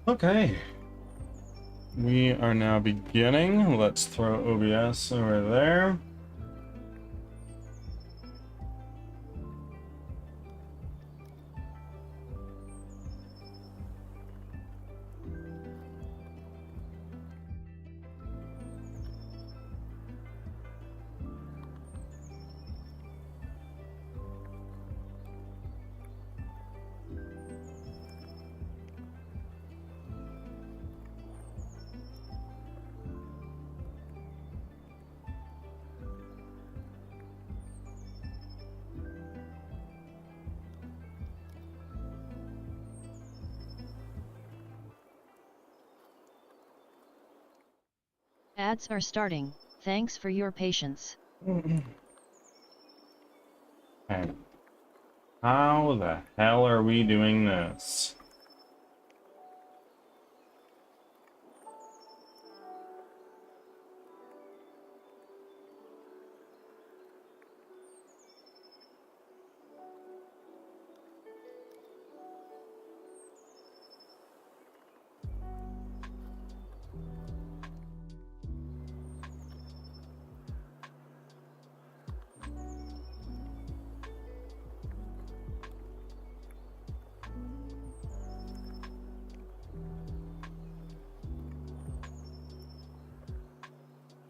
Okay. We are now beginning. Let's throw OBS over there. Ads are starting. Thanks for your patience. Okay. How the hell are we doing this?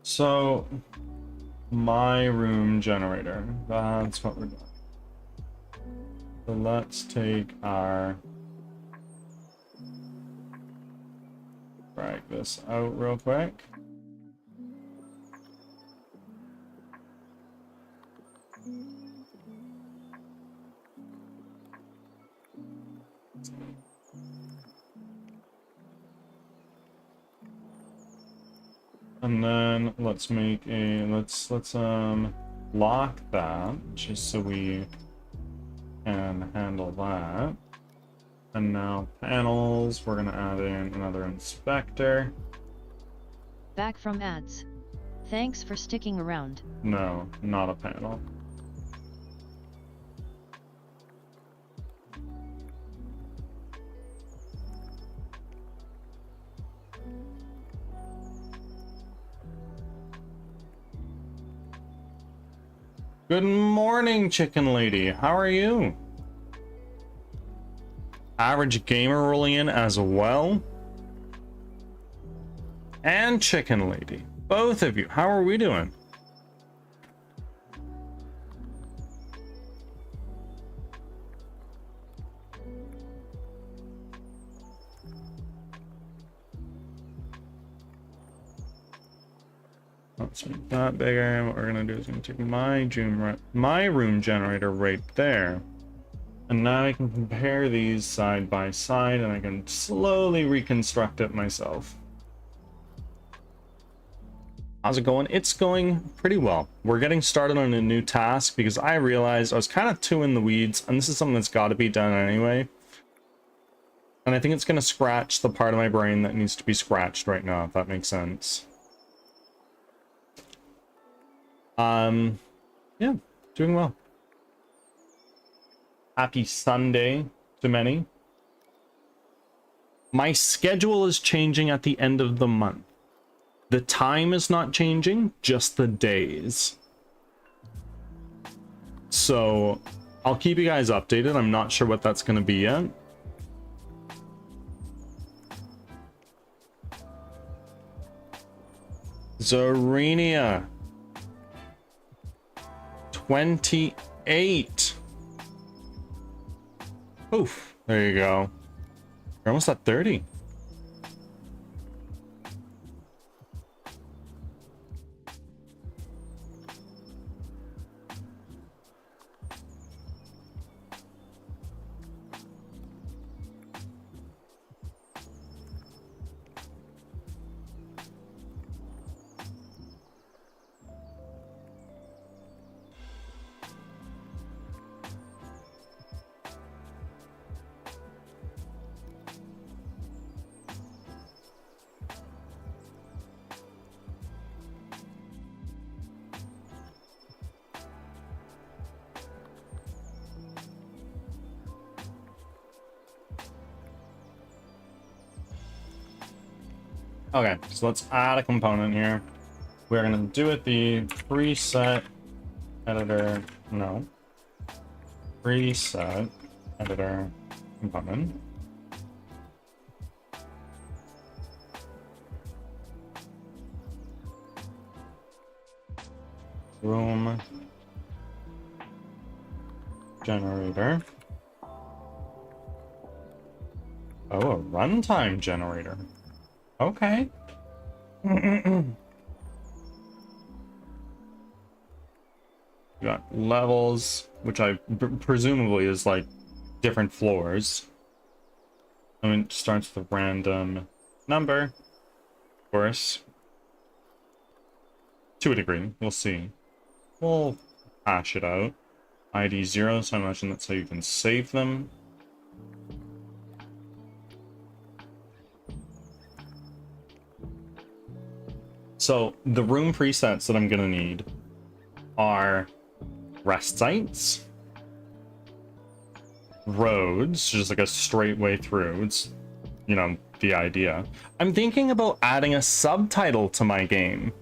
So, my room generator. That's what we're doing. So let's take our... drag this out real quick. And then let's make a let's lock that just so we can handle that. And now panels, we're gonna add in another inspector. Back from ads. Thanks for sticking around. No, not a panel. Good morning, chicken lady. How are you? Average gamer rolling in as well. And chicken lady. Both of you. How are we doing? Let's make that bigger. What we're gonna do is gonna take my room generator right there. And now I can compare these side by side and I can slowly reconstruct it myself. How's it going? It's going pretty well. We're getting started on a new task because I realized I was kind of too in the weeds, and this is something that's got to be done anyway. And I think it's going to scratch the part of my brain that needs to be scratched right now, if that makes sense. Yeah, doing well. Happy Sunday to many. My schedule is changing at the end of the month. The time is not changing, just the days. So I'll keep you guys updated. I'm not sure what that's going to be yet. Zorenia. 28. Oof, there you go. You're almost at 30. Okay, so let's add a component here. We're gonna do it the preset editor, no. Preset editor component. Room generator. Oh, a runtime generator. Okay. You got levels, which I presumably is like different floors. I mean, it starts with a random number, of course. To a degree, we'll see. We'll hash it out. ID 0, so I imagine that's how you can save them. So the room presets that I'm gonna need are rest sites, roads, just like a straight way through. It's, you know, the idea. I'm thinking about adding a subtitle to my game.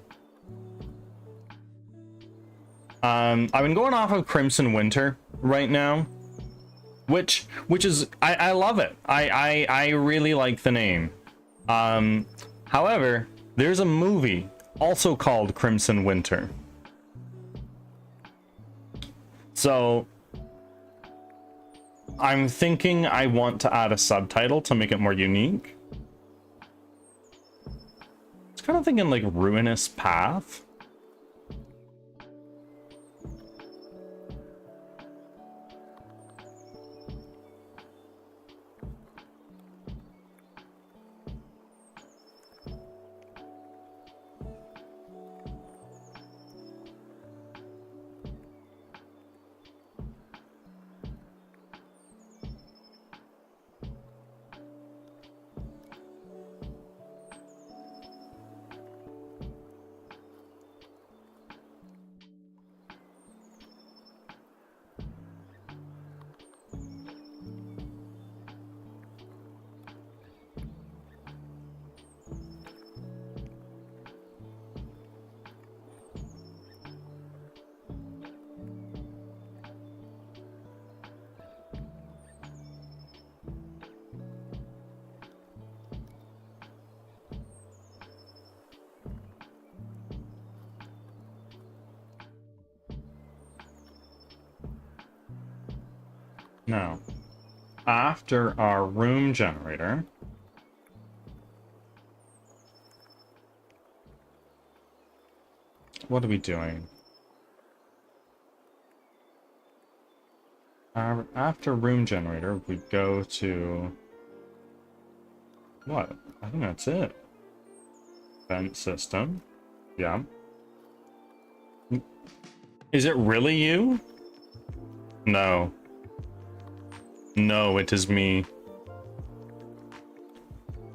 I've been going off of Crimson Winter right now, which is I love it. I really like the name. However, there's a movie also called Crimson Winter. So I'm thinking I want to add a subtitle to make it more unique. I was kind of thinking like Ruinous Path. Now, after our room generator, what are we doing? After room generator, we go to what? I think that's it. Vent system. Yeah. Is it really you? No. No, it is me.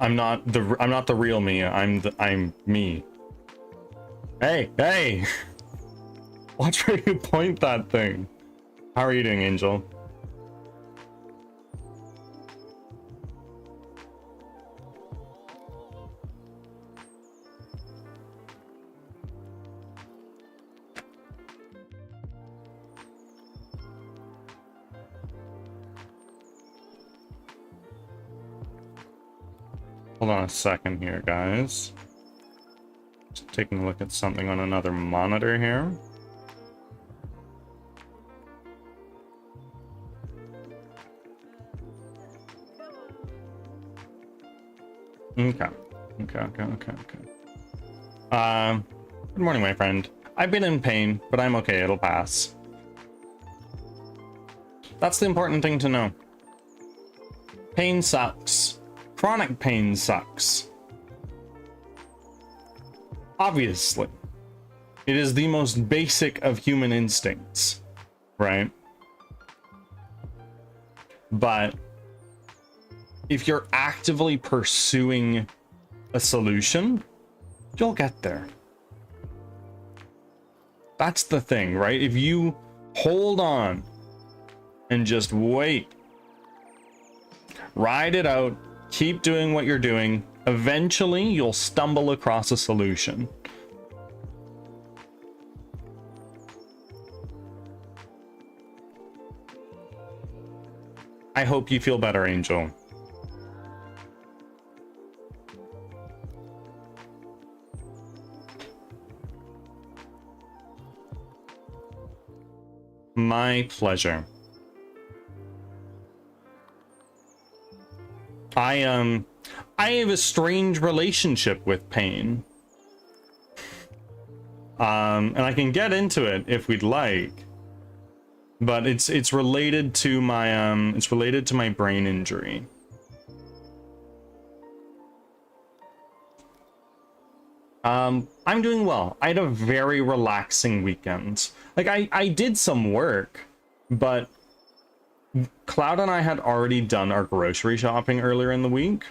I'm not the real me. I'm me. Hey, hey! Watch where you point that thing. How are you doing, Angel? Hold on a second here, guys. Just taking a look at something on another monitor here. Okay. Good morning, my friend. I've been in pain, but I'm okay. It'll pass. That's the important thing to know. Pain sucks. Chronic pain sucks. Obviously. It is the most basic of human instincts, right? But if you're actively pursuing a solution, you'll get there. That's the thing, right? If you hold on and just wait, ride it out, keep doing what you're doing, Eventually, you'll stumble across a solution. I hope you feel better, Angel. My pleasure. I have a strange relationship with pain. And I can get into it if we'd like. But it's related to my brain injury. I'm doing well. I had a very relaxing weekend. Like I did some work, but Cloud and I had already done our grocery shopping earlier in the week,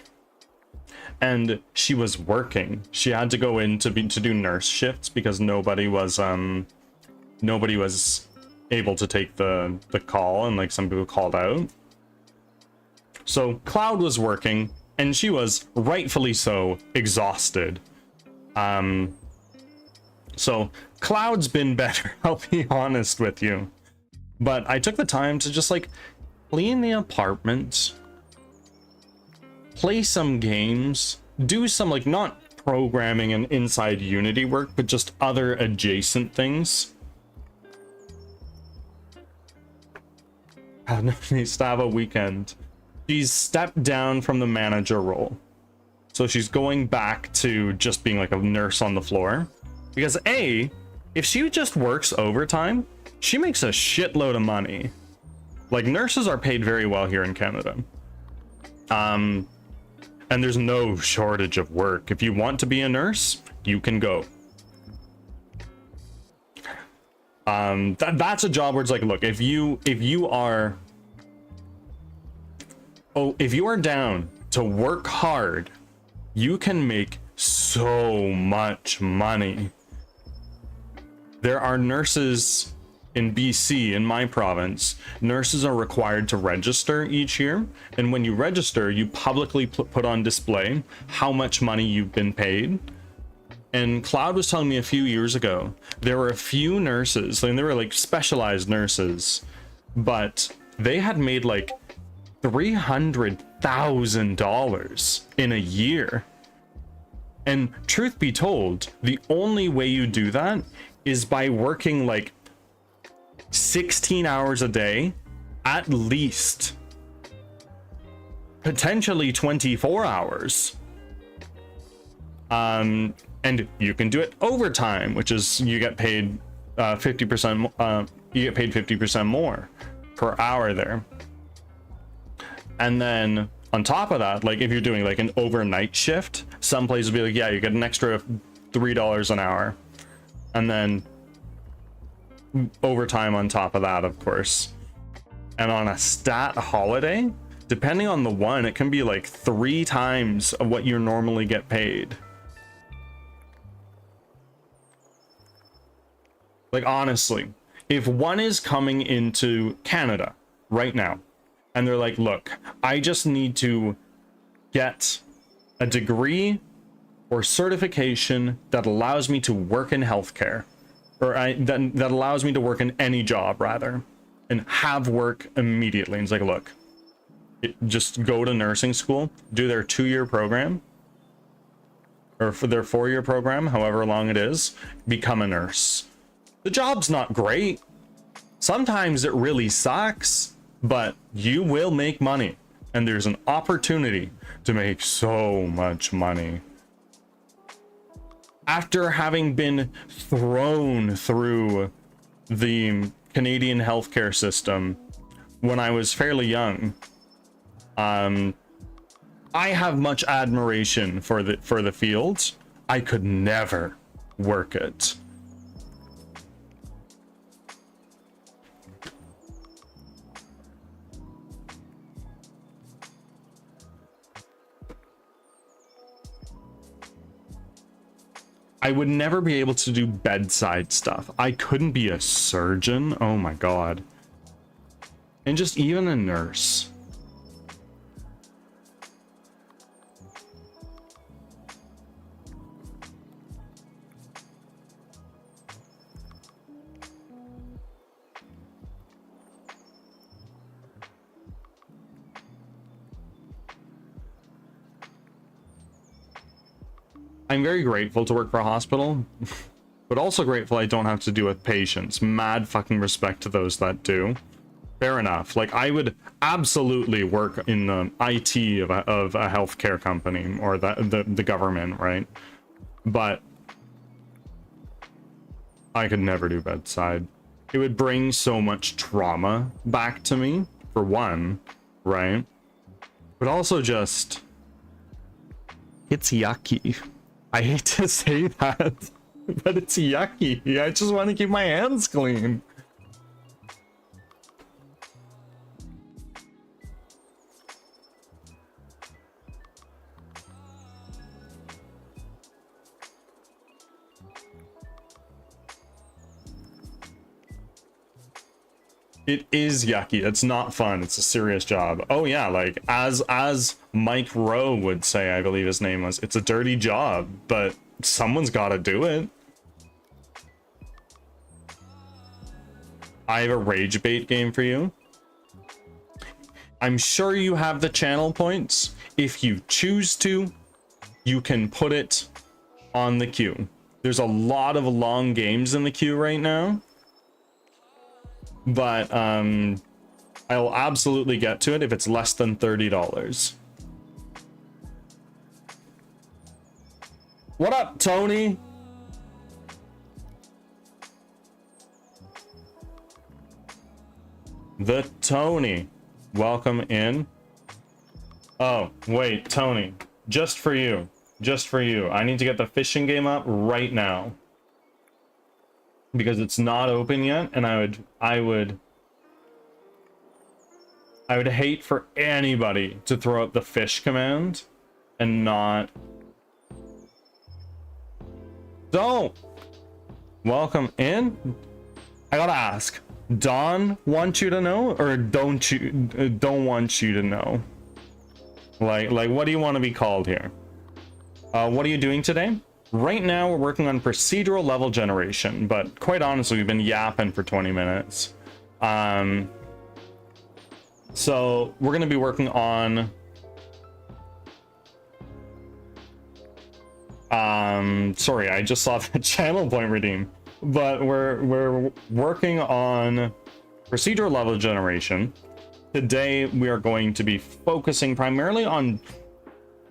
and she was working. She had to go in to do nurse shifts because nobody was able to take the call, and like some people called out. So Cloud was working, and she was rightfully so exhausted. So Cloud's been better, I'll be honest with you. But I took the time to just like clean the apartment, play some games, do some like not programming and inside Unity work, but just other adjacent things. Needs to have a weekend. She's stepped down from the manager role. So she's going back to just being like a nurse on the floor. Because A, if she just works overtime, she makes a shitload of money. Like, nurses are paid very well here in Canada. And there's no shortage of work. If you want to be a nurse, you can go. That's a job where it's like, look, if you are down to work hard, you can make so much money. There are nurses in BC, in my province. Nurses are required to register each year, and when you register, you publicly put on display how much money you've been paid. And Cloud was telling me a few years ago, there were a few nurses, and they were like specialized nurses, but they had made like $300,000 in a year. And truth be told, the only way you do that is by working like 16 hours a day, at least. Potentially 24 hours. And you can do it overtime, which is you get paid 50%. You get paid 50% more per hour there. And then on top of that, like if you're doing like an overnight shift, some places will be like, yeah, you get an extra $3 an hour. And then overtime on top of that, of course. And on a stat holiday, depending on the one, it can be like 3 times of what you normally get paid. Like honestly, if one is coming into Canada right now and they're like, look, I just need to get a degree or certification that allows me to work in healthcare, or that allows me to work in any job rather, and have work immediately. And it's like, look, just go to nursing school, do their 2-year program, or for their 4-year program, however long it is, become a nurse. The job's not great. Sometimes it really sucks, but you will make money, and there's an opportunity to make so much money. After having been thrown through the Canadian healthcare system when I was fairly young, I have much admiration for the field. I could never work it. I would never be able to do bedside stuff. I couldn't be a surgeon. Oh my God. And just even a nurse. I'm very grateful to work for a hospital, but also grateful I don't have to deal with patients. Mad fucking respect to those that do. Fair enough. Like, I would absolutely work in the IT of a healthcare company or the government, right? But I could never do bedside. It would bring so much trauma back to me, for one, right? But also just, it's yucky. I hate to say that, but it's yucky. I just want to keep my hands clean. It is yucky. It's not fun. It's a serious job. Oh yeah, like as Mike Rowe would say, I believe his name was, it's a dirty job, but someone's got to do it. I have a rage bait game for you. I'm sure you have the channel points. If you choose to, you can put it on the queue. There's a lot of long games in the queue right now. But I'll absolutely get to it if it's less than $30. What up, Tony? The Tony. Welcome in. Oh, wait, Tony. Just for you. Just for you. I need to get the fishing game up right now. Because it's not open yet, and I would hate for anybody to throw out the fish command and not. Don't. Welcome in. I gotta ask, Don want you to know, or don't want you to know? Like what do you want to be called here? What are you doing today? Right now, we're working on procedural level generation, but quite honestly, we've been yapping for 20 minutes. So we're going to be working on sorry, I just saw the channel point redeem, but we're working on procedural level generation. Today, we are going to be focusing primarily on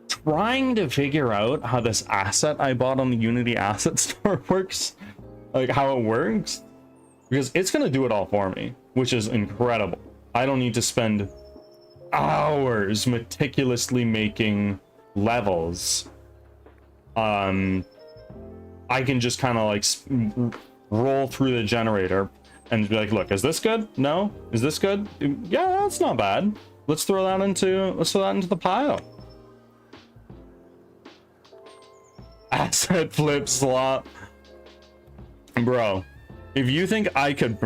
trying to figure out how this asset I bought on the Unity asset store works, like how it works, because it's going to do it all for me, which is incredible. I don't need to spend hours meticulously making levels. I can just kind of like roll through the generator and be like, look, is this good? No? Is this good? Yeah, that's not bad. Let's throw that into the pile. Asset flip slot. Bro, if you think I could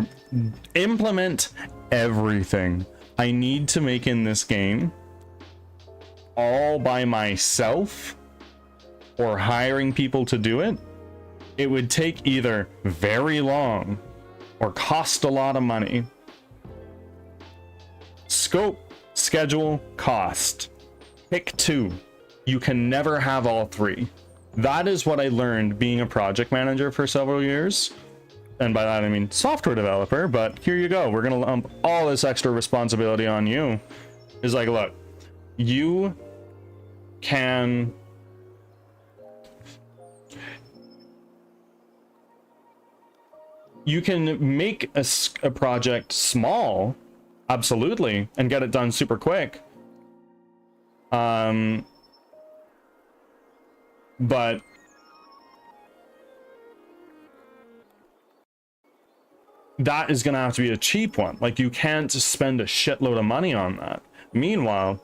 implement everything I need to make in this game all by myself or hiring people to do it, it would take either very long or cost a lot of money. Scope, schedule, cost. Pick two. You can never have all three. That is what I learned being a project manager for several years. And by that I mean software developer, but here you go. We're gonna lump all this extra responsibility on you. It's like, look, you can make a project small, absolutely, and get it done super quick. But that is going to have to be a cheap one. Like, you can't just spend a shitload of money on that. Meanwhile,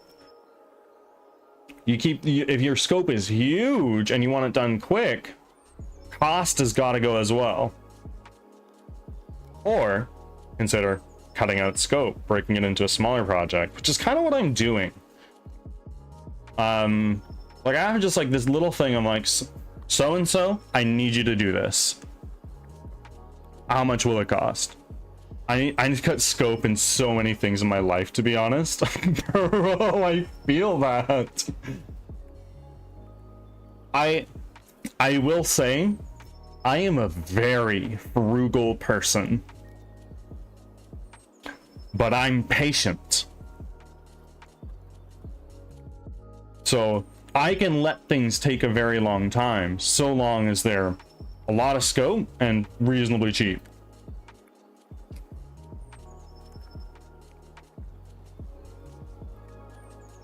if your scope is huge and you want it done quick, cost has got to go as well. Or consider cutting out scope, breaking it into a smaller project, which is kind of what I'm doing. Like, I have just like this little thing. I'm like, so and so, I need you to do this. How much will it cost? I need to cut scope in so many things in my life, to be honest. Bro, I feel that. I will say, I am a very frugal person, but I'm patient. So I can let things take a very long time, so long as they're a lot of scope and reasonably cheap.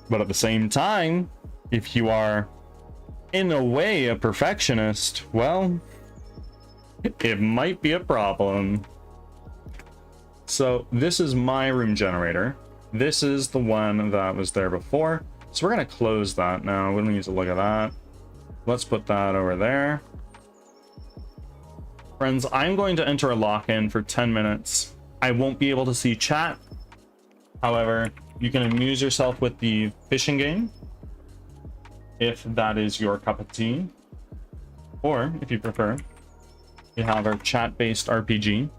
But at the same time, if you are in a way a perfectionist, well, it might be a problem. So this is my room generator. This is the one that was there before. So we're gonna close that now. We don't need to look at that. Let's put that over there. Friends, I'm going to enter a lock-in for 10 minutes. I won't be able to see chat. However, you can amuse yourself with the fishing game, if that is your cup of tea. Or, if you prefer, we have our chat-based RPG.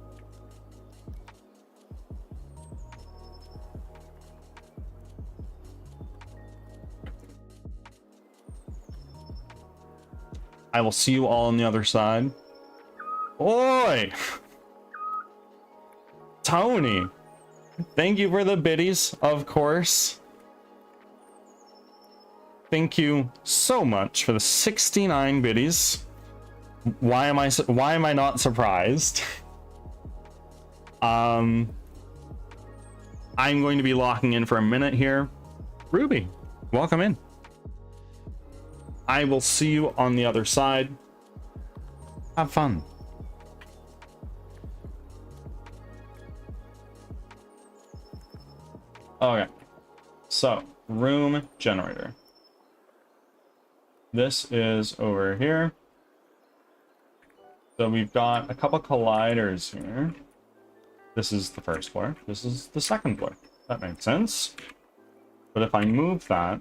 I will see you all on the other side. Oi! Tony! Thank you for the biddies, of course. Thank you so much for the 69 biddies. Why am I not surprised? I'm going to be locking in for a minute here. Ruby, welcome in. I will see you on the other side. Have fun. Okay, so room generator. This is over here. So we've got a couple colliders here. This is the first floor. This is the second floor. That makes sense. But if I move that,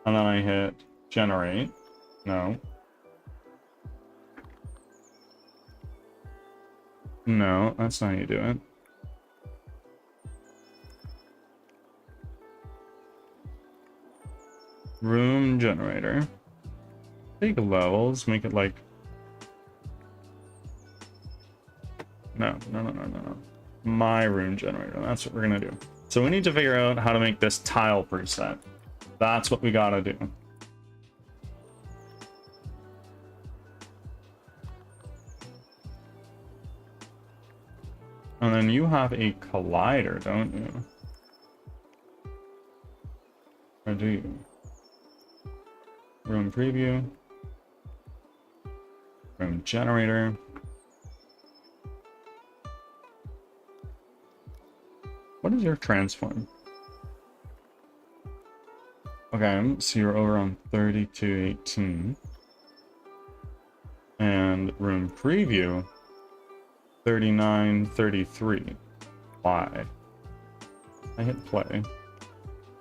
and then I hit generate, no. No, that's not how you do it. Room generator. Take levels, make it like... No. My room generator, that's what we're gonna do. So we need to figure out how to make this tile preset. That's what we gotta do. And then you have a collider, don't you? Or do you? Room preview. Room generator. What is your transform? Okay, so you're over on 3218. And room preview 3933. Why? I hit play.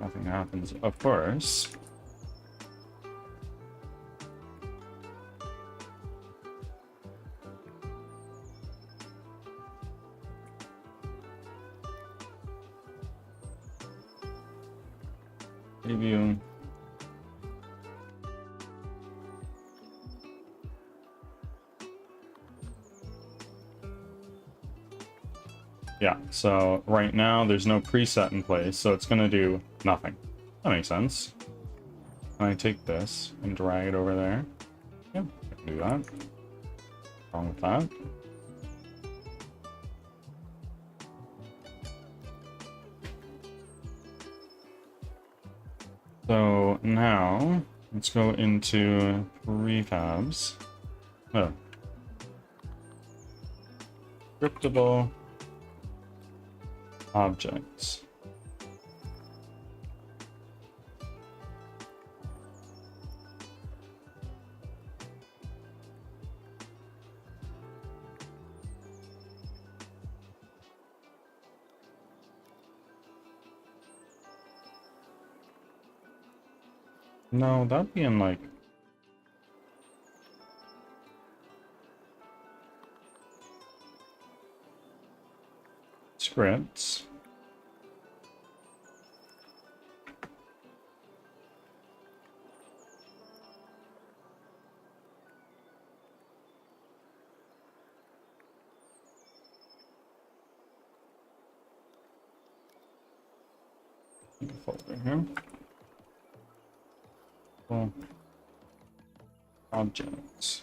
Nothing happens, of course. Preview. Yeah, so right now there's no preset in place, so it's gonna do nothing. That makes sense. And I take this and drag it over there. Yeah, I can do that. Wrong with that. So now let's go into prefabs. Oh. Scriptable objects. No, that'd be in like scripts. new folder here. Well, objects.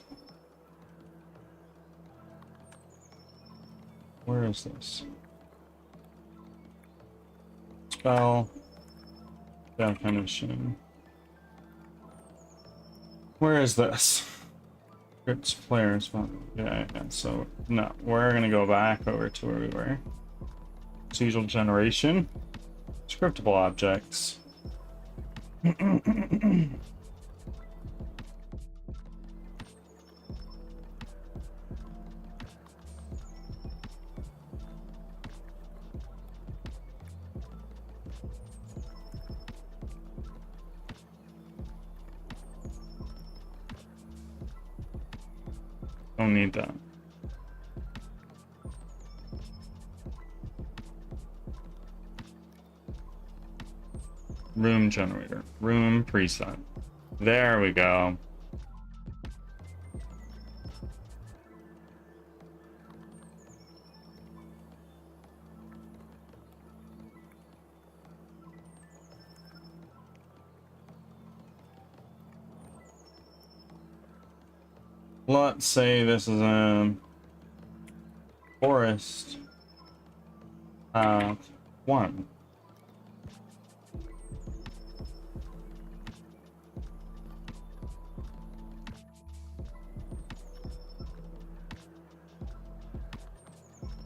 Where is this? Spell. Definition. Where is this? Scripts players. Yeah, so no, we're gonna go back over to where we were. Procedural generation. Scriptable objects. Don't need that. Room generator. Room preset. There we go. Let's say this is a forest of 1.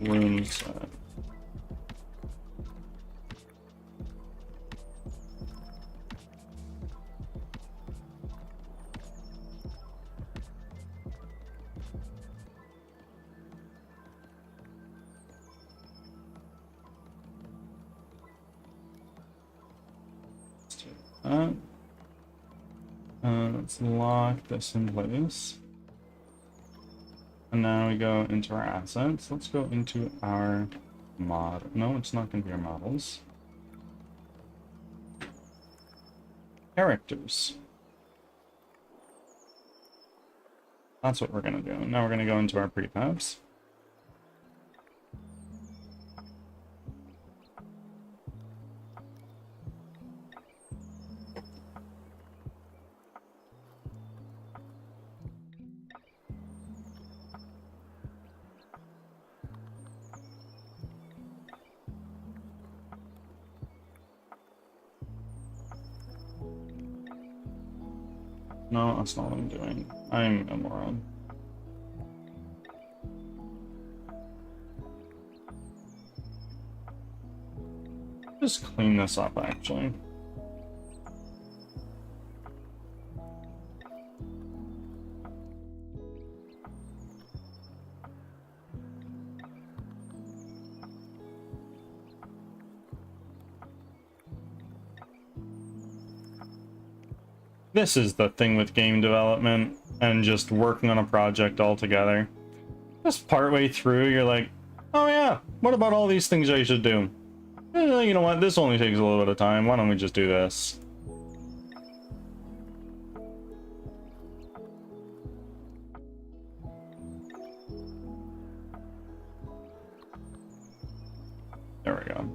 Room set. Let's lock this in place. And now we go into our assets. Let's go into our mod. No, it's not going to be our models. Characters. That's what we're going to do. Now we're going to go into our prefabs. No, that's not what I'm doing. I'm a moron. Just clean this up, actually. This is the thing with game development and just working on a project altogether. Just partway through, you're like, oh yeah, what about all these things I should do? You know what, this only takes a little bit of time, why don't we just do this? There we go.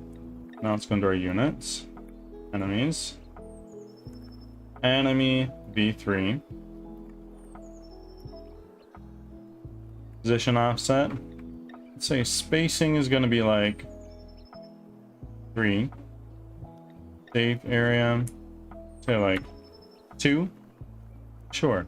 Now let's go into our units. Enemies. Enemy V3. Position offset. Let's say spacing is going to be like 3. Safe area. Say like 2. Sure.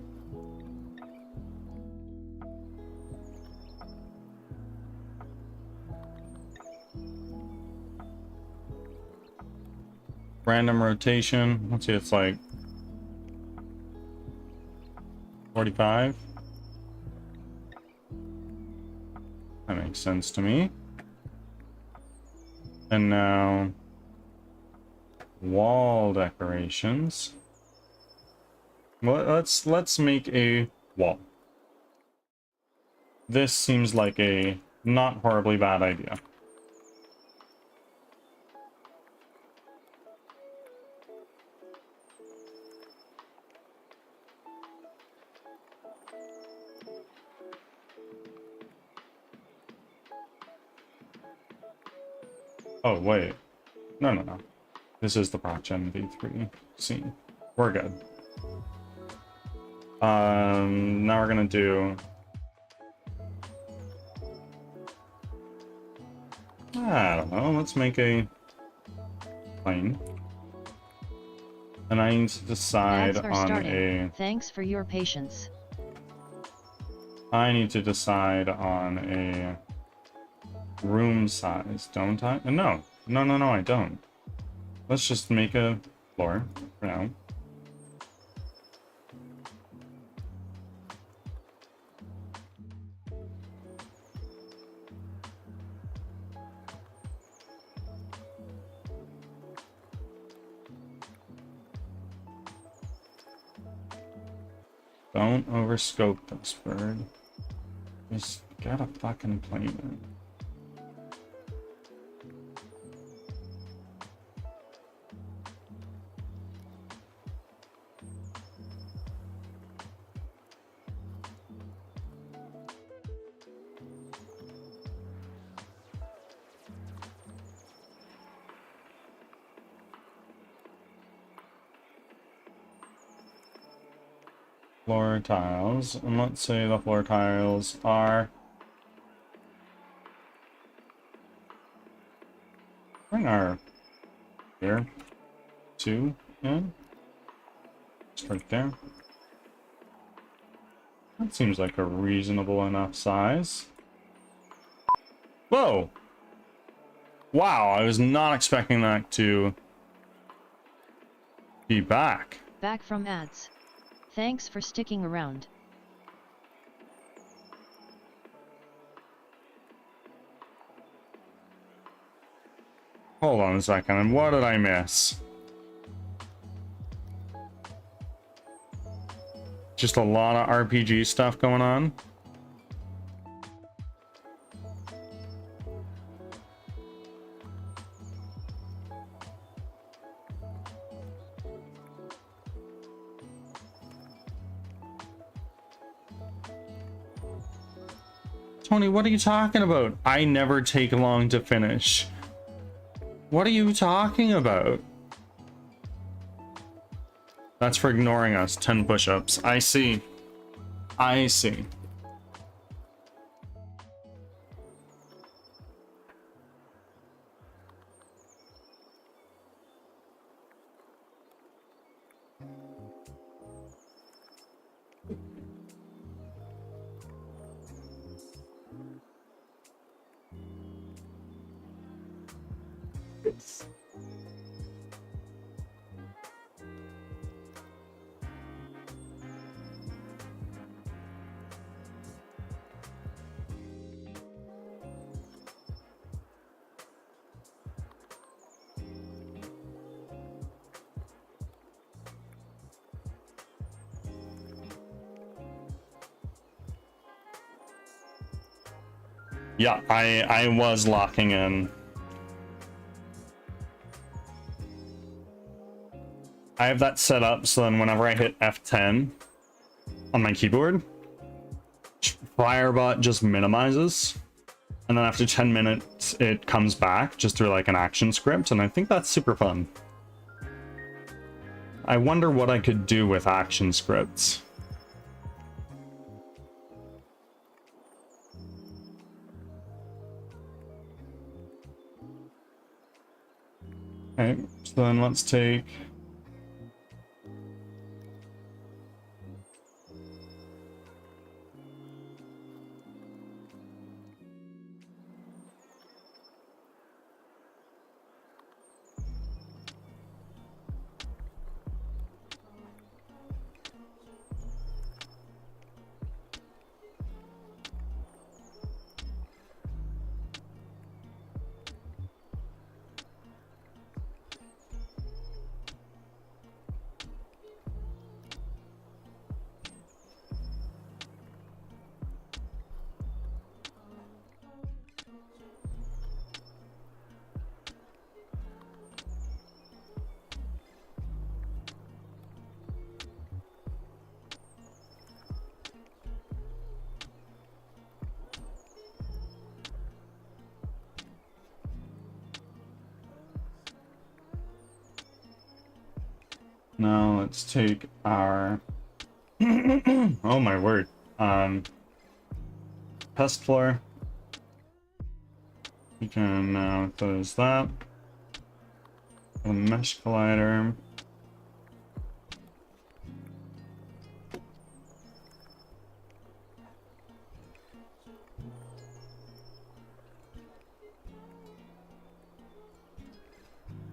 Random rotation. Let's see, it's like 45. That makes sense to me. And now wall decorations. Well, let's make a wall. This seems like a not horribly bad idea. Oh, wait. No. This is the ProCgen V3 scene. We're good. Now we're gonna do... I don't know, let's make a plane. And I need to decide Ads are on starting. a... Thanks for your patience. I need to decide on a room size, don't I? No, I don't. Let's just make a floor for now. Don't overscope this bird. Just get a fucking plane in. Floor tiles, and let's say the floor tiles are... Bring our here, 2 in, just right there. That seems like a reasonable enough size. Whoa! Wow, I was not expecting that to be back. Back from ads. Thanks for sticking around. Hold on a second, what did I miss? Just a lot of RPG stuff going on. Tony, what are you talking about? I never take long to finish. What are you talking about? That's for ignoring us. 10 push-ups. I see. I see. Yeah, I was locking in. I have that set up so then whenever I hit F10 on my keyboard, Firebot just minimizes, and then after 10 minutes it comes back just through like an action script, and I think that's super fun. I wonder what I could do with action scripts. Okay, so then let's take... Now let's take our oh my word, pest floor. We can now close that. The mesh collider.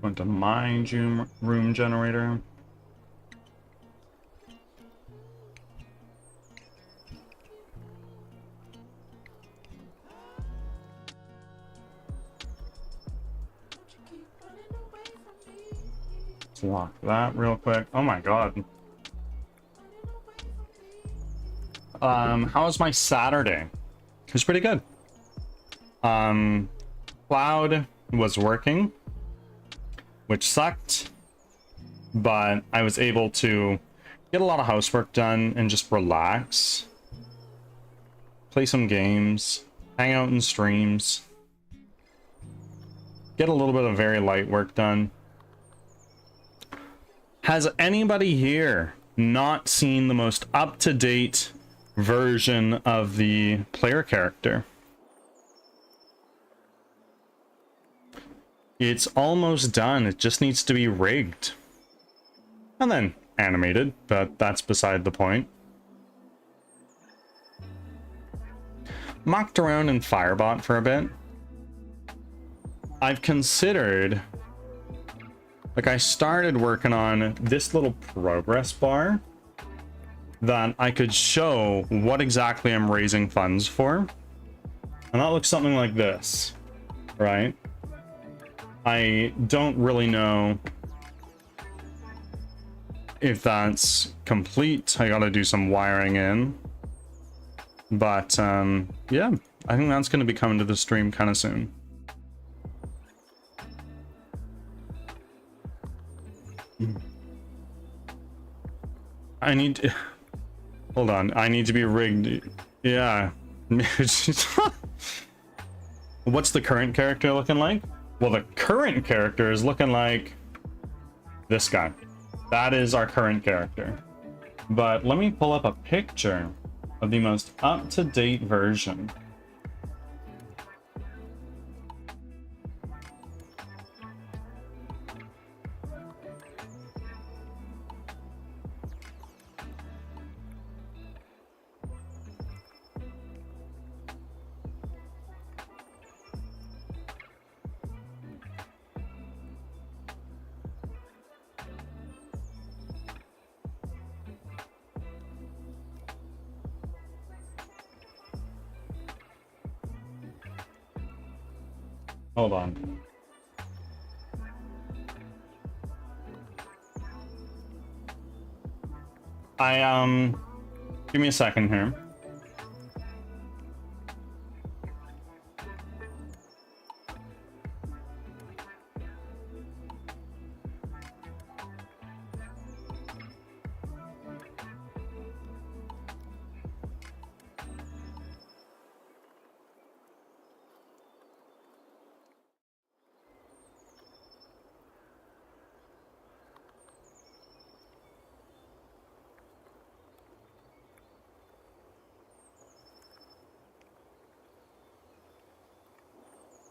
Going to my room generator. Let's lock that real quick. Oh my god. How was my Saturday? It was pretty good. Cloud was working, which sucked, but I was able to get a lot of housework done and just relax, play some games, hang out in streams, get a little bit of very light work done. Has anybody here not seen the most up-to-date version of the player character? It's almost done. It just needs to be rigged. And then animated, but that's beside the point. Mocked around in Firebot for a bit. I've considered... Like, I started working on this little progress bar that I could show what exactly I'm raising funds for. And that looks something like this, right? I don't really know if that's complete. I gotta do some wiring in. But, yeah, I think that's gonna be coming to the stream kind of soon. I need to... Hold on, I need to be rigged. Yeah. What's the current character looking like? Well, the current character is looking like this guy. That is our current character. But let me pull up a picture of the most up-to-date version. Hold on. Give me a second here.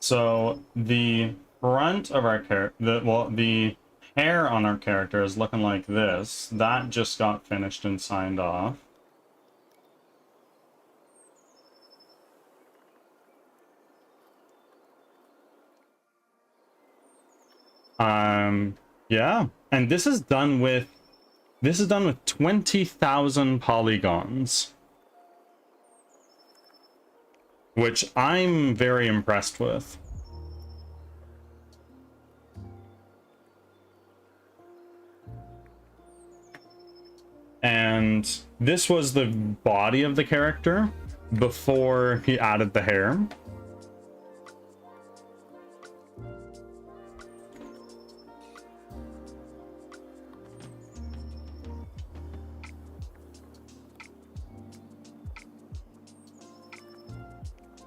So the front of our character, the hair on our character is looking like this. That just got finished and signed off. Yeah, and this is done with 20,000 polygons, which I'm very impressed with. And this was the body of the character before he added the hair.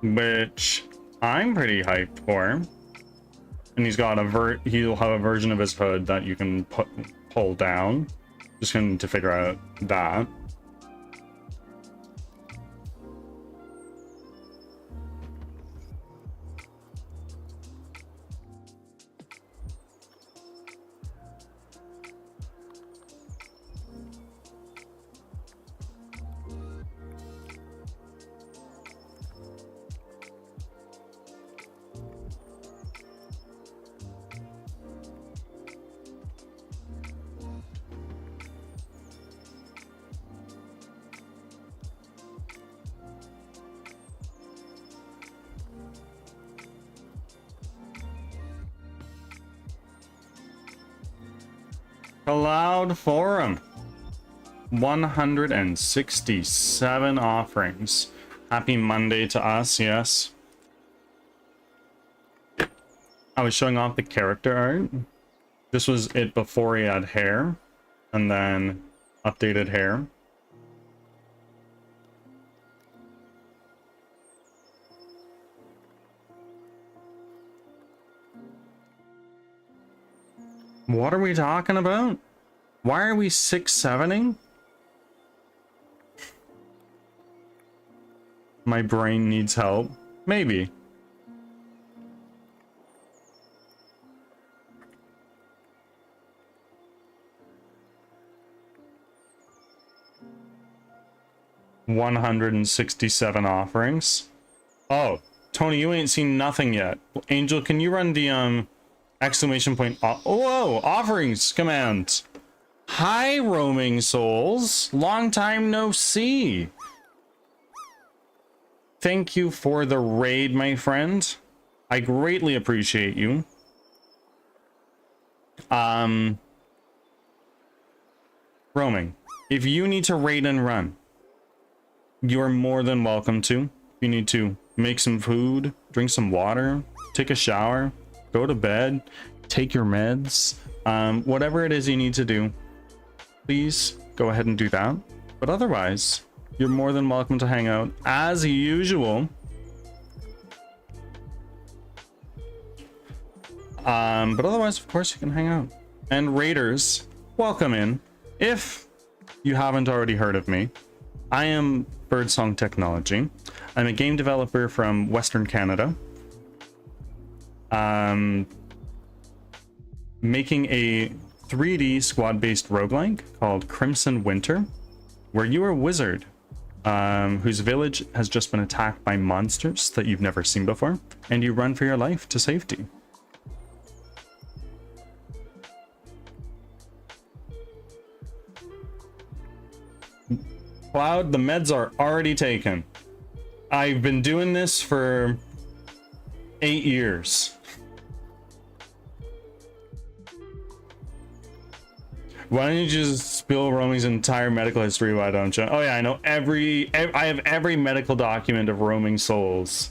Which I'm pretty hyped for. And he's got he'll have a version of his hood that you can pull down. Just gonna need to figure out that. Cloud Forum. 167 offerings. Happy Monday to us, yes. I was showing off the character art. This was it before he had hair, and then updated hair. What are we talking about? Why are we 6-7ing? My brain needs help. Maybe. $167 offerings. Oh, Tony, you ain't seen nothing yet. Angel, can you run the exclamation point? Whoa, offerings command. Hi, roaming souls. Long time no see. Thank you for the raid, my friend. I greatly appreciate you. Roaming. If you need to raid and run, you're more than welcome to. If you need to make some food, drink some water, take a shower, go to bed, take your meds, whatever it is you need to do, please go ahead and do that. But otherwise, you're more than welcome to hang out as usual. But otherwise, of course, you can hang out. And raiders, welcome in. If you haven't already heard of me, I am Birdsong Technology. I'm a game developer from Western Canada. Making a 3D squad-based roguelike called Crimson Winter, where you are a wizard whose village has just been attacked by monsters that you've never seen before, and you run for your life to safety. Cloud, the meds are already taken. I've been doing this for 8 years. Why don't you just spill Roaming's entire medical history? Why don't you? Oh yeah, I know I have every medical document of roaming souls.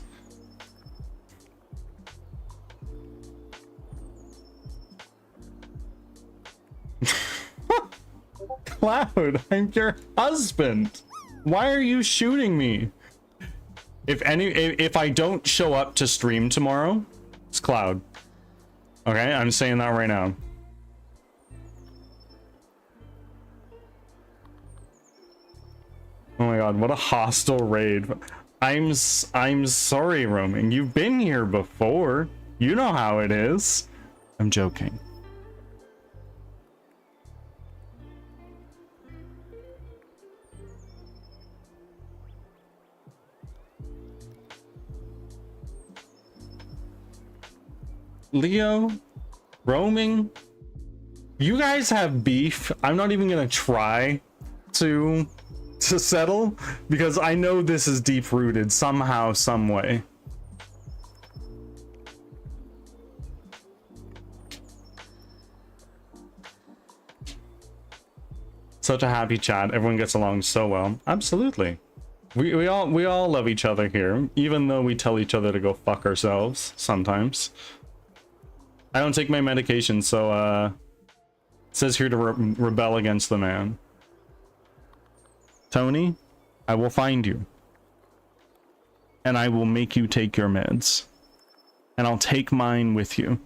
Cloud, I'm your husband. Why are you shooting me? If I don't show up to stream tomorrow, it's Cloud. Okay, I'm saying that right now. Oh my god, what a hostile raid. I'm sorry, Roaming. You've been here before. You know how it is. I'm joking. Leo, Roaming, you guys have beef. I'm not even gonna try to settle, because I know this is deep rooted somehow, some way. Such a happy chat. Everyone gets along so well. Absolutely. We all love each other here, even though we tell each other to go fuck ourselves sometimes. I don't take my medication, so it says here to rebel against the man. Tony, I will find you. And I will make you take your meds. And I'll take mine with you. .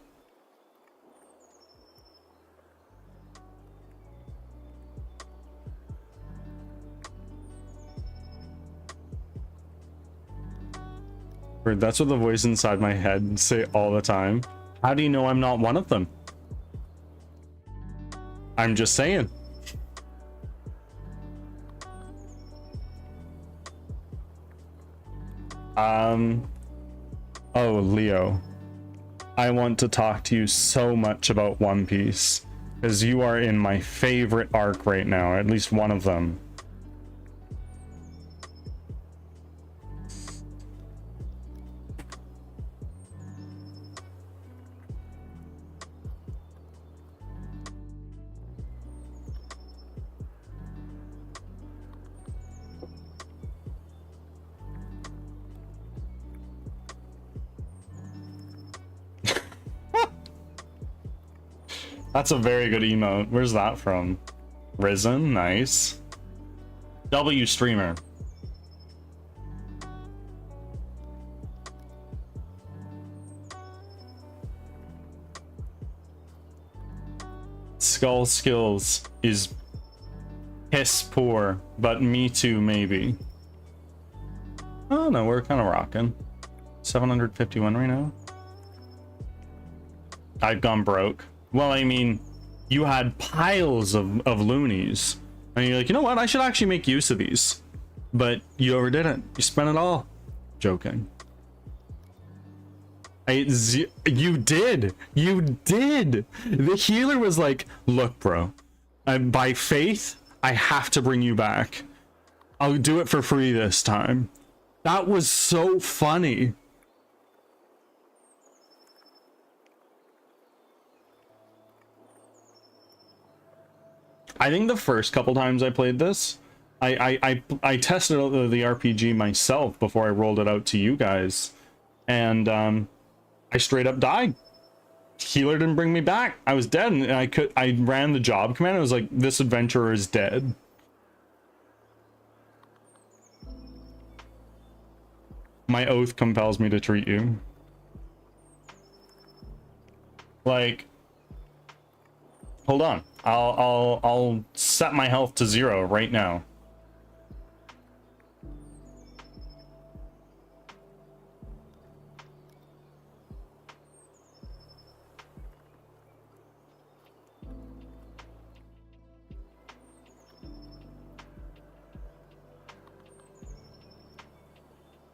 awkward. That's what the voice inside my head say all the time. How do you know I'm not one of them? I'm just saying. Oh, Leo. I want to talk to you so much about One Piece, because you are in my favorite arc right now, at least one of them. That's a very good emote. Where's that from? Risen, nice. W streamer. Skull skills is piss poor, but me too maybe. Oh no, we're kind of rocking. 751 right now. I've gone broke. Well, I mean, you had piles of loonies, and you're like, you know what? I should actually make use of these, but you overdid it. You spent it all. Joking. You did. You did. The healer was like, look, bro, by faith, I have to bring you back. I'll do it for free this time. That was so funny. I think the first couple times I played this, I tested out the RPG myself before I rolled it out to you guys, and I straight up died. Healer didn't bring me back. I was dead, and I ran the job command. I was like, this adventurer is dead. My oath compels me to treat you. Like, hold on. I'll set my health to 0 right now.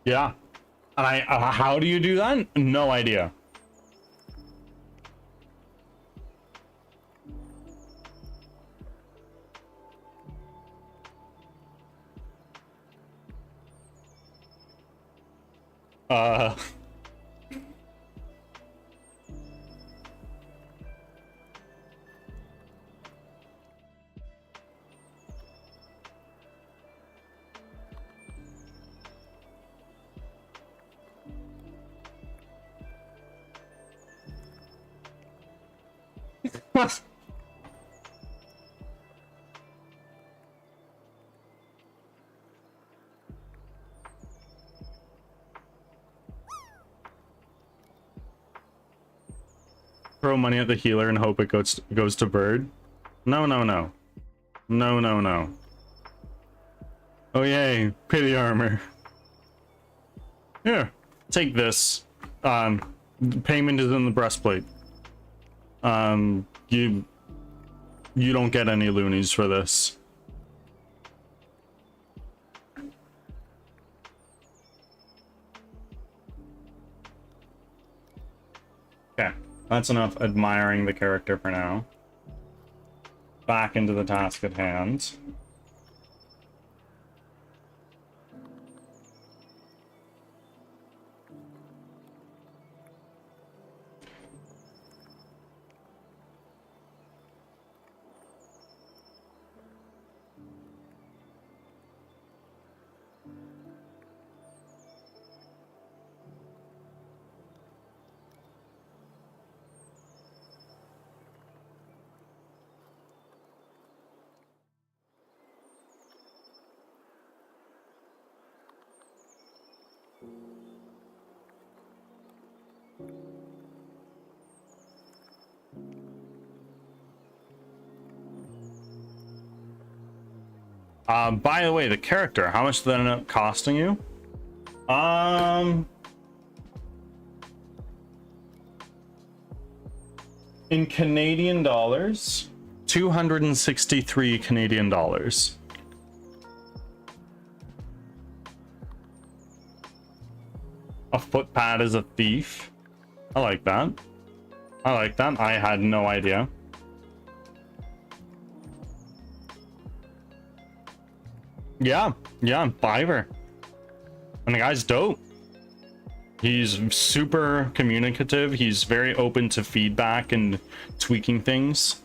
Yeah. And how do you do that? No idea. Throw money at the healer and hope it goes to bird. No, no, no. No, no, no. Oh yay, pay the armor. Here, take this. Payment is in the breastplate. You don't get any loonies for this. Okay, that's enough admiring the character for now. Back into the task at hand. By the way, the character, how much did that end up costing you? In Canadian dollars, 263 Canadian dollars. A footpad is a thief. I like that. I like that. I had no idea. Yeah, yeah, Fiverr. And the guy's dope. He's super communicative. He's very open to feedback and tweaking things.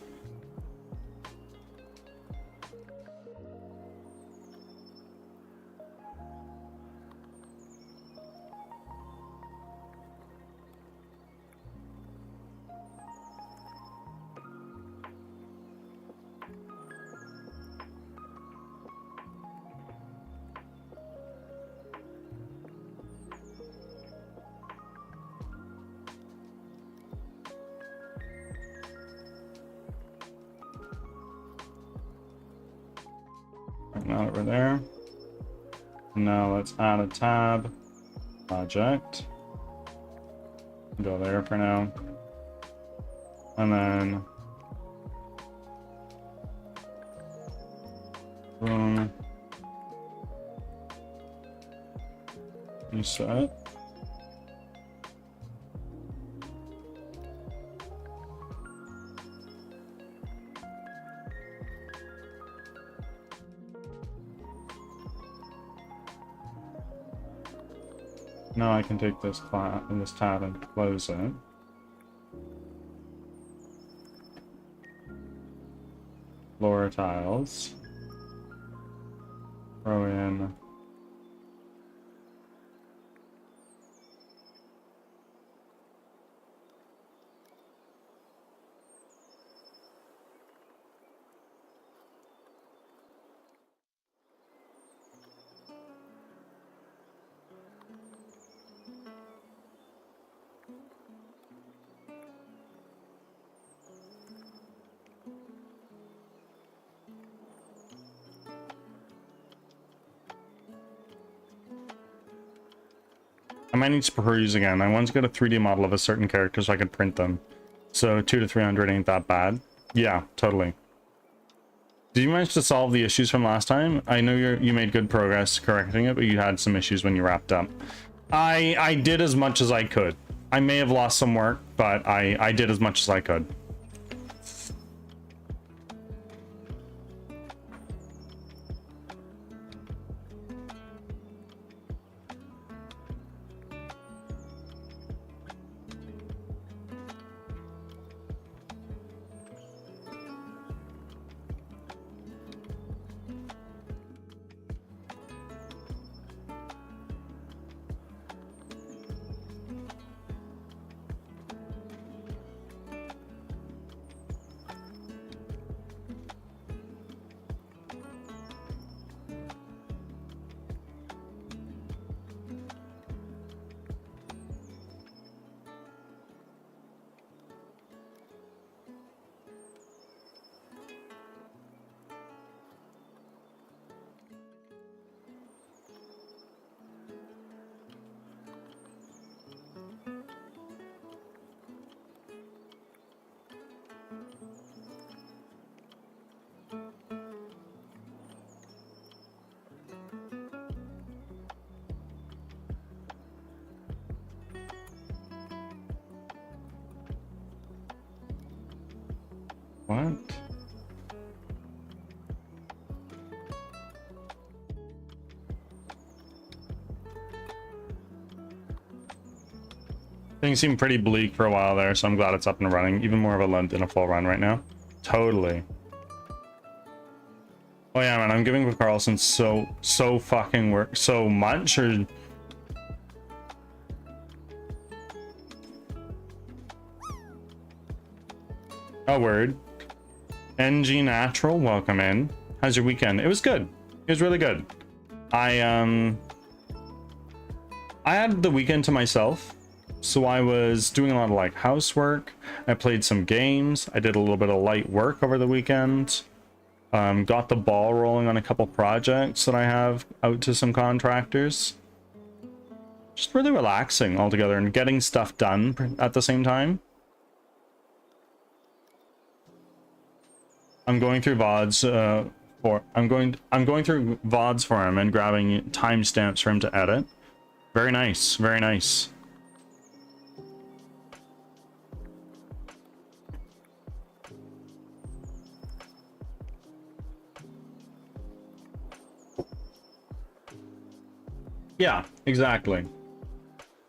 Now over there. Now let's add a tab. Project. Go there for now. And then boom. You set. Now I can take this tab and close it. Floor tiles. Throw in I might need to peruse again. I want to get a 3D model of a certain character so I can print them. So 2 to 300 ain't that bad. Yeah, totally. Did you manage to solve the issues from last time? I know you made good progress correcting it, but you had some issues when you wrapped up. I did as much as I could. I may have lost some work, but I did as much as I could. What? Things seem pretty bleak for a while there, so I'm glad it's up and running. Even more of a length in a full run right now. Totally. Oh yeah, man, I'm giving with Carlson so fucking work so much, or a word. NG Natural, welcome in. How's your weekend? It was good. It was really good. I had the weekend to myself, so I was doing a lot of like housework. I played some games. I did a little bit of light work over the weekend. Got the ball rolling on a couple projects that I have out to some contractors. Just really relaxing altogether and getting stuff done at the same time. I'm going through VODs I'm going through VODs for him and grabbing timestamps for him to edit. Very nice, very nice. Yeah, exactly.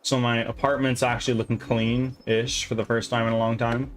So my apartment's actually looking clean-ish for the first time in a long time.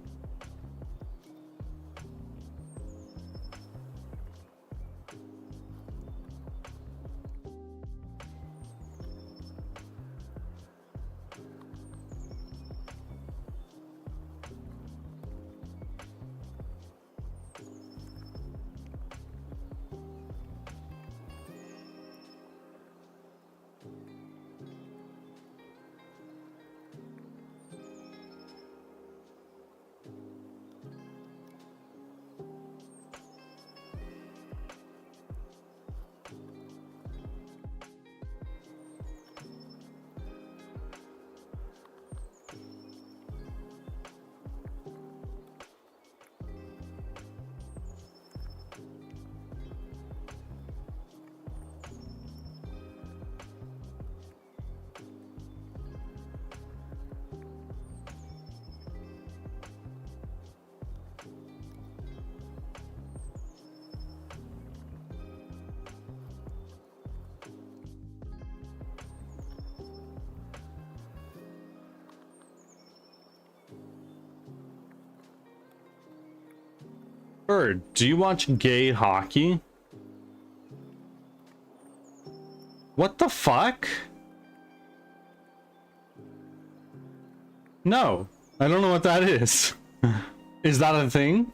Bird, do you watch gay hockey? What the fuck? No, I don't know what that is. Is that a thing?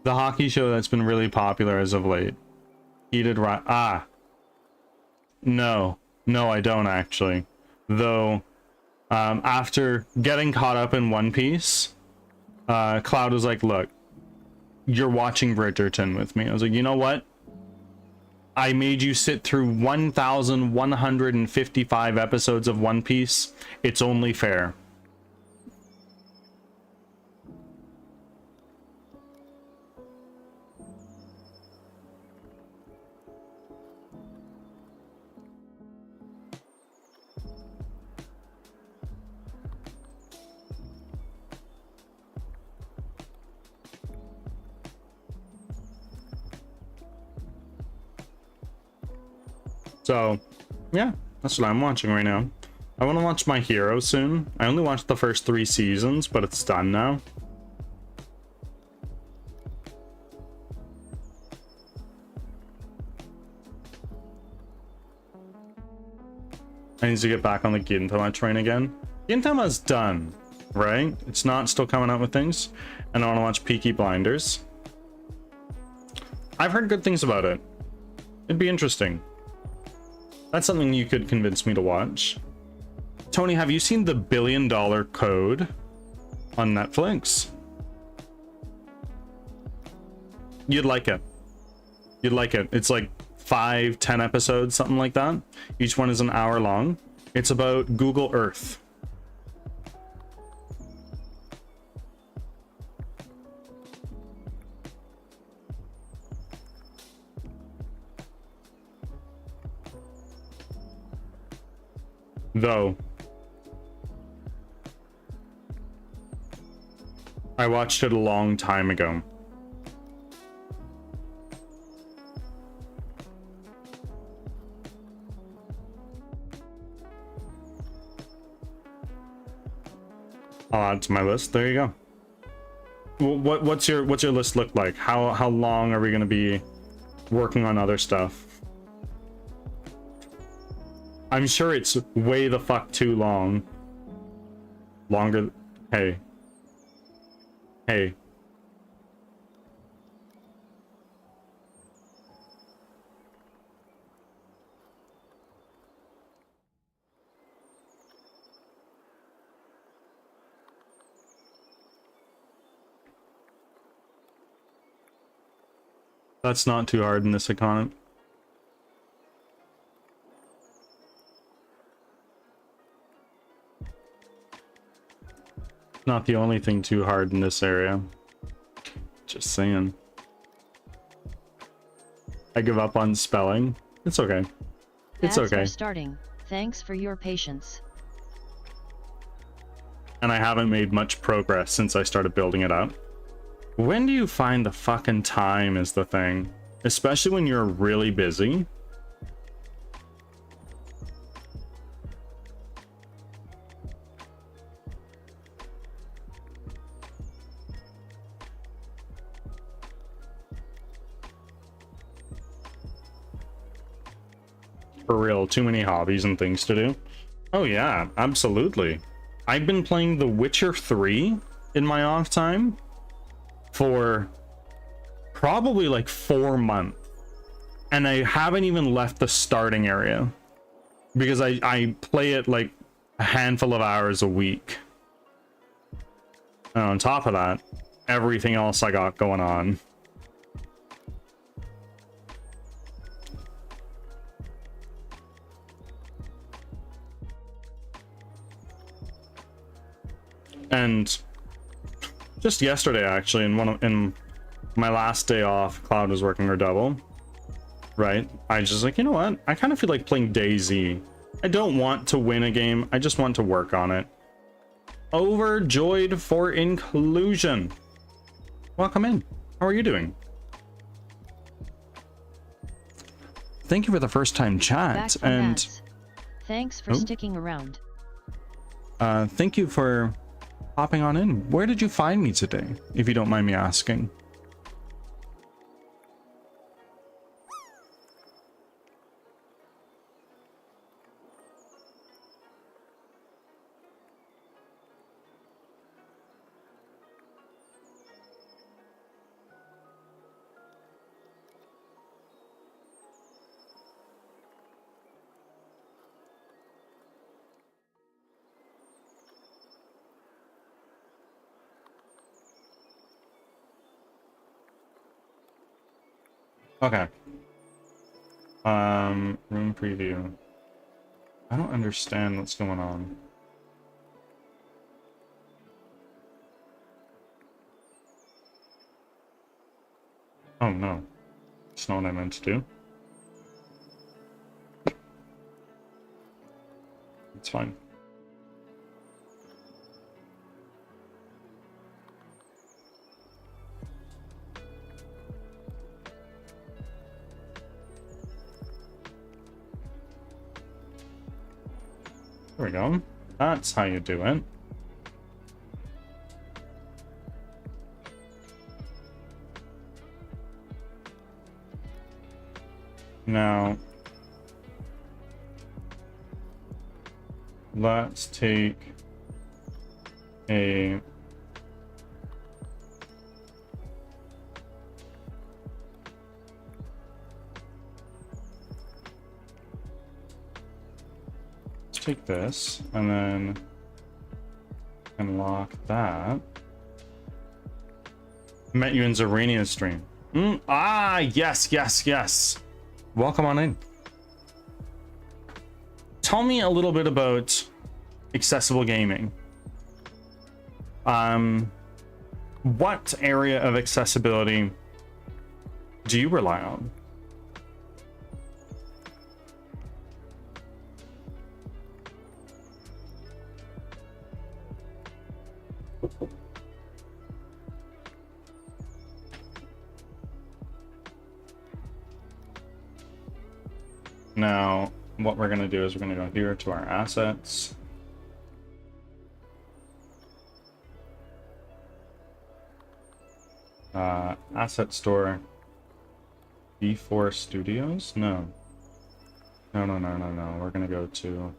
The hockey show that's been really popular as of late. Ah. No, I don't actually. Though, after getting caught up in One Piece, Cloud was like, look, you're watching Bridgerton with me. I was like, you know what? I made you sit through 1,155 episodes of One Piece. It's only fair. So, yeah, that's what I'm watching right now. I want to watch My Hero soon. I only watched the first 3 seasons, but it's done now. I need to get back on the Gintama train again. Gintama's done, right? It's not still coming out with things. And I want to watch Peaky Blinders. I've heard good things about it. It'd be interesting. That's something you could convince me to watch. Tony, have you seen the $1 Billion Code on Netflix? You'd like it. You'd like it. It's like 5-10 episodes, something like that. Each one is an hour long. It's about Google Earth. Though I watched it a long time ago. I'll add to my list. There you go. What's your list look like? How long are we gonna be working on other stuff? I'm sure it's way the fuck too long. Longer. Hey. Hey. That's not too hard in this economy. Not the only thing too hard in this area. Just saying. I give up on spelling. It's okay. It's Ads okay. are starting. Thanks for your patience. And I haven't made much progress since I started building it up. When do you find the fucking time is the thing? Especially when you're really busy. For real, too many hobbies and things to do. Oh yeah, absolutely. I've been playing The Witcher 3 in my off time for probably like 4 months. And I haven't even left the starting area. Because I play it like a handful of hours a week. And on top of that, everything else I got going on. And just yesterday, actually, in my last day off, Cloud was working her double. Right? I just like, you know what? I kind of feel like playing DayZ. I don't want to win a game. I just want to work on it. Overjoyed for inclusion. Welcome in. How are you doing? Thank you for the first time chat. Back from And ads. Thanks for sticking around. thank you for hopping on in. Where did you find me today, if you don't mind me asking? Okay. Room preview. I don't understand what's going on. Oh no. It's not what I meant to do. It's fine. There we go. That's how you do it. Now, let's take a take this and then unlock that. Met you in Zarania's stream. Yes. Welcome on in. Tell me a little bit about accessible gaming. What area of accessibility do you rely on? Now, what we're going to do is we're going to go here to our assets. Asset store. B4 Studios? No. No. We're going to go to...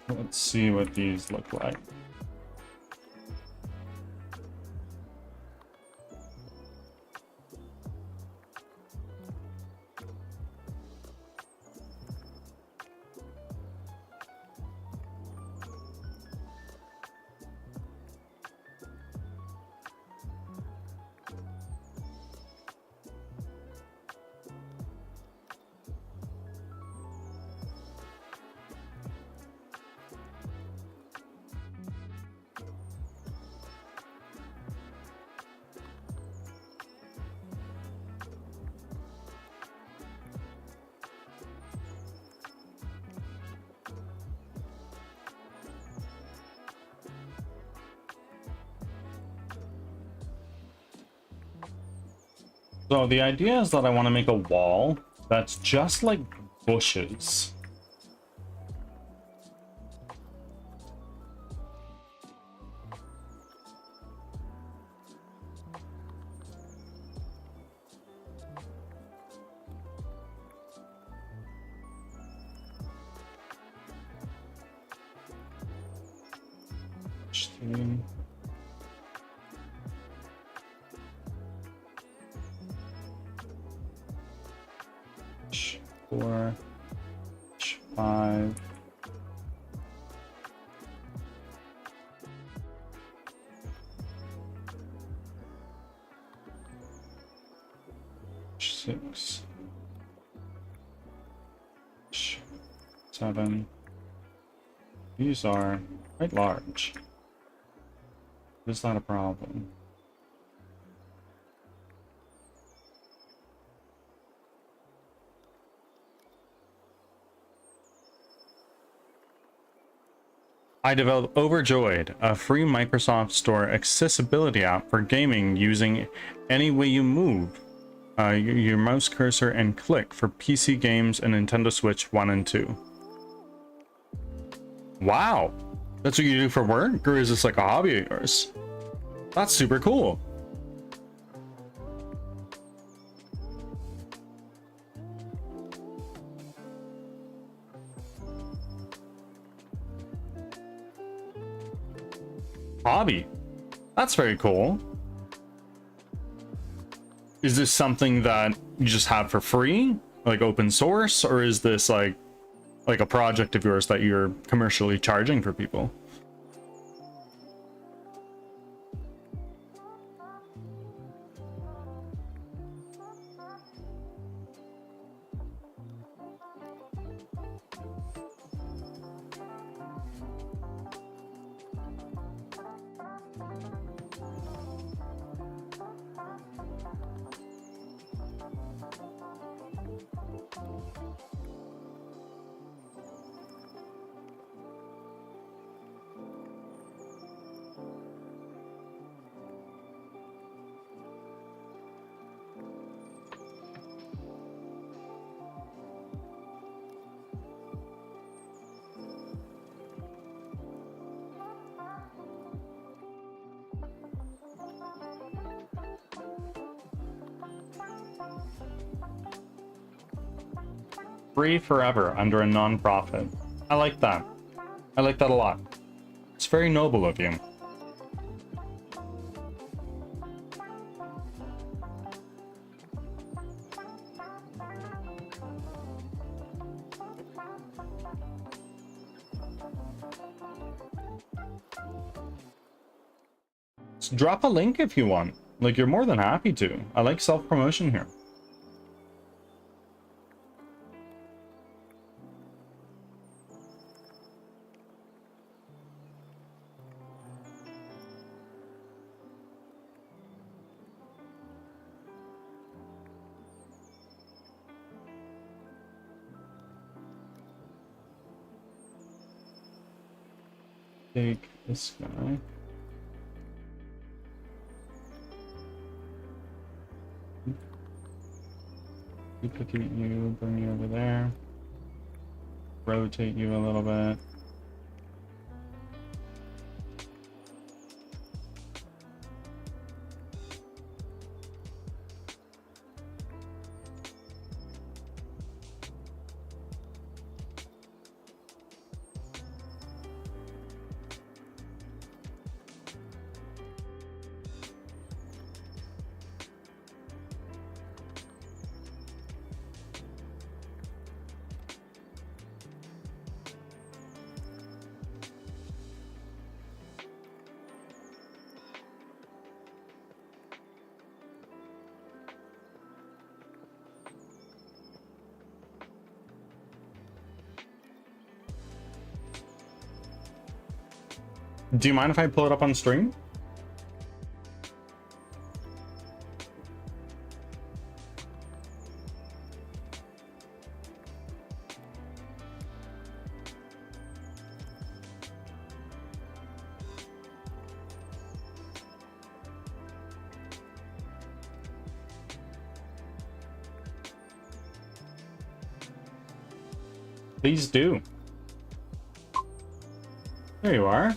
Let's see what these look like. So the idea is that I want to make a wall that's just like bushes. Three. Four, 5, 6, 7. These are quite large. Is that a problem? I developed Overjoyed, a free Microsoft Store accessibility app for gaming using any way you move your mouse cursor and click for PC games and Nintendo Switch 1 and 2. Wow! That's what you do for work? Or is this like a hobby of yours? That's super cool. Hobby. That's very cool. Is this something that you just have for free, like open source, or is this like a project of yours that you're commercially charging for people? Free forever under a non-profit. I like that. I like that a lot. It's very noble of you. Drop a link if you want. Like, you're more than happy to. I like self-promotion here. Take this guy. Duplicate you, bring you over there. Rotate you a little bit. Do you mind if I pull it up on stream? Please do. There you are.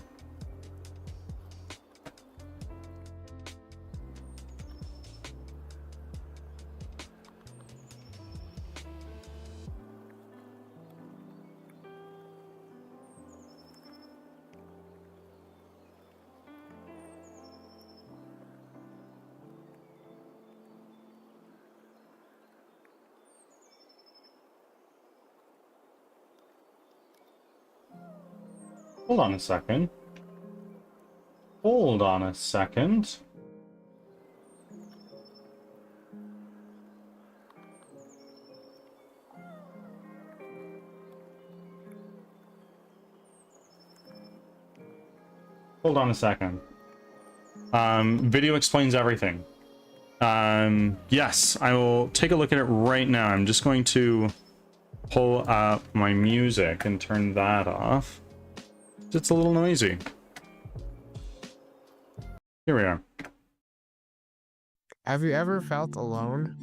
Hold on a second. Hold on a second. Hold on a second. Video explains everything. Yes, I will take a look at it right now. I'm just going to pull up my music and turn that off. It's a little noisy. Here we are. Have you ever felt alone?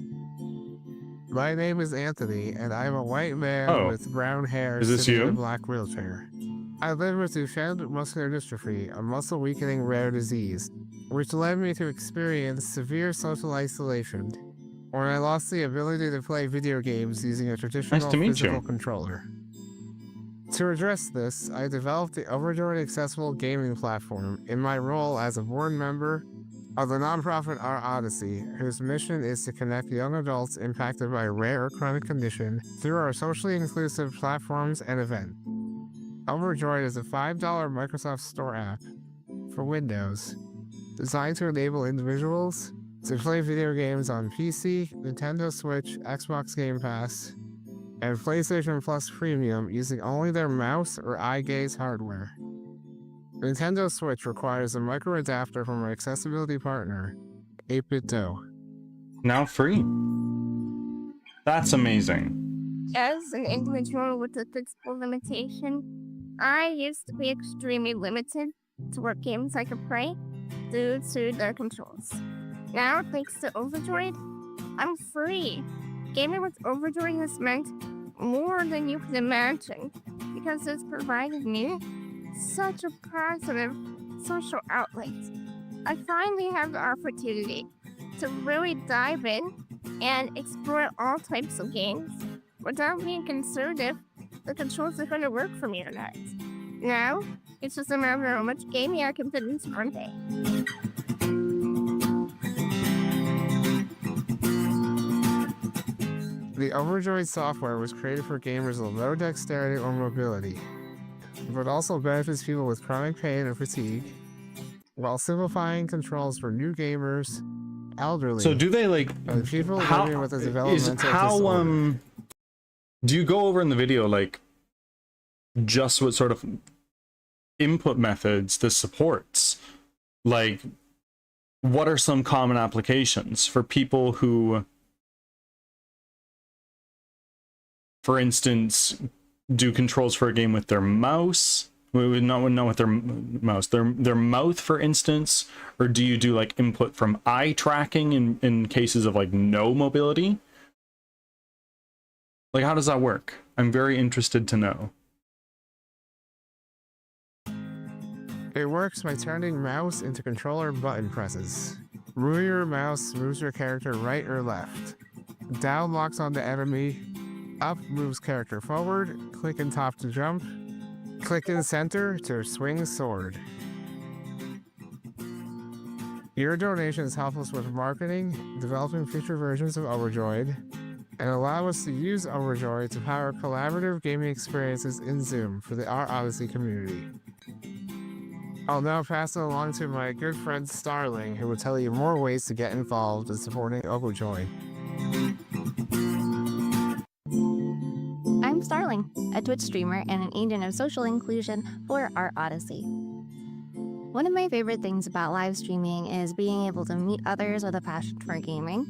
My name is Anthony, and I'm a white man with brown hair Is this sitting in you? a black wheelchair. I live with Duchenne muscular dystrophy, a muscle-weakening rare disease, which led me to experience severe social isolation, when I lost the ability to play video games using a traditional physical controller. To address this, I developed the Overjoyed Accessible Gaming Platform in my role as a board member of the nonprofit Our Odyssey, whose mission is to connect young adults impacted by a rare or chronic condition through our socially inclusive platforms and events. Overjoyed is a $5 Microsoft Store app for Windows, designed to enable individuals to play video games on PC, Nintendo Switch, Xbox Game Pass, and PlayStation Plus Premium using only their mouse or eye gaze hardware. Nintendo Switch requires a micro adapter from our accessibility partner, 8BitDo. Now free. That's amazing. As an individual with a physical limitation, I used to be extremely limited to what games I could play due to their controls. Now, thanks to Overjoyed, I'm free. Gaming with Overjoyed has meant more than you could imagine because it's provided me such a positive social outlet. I finally have the opportunity to really dive in and explore all types of games without being concerned if the controls are going to work for me or not. Now, it's just a matter of how much gaming I can fit into one day. The Overjoyed software was created for gamers with low dexterity or mobility, but also benefits people with chronic pain and fatigue, while simplifying controls for new gamers, elderly. So do they like people living with a developmental disorder. Do you go over in the video like just what sort of input methods this supports? Like, what are some common applications for people who, for instance, do controls for a game with their mouse? We would not know with their mouse, their mouth, for instance, or do you do like input from eye tracking in cases of like no mobility? Like, how does that work? I'm very interested to know. It works by turning mouse into controller button presses. Moving your mouse moves your character right or left. Down locks on the enemy. Up moves character forward. Click and top to jump. Click in center to swing sword. Your donations help us with marketing, developing future versions of Overjoyed, and allow us to use Overjoyed to power collaborative gaming experiences in Zoom for the Our Odyssey community. I'll now pass it along to my good friend Starling, who will tell you more ways to get involved in supporting Overjoyed. I'm Starling, a Twitch streamer and an agent of social inclusion for Our Odyssey. One of my favorite things about live streaming is being able to meet others with a passion for gaming,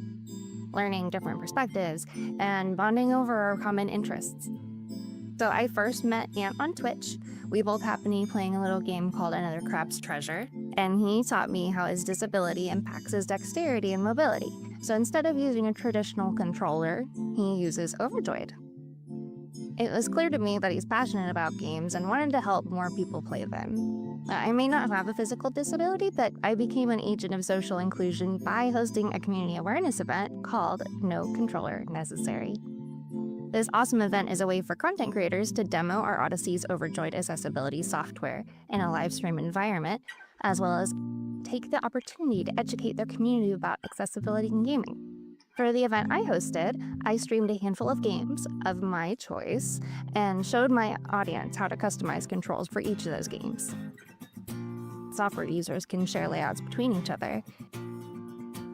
learning different perspectives, and bonding over our common interests. So I first met Ant on Twitch. We both happened to be playing a little game called Another Crab's Treasure, and he taught me how his disability impacts his dexterity and mobility. So instead of using a traditional controller, he uses Overjoyed. It was clear to me that he's passionate about games and wanted to help more people play them. I may not have a physical disability, but I became an agent of social inclusion by hosting a community awareness event called No Controller Necessary. This awesome event is a way for content creators to demo our Odyssey's Overjoyed accessibility software in a live stream environment, as well as take the opportunity to educate their community about accessibility in gaming. For the event I hosted, I streamed a handful of games of my choice and showed my audience how to customize controls for each of those games. Software users can share layouts between each other,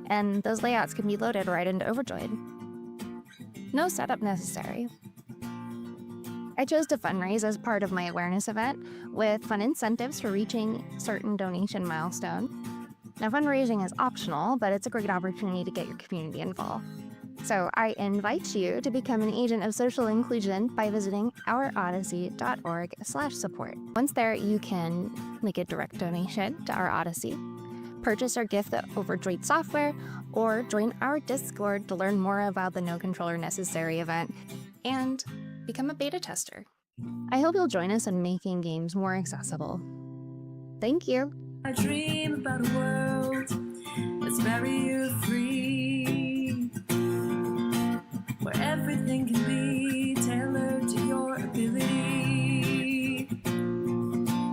and those layouts can be loaded right into Overjoyed. No setup necessary. I chose to fundraise as part of my awareness event with fun incentives for reaching certain donation milestones. Now, fundraising is optional, but it's a great opportunity to get your community involved. So I invite you to become an agent of social inclusion by visiting ourodyssey.org/support. Once there, you can make a direct donation to our Odyssey, purchase or gift the Overjoyed software, or join our Discord to learn more about the No Controller Necessary event, and become a beta tester. I hope you'll join us in making games more accessible. Thank you. I dream about a world that's barrier-free, where everything can be tailored to your ability.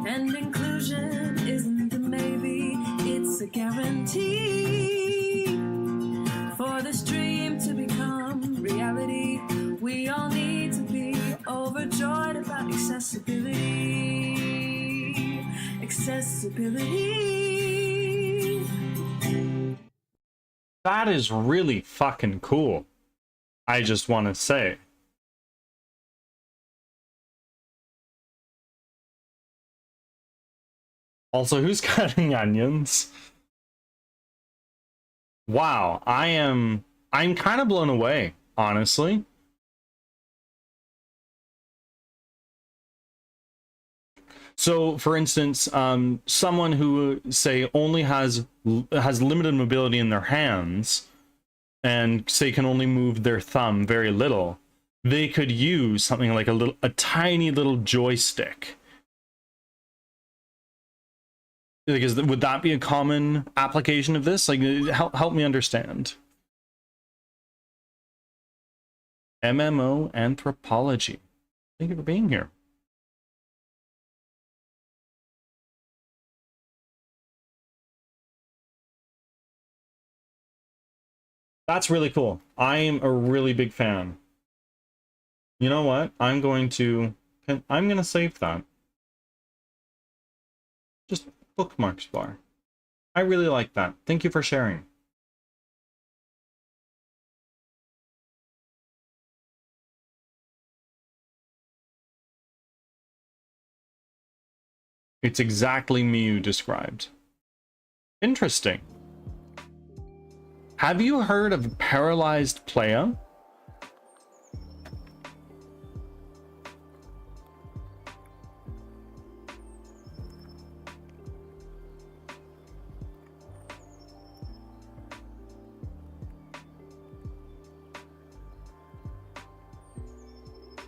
And inclusion isn't a maybe, it's a guarantee. For this dream to become reality, we all need to be overjoyed about accessibility. Accessibility. That is really fucking cool. I just want to say. Also, who's cutting onions? Wow, I'm kind of blown away, honestly. So, for instance, someone who, say, only has limited mobility in their hands, and say can only move their thumb very little, they could use something like a tiny little joystick. Like, would that be a common application of this? Like, help me understand. MMO anthropology. Thank you for being here. That's really cool. I'm a really big fan. You know what? I'm going to save that. Just bookmarks bar. I really like that. Thank you for sharing. It's exactly me you described. Interesting. Have you heard of paralyzed playa?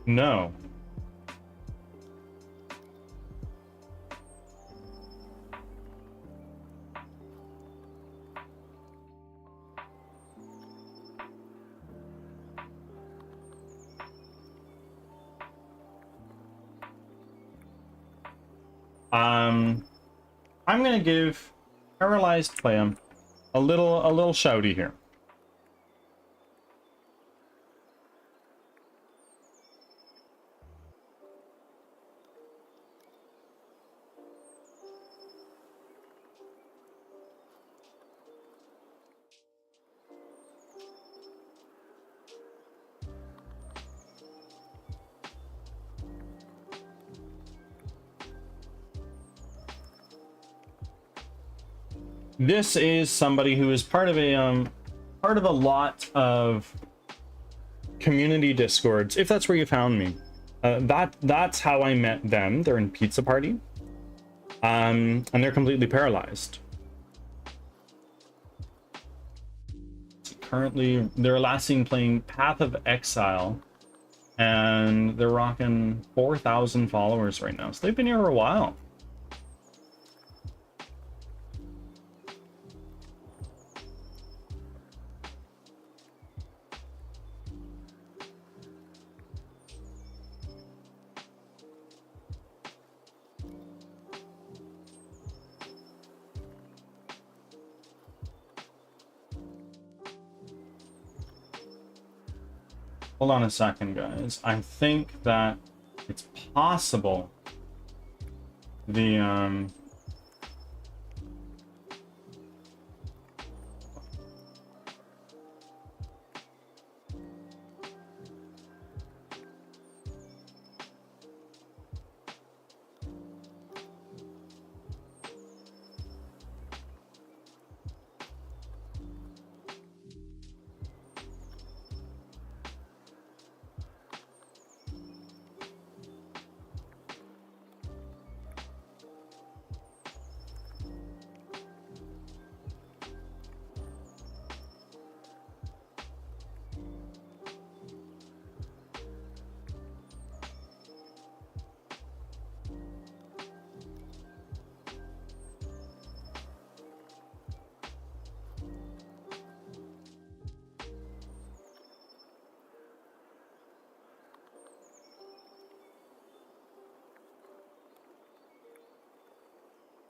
No. I'm gonna give paralyzed playa a little shouty here. This is somebody who is part of a lot of community discords, if that's where you found me. That's how I met them. They're in Pizza Party, and they're completely paralyzed. Currently, they're last seen playing Path of Exile, and they're rocking 4,000 followers right now. So they've been here for a while. Hold on a second, guys. I think that it's possible the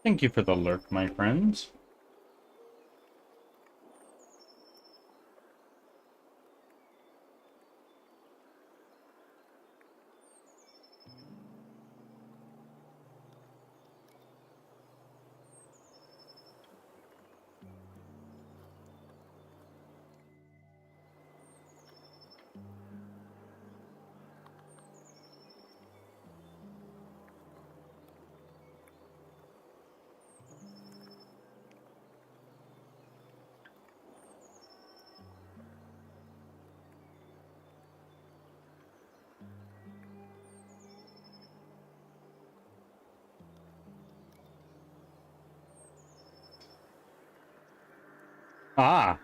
Thank you for the lurk, my friend. Ah,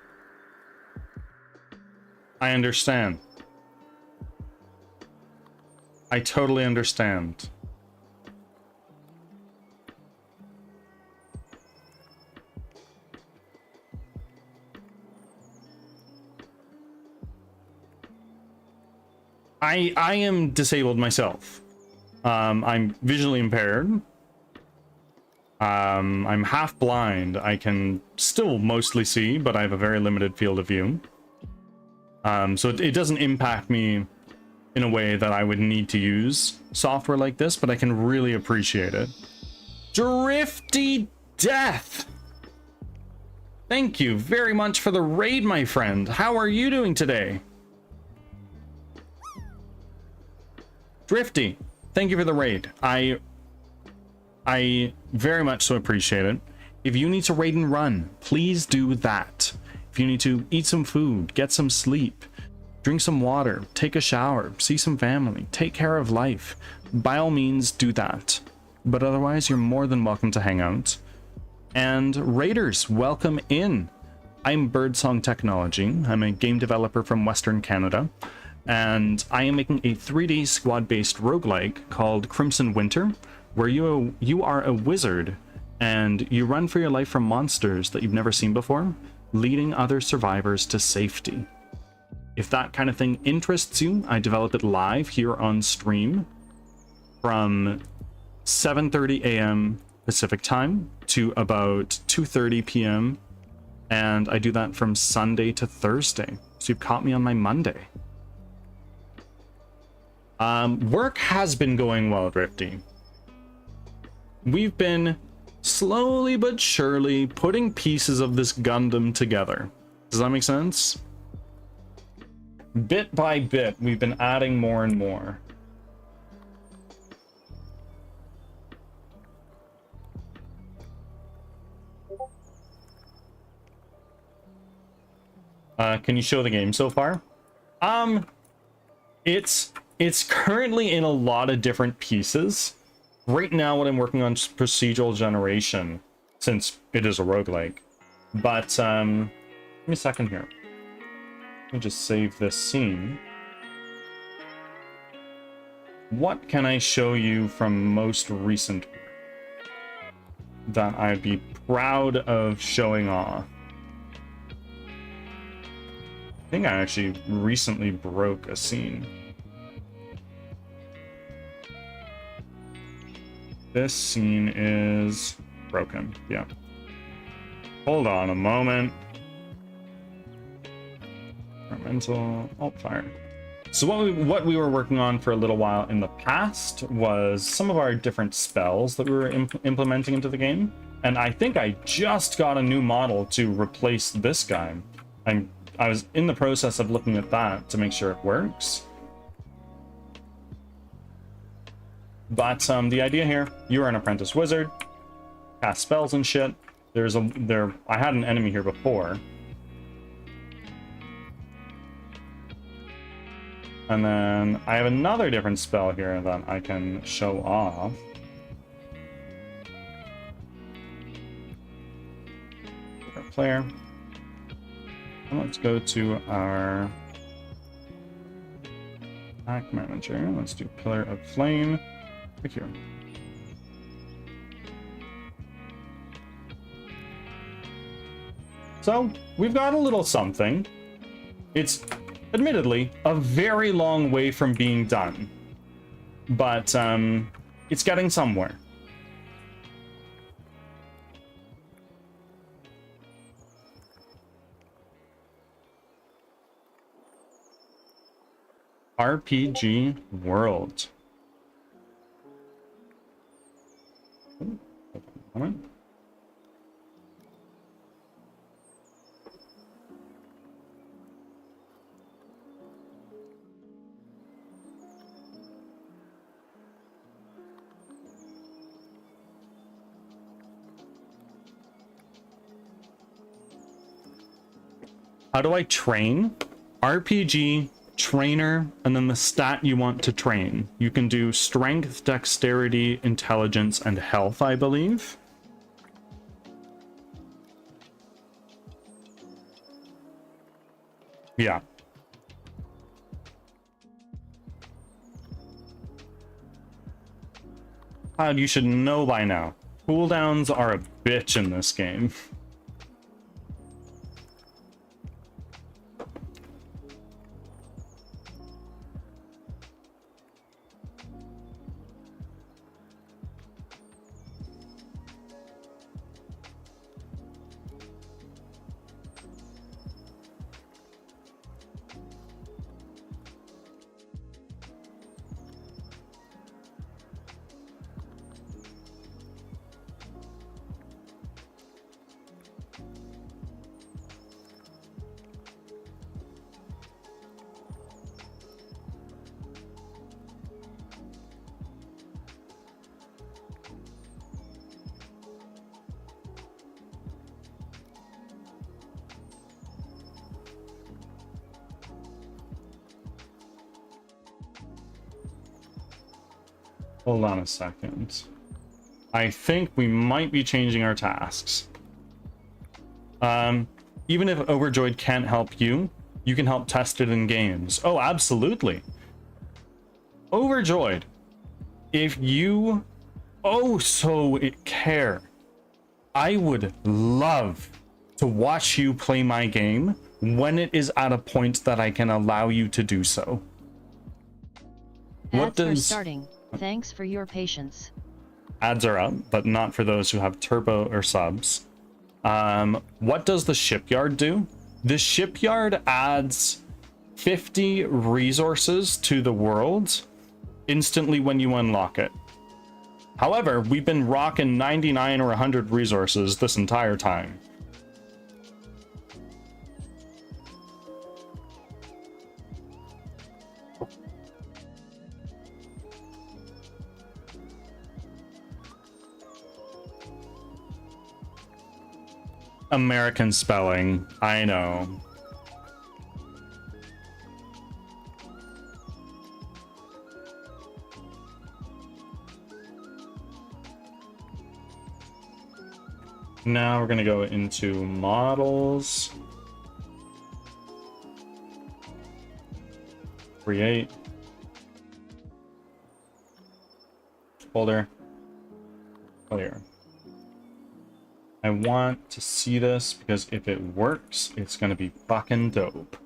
I understand. I totally understand. I am disabled myself. I'm visually impaired. I'm half blind. I can still mostly see, but I have a very limited field of view. So it doesn't impact me in a way that I would need to use software like this, but I can really appreciate it. Drifty Death! Thank you very much for the raid, my friend. How are you doing today? Drifty, thank you for the raid. I very much so appreciate it. If you need to raid and run, please do that. If you need to eat some food, get some sleep, drink some water, take a shower, see some family, take care of life, by all means do that. But otherwise, you're more than welcome to hang out. And raiders, welcome in. I'm Birdsong Technology. I'm a game developer from Western Canada, and I am making a 3D squad-based roguelike called Crimson Winter, where you are a wizard and you run for your life from monsters that you've never seen before, leading other survivors to safety. If that kind of thing interests you, I develop it live here on stream from 7:30 a.m. Pacific time to about 2:30 p.m. and I do that from Sunday to Thursday. So you've caught me on my Monday. Work has been going well, Drifty. We've been slowly but surely putting pieces of this Gundam together. Does that make sense? Bit by bit, we've been adding more and more. Can you show the game so far? It's currently in a lot of different pieces. Right now, what I'm working on is procedural generation, since it is a roguelike. But give me a second here. Let me just save this scene. What can I show you from most recent work that I'd be proud of showing off? I think I actually recently broke a scene. This scene is broken, yeah. Hold on a moment. Environmental, alt fire. So what we were working on for a little while in the past was some of our different spells that we were implementing into the game. And I think I just got a new model to replace this guy. I was in the process of looking at that to make sure it works. But the idea here, you are an apprentice wizard, cast spells and shit. I had an enemy here before. And then I have another different spell here that I can show off. Our player. And let's go to our attack manager. Let's do Pillar of Flame. Right here. So we've got a little something. It's admittedly a very long way from being done, but it's getting somewhere. RPG world. Moment. How do I train? RPG, trainer, and then the stat you want to train. You can do strength, dexterity, intelligence, and health, I believe. Yeah. You should know by now. Cooldowns are a bitch in this game. Hold on a second. I think we might be changing our tasks. Even if Overjoyed can't help you, you can help test it in games. Oh, absolutely. Overjoyed, if you care, I would love to watch you play my game when it is at a point that I can allow you to do so. Ads are starting. Thanks for your patience. Ads are up, but not for those who have turbo or subs. What does the shipyard do? The shipyard adds 50 resources to the world instantly when you unlock it. However, we've been rocking 99 or 100 resources this entire time. American spelling, I know. Now we're going to go into models. Create. Folder. Clear. I want to see this because if it works, it's going to be fucking dope.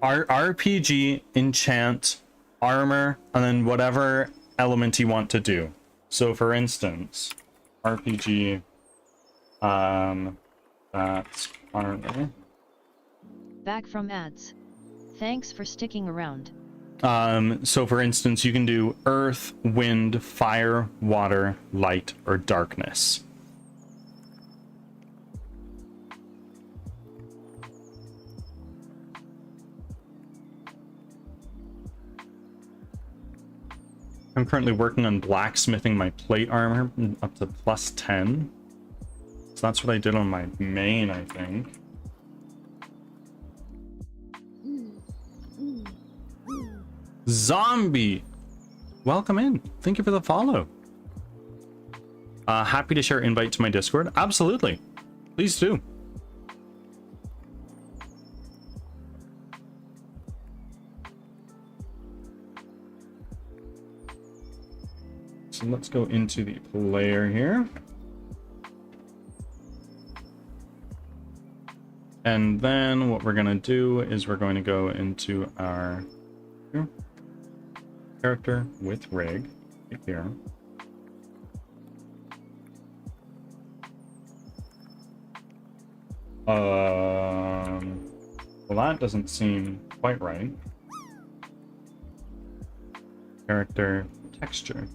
RPG, enchant, armor, and then whatever element you want to do. So for instance, RPG, that's armor. Back from ads. Thanks for sticking around. So for instance, you can do earth, wind, fire, water, light, or darkness. I'm currently working on blacksmithing my plate armor up to +10. So that's what I did on my main, I think. Zombie! Welcome in. Thank you for the follow. Happy to share invite to my Discord. Absolutely. Please do. So let's go into the player here. And then what we're going to do is we're going to go into our character with rig right here. Well, that doesn't seem quite right. Character texture.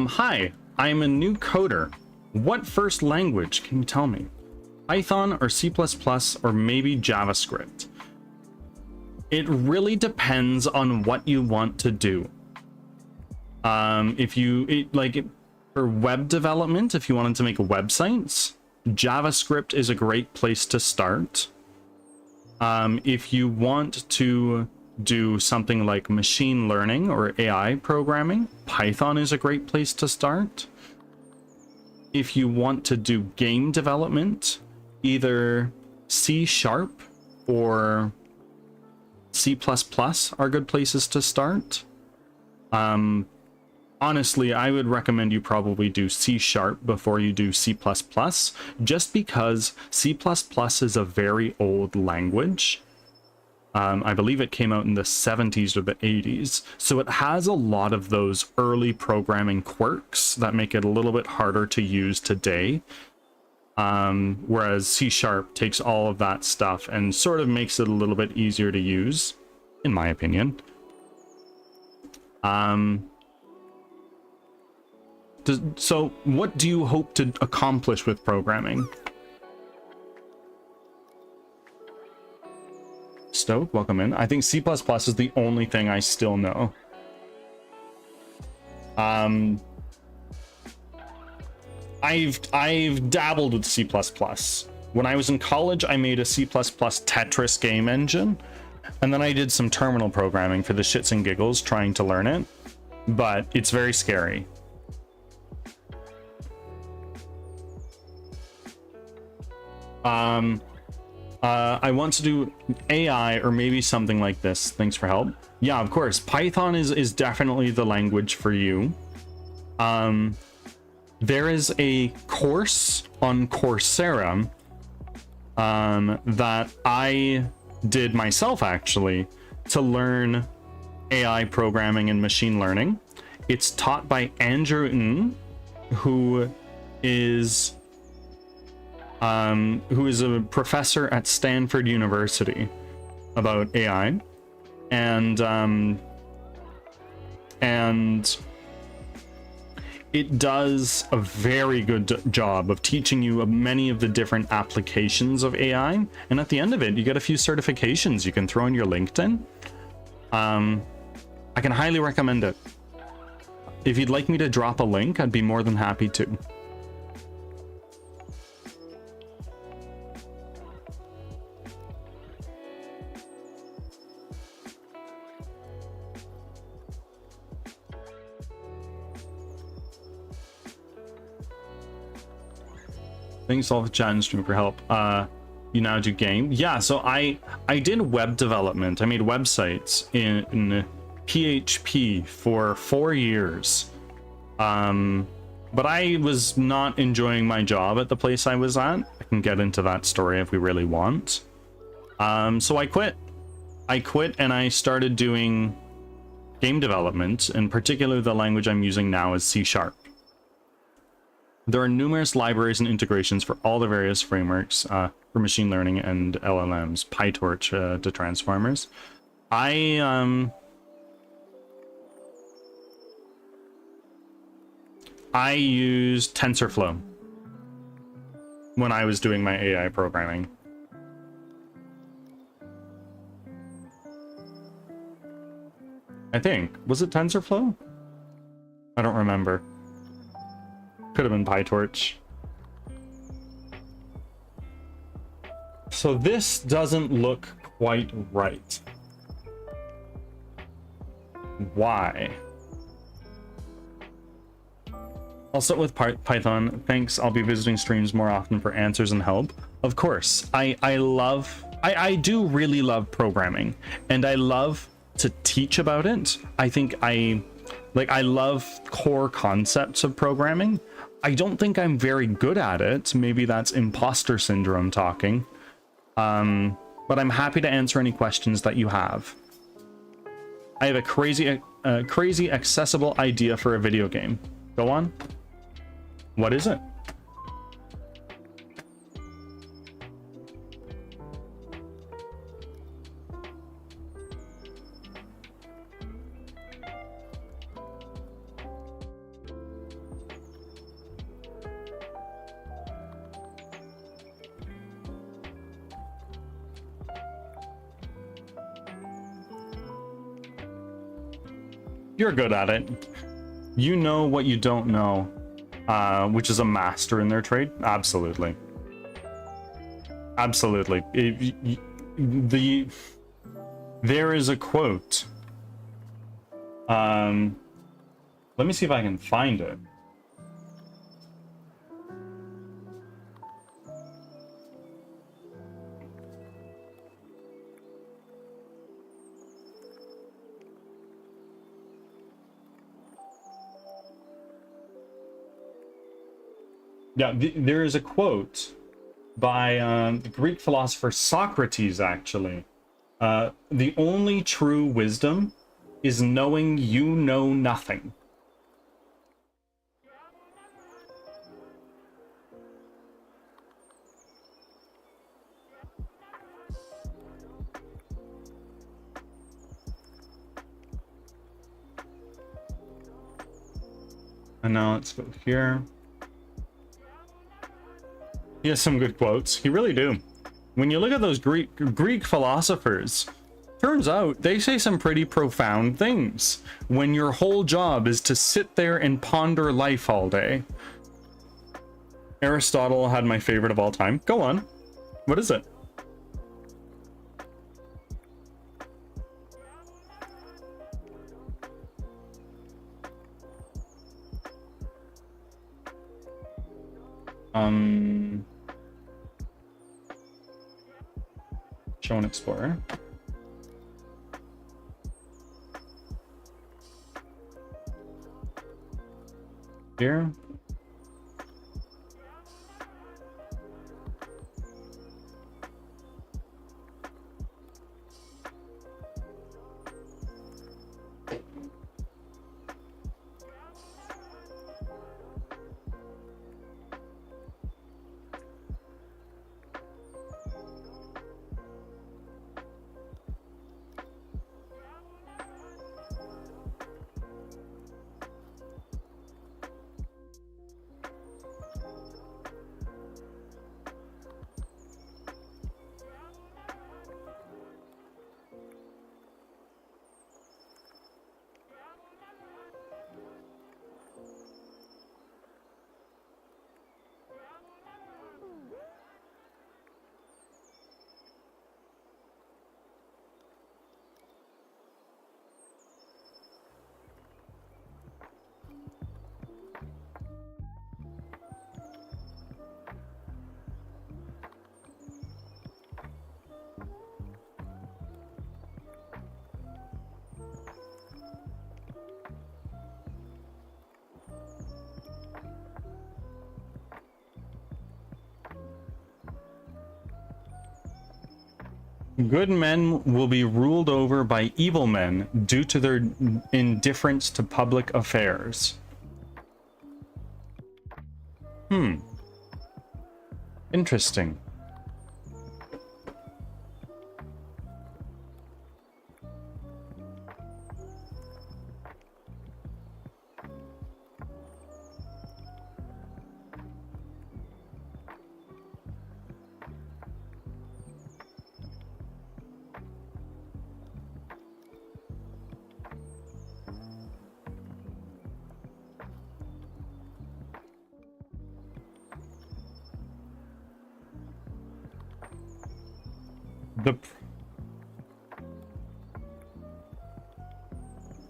Hi, I'm a new coder. What first language can you tell me? Python or C++ or maybe JavaScript? It really depends on what you want to do. For web development, if you wanted to make websites, JavaScript is a great place to start. If you want to do something like machine learning or AI programming, Python is a great place to start. If you want to do game development, either C# or C++ are good places to start. Honestly, I would recommend you probably do C# before you do C++, just because C++ is a very old language. I believe it came out in the 70s or the 80s, so it has a lot of those early programming quirks that make it a little bit harder to use today. Whereas C# takes all of that stuff and sort of makes it a little bit easier to use, in my opinion. So what do you hope to accomplish with programming? Stoke, welcome in. I think C++ is the only thing I still know. I've dabbled with C++. When I was in college, I made a C++ Tetris game engine, and then I did some terminal programming for the shits and giggles trying to learn it, but it's very scary. I want to do AI or maybe something like this. Thanks for help. Yeah, of course. Python is definitely the language for you. There is a course on Coursera that I did myself actually to learn AI programming and machine learning. It's taught by Andrew Ng, who is a professor at Stanford University about AI, and it does a very good job of teaching you many of the different applications of AI, and at the end of it you get a few certifications you can throw in your LinkedIn. I can highly recommend it. If you'd like me to drop a link, I'd be more than happy to. Thanks all for chat and stream for help. You now do game? Yeah, so I did web development. I made websites in PHP for 4 years. But I was not enjoying my job at the place I was at. I can get into that story if we really want. So I quit. And I started doing game development, in particular the language I'm using now is C#. There are numerous libraries and integrations for all the various frameworks for machine learning and LLMs, PyTorch to transformers. I used TensorFlow when I was doing my AI programming. I think. Was it TensorFlow? I don't remember. Could have been PyTorch. So this doesn't look quite right. Why? I'll start with Python. Thanks. I'll be visiting streams more often for answers and help. Of course. I do really love programming, and I love to teach about it. I think I love core concepts of programming. I don't think I'm very good at it. Maybe that's imposter syndrome talking. But I'm happy to answer any questions that you have. I have a crazy accessible idea for a video game. Go on. What is it? You're good at it. You know what you don't know, which is a master in their trade. Absolutely. Absolutely. There is a quote. Let me see if I can find it. Yeah, there is a quote by the Greek philosopher Socrates, actually. The only true wisdom is knowing you know nothing. And now let's go here. He has some good quotes. He really do. When you look at those Greek philosophers, turns out they say some pretty profound things when your whole job is to sit there and ponder life all day. Aristotle had my favorite of all time. Go on. What is it? Show and Explorer. Here. Good men will be ruled over by evil men due to their indifference to public affairs. Interesting.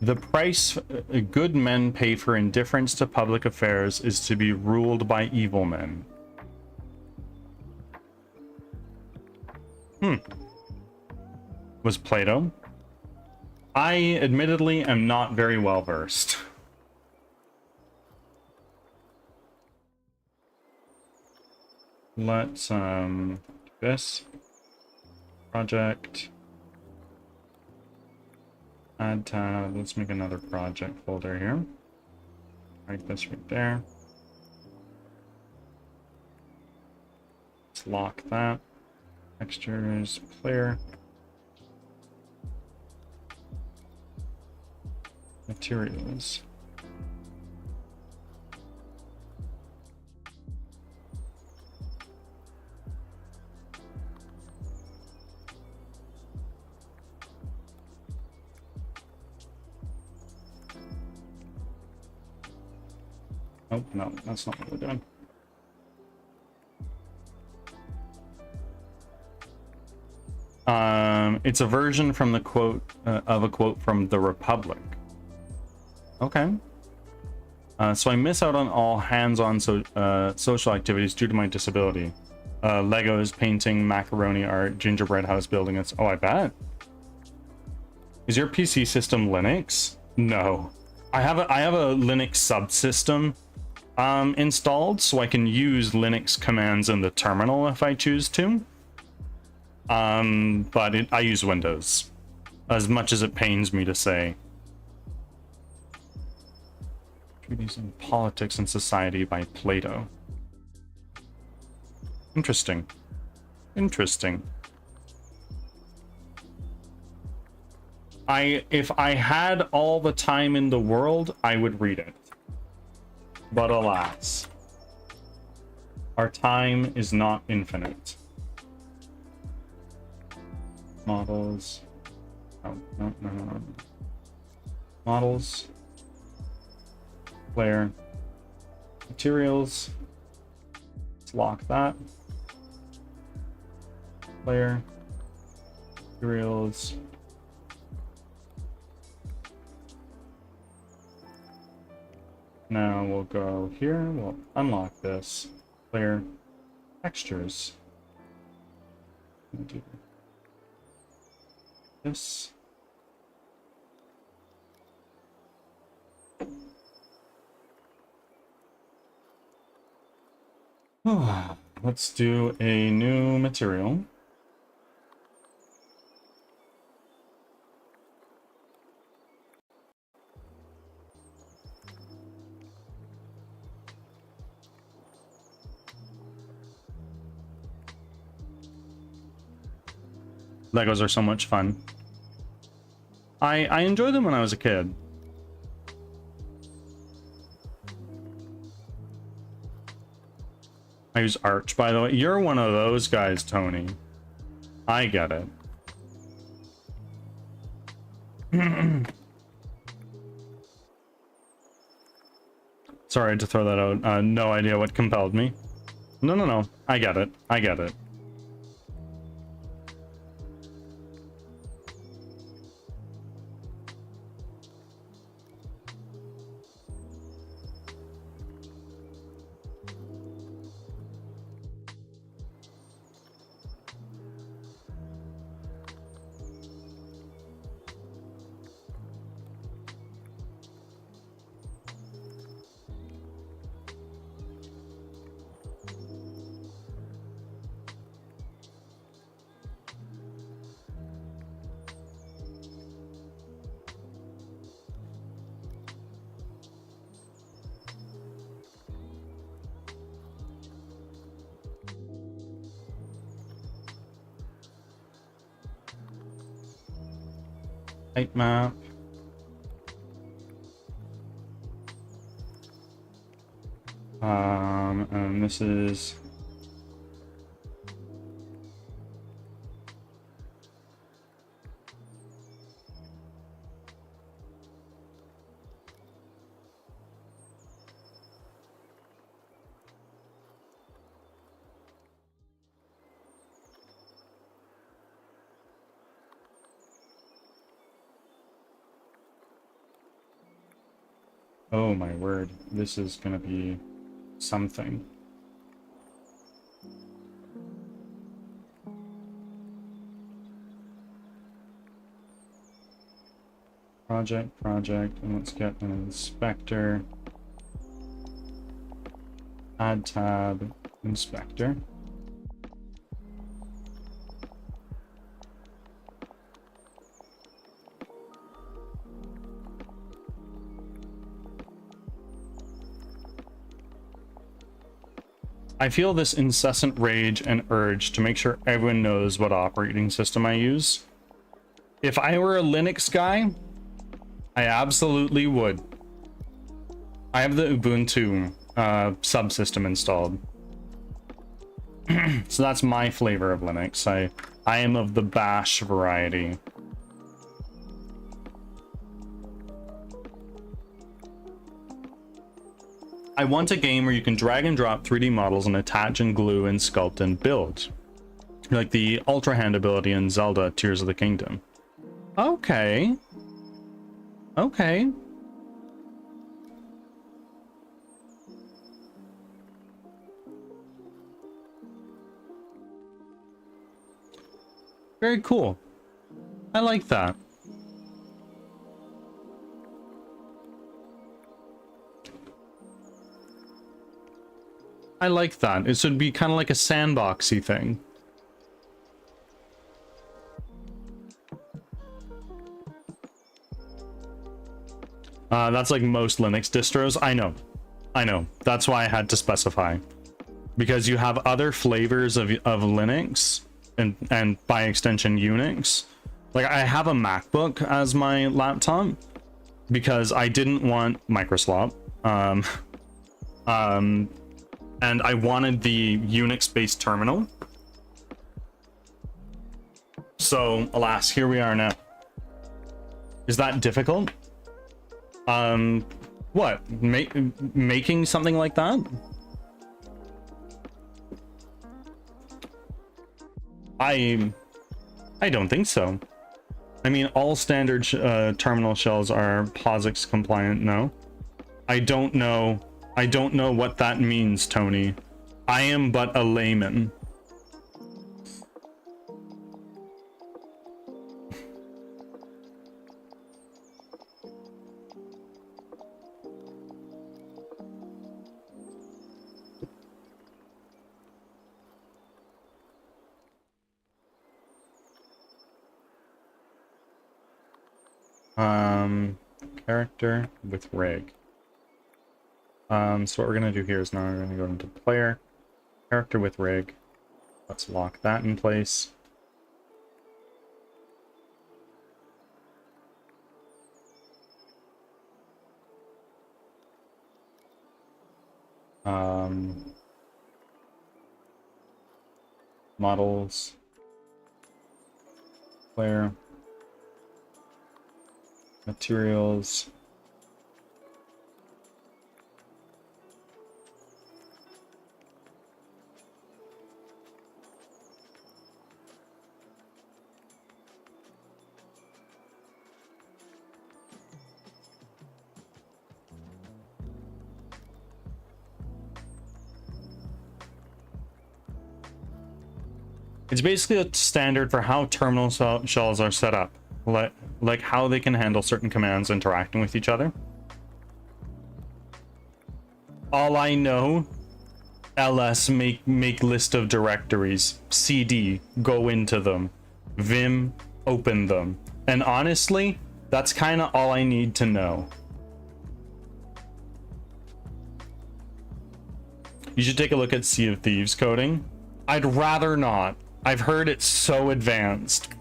The price good men pay for indifference to public affairs is to be ruled by evil men. Was Plato? I admittedly am not very well versed. Let's do this project. Add tab. Let's make another project folder here. Write this right there. Let's lock that. Textures, clear. Materials. Oh, no, that's not what we're doing. It's a version from the quote of a quote from The Republic. Okay. So I miss out on all hands-on social activities due to my disability. Legos, painting, macaroni art, gingerbread house building. It's oh, I bet. Is your PC system Linux? No. I have a Linux subsystem installed, so I can use Linux commands in the terminal if I choose to. But I use Windows, as much as it pains me to say. Treaties on Politics and Society by Plato. Interesting. Interesting. If I had all the time in the world, I would read it. But alas, our time is not infinite. Models. Oh, no. Models. Player. Materials. Let's lock that. Player. Materials. Now we'll go here, we'll unlock this. Player. Textures. We'll do this. Let's do a new material. Legos are so much fun. I enjoyed them when I was a kid. I use Arch, by the way. You're one of those guys, Tony. I get it. Sorry to throw that out. No idea what compelled me. No. I get it. I get it. Height map. And this is oh my word, this is gonna be something. Project, and let's get an inspector. Add tab, inspector. I feel this incessant rage and urge to make sure everyone knows what operating system I use. If I were a Linux guy, I absolutely would. I have the Ubuntu subsystem installed. So that's my flavor of Linux. I am of the bash variety. I want a game where you can drag and drop 3D models and attach and glue and sculpt and build. Like the Ultra Hand ability in Zelda Tears of the Kingdom. Okay. Okay. Very cool. I like that. I like that. It should be kind of like a sandboxy thing. That's like most Linux distros. I know. That's why I had to specify. Because you have other flavors of Linux and by extension Unix. Like I have a MacBook as my laptop because I didn't want Microslop. And I wanted the Unix-based terminal. So, alas, here we are now. Is that difficult? What? Making something like that? I don't think so. I mean, all standard terminal shells are POSIX compliant, no? I don't know what that means, Tony. I am but a layman. Character with rig. So what we're gonna do here is now we're gonna go into player, character with rig. Let's lock that in place. Models, player, materials. It's basically a standard for how terminal shells are set up, like how they can handle certain commands interacting with each other. All I know, ls make list of directories, cd go into them, vim open them, and honestly, that's kind of all I need to know. You should take a look at Sea of Thieves coding. I'd rather not. I've heard it's so advanced.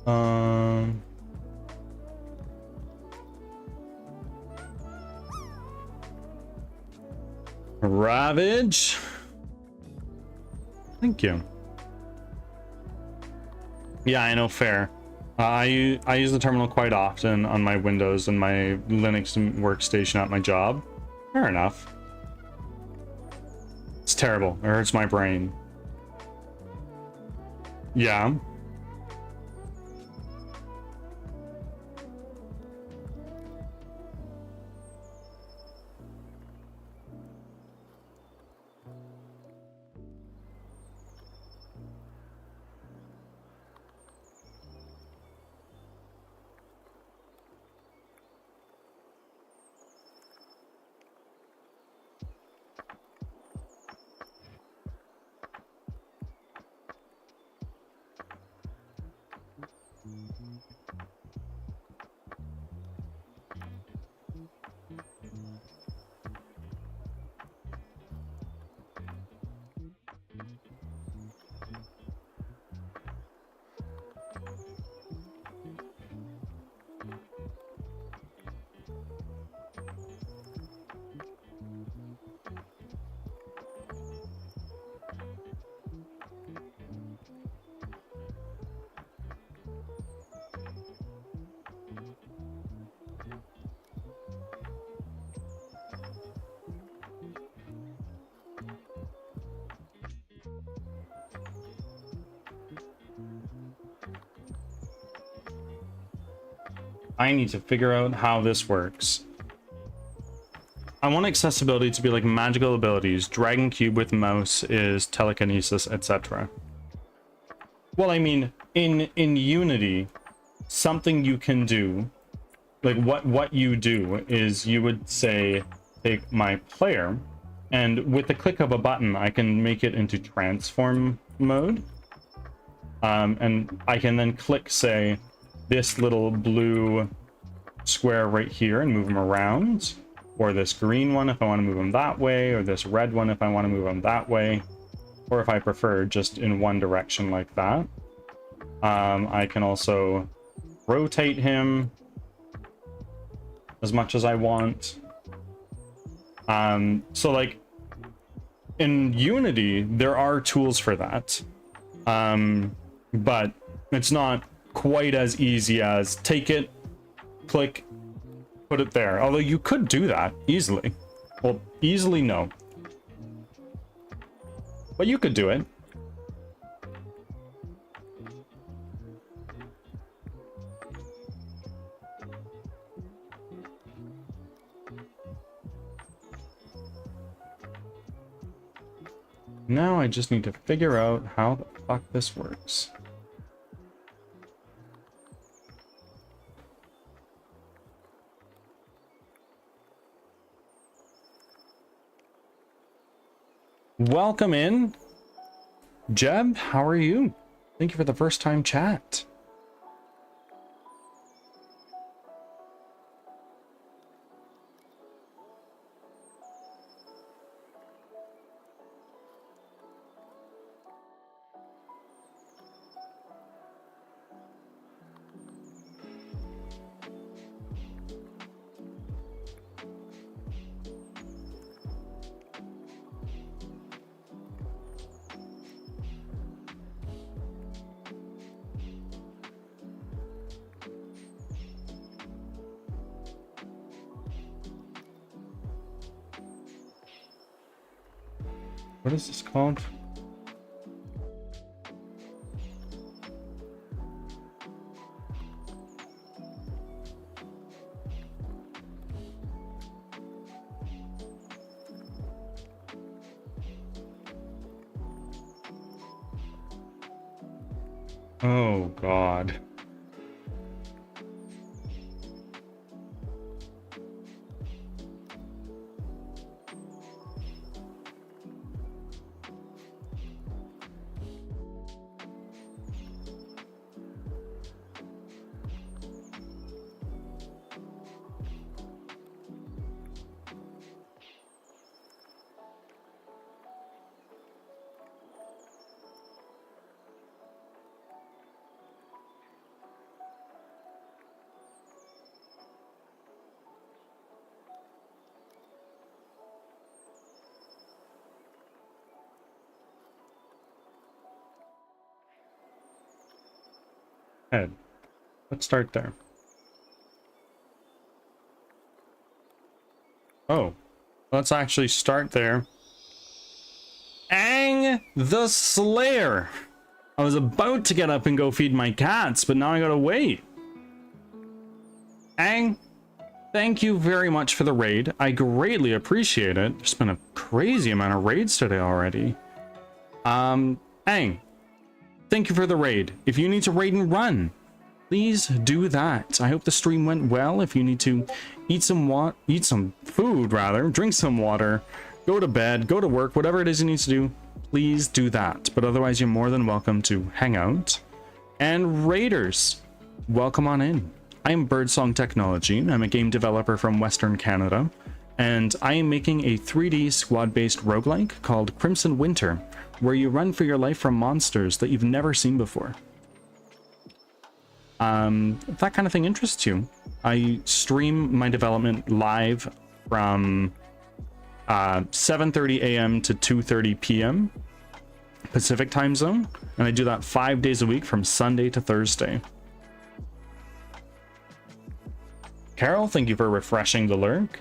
Um, Ravage. Thank you. Yeah, I know, fair. I use the terminal quite often on my Windows and my Linux workstation at my job. Fair enough. It's terrible. It hurts my brain. Yeah. I need to figure out how this works. I want accessibility to be like magical abilities. Dragon cube with mouse is telekinesis, etc. Well, I mean, in Unity, something you can do, like what you do is you would say, take my player, and with the click of a button, I can make it into transform mode. And I can then click, say, this little blue square right here and move them around, or this green one if I want to move them that way, or this red one if I want to move them that way, or if I prefer just in one direction like that. I can also rotate him as much as I want. So like in Unity there are tools for that, but it's not quite as easy as take it, click, put it there. Although you could do that easily. Well, easily no, but you could do it. Now I just need to figure out how the fuck this works. Welcome in, Jeb. How are you? Thank you for the first time chat. What is this called? Oh God. Head. Let's start there. Oh, let's actually start there. Aang the Slayer. I was about to get up and go feed my cats, but now I gotta wait. Aang, thank you very much for the raid. I greatly appreciate it. There's been a crazy amount of raids today already. Aang, thank you for the raid. If you need to raid and run, please do that. I hope the stream went well. If you need to eat some food rather, drink some water, go to bed, go to work, whatever it is you need to do, please do that. But otherwise, you're more than welcome to hang out. And raiders, welcome on in. I am Birdsong Technology. I'm a game developer from Western Canada, and I am making a 3D squad-based roguelike called Crimson Winter, where you run for your life from monsters that you've never seen before. If that kind of thing interests you, I stream my development live from 7:30 a.m. to 2:30 p.m. Pacific time zone, and I do that 5 days a week from Sunday to Thursday. Carol, thank you for refreshing the lurk.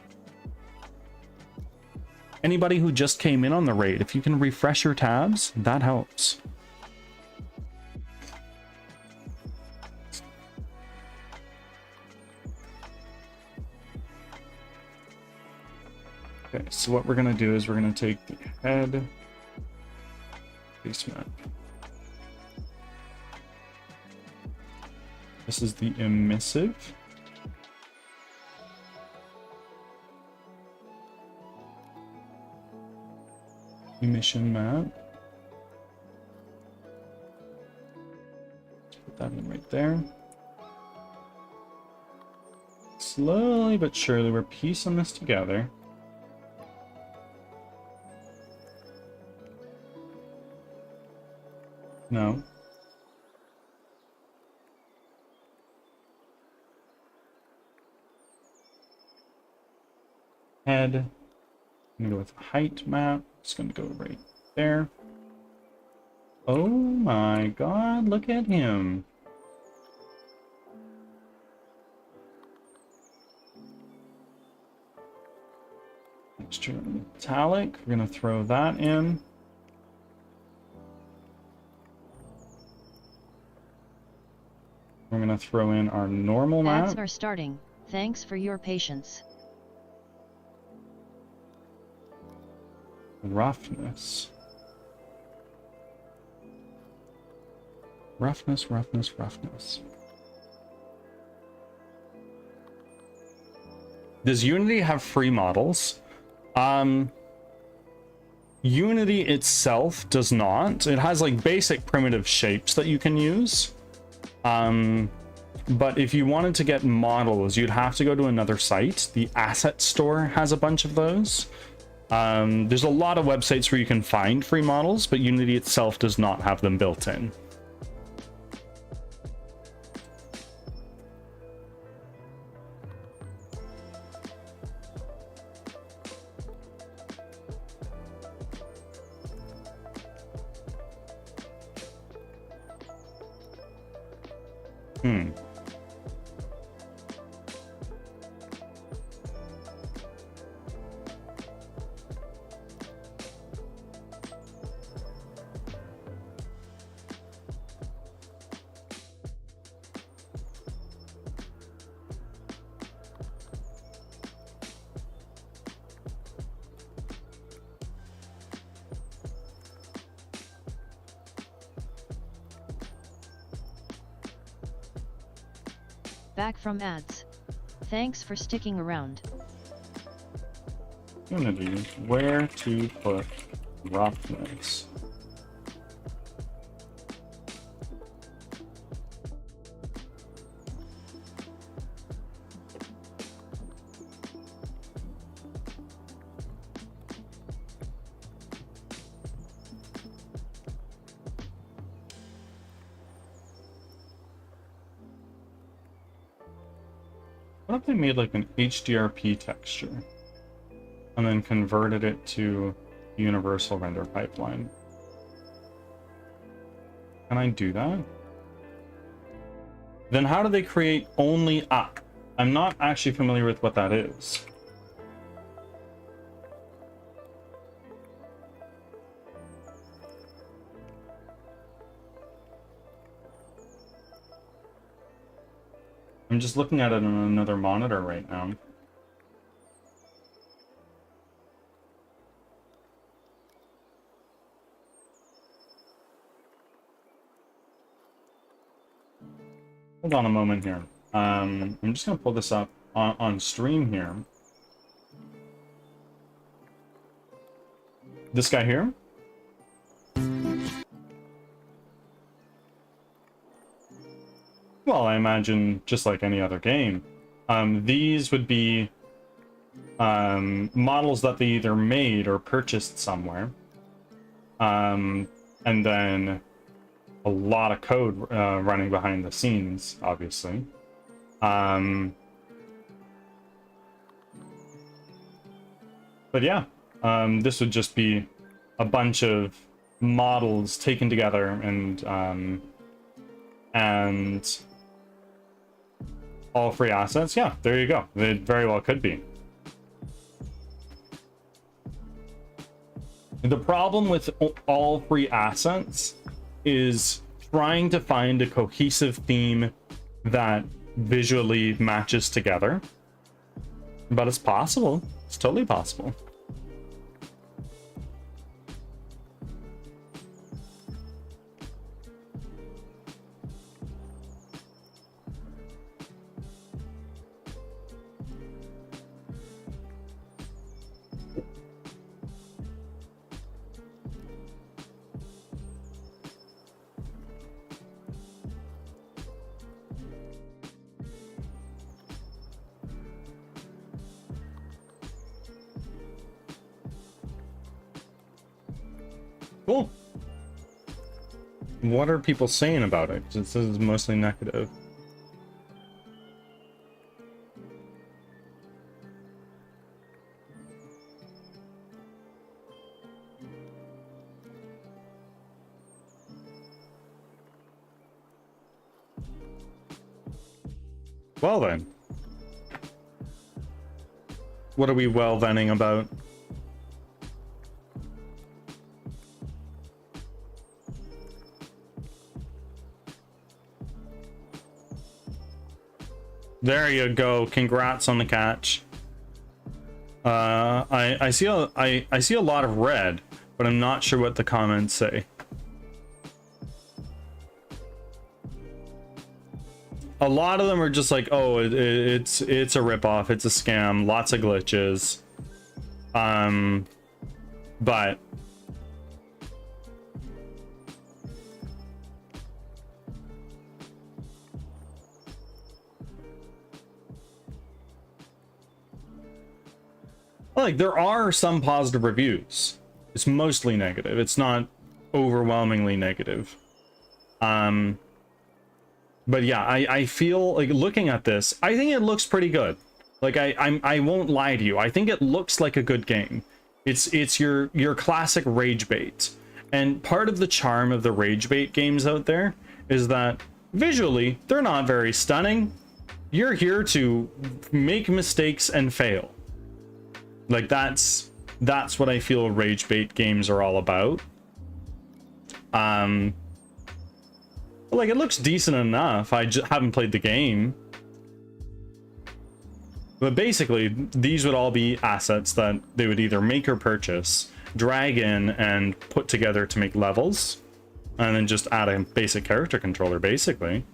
Anybody who just came in on the raid, if you can refresh your tabs, that helps. Okay, so what we're gonna do is we're gonna take the head basement. This is the emissive. Emission map. Let's put that in right there. Slowly but surely, we're piecing this together. No. Head. I'm gonna go with height map. It's gonna go right there. Oh my god, look at him. Extra metallic. We're gonna throw that in. We're gonna throw in our normal map. Ads are starting. Thanks for your patience. Roughness. Roughness, roughness, roughness. Does Unity have free models? Unity itself does not. It has like basic primitive shapes that you can use. But if you wanted to get models, you'd have to go to another site. The asset store has a bunch of those. There's a lot of websites where you can find free models, but Unity itself does not have them built in. Back from ads. Thanks for sticking around. Unity, where to put roughness? What if they made like an HDRP texture and then converted it to universal render pipeline? Can I do that? Then how do they create only up? I'm not actually familiar with what that is. I'm just looking at it on another monitor right now. Hold on a moment here. I'm just gonna pull this up on stream here. This guy here. Well, I imagine just like any other game, these would be models that they either made or purchased somewhere, and then a lot of code running behind the scenes, obviously. But yeah, this would just be a bunch of models taken together and all free assets. Yeah, there you go. It very well could be. The problem with all free assets is trying to find a cohesive theme that visually matches together. But it's possible. It's totally possible. Cool. What are people saying about it? 'Cause it says it's mostly negative. Well then. What are we well venting about? There you go. Congrats on the catch. I see a lot of red, but I'm not sure what the comments say. A lot of them are just like, oh, it's a ripoff, it's a scam, lots of glitches. But like there are some positive reviews. It's mostly negative. It's not overwhelmingly negative. But yeah, I feel like looking at this, I think it looks pretty good. Like I won't lie to you. I think it looks like a good game. It's your classic rage bait. And part of the charm of the rage bait games out there is that visually they're not very stunning. You're here to make mistakes and fail. Like that's what I feel rage bait games are all about. Like it looks decent enough. I just haven't played the game. But basically, these would all be assets that they would either make or purchase, drag in and put together to make levels, and then just add a basic character controller, basically.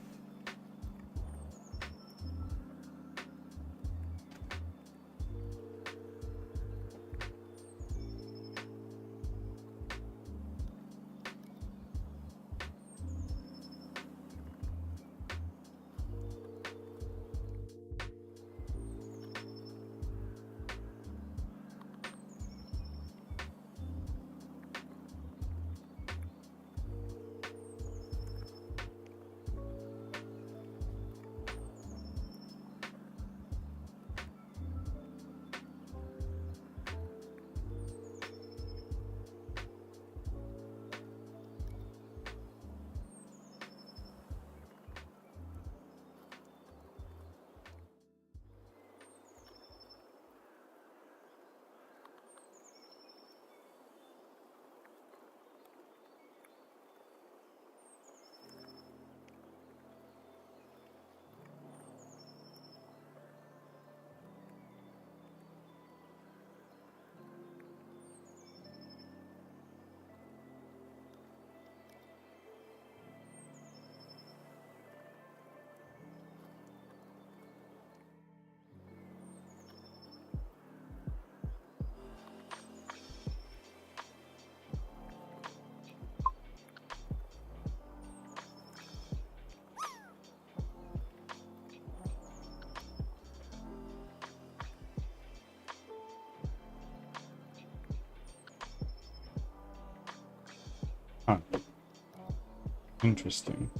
Interesting.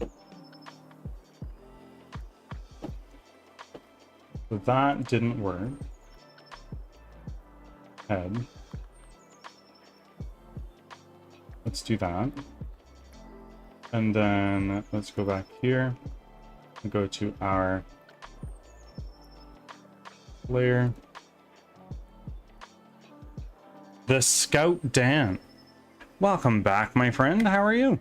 So that didn't work. Head. Let's do that. And then let's go back here and go to our layer. The Scout Dan. Welcome back, my friend. How are you?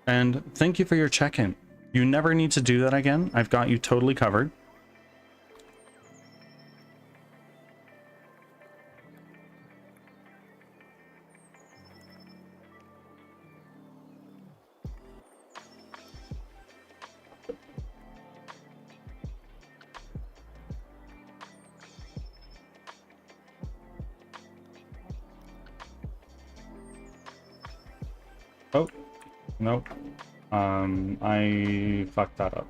And thank you for your check-in. You never need to do that again. I've got you totally covered. Oh, nope. I fucked that up.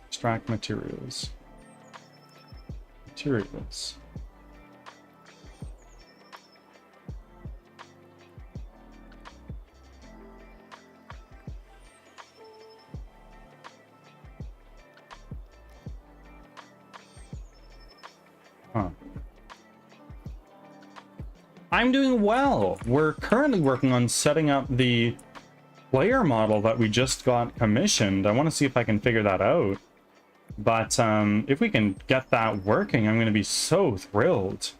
Extract materials. Materials. Huh. I'm doing well. We're currently working on setting up the player model that we just got commissioned. I want to see if I can figure that out. But if we can get that working, I'm going to be so thrilled.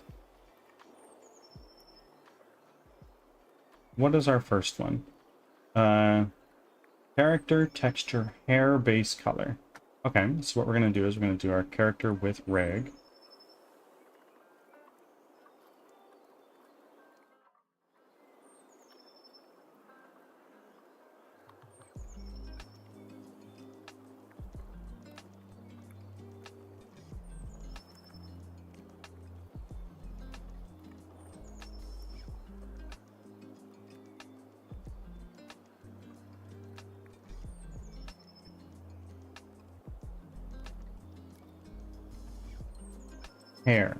What is our first one? Character, texture, hair, base color. Okay, so what we're going to do is we're going to do our character with reg. Hair.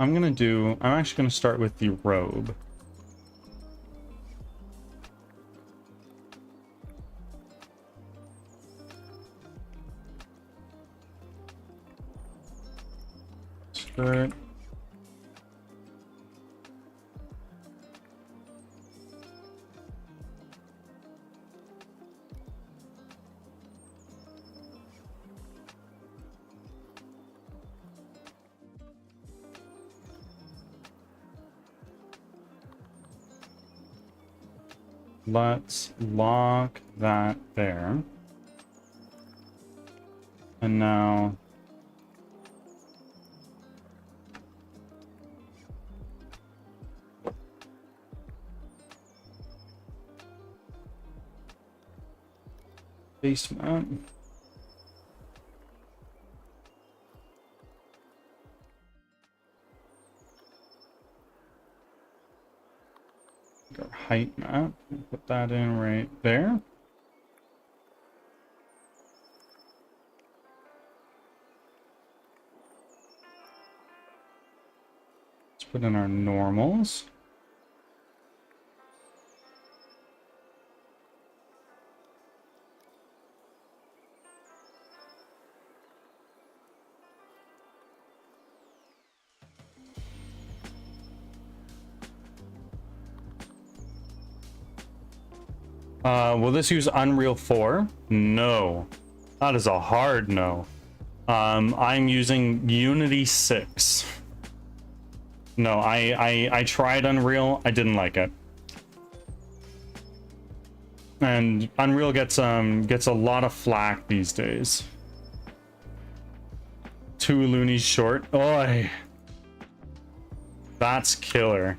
I'm actually gonna start with the robe. Skirt. Let's lock that there. And now basement. Our height map. Put that in right there. Let's put in our normals. Will this use Unreal 4? No. That is a hard no. I'm using Unity 6. No, I tried Unreal. I didn't like it. And Unreal gets a lot of flack these days. 2 loonies short. Oi. That's killer.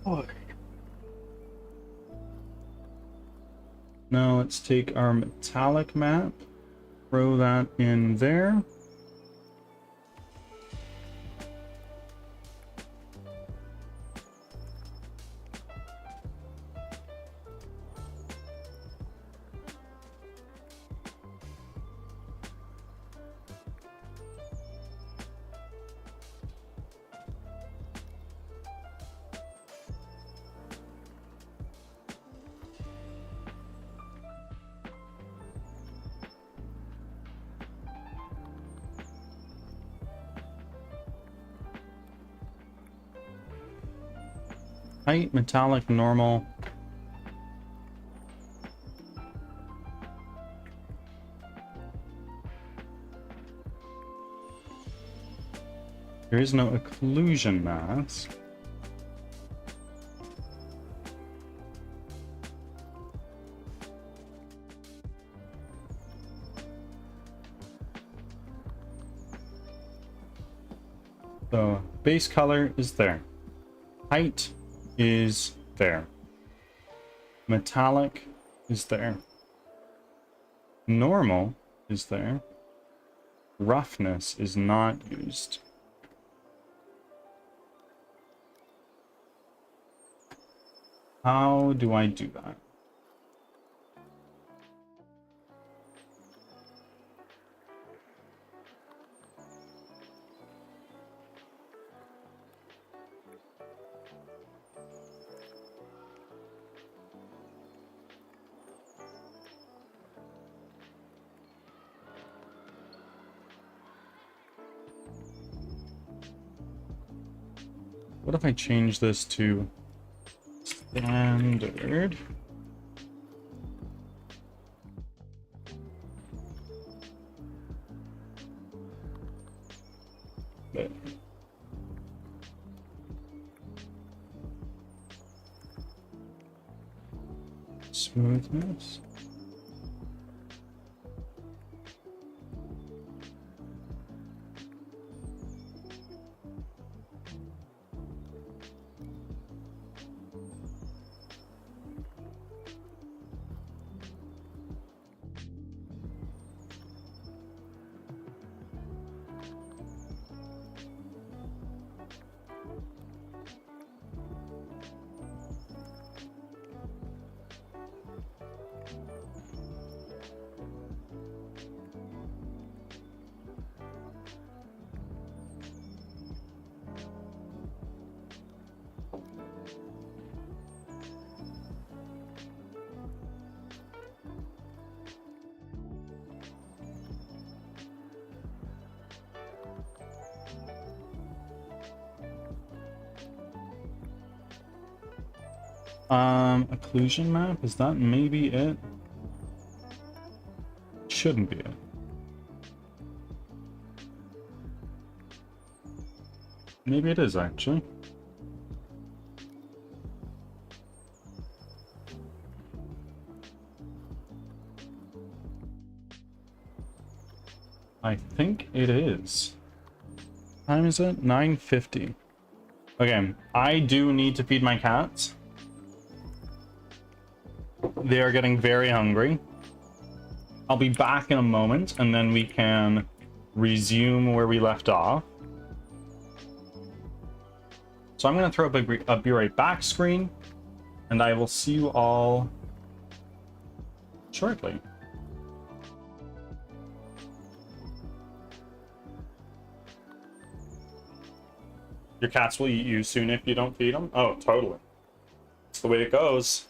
Oi. Now let's take our metallic map, throw that in there. Height, metallic, normal. There is no occlusion mask. So base color is there. Height is there. Metallic is there. Normal is there. Roughness is not used. How do I do that? What if I change this to standard? There. Smoothness. Occlusion map, is that maybe it? Shouldn't be it. Maybe it is actually. I think it is. What time is it? 9:50. Okay, I do need to feed my cats. They are getting very hungry. I'll be back in a moment, and then we can resume where we left off. So I'm going to throw up a be right back screen, and I will see you all shortly. Your cats will eat you soon if you don't feed them? Oh, totally. That's the way it goes.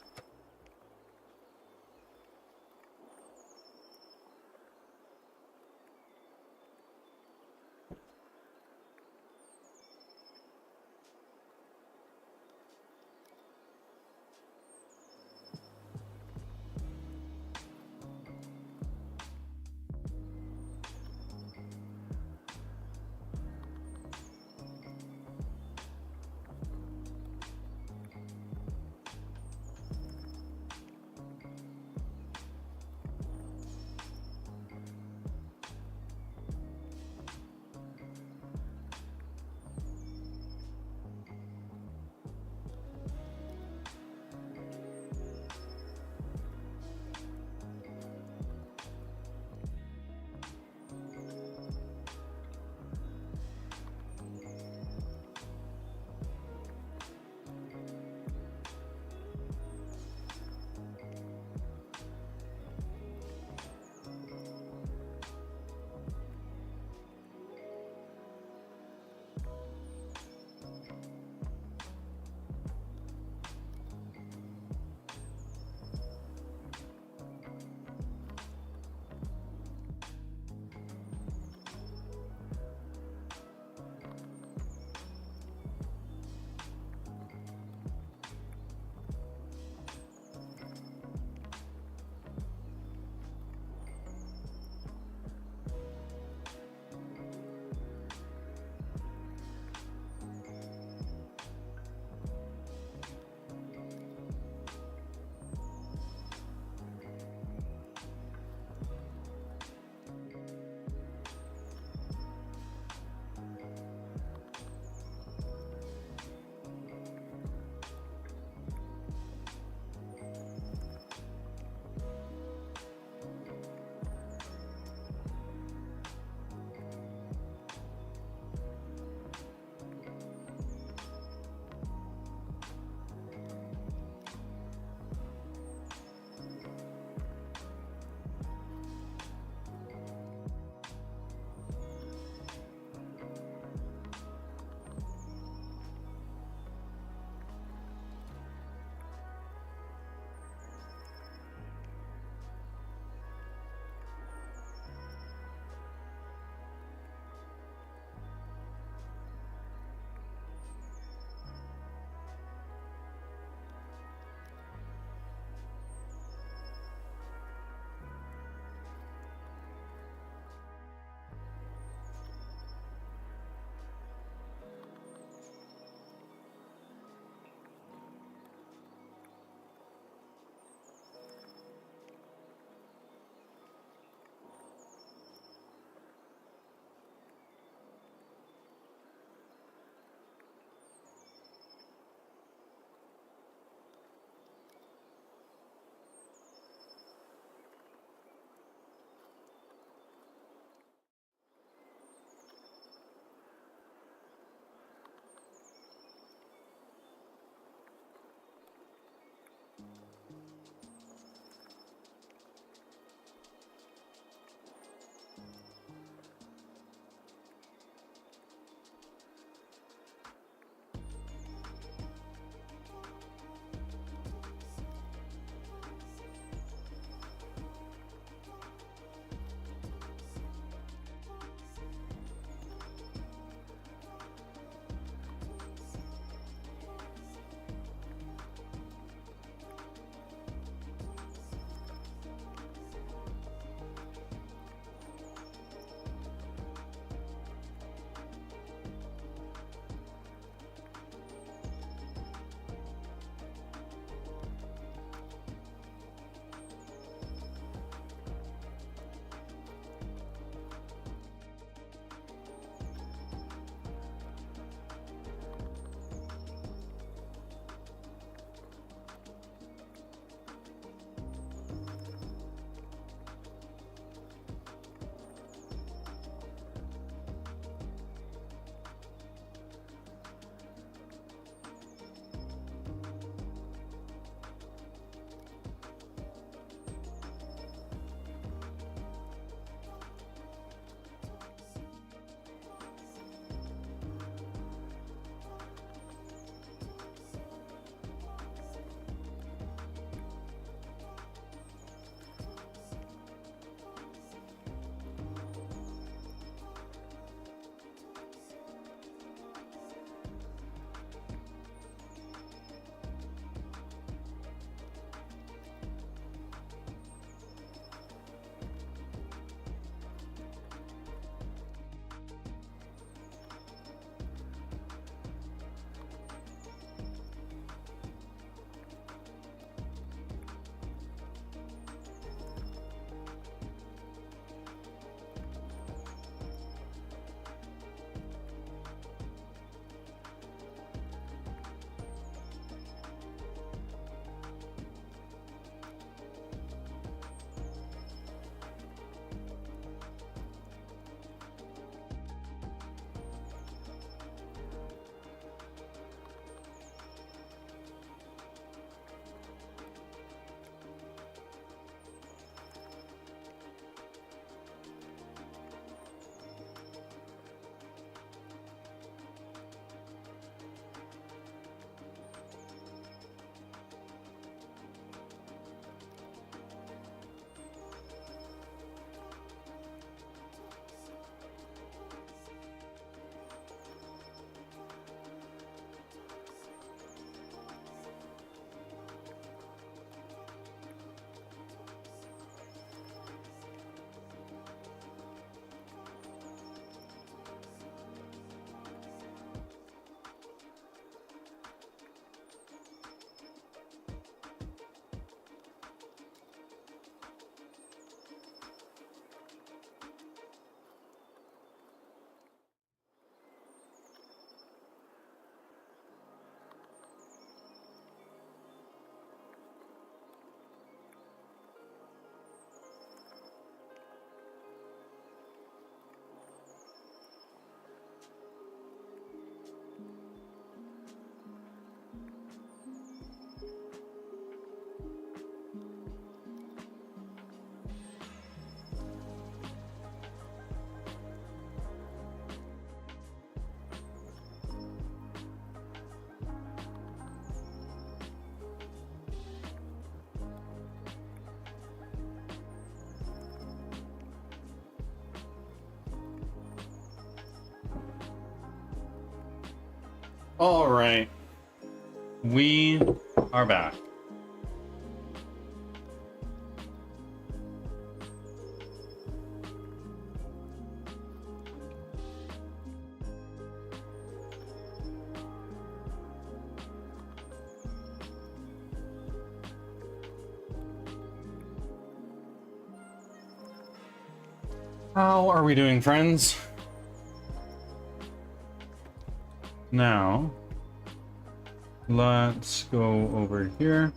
All right, we are back. How are we doing, friends? Now, let's go over here.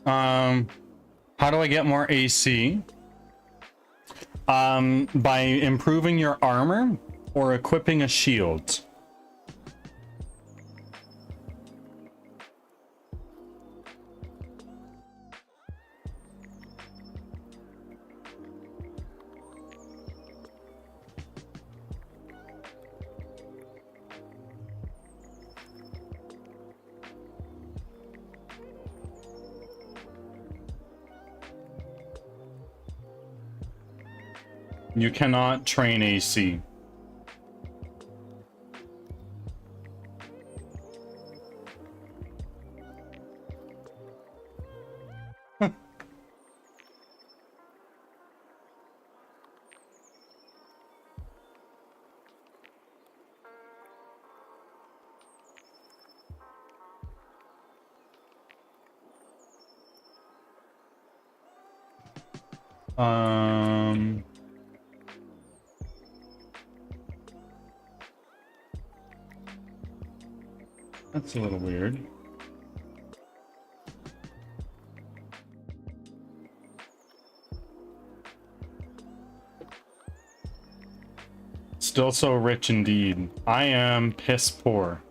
How do I get more AC? By improving your armor or equipping a shield. You cannot train AC. That's a little weird. Still so rich indeed. I am piss poor.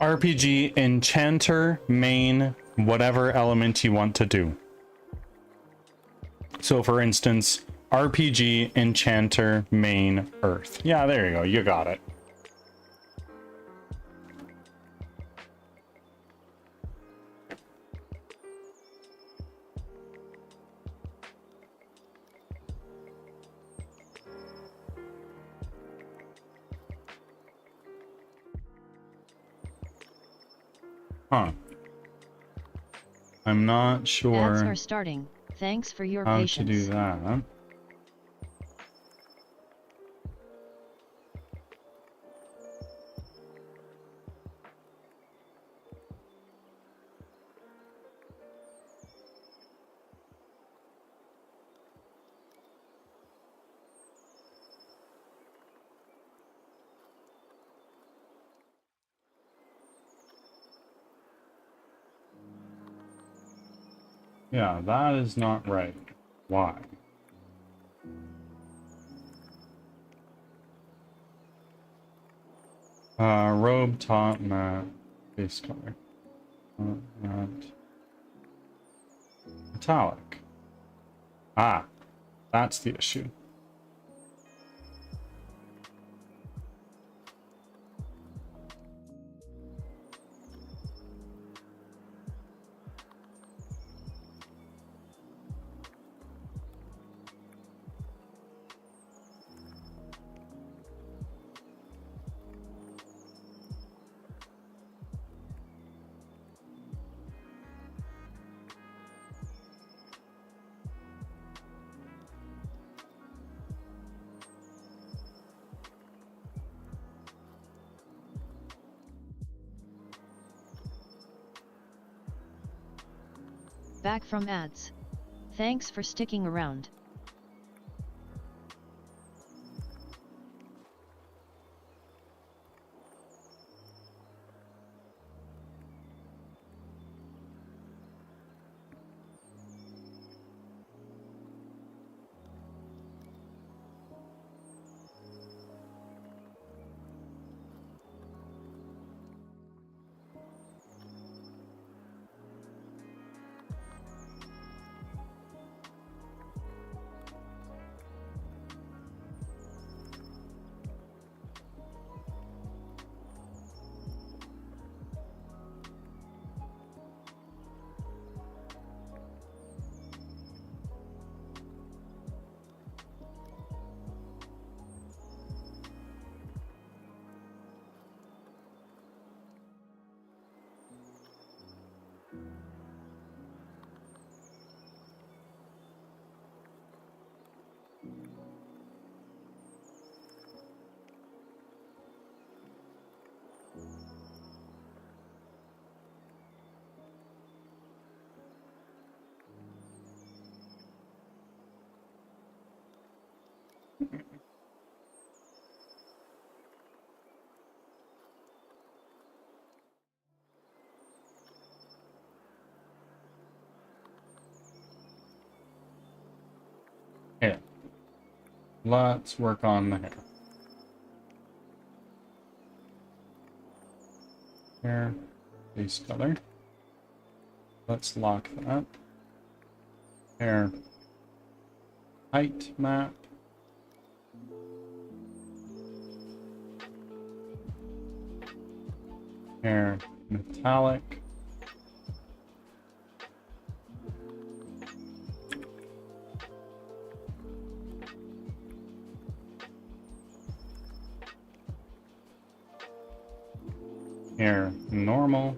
RPG enchanter main whatever element you want to do. So for instance, RPG enchanter main earth. Yeah, there you go. You got it. Huh. I'm not sure Ads are starting. Thanks for your how patience. to do that. Yeah, that is not right. Why? Robe, top, matte, base color. Matte. Metallic. Ah, that's the issue. Back from ads. Thanks for sticking around. Here. Let's work on the hair. Hair, base color. Let's lock that. Hair, height map. Hair, metallic. Hair, normal.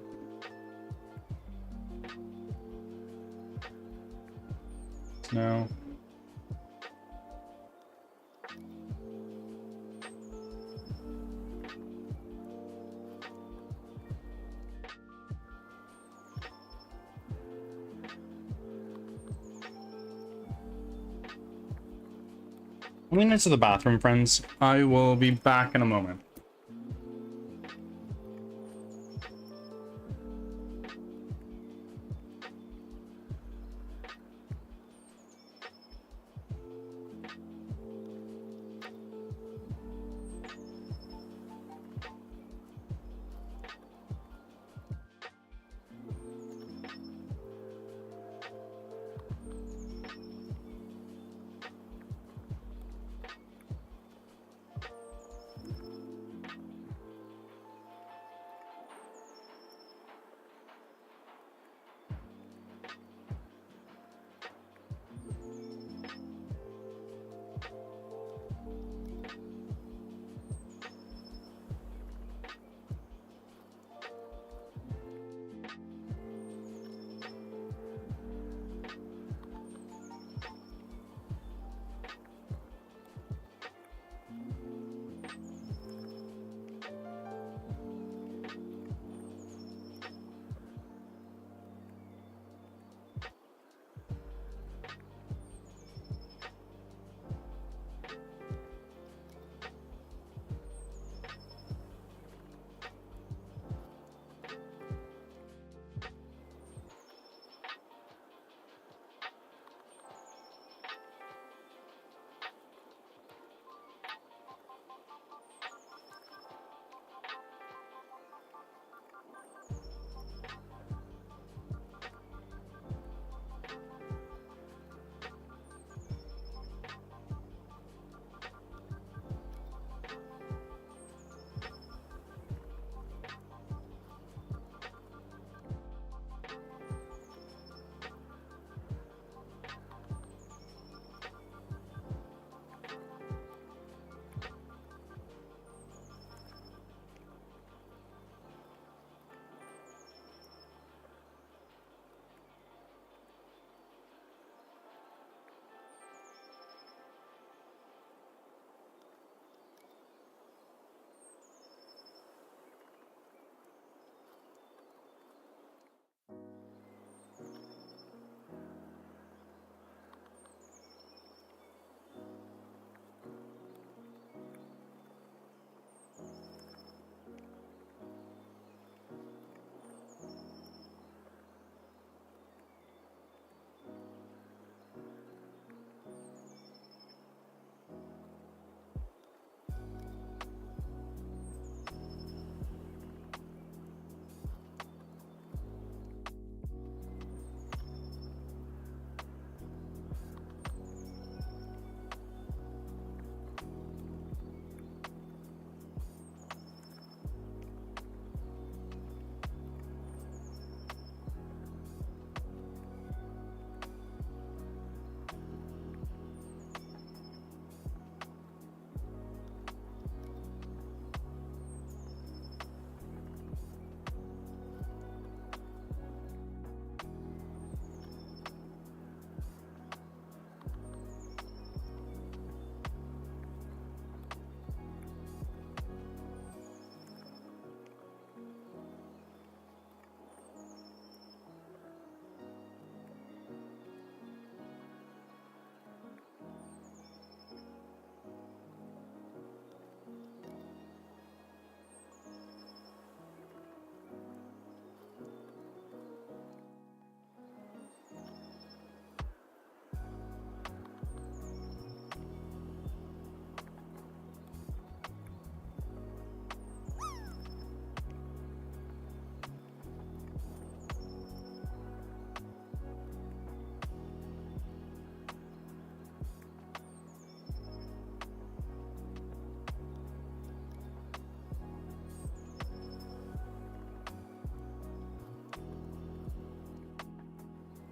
Snow. I'm going into the bathroom, friends. I will be back in a moment.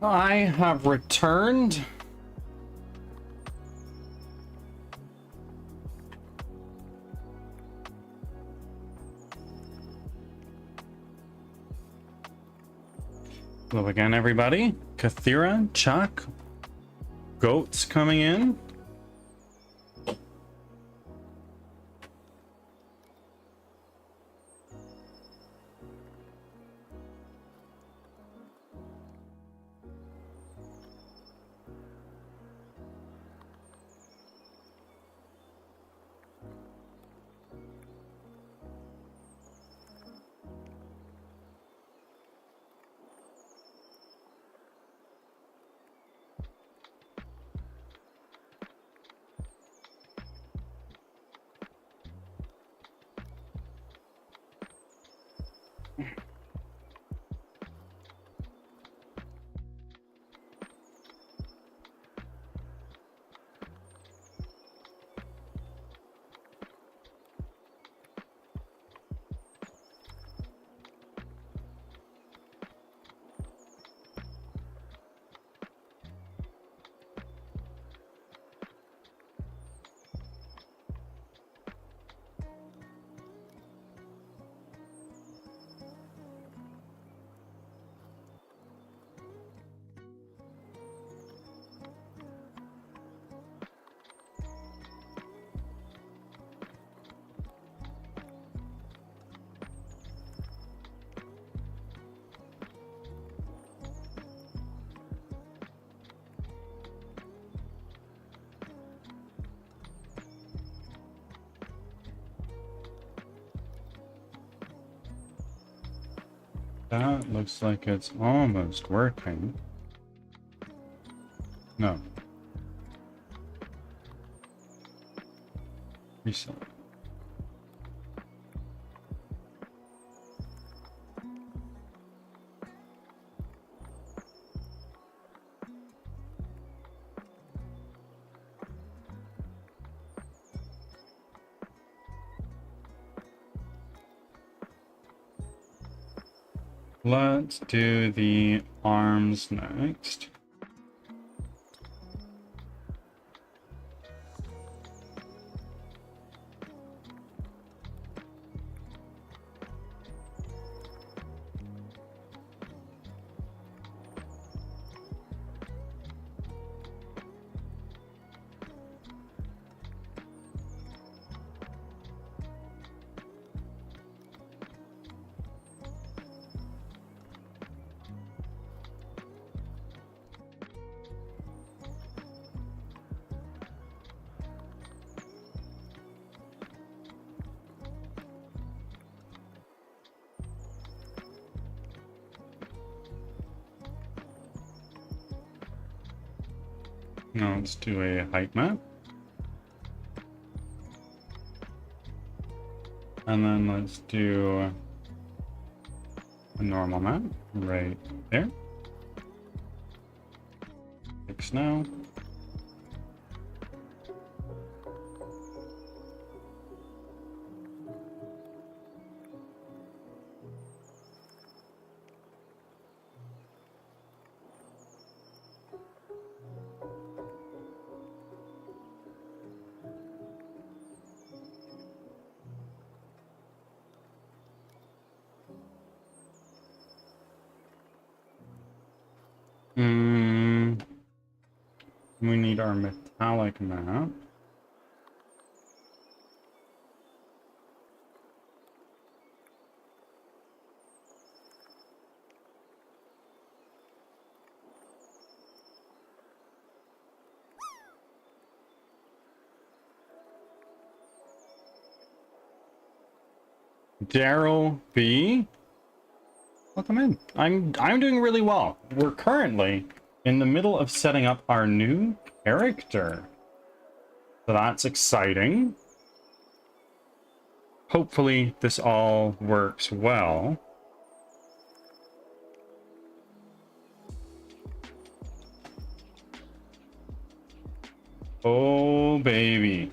I have returned. Hello again, everybody. Kathira, Chuck, Goats coming in. That looks like it's almost working. No. Reset. Let's do the arms next. Now let's do a height map. And then let's do a normal map right there. Fix now. We need our metallic map. Daryl B. Welcome in. I'm doing really well. We're currently in the middle of setting up our new character. So that's exciting. Hopefully this all works well. Oh, baby.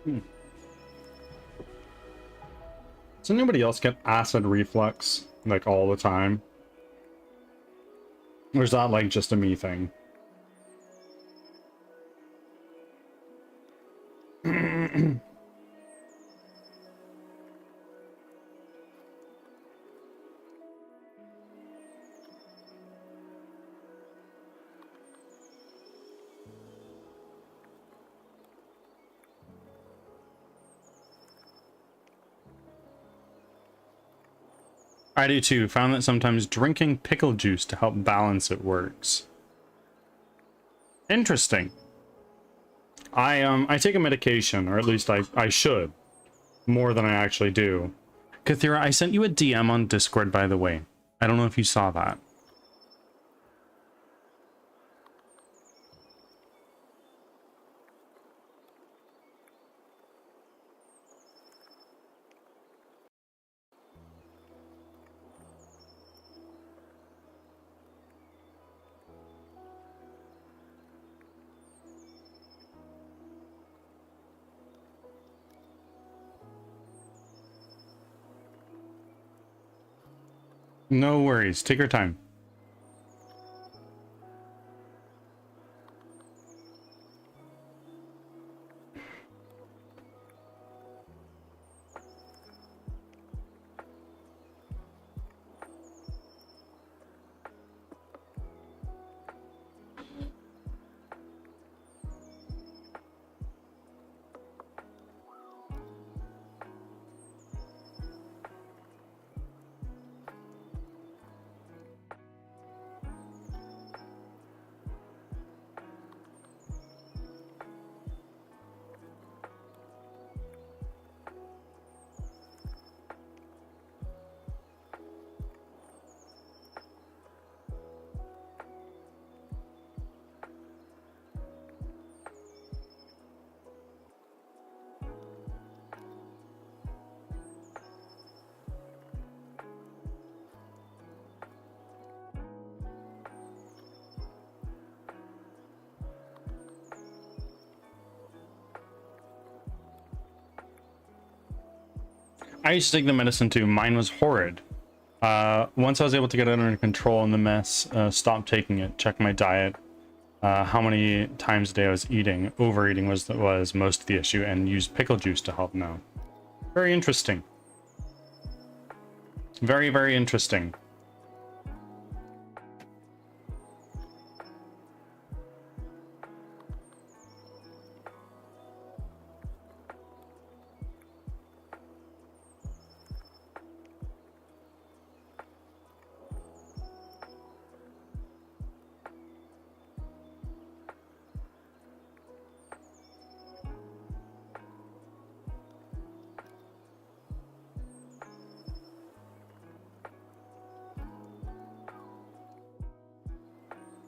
Does anybody else get acid reflux like all the time? Or is that like just a me thing? I do too. Found that sometimes drinking pickle juice to help balance it works. Interesting. I take a medication, or at least I should. More than I actually do. Kathira, I sent you a DM on Discord, by the way. I don't know if you saw that. No worries. Take your time. I used to take the medicine too. Mine was horrid. Once I was able to get it under control and the mess, stopped taking it, check my diet, how many times a day I was eating. Overeating was most of the issue, and used pickle juice to help now. Very interesting. Very, very interesting.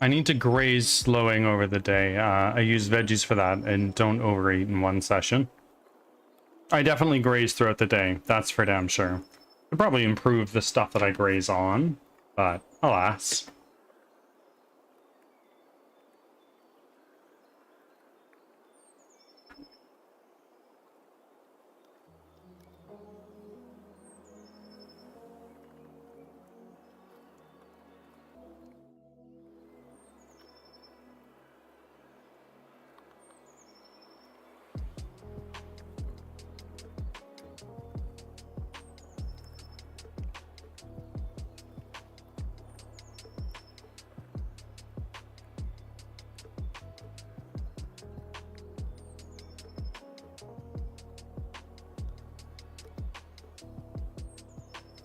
I need to graze slowing over the day. I use veggies for that and don't overeat in one session. I definitely graze throughout the day. That's for damn sure. Could probably improve the stuff that I graze on, but alas.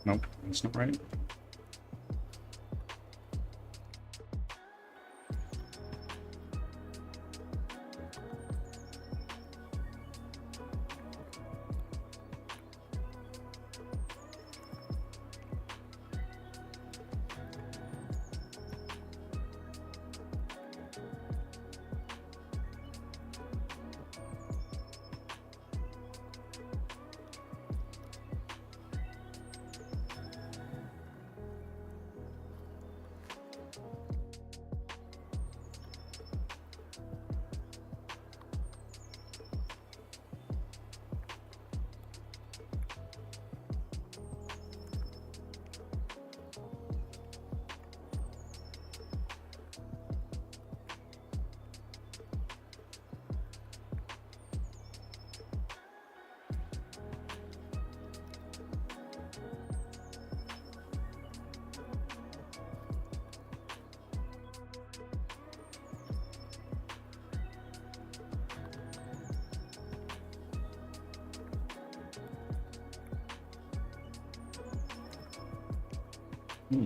Nope, that's not right. Hmm.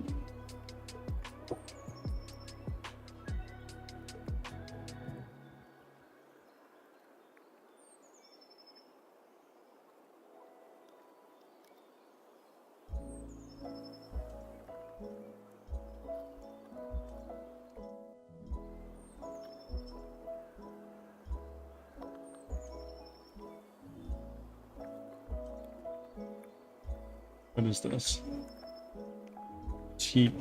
What is this? Teeth.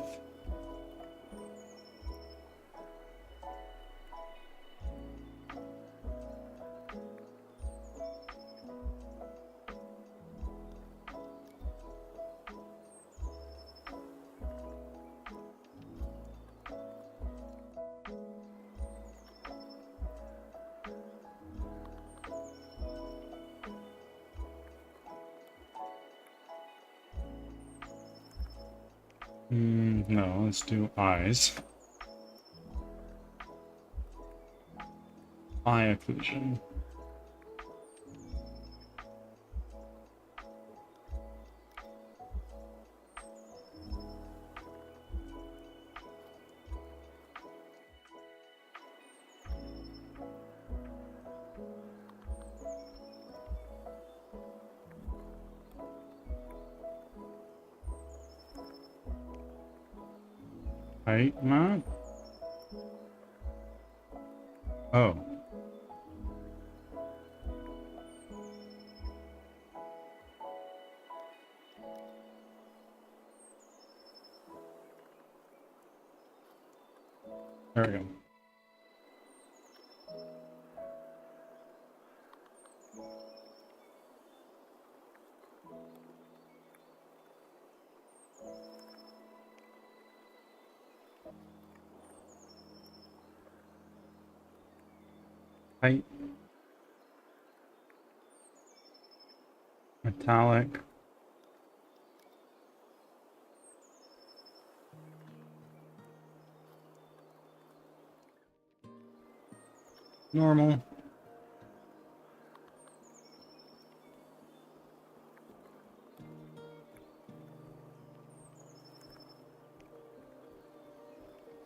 No, let's do eyes. Eye occlusion. Height map? Oh. There we go. Height. Metallic. Normal.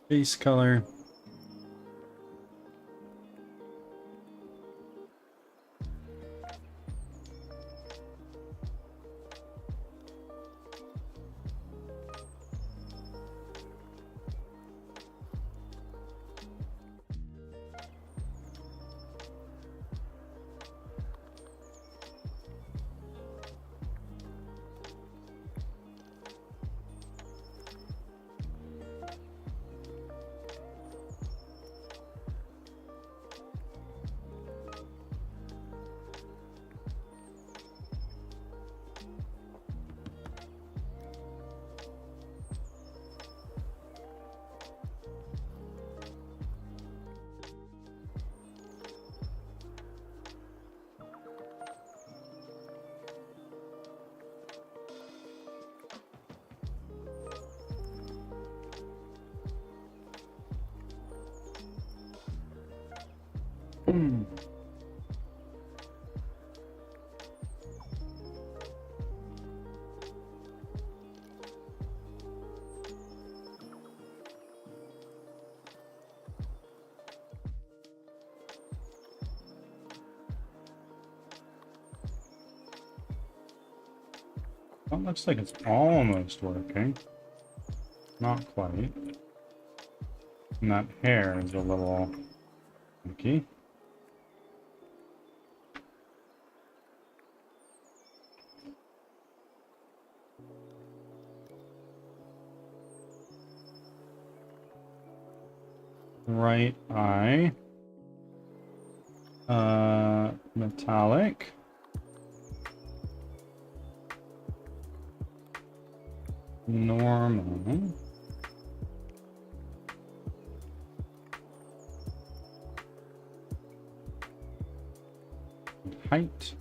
Base color. That looks like it's almost working. Not quite. And that hair is a little funky. Right eye. Metallic. Normal. Height.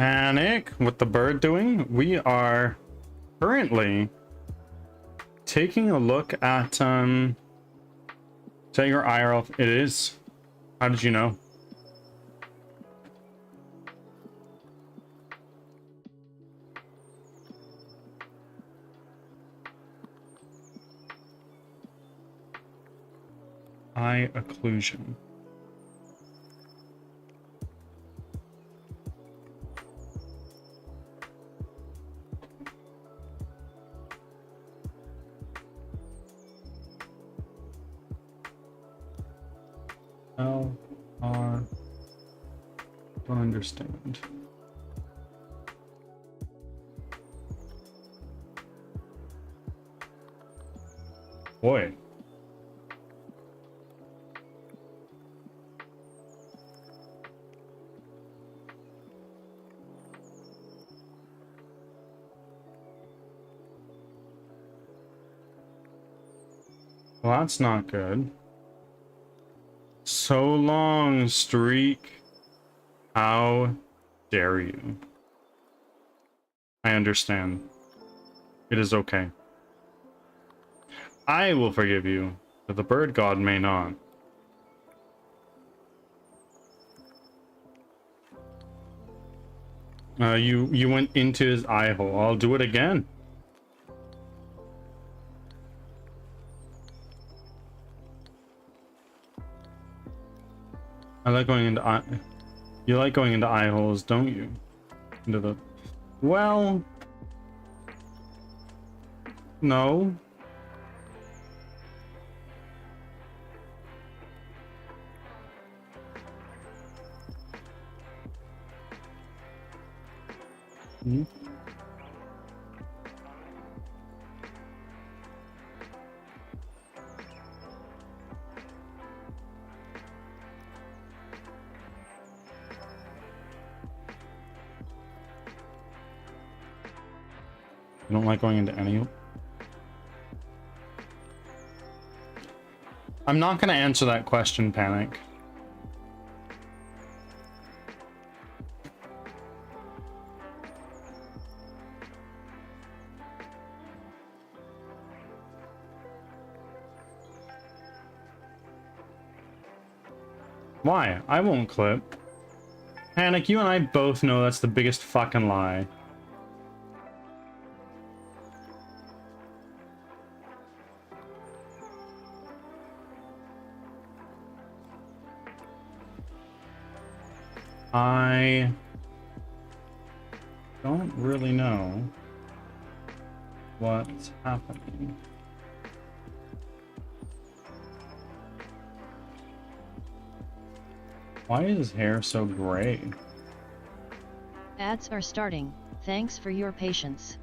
Panic. What the bird doing? We are currently taking a look at is that your IRL? It is. How did you know? Eye occlusion. LR. Don't understand. Boy. Well, that's not good. So long, streak. How dare you? I understand. It is okay. I will forgive you, but the bird god may not. You went into his eye hole. I'll do it again. I like going into eye. You like going into eye holes, don't you? Into the. Well. No. Hmm? I don't like going into any. I'm not going to answer that question, Panic. Why? I won't clip. Panic, you and I both know that's the biggest fucking lie. I don't really know what's happening. Why is his hair so gray? Ads are starting. Thanks for your patience.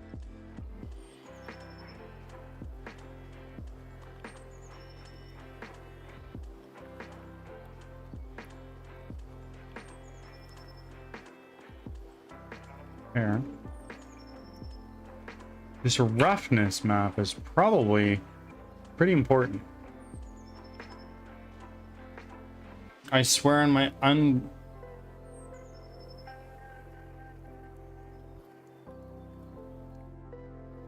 Hair. This roughness map is probably pretty important. I swear on my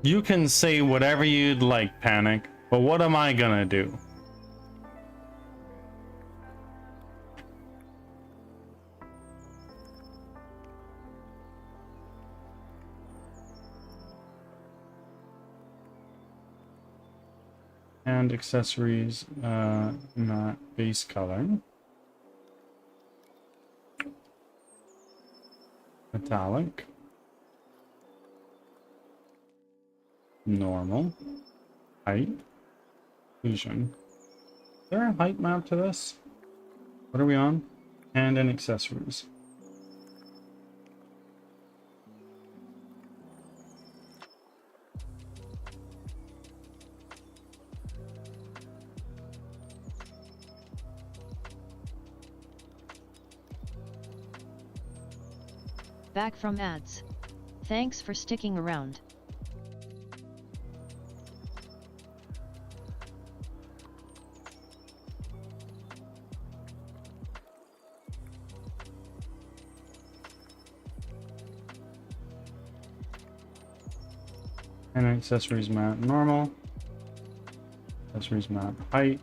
You can say whatever you'd like, Panic, but what am I gonna do? And accessories, not base color. Metallic. Normal. Height. Fusion. Is there a height map to this? What are we on? And in accessories. Back from ads. Thanks for sticking around. And accessories map normal. Accessories map height.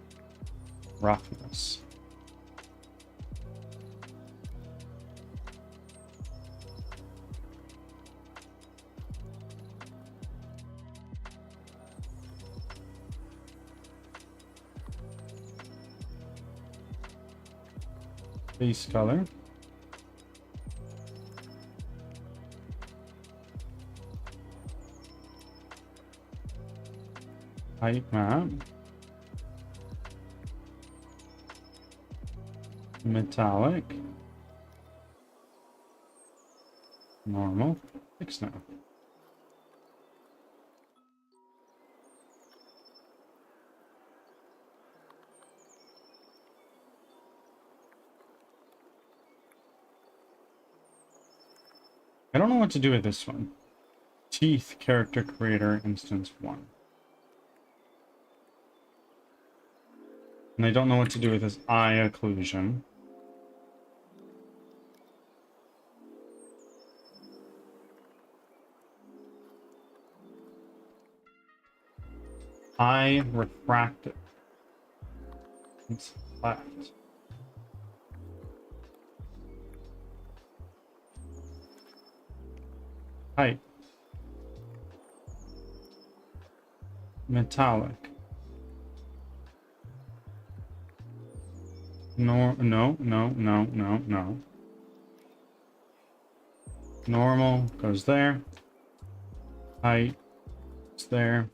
Roughness. Base color. Height map. Metallic. Normal. Fix now. I don't know what to do with this one. Teeth character creator instance 1. And I don't know what to do with this eye occlusion. Eye refractive. It's left. Height. Metallic. No. Normal goes there. Height is there.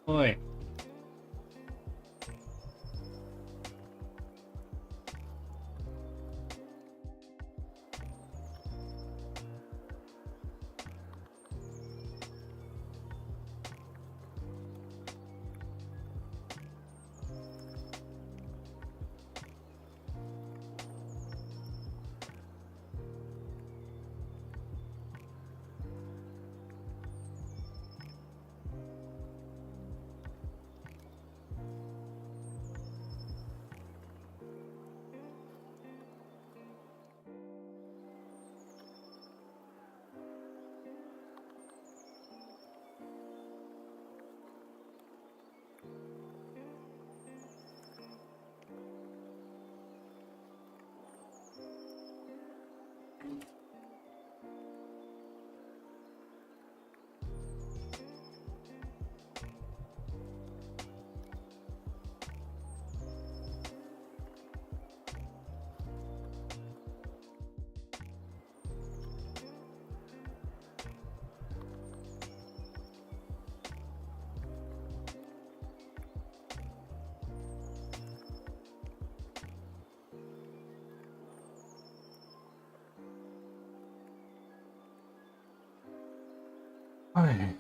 Oi. Oy.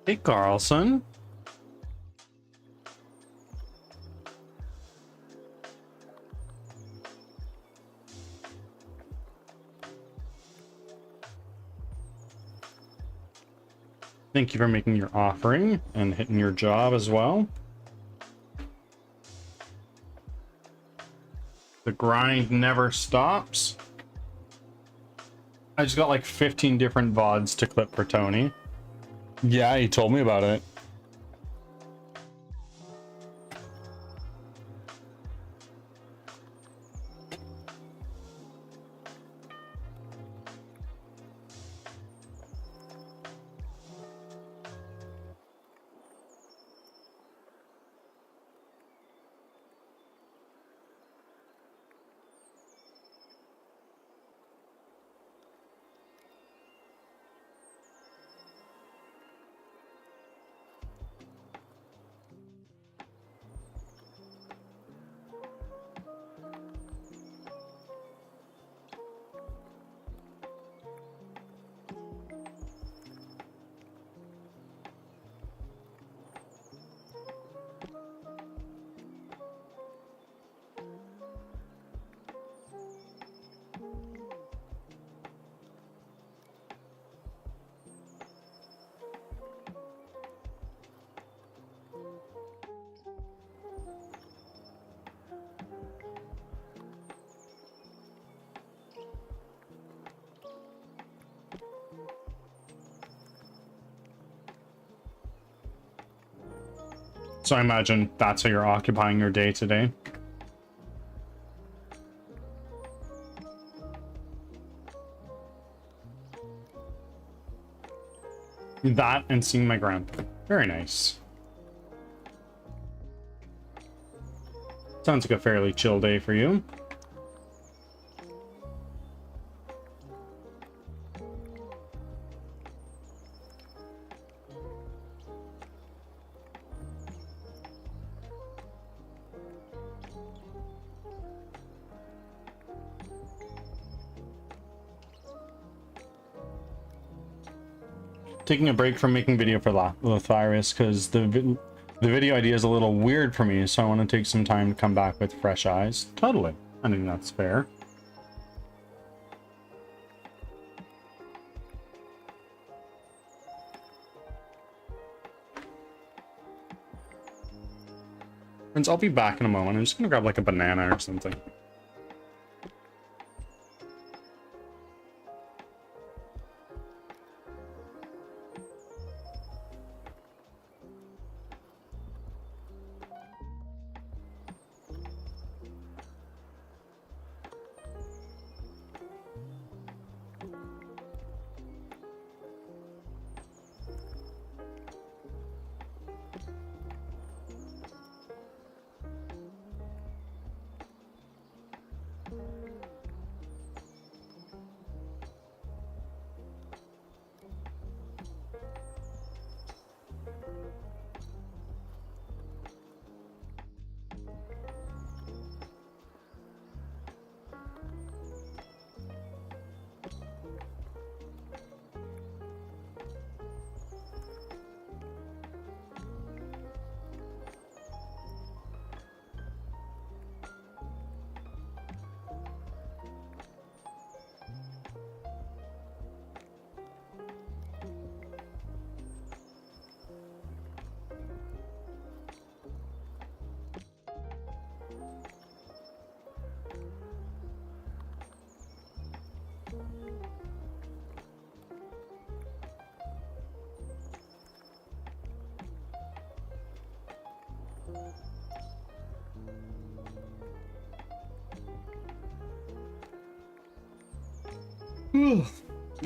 Hey, Carlson. Thank you for making your offering and hitting your job as well. The grind never stops. I just got like 15 different VODs to clip for Tony. Yeah, he told me about it. So I imagine that's how you're occupying your day today. That and seeing my grandpa. Very nice. Sounds like a fairly chill day for you. Taking a break from making video for Lathyrus because the video idea is a little weird for me, so I want to take some time to come back with fresh eyes. Totally. I think that's fair. Friends, I'll be back in a moment. I'm just gonna grab like a banana or something.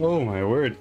Oh my word.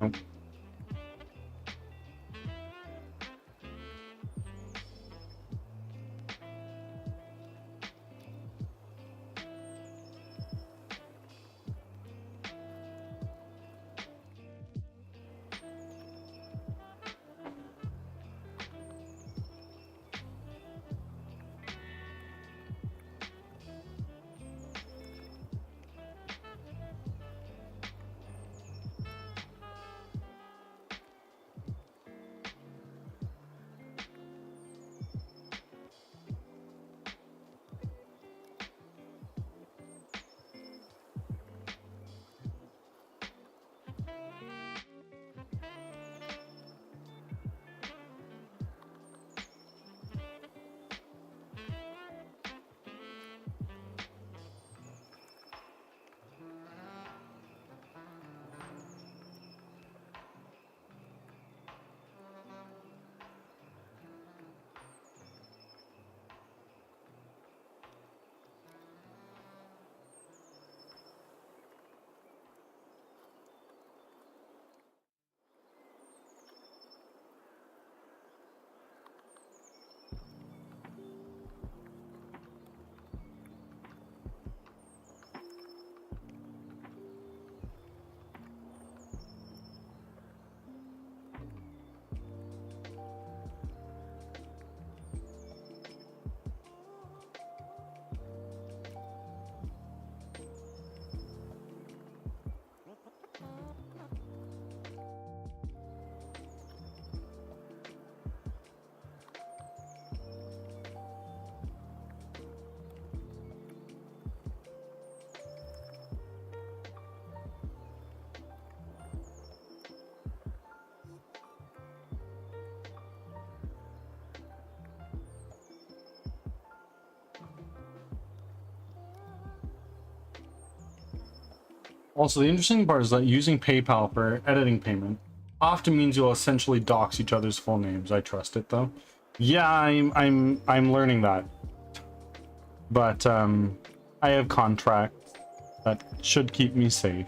Nope. Also, the interesting part is that using PayPal for editing payment often means you'll essentially dox each other's full names. I trust it though. Yeah, I'm learning that. But I have contracts that should keep me safe.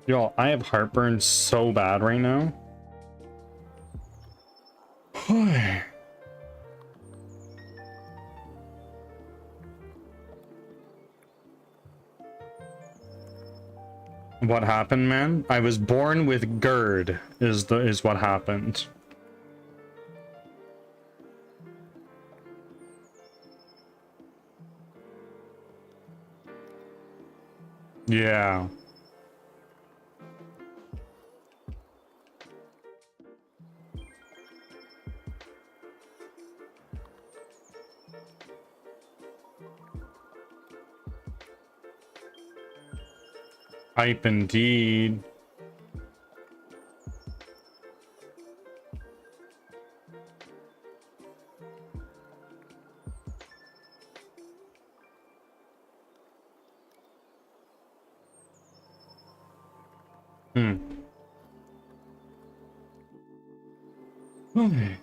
Yo, I have heartburn so bad right now. What happened, man? I was born with GERD is what happened. Yeah. Hype indeed. Hmm. Okay.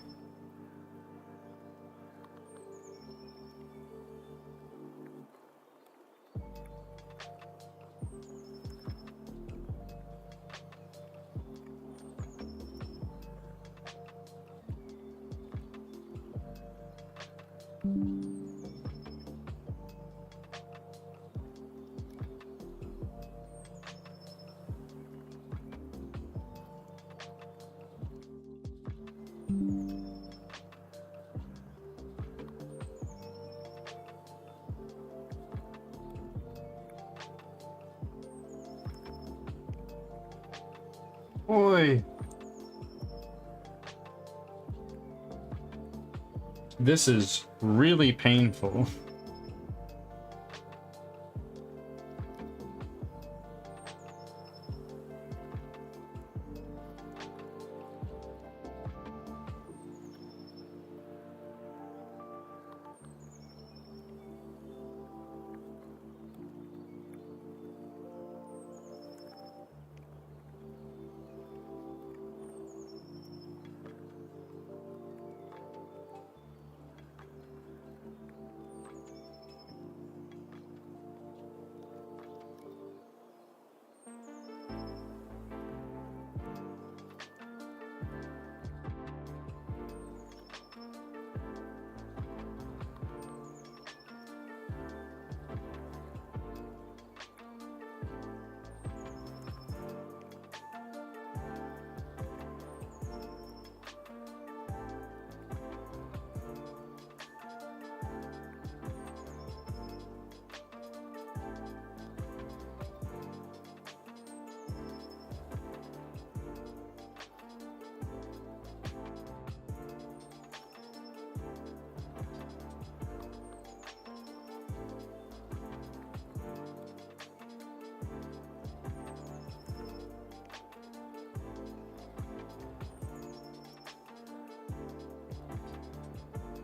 Oi. This is really painful.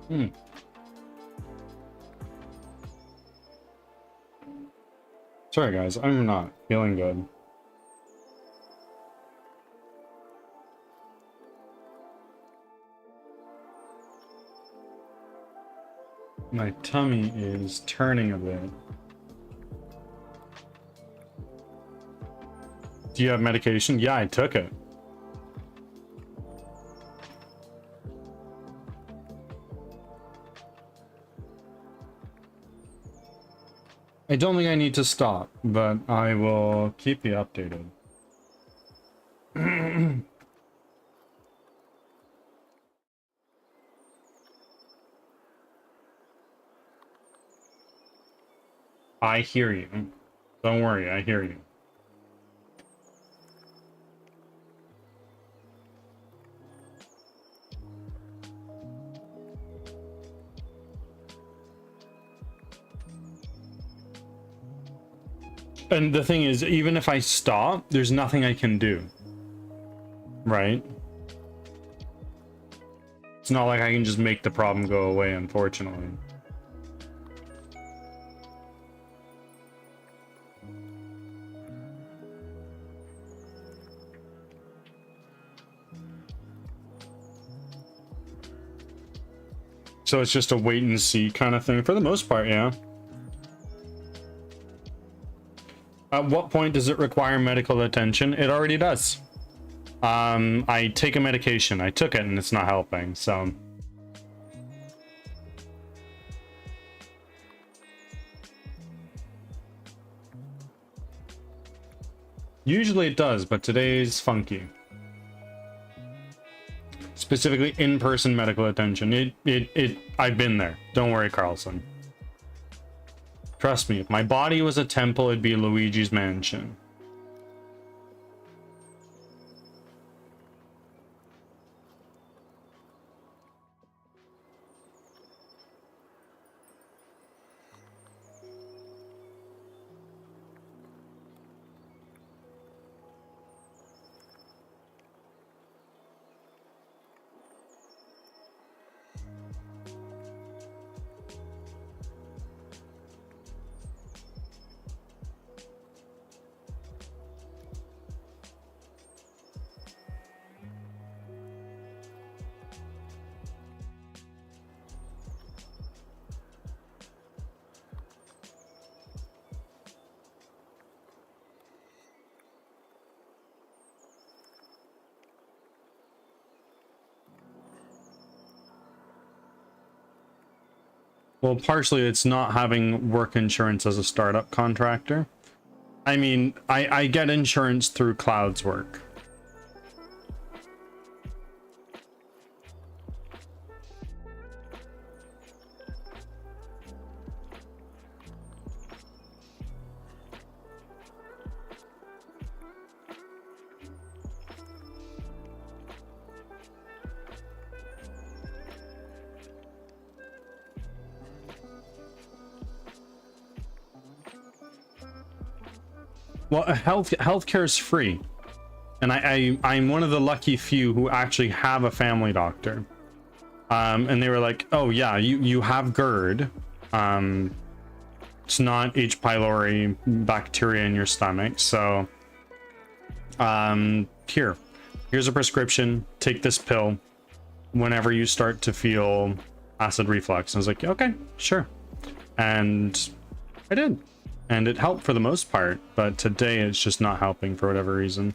Hmm. Sorry guys, I'm not feeling good. My tummy is turning a bit. Do you have medication? Yeah, I took it. I don't think I need to stop, but I will keep you updated. I hear you. Don't worry, I hear you. And the thing is, even if I stop, there's nothing I can do. Right? It's not like I can just make the problem go away, unfortunately. So it's just a wait and see kind of thing for the most part, yeah. At what point does it require medical attention? It already does. I take a medication. I took it and it's not helping, so. Usually it does, but today's funky. Specifically in-person medical attention. I've been there. Don't worry, Carlson. Trust me, if my body was a temple, it'd be Luigi's mansion. Well, partially it's not having work insurance as a startup contractor. I mean, I get insurance through Cloud's work. Well, healthcare is free, and I'm one of the lucky few who actually have a family doctor. And they were like, "Oh yeah, you have GERD. It's not H. pylori bacteria in your stomach, so here's a prescription. Take this pill whenever you start to feel acid reflux." And I was like, "Okay, sure," and I did. And it helped for the most part, but today it's just not helping for whatever reason.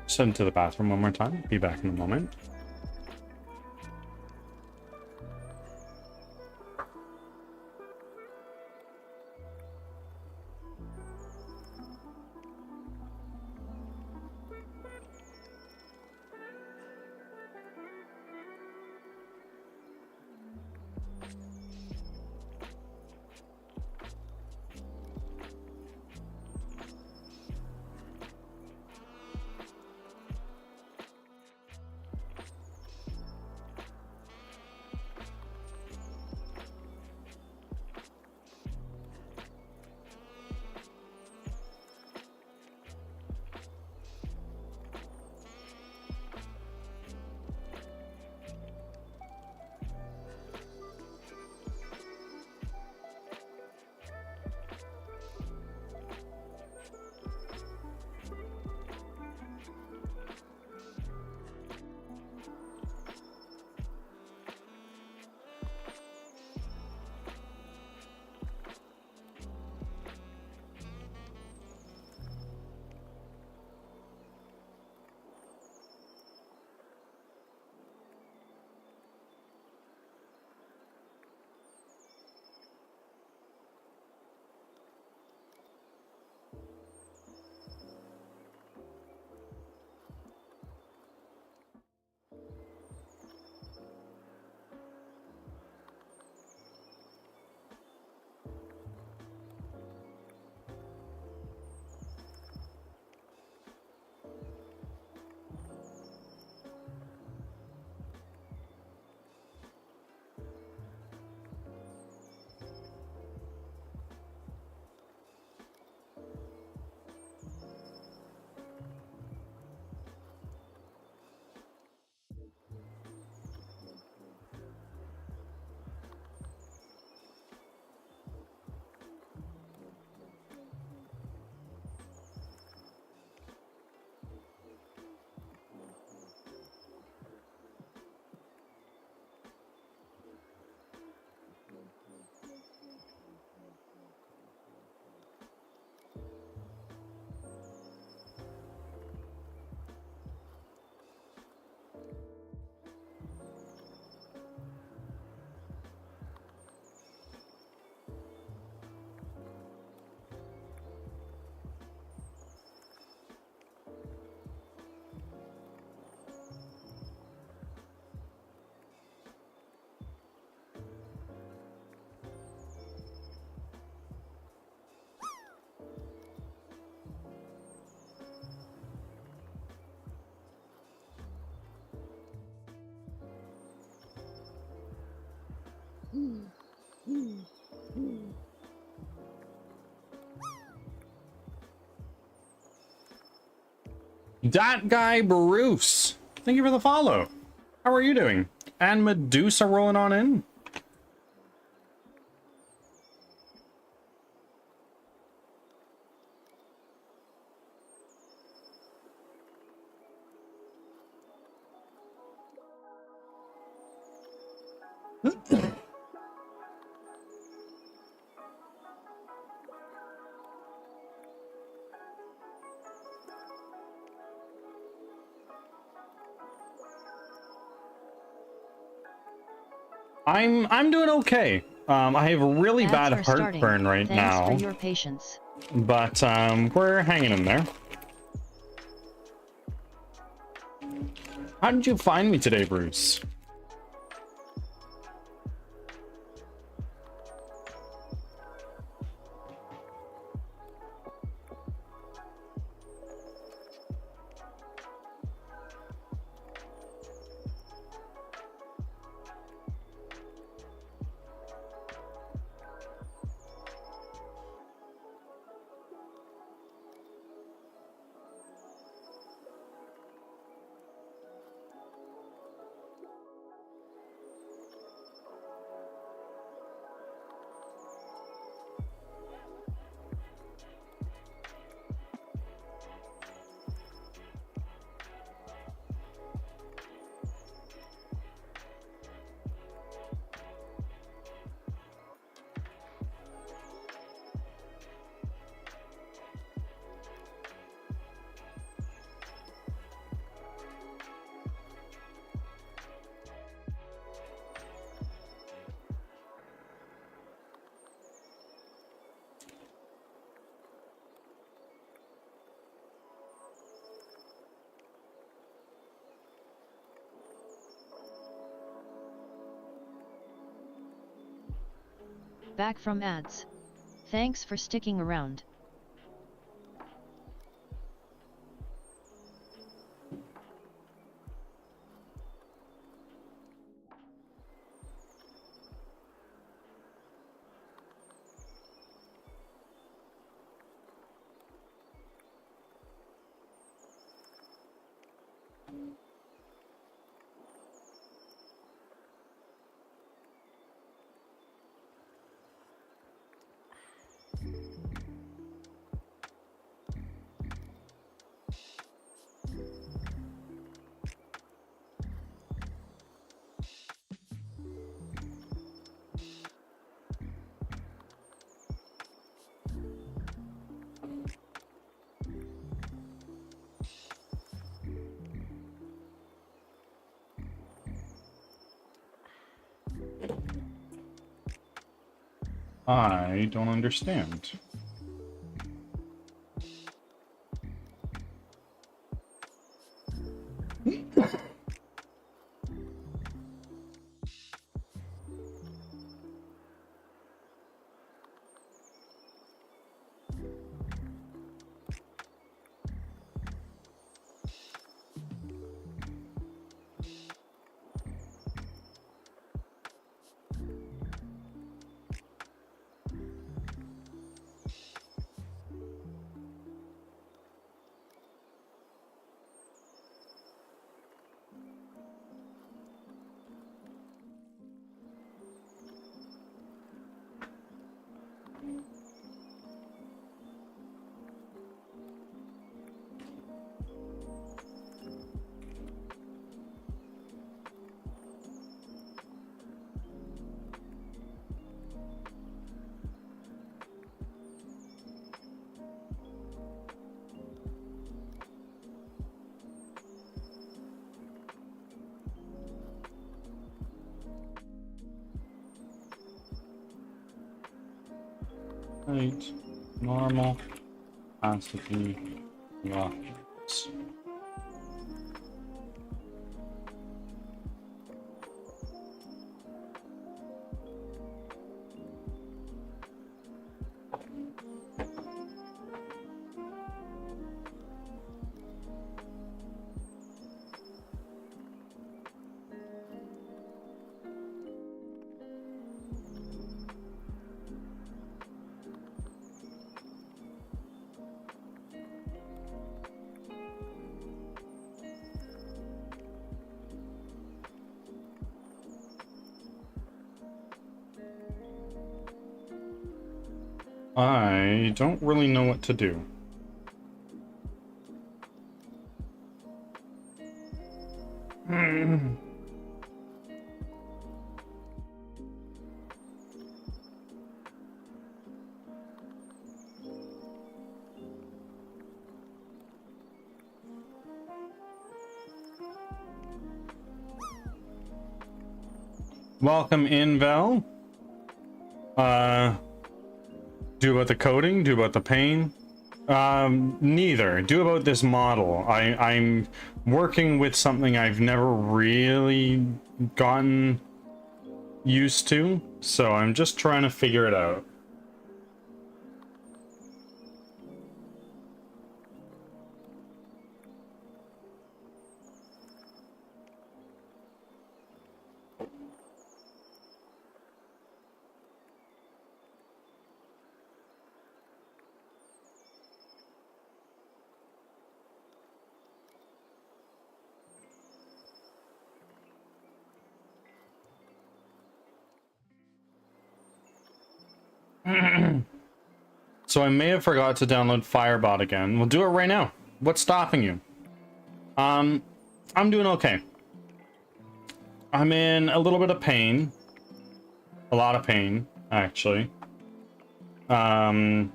Send to the bathroom one more time. Be back in a moment. That guy Bruce, thank you for the follow. How are you doing? And Medusa rolling on in. I'm doing okay. I have really Ads bad are starting. heartburn right Thanks now, for your patience. but we're hanging in there. How did you find me today, Bruce? Back from ads. Thanks for sticking around. I don't understand. Right, normal, constantly, yes. I don't really know what to do. Welcome in, Val. Do about the coding, do about the pain. Neither. Do about this model. I'm working with something I've never really gotten used to, so I'm just trying to figure it out. So I may have forgot to download Firebot again. We'll do it right now. What's stopping you? I'm doing okay. I'm in a little bit of pain. A lot of pain, actually. And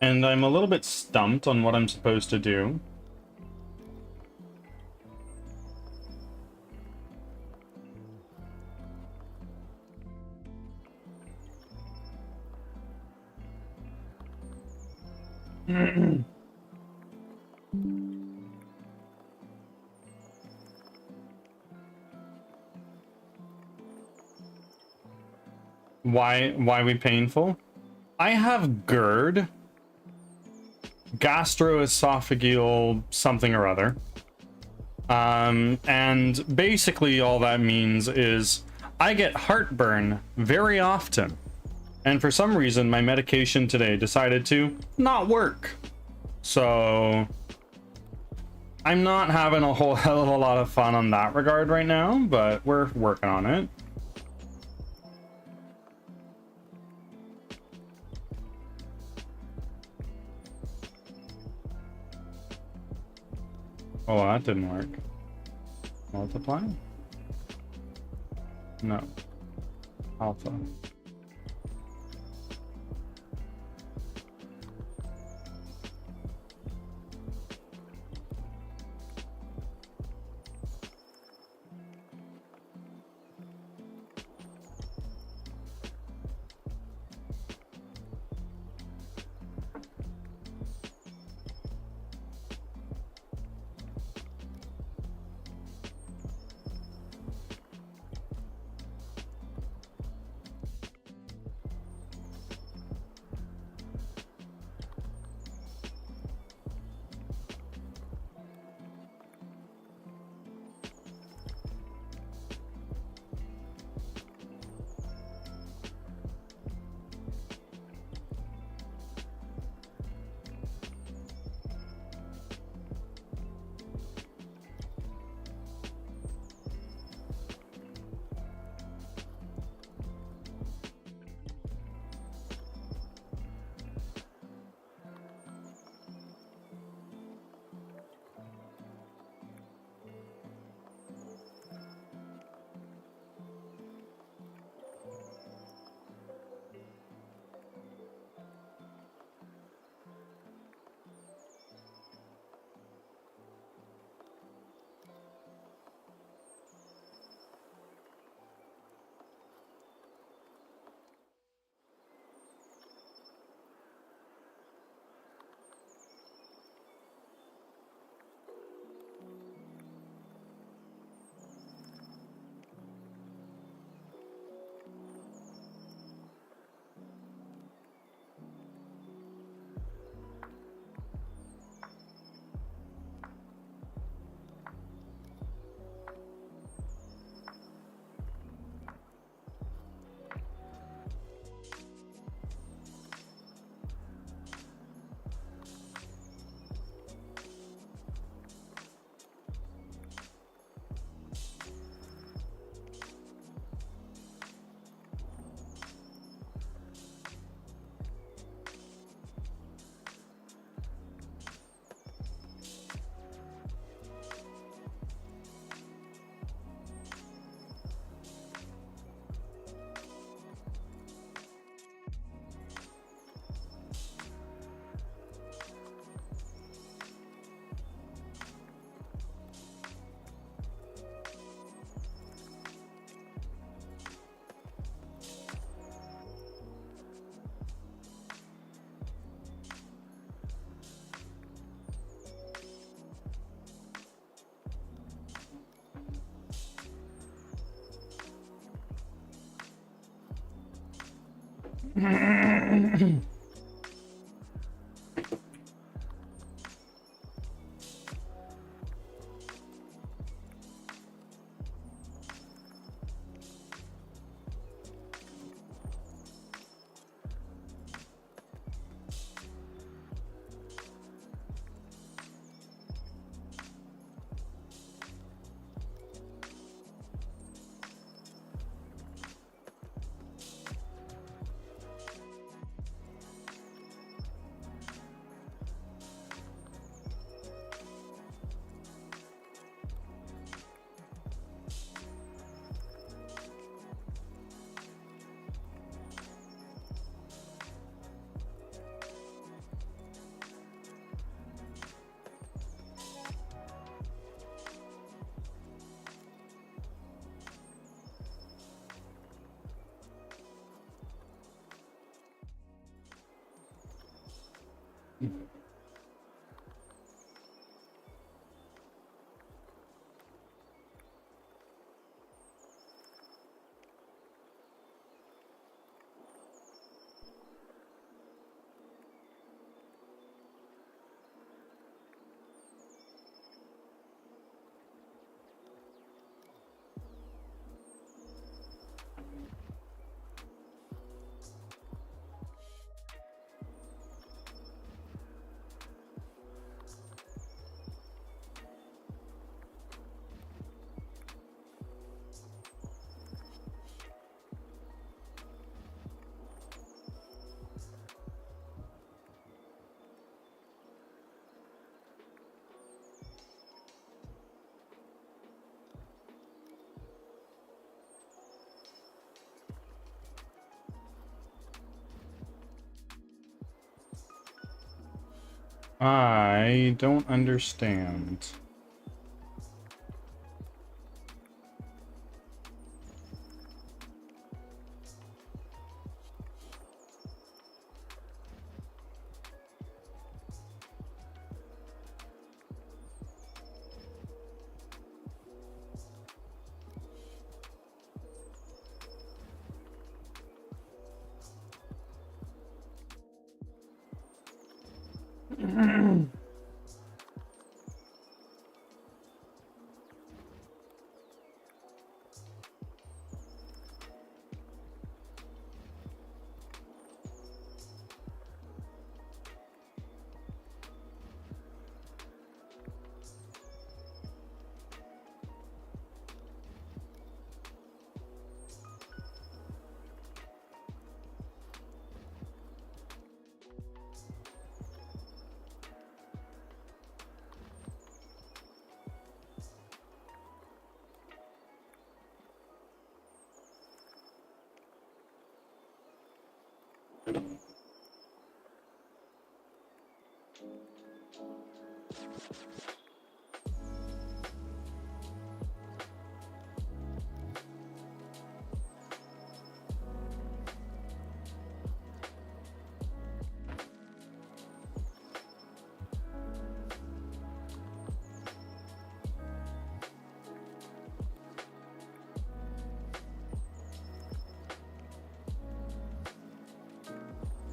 I'm a little bit stumped on what I'm supposed to do. Why we painful? I have GERD, gastroesophageal something or other. And basically all that means is I get heartburn very often. And for some reason, my medication today decided to not work. So I'm not having a whole hell of a lot of fun on that regard right now, but we're working on it. Oh, that didn't work. Multiply? No. Alpha. I don't understand.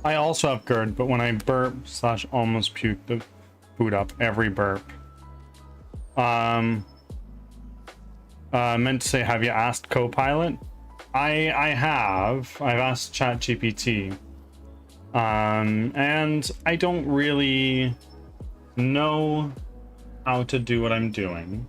I also have GERD, but when I burp slash almost puke the food up every burp. Meant to say, have you asked Copilot? I have. I've asked ChatGPT. And I don't really know how to do what I'm doing.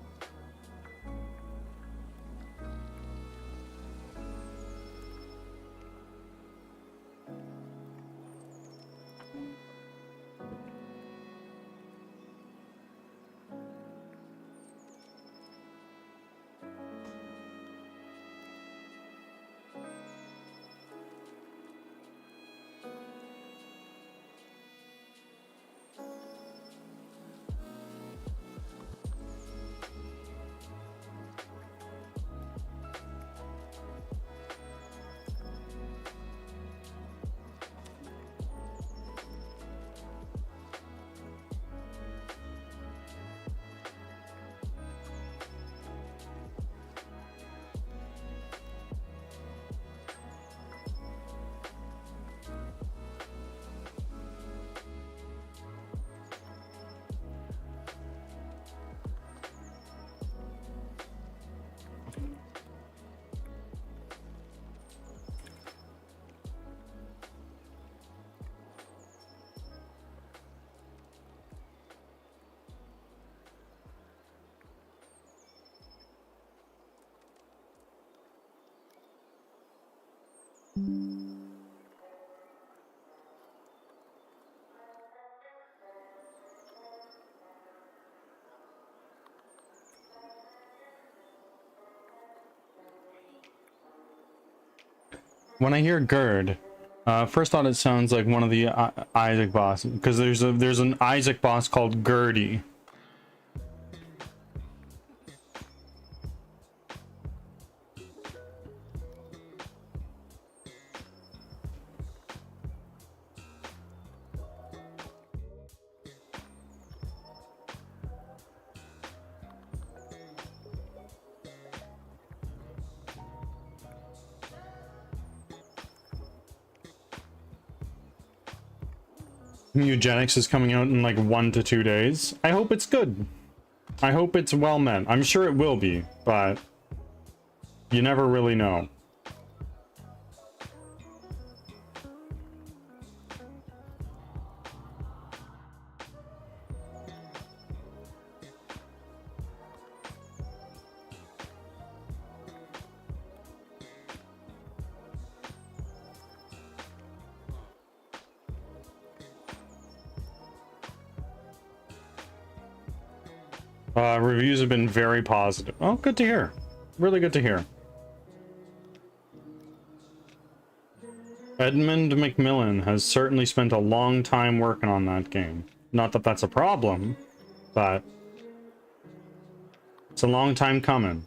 When I hear Gerd, first thought it sounds like one of the Isaac boss, because there's an Isaac boss called Gertie. Eugenics is coming out in like 1 to 2 days. I hope it's good. I hope it's well meant. I'm sure it will be, but you never really know. Reviews have been very positive. Oh, good to hear. Really good to hear. Edmund Macmillan has certainly spent a long time working on that game. Not that that's a problem, but it's a long time coming.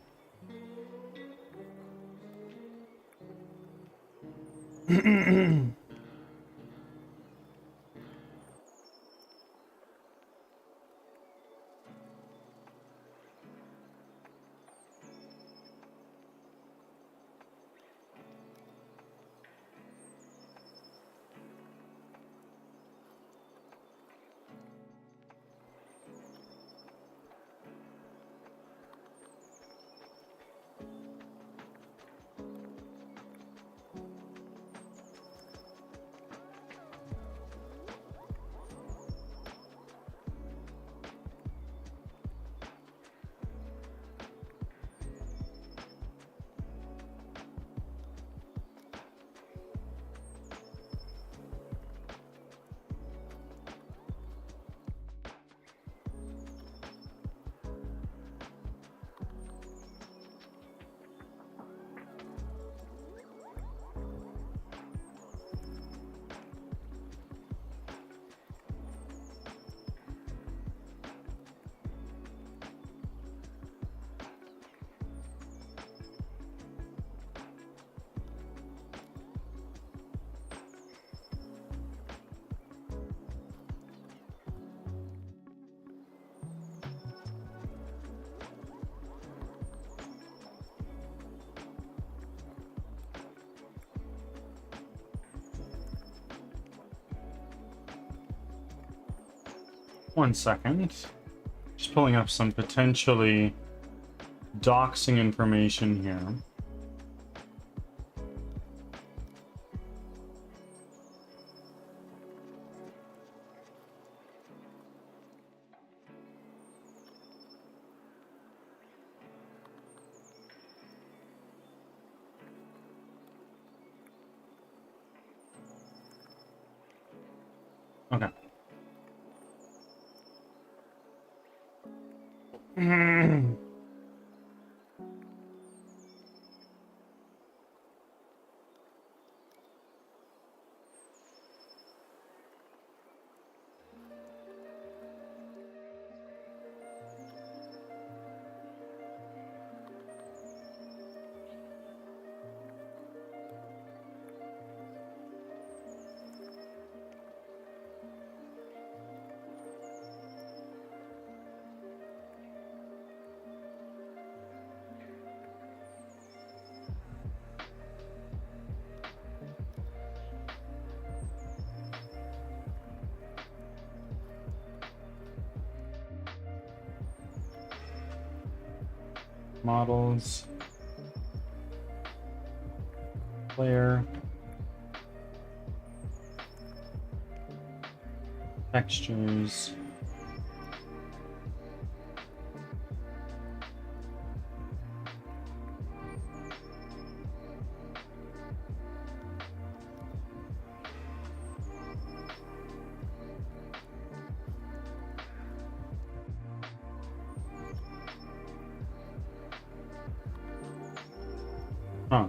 One second. Just pulling up some potentially doxing information here. Okay. Models, player, textures, Huh.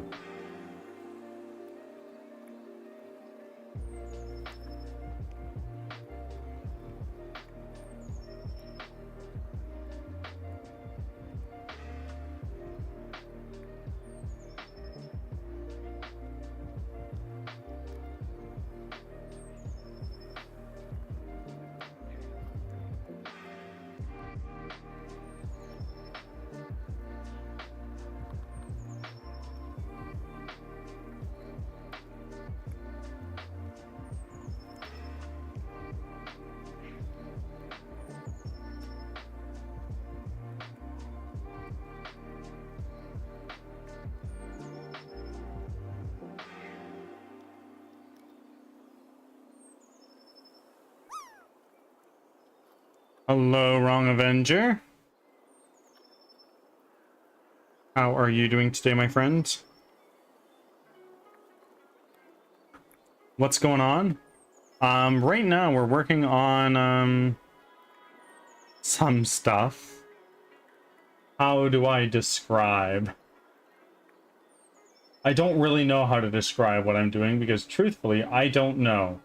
Hello, Wrong Avenger. How are you doing today, my friend? What's going on? Right now we're working on some stuff. How do I describe? I don't really know how to describe what I'm doing because truthfully, I don't know.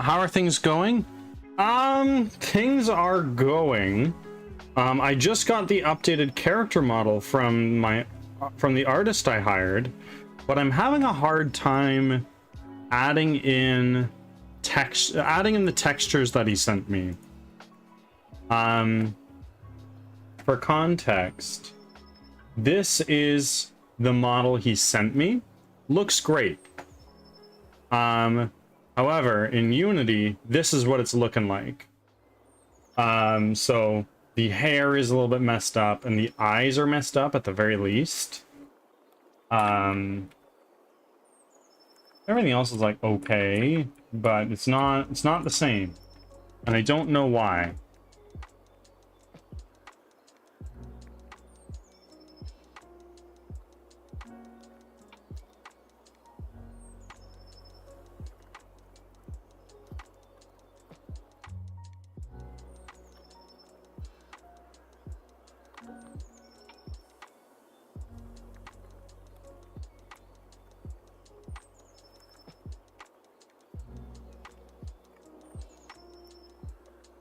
How are things going? Things are going. I just got the updated character model from the artist I hired, but I'm having a hard time adding in the textures that he sent me. For context, this is the model he sent me. Looks great. However, in Unity, this is what it's looking like. So the hair is a little bit messed up and the eyes are messed up at the very least. Everything else is like okay, but it's not the same. And I don't know why.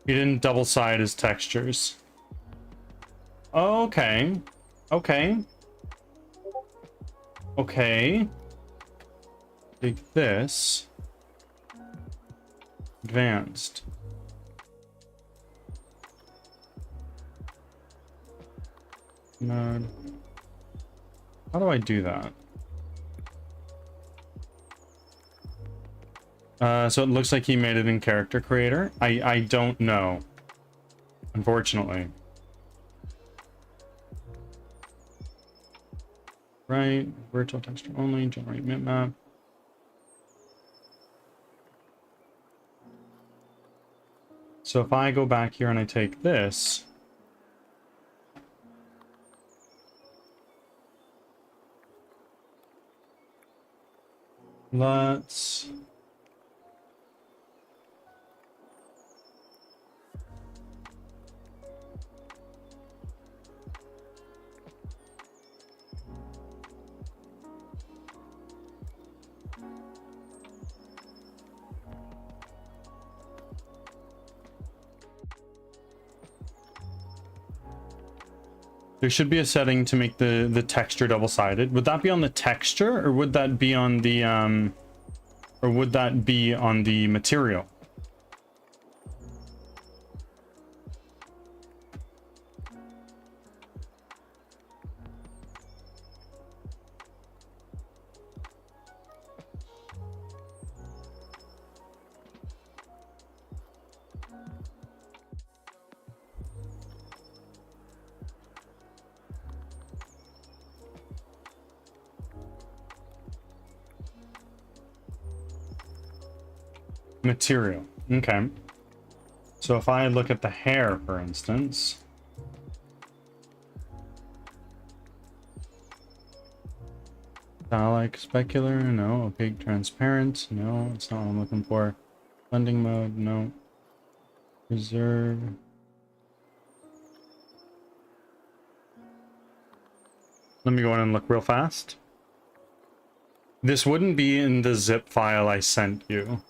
He didn't double side his textures. Okay. Okay. Okay. Take this. Advanced. Mode. How do I do that? So it looks like he made it in Character Creator. I don't know, unfortunately. Right, virtual texture only, generate bitmap. So if I go back here and I take this, let's there should be a setting to make the texture double-sided. Would that be on the texture, or would that be on the material? Material. Okay. So if I look at the hair, for instance, phallic, specular, no. Opaque, transparent, no. It's not what I'm looking for. Blending mode, no. Reserve. Let me go in and look real fast. This wouldn't be in the zip file I sent you.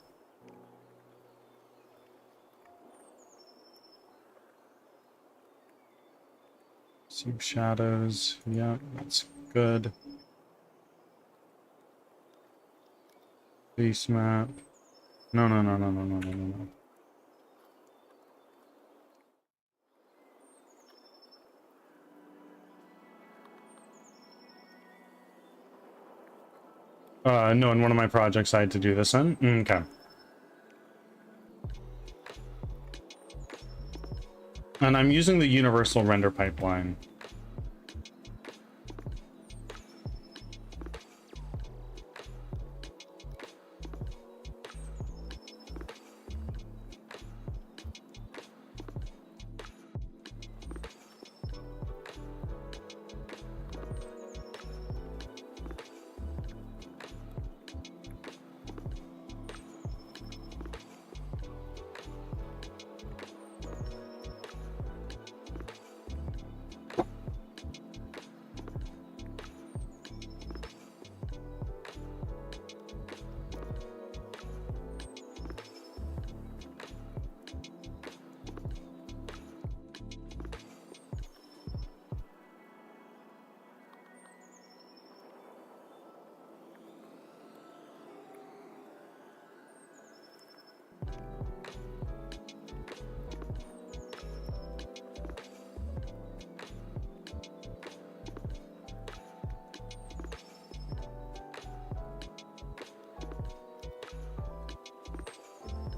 See shadows. Yeah, that's good. Face map. No. No, in one of my projects I had to do this in. Okay. And I'm using the universal render pipeline.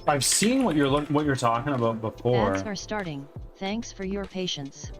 I've seen what you're talking about before. Ads are starting. Thanks for your patience.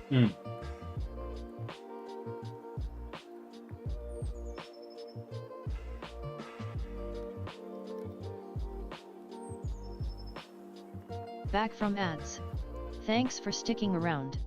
Hmm. Back from ads. Thanks for sticking around.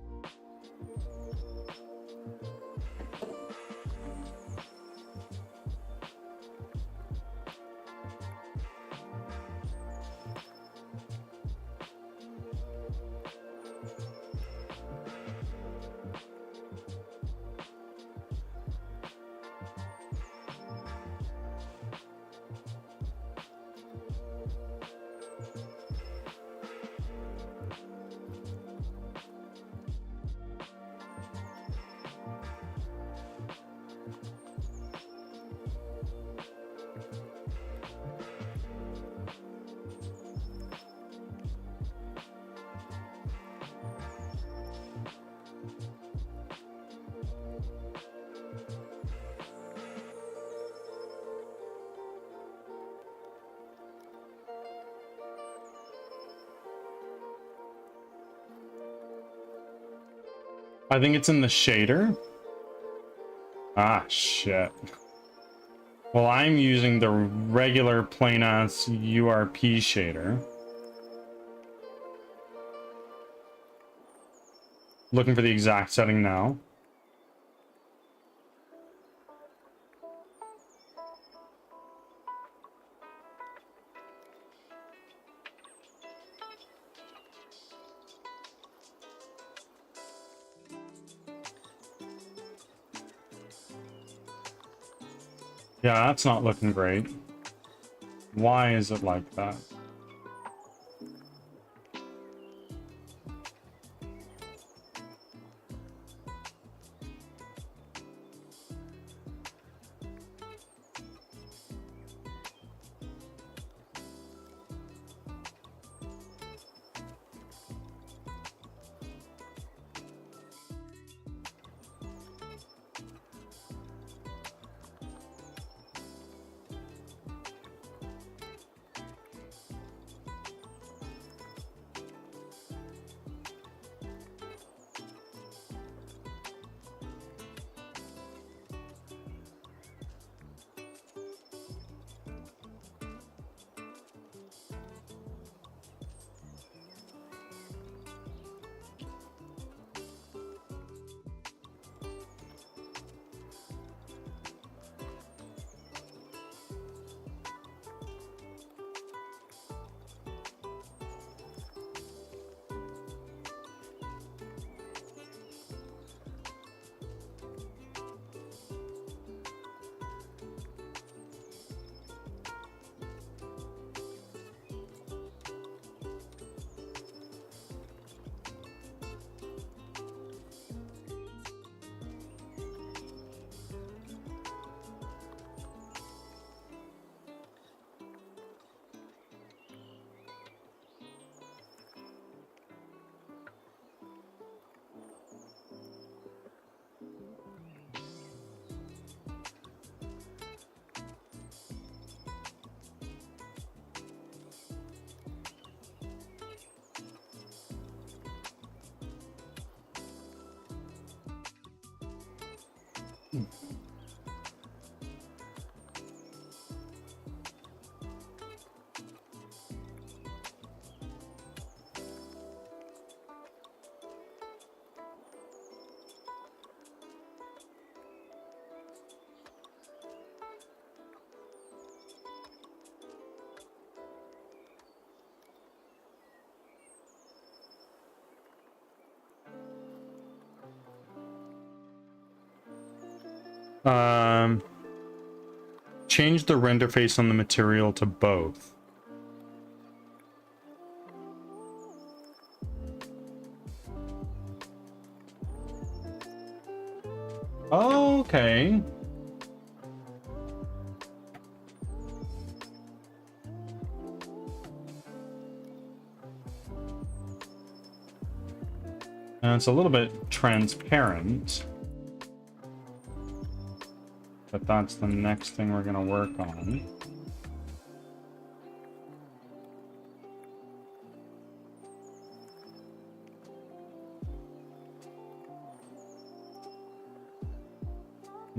I think it's in the shader. Ah, shit. Well, I'm using the regular plain ass URP shader. Looking for the exact setting now. Yeah, that's not looking great. Why is it like that? Um, change the render face on the material to both. Okay. And it's a little bit transparent. But that's the next thing we're gonna work on.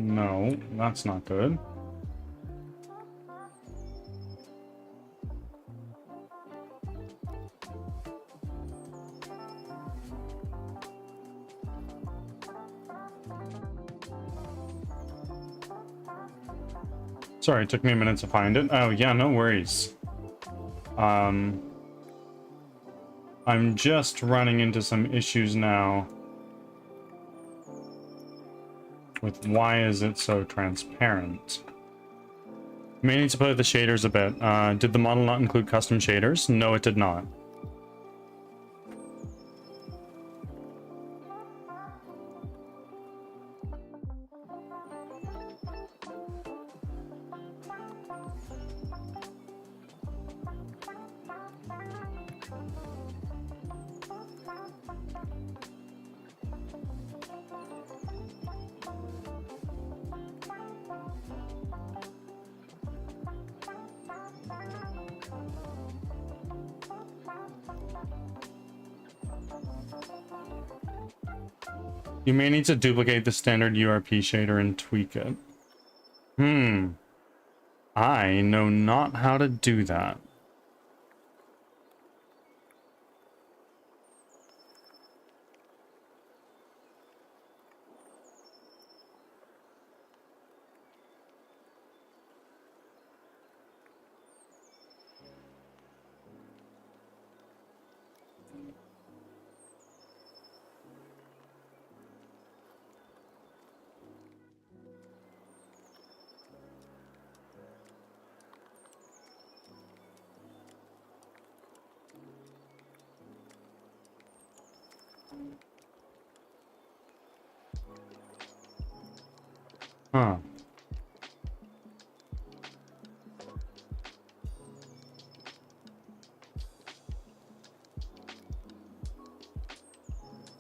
No, that's not good. Sorry, it took me a minute to find it. Oh, yeah, no worries. I'm just running into some issues now with why is it so transparent. May need to play with the shaders a bit. Did the model not include custom shaders? No, it did not. You may need to duplicate the standard URP shader and tweak it. I know not how to do that. Huh.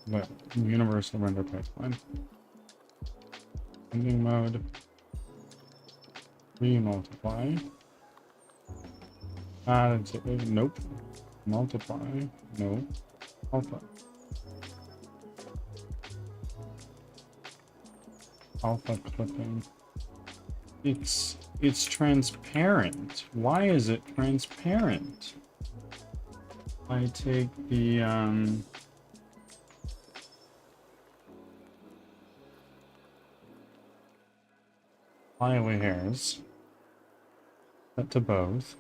But universal render pipeline. Ending mode. Re-multiply. Nope. Multiply. No. Alpha. Alpha clipping. It's transparent. Why is it transparent? I take the fly away hairs. Set to both.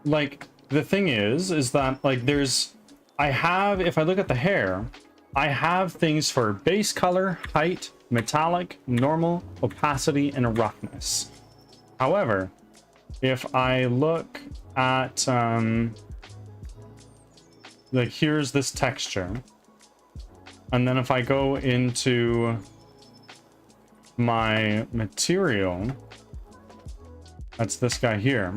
Like, the thing is that, like, if I look at the hair, I have things for base color, height, metallic, normal, opacity, and roughness. However, if I look at, like, here's this texture, and then if I go into my material, that's this guy here,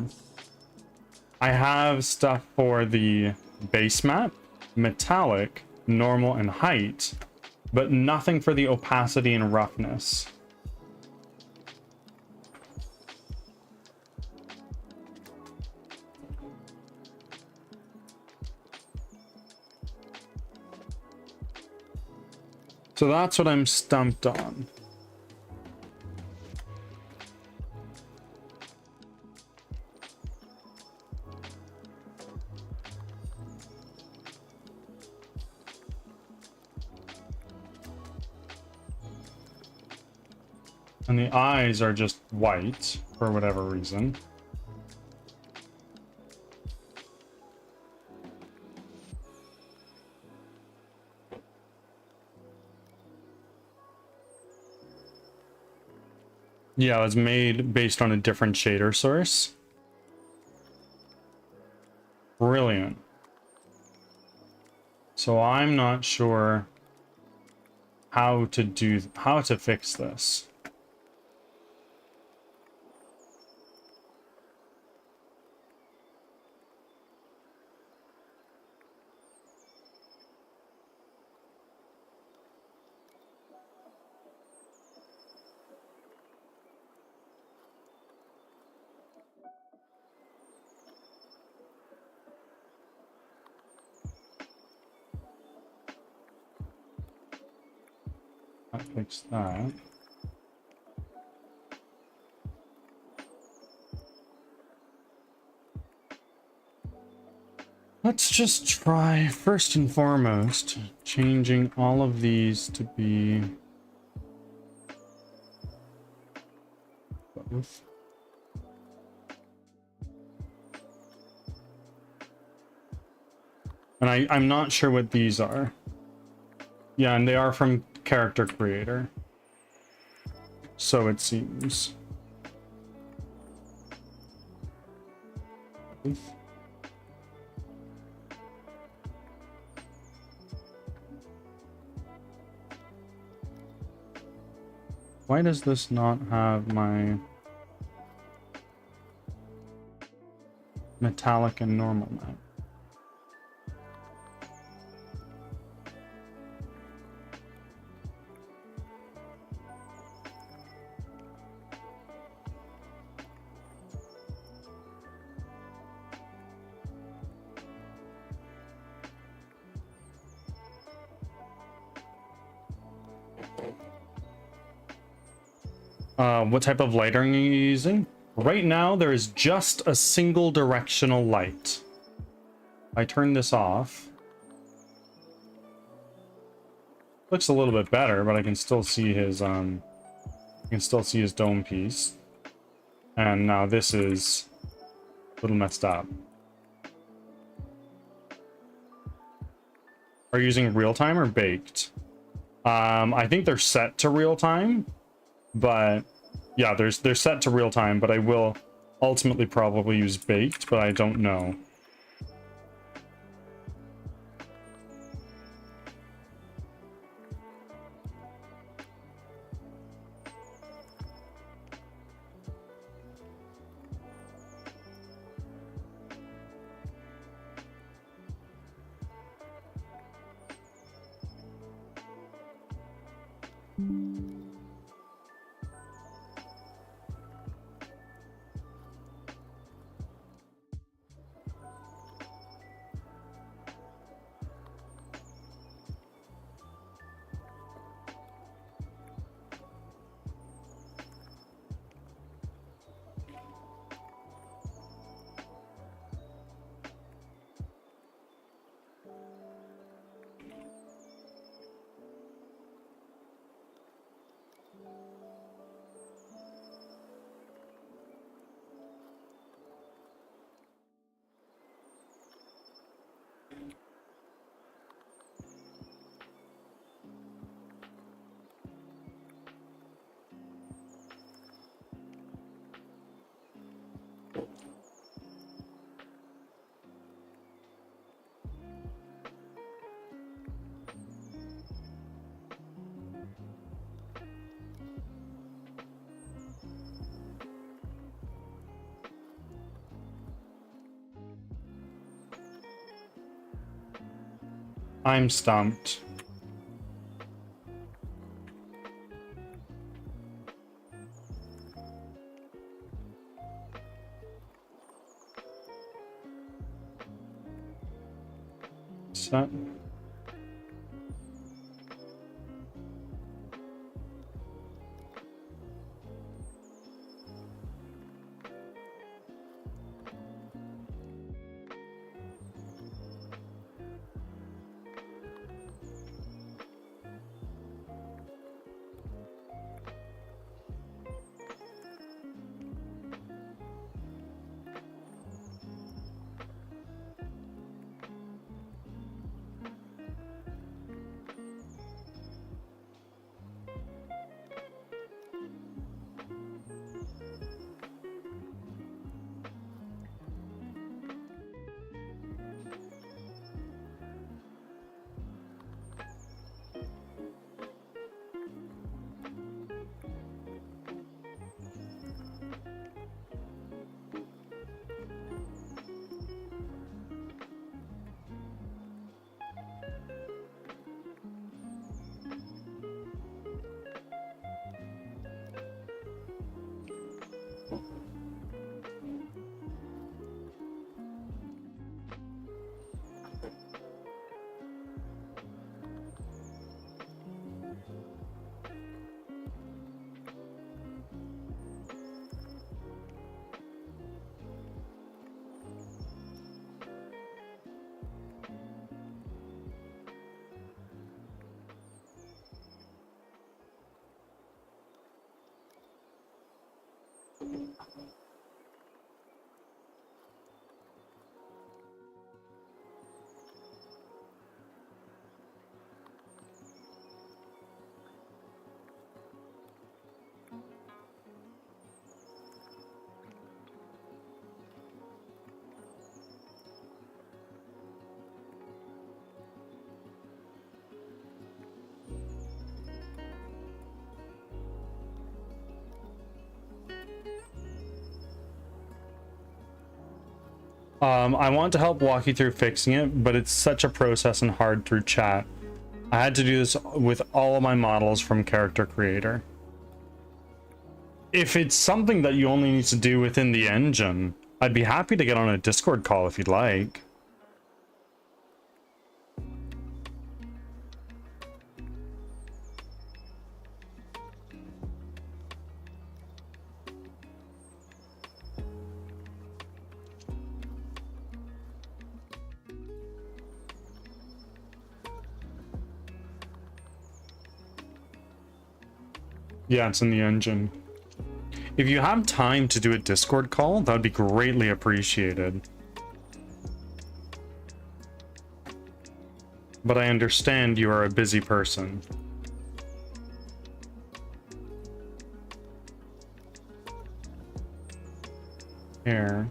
I have stuff for the base map, metallic, normal, and height, but nothing for the opacity and roughness. So that's what I'm stumped on. And the eyes are just white for whatever reason. Yeah, it was made based on a different shader source. Brilliant. So I'm not sure how to fix this. fix that. Let's just try, first and foremost, changing all of these to be both. And I'm not sure what these are. Yeah, and they are from character creator. So it seems. Why does this not have my metallic and normal map? What type of lighting are you using? Right now, there is just a single directional light. I turn this off. Looks a little bit better, but I can still see his dome piece. And now this is a little messed up. Are you using real time or baked? I think they're set to real time, but yeah, they're set to real time, but I will ultimately probably use baked, but I don't know. I'm stumped. Set. I want to help walk you through fixing it, but it's such a process and hard through chat. I had to do this with all of my models from Character Creator. If it's something that you only need to do within the engine, I'd be happy to get on a Discord call if you'd like. Yeah, it's in the engine. If you have time to do a Discord call, that would be greatly appreciated. But I understand you are a busy person. Here.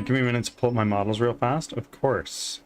Give me a minute to pull up my models real fast. Of course.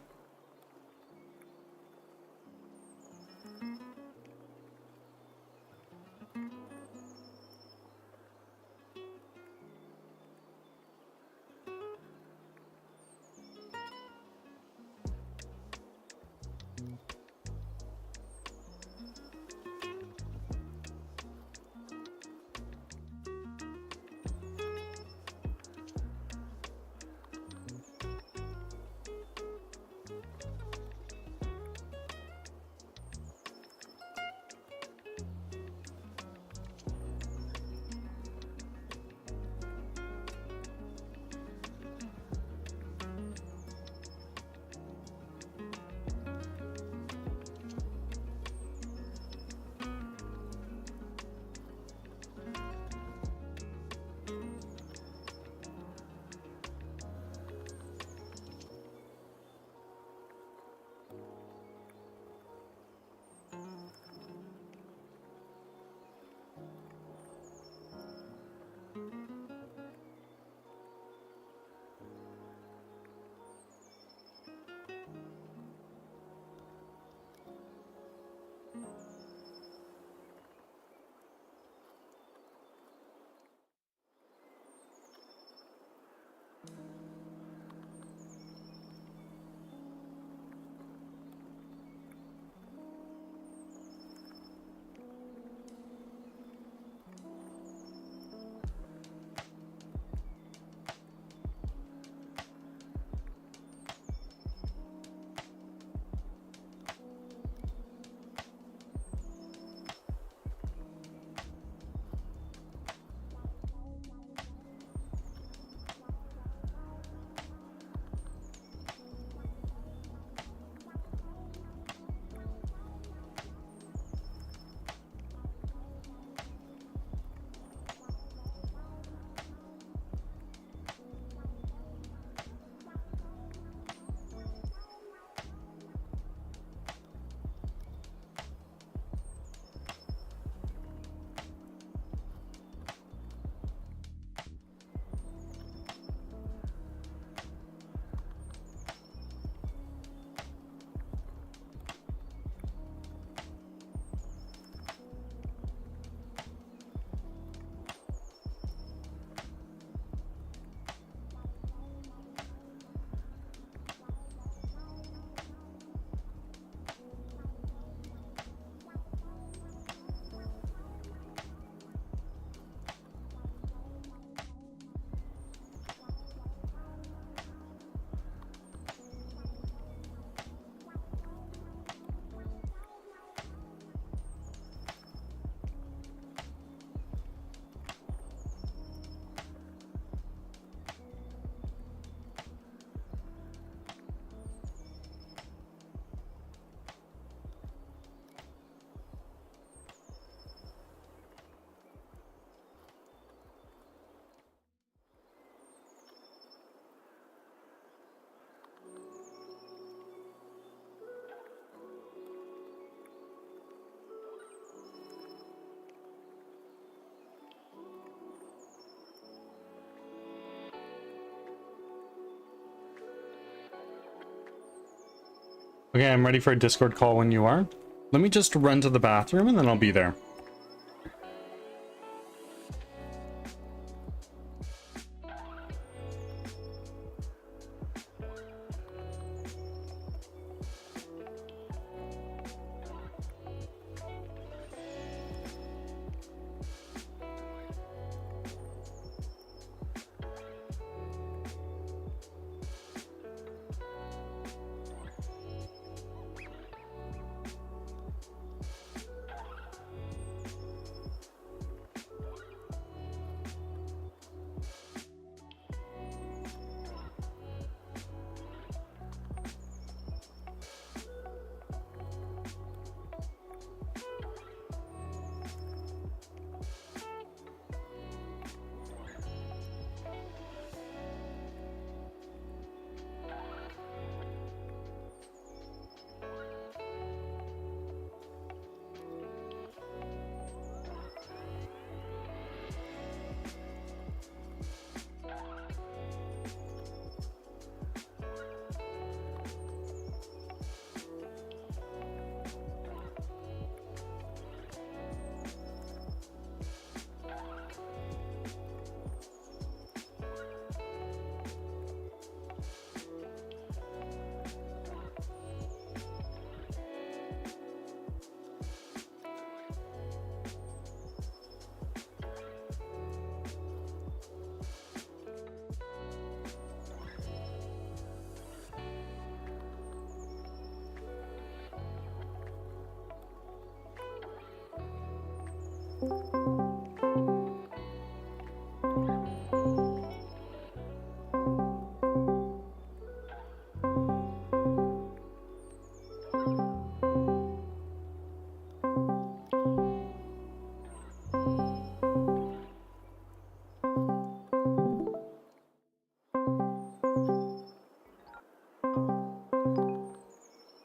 Okay, I'm ready for a Discord call when you are. Let me just run to the bathroom and then I'll be there.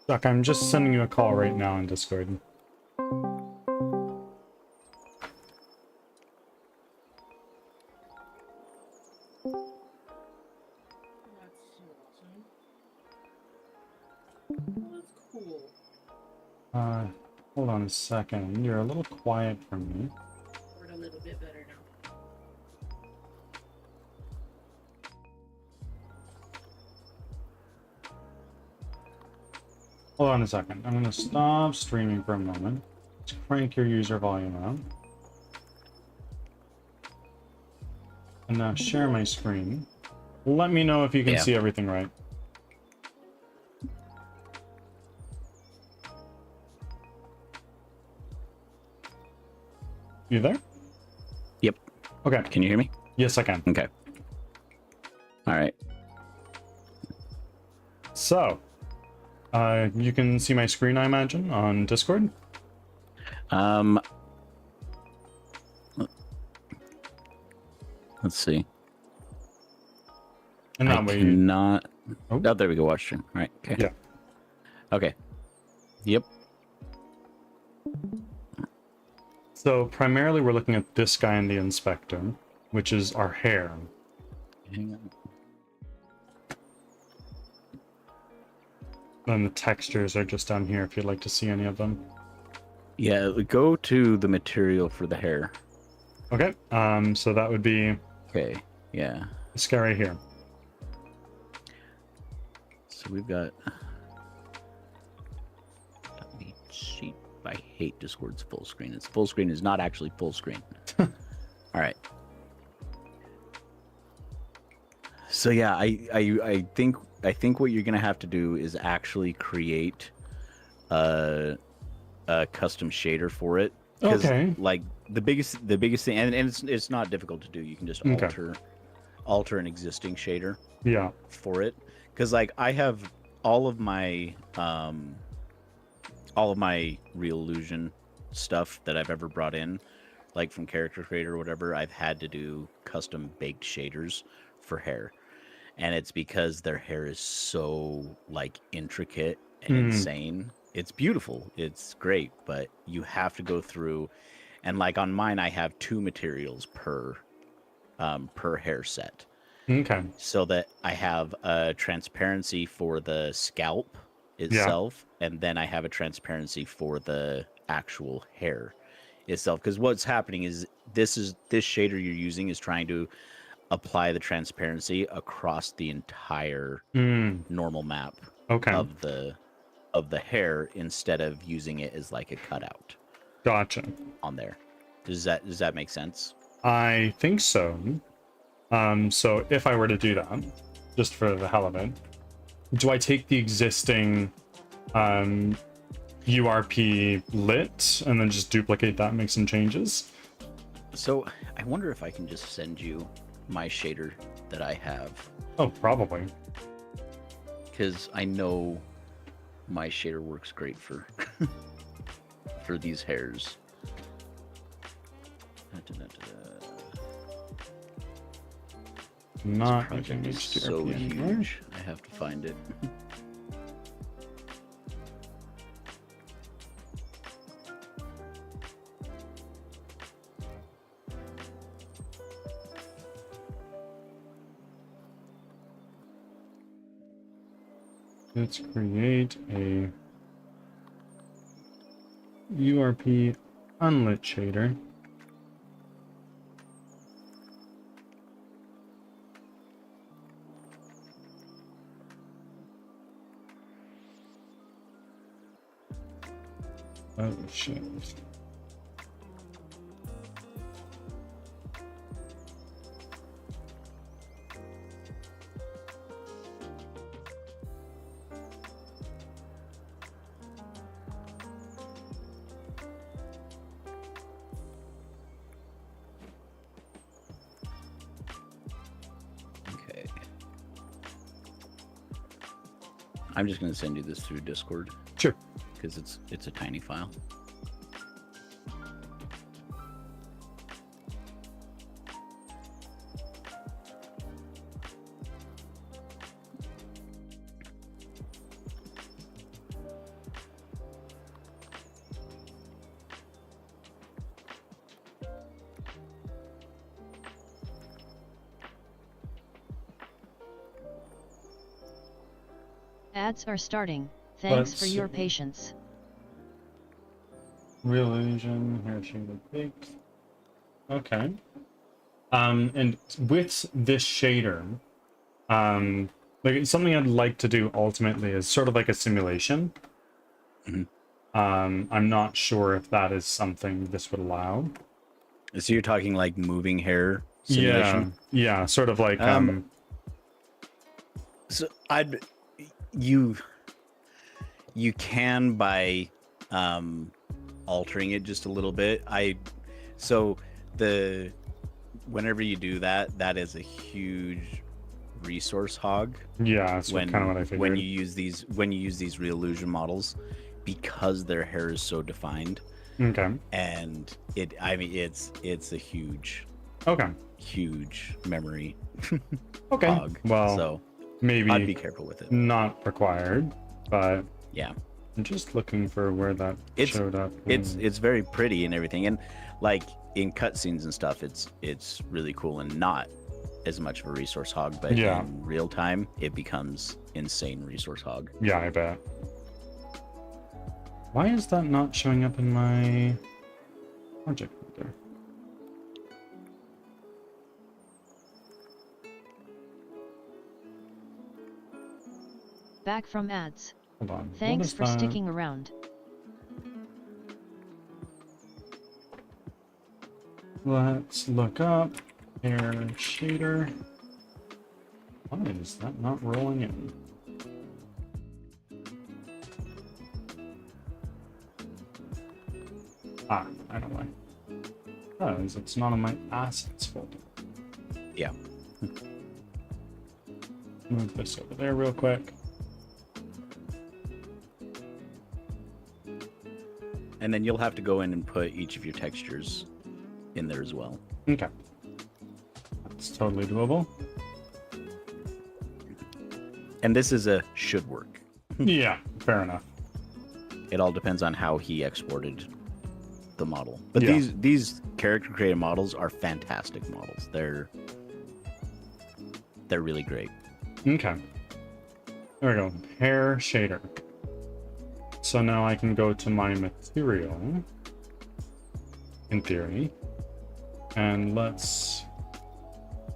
Duck, I'm just sending you a call right now on Discord. Hold on a second. You're a little quiet for me. We're a little bit better now. Hold on a second. I'm gonna stop streaming for a moment. Let's crank your user volume up. And now share my screen. Let me know if you can see everything right. You there? Yep. Okay. Can you hear me? Yes, I can. Okay. All right. So, you can see my screen, I imagine, on Discord? Let's see. And that way... cannot... Oh. Oh, there we go. Watch stream. All right. Okay. Yeah. Okay. Yep. So, primarily we're looking at this guy in the inspector, which is our hair. Hang on. And the textures are just down here if you'd like to see any of them. Yeah, go to the material for the hair. Okay, so that would be Okay. Yeah. this guy right here. So we've got... Sheet. I hate Discord's full screen. Its full screen is not actually full screen. All right. So yeah, I think what you're gonna have to do is actually create a custom shader for it. Okay. Like the biggest thing, and it's not difficult to do. You can just alter an existing shader. Yeah. For it, because like I have all of my Real Illusion stuff that I've ever brought in, like from Character Creator or whatever, I've had to do custom baked shaders for hair. And it's because their hair is so like intricate and insane. It's beautiful. It's great, but you have to go through, and like on mine, I have 2 materials per hair set. Okay. So that I have a transparency for the scalp itself, and then I have a transparency for the actual hair itself. Because what's happening is this shader you're using is trying to apply the transparency across the entire normal map Okay. of the hair instead of using it as like a cutout Gotcha. on there. Does that make sense? I think so. So if I were to do that, just for the hell of it, do I take the existing URP lit and then just duplicate that and make some changes? So I wonder if I can just send you my shader that I have, Oh, probably. because I know my shader works great for for these hairs. Not Project using is HDRP so anymore. huge. I have to find it. Let's create a URP unlit shader. Oh shit. Okay. I'm just gonna send you this through Discord Sure. because it's a tiny file. Ads are starting. Thanks for Let's your see. patience. Real illusion, hair shaded baked. Okay. And with this shader, like it's something I'd like to do ultimately is sort of like a simulation. Mhm. I'm not sure if that is something this would allow. So you're talking like moving hair simulation? Yeah, sort of like So you can by altering it just a little bit. Whenever you do that, that is a huge resource hog. yeah, that's kind of what I figured. When you use these real illusion models, because their hair is so defined, Okay. and it's a huge Okay. memory Okay. hog. Well, So maybe I'd be careful with it. not required, but Yeah. I'm just looking for where that showed up. It's very pretty and everything, and like in cutscenes and stuff, it's really cool and not as much of a resource hog. But Yeah. in real time, it becomes insane resource hog. Yeah, I bet. Why is that not showing up in my project folder? Back from ads. Hold on. What Thanks is for that? sticking around. Let's look up hair shader. Why is that not rolling in? Ah, I know why. Because it's not in my assets folder. Yeah. Move this over there real quick. And then you'll have to go in and put each of your textures in there as well. Okay. That's totally doable. And this is a should work. Yeah, fair enough. It all depends on how he exported the model. But Yeah. these character created models are fantastic models. They're really great. Okay. There we go. Hair shader. So now I can go to my material, in theory, and let's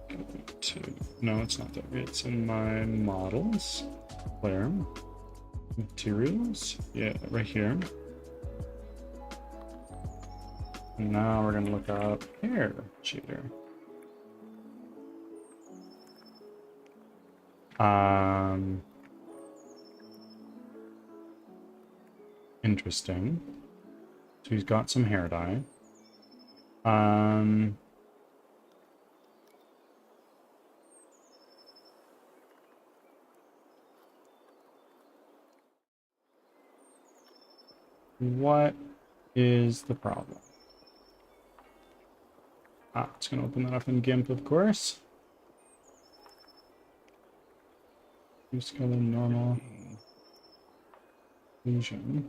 go to, no, it's not that, it's in my models, where, materials, yeah, right here. And now we're gonna look up hair shader. Interesting. So he's got some hair dye. What is the problem? It's gonna open that up in GIMP, of course. Use color normal. Occlusion.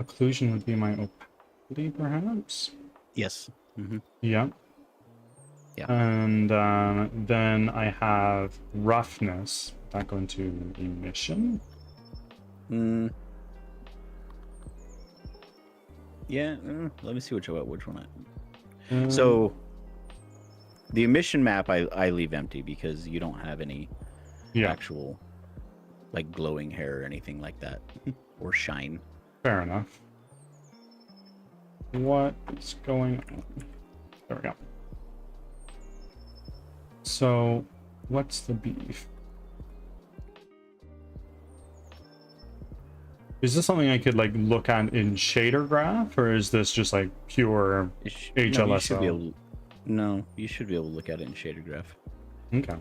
Occlusion would be my opacity, perhaps? Yes. Mm-hmm. Yeah. Yeah. And then I have roughness. That go into emission? Yeah. Let me see which one. So the emission map I leave empty because you don't have any actual like glowing hair or anything like that, or shine. Fair enough. What is going on? There we go. So, what's the beef? Is this something I could like look at in shader graph, or is this just like pure HLSO? No, you should be able to look at it in shader graph. Okay.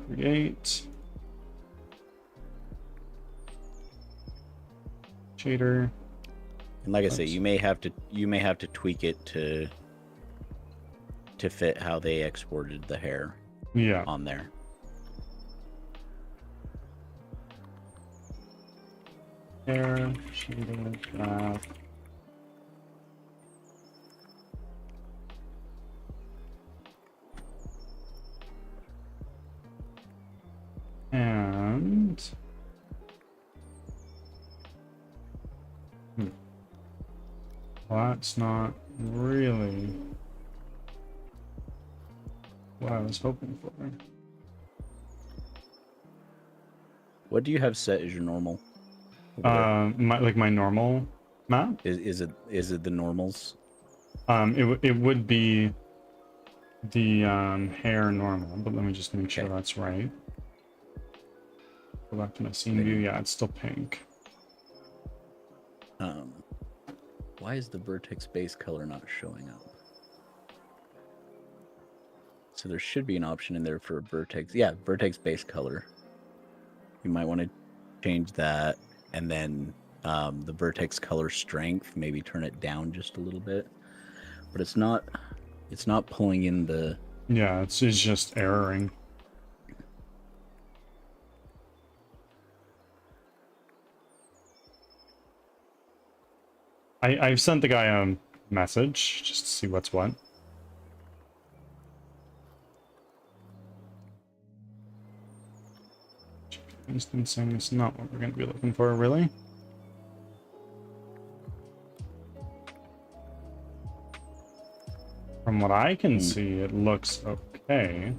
Create shader. And like I say, you may have to tweak it to fit how they exported the hair on there. Hair shader graph. And well, that's not really what I was hoping for. What do you have set as your normal? My normal map? Is it the normals? It would be the hair normal, but let me just make sure that's right. Go back to my scene view. Yeah, it's still pink. Why is the vertex base color not showing up? So there should be an option in there for vertex. Yeah, vertex base color. You might want to change that, and then the vertex color strength, maybe turn it down just a little bit. But it's not pulling in the. Yeah, it's just erroring. I've sent the guy a message just to see what's what. Instancing is not what we're going to be looking for, really. From what I can see, it looks okay.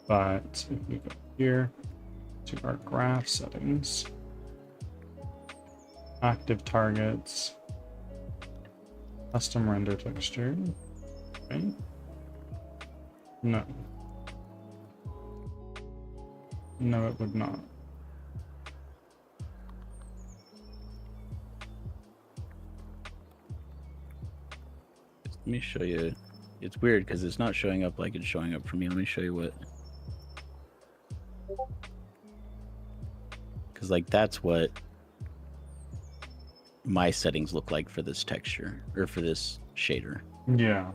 But if we go here to our graph settings, active targets, custom render texture, okay. No. No, it would not. Let me show you. It's weird because it's not showing up like it's showing up for me. Let me show you what. Because like that's what my settings look like for this texture or for this shader. Yeah.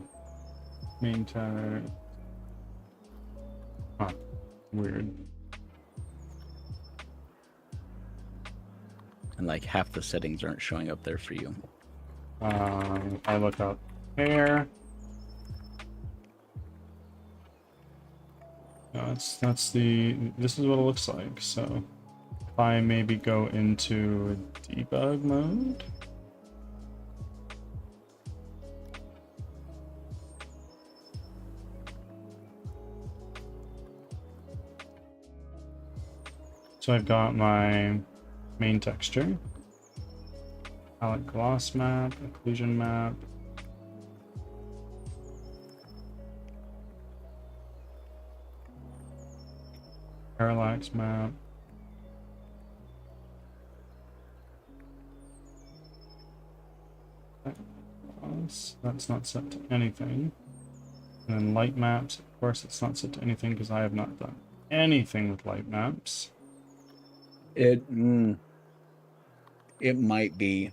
Main tag. Huh. Weird. And like half the settings aren't showing up there for you. I look up hair. No, this is what it looks like. So if I maybe go into debug mode. So I've got my main texture, palette gloss map, occlusion map. Parallax map. That's not set to anything. And then light maps, of course, it's not set to anything because I have not done anything with light maps. It might be.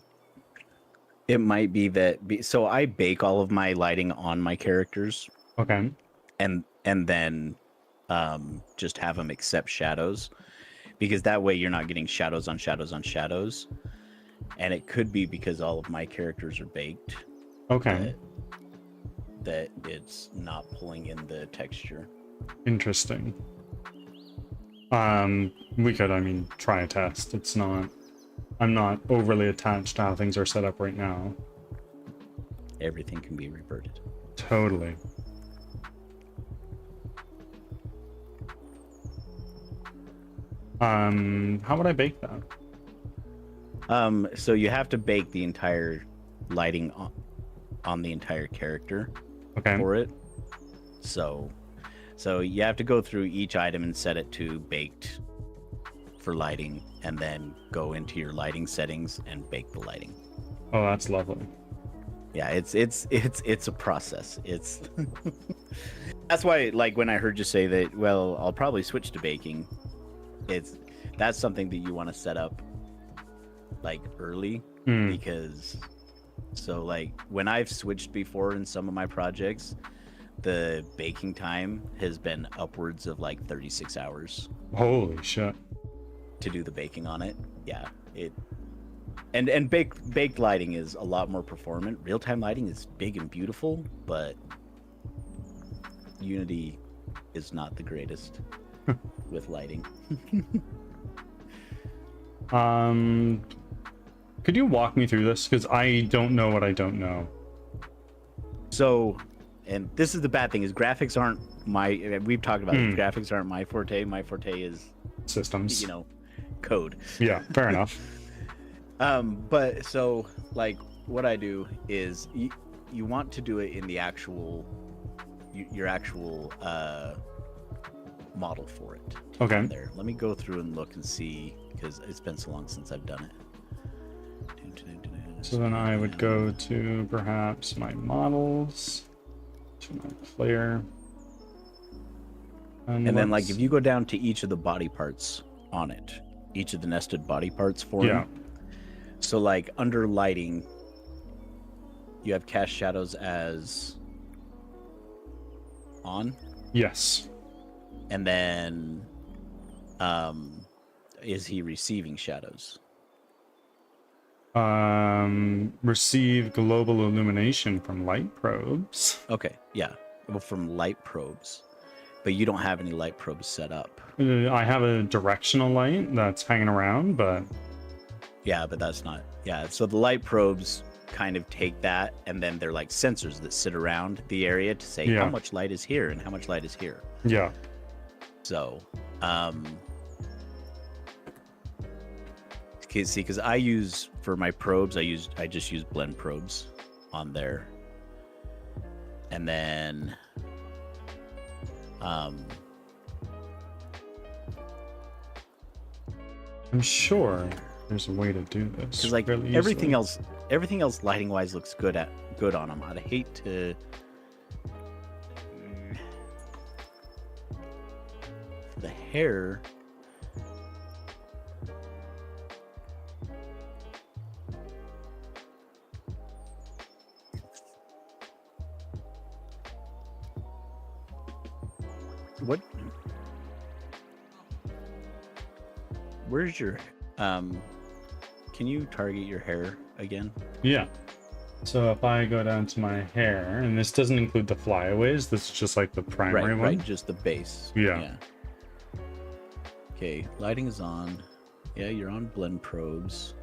It might be that. So I bake all of my lighting on my characters, Okay. and then just have them accept shadows, because that way you're not getting shadows on shadows on shadows. And it could be because all of my characters are baked. Okay. That it's not pulling in the texture. Interesting. We could, I mean, try a test. It's not, I'm not overly attached to how things are set up right now. Everything can be reverted. Totally. How would I bake that? So you have to bake the entire lighting on the entire character for it. So you have to go through each item and set it to baked for lighting, and then go into your lighting settings and bake the lighting. Oh, that's lovely. Yeah, it's a process. It's that's why, like, when I heard you say that, well, I'll probably switch to baking. That's something that you want to set up like early, because like when I've switched before in some of my projects, the baking time has been upwards of like 36 hours. Holy shit. To do the baking on it. Yeah, and baked lighting is a lot more performant. Real-time lighting is big and beautiful, but Unity is not the greatest with lighting. Could you walk me through this? Because I don't know what I don't know. So, and this is the bad thing, is graphics aren't we've talked about it. Graphics aren't my forte. My forte is systems, code. Yeah, fair enough. But so, like, what I do is you want to do it in the actual your actual model for it. Okay. There. Let me go through and look and see, because it's been so long since I've done it. So then I would go to perhaps my models, to my player. And then, like, if you go down to each of the body parts on it, each of the nested body parts for it. So, like, under lighting, you have cast shadows as on. Yes. And then, is he receiving shadows? Receive global illumination from light probes. Okay, yeah. Well, from light probes. But you don't have any light probes set up. I have a directional light that's hanging around, but... Yeah, but that's not... Yeah, so the light probes kind of take that, and then they're like sensors that sit around the area to say how much light is here and how much light is here. Yeah. So, see, because I use, for my probes, I just use blend probes on there. And then... I'm sure there's a way to do this. Because, like, really everything else lighting wise looks good on them. I'd hate to for the hair. What? Where's your can you target your hair again? Yeah. So if I go down to my hair, and this doesn't include the flyaways, this is just like the primary one. Right, just the base. Yeah. Okay, lighting is on. Yeah, you're on blend probes.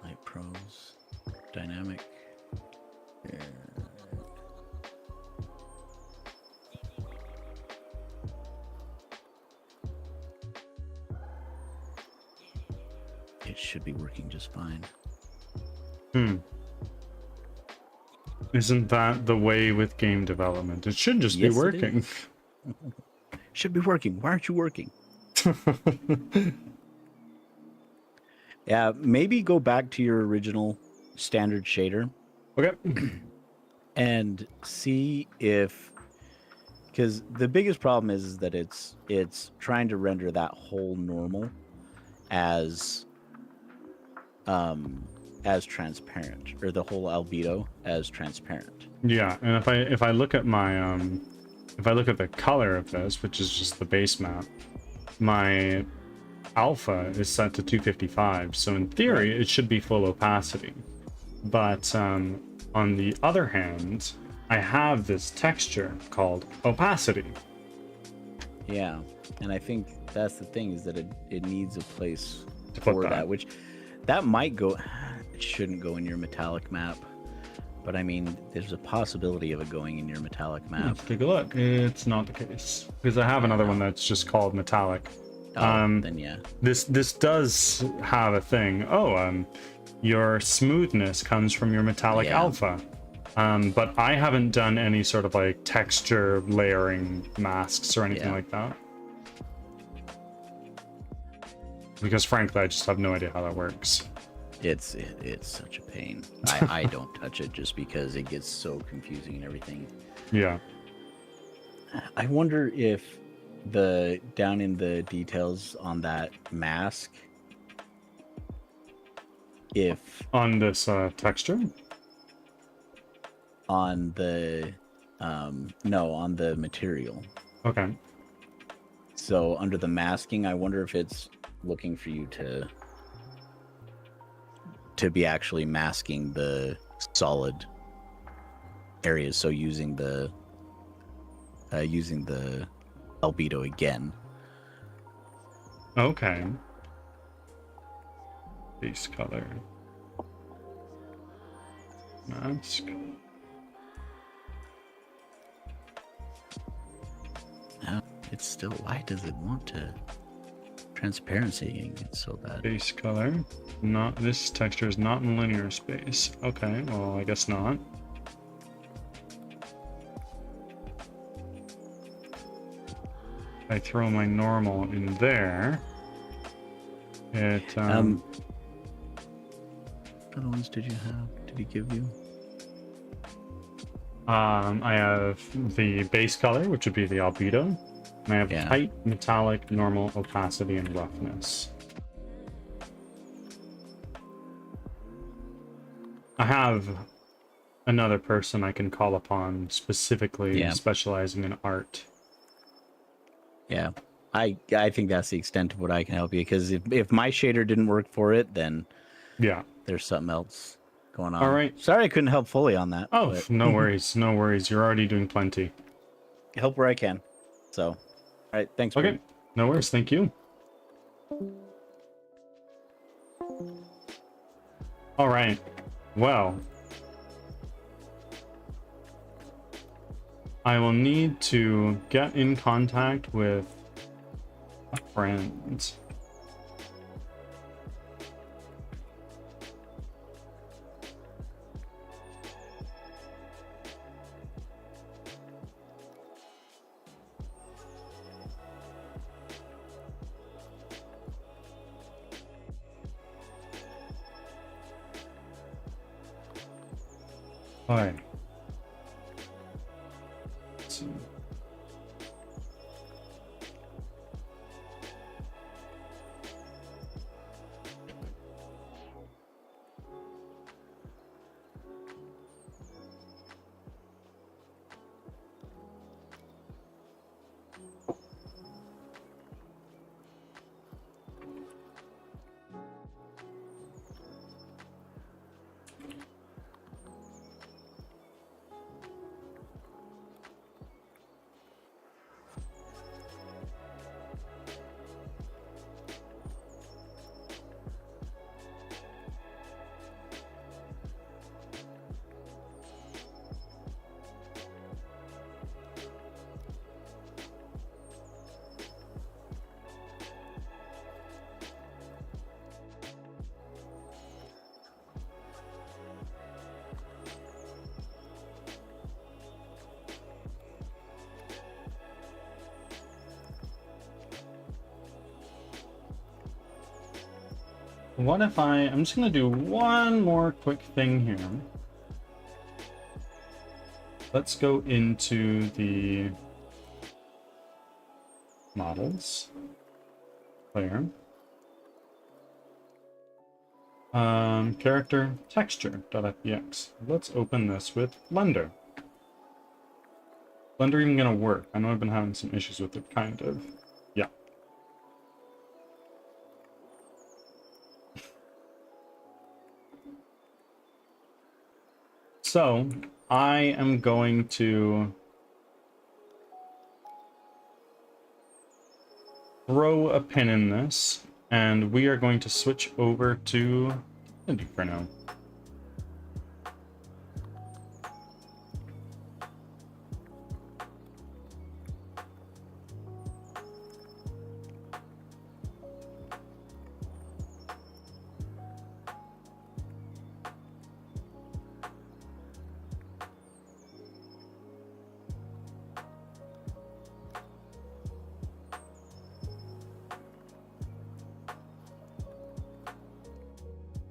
Light probes. Dynamic. Yeah. It should be working just fine. Isn't that the way with game development? It should just Yes, be it working. is. Should be working. Why aren't you working? Yeah, maybe go back to your original standard shader Okay. and see if, because the biggest problem is that it's trying to render that whole normal as transparent, or the whole albedo as transparent. Yeah, and if I look at my if I look at the color of this, which is just the base map, my alpha is set to 255, so in theory it should be full opacity. But on the other hand, I have this texture called opacity. Yeah, and I think that's the thing, is that it needs a place To put for that. that, which that might go, it shouldn't go in your metallic map, but I mean, there's a possibility of it going in your metallic map. Let's take a look. It's not the case, because I have another one that's just called metallic. Then yeah. This does have a thing. Your smoothness comes from your metallic Yeah. alpha. But I haven't done any sort of like texture layering masks or anything Yeah. like that. Because frankly, I just have no idea how that works. It's such a pain. I don't touch it just because it gets so confusing and everything. Yeah. I wonder if down in the details on that mask, if On this texture? on the no, on the material. Okay. So under the masking, I wonder if it's looking for you to be actually masking the solid areas. So using the albedo again. Okay. Base color. Mask. It's still, why does it want to transparency it so bad? Base color. Not, this texture is not in linear space. Okay, well, I guess not. I throw my normal in there. It What other ones did you have? Did he give you? I have the base color, which would be the albedo. And I have Yeah. height, metallic, normal, opacity, and roughness. I have another person I can call upon specifically Yeah. specializing in art. Yeah. I think that's the extent of what I can help you, because if my shader didn't work for it, then Yeah. there's something else going on. All right. Sorry I couldn't help fully on that. Oh, but no worries. No worries. You're already doing plenty. help where I can. So, all right. Thanks. Okay. Brady. No worries. Thank you. All right. Well, I will need to get in contact with a friend. Hi. Let's see. What if I'm just gonna do one more quick thing here. Let's go into the models player. Character texture.fbx. Let's open this with Blender. Blender even gonna work? I know I've been having some issues with it, kind of. Yeah. So, I am going to throw a pin in this, and we are going to switch over to Indy for now.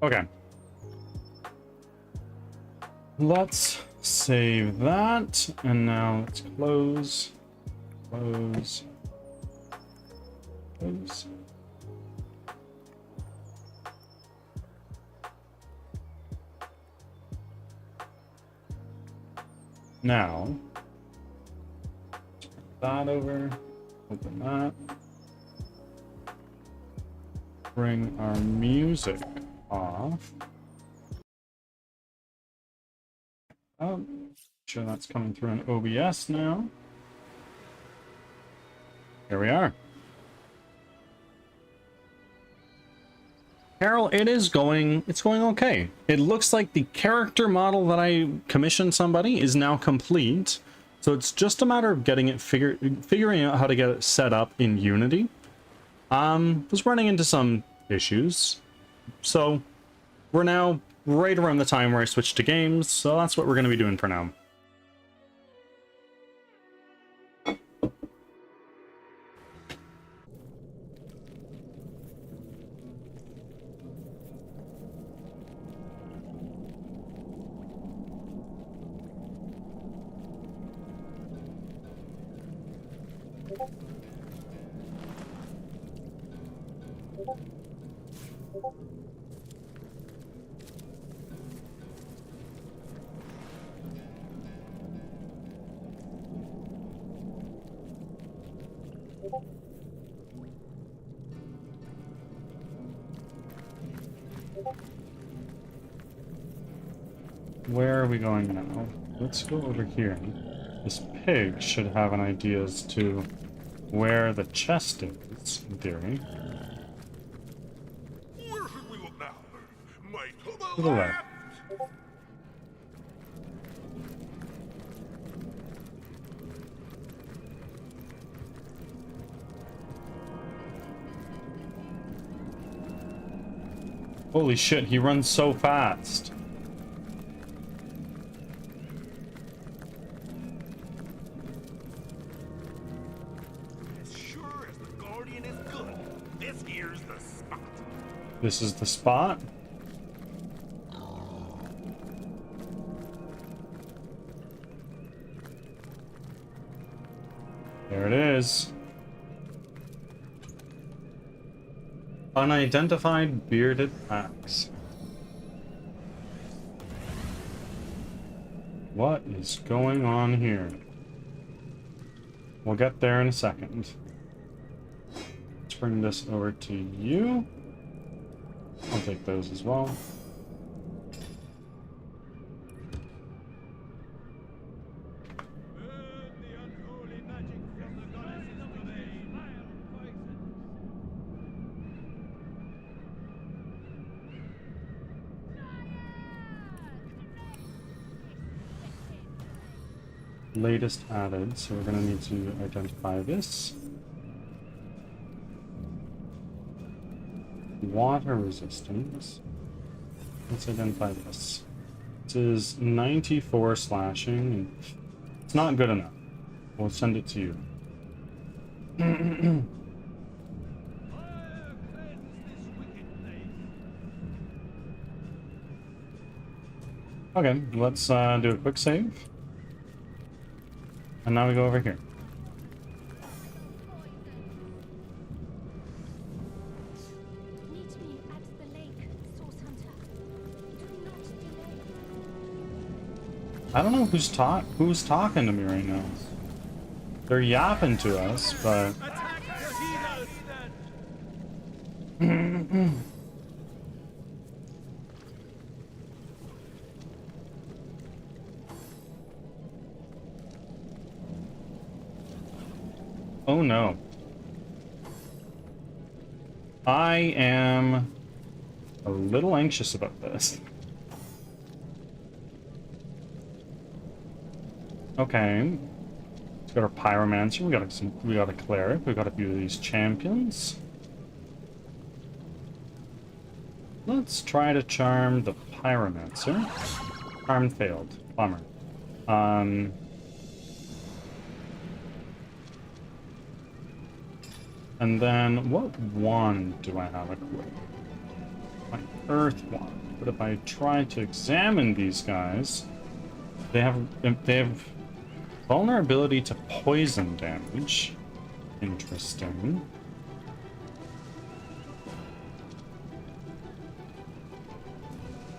Okay. Let's save that, and now let's close, close, close. Now, that over, open that, bring our music off. Oh, sure that's coming through in OBS now. Here we are. Carol, it's going okay. It looks like the character model that I commissioned somebody is now complete. So it's just a matter of getting it figuring out how to get it set up in Unity. Was running into some issues. So we're now right around the time where I switched to games, so that's what we're going to be doing for now. Where are we going now? Let's go over here. This pig should have an idea as to where the chest is, in theory. Where should we look now? To the left. Holy shit, he runs so fast. As sure as the Guardian is good, this here's the spot. This is the spot. There it is. Unidentified bearded axe. What is going on here? We'll get there in a second. Let's bring this over to you. I'll take those as well. Latest added, so we're going to need to identify this. Water resistance. Let's identify this. This is 94 slashing. It's not good enough. We'll send it to you. Okay, let's do a quick save. And now we go over here. Meet me at the lake, Source Hunter. Do not delay. I don't know who's talking to me right now. They're yapping to us, but Attack the healers then! oh no. I am a little anxious about this. Okay. Let's got our pyromancer, we got a cleric, we got a few of these champions. Let's try to charm the pyromancer. Charm failed. Bummer. And then, what wand do I have equipped? My earth wand. But if I try to examine these guys, they have vulnerability to poison damage. Interesting.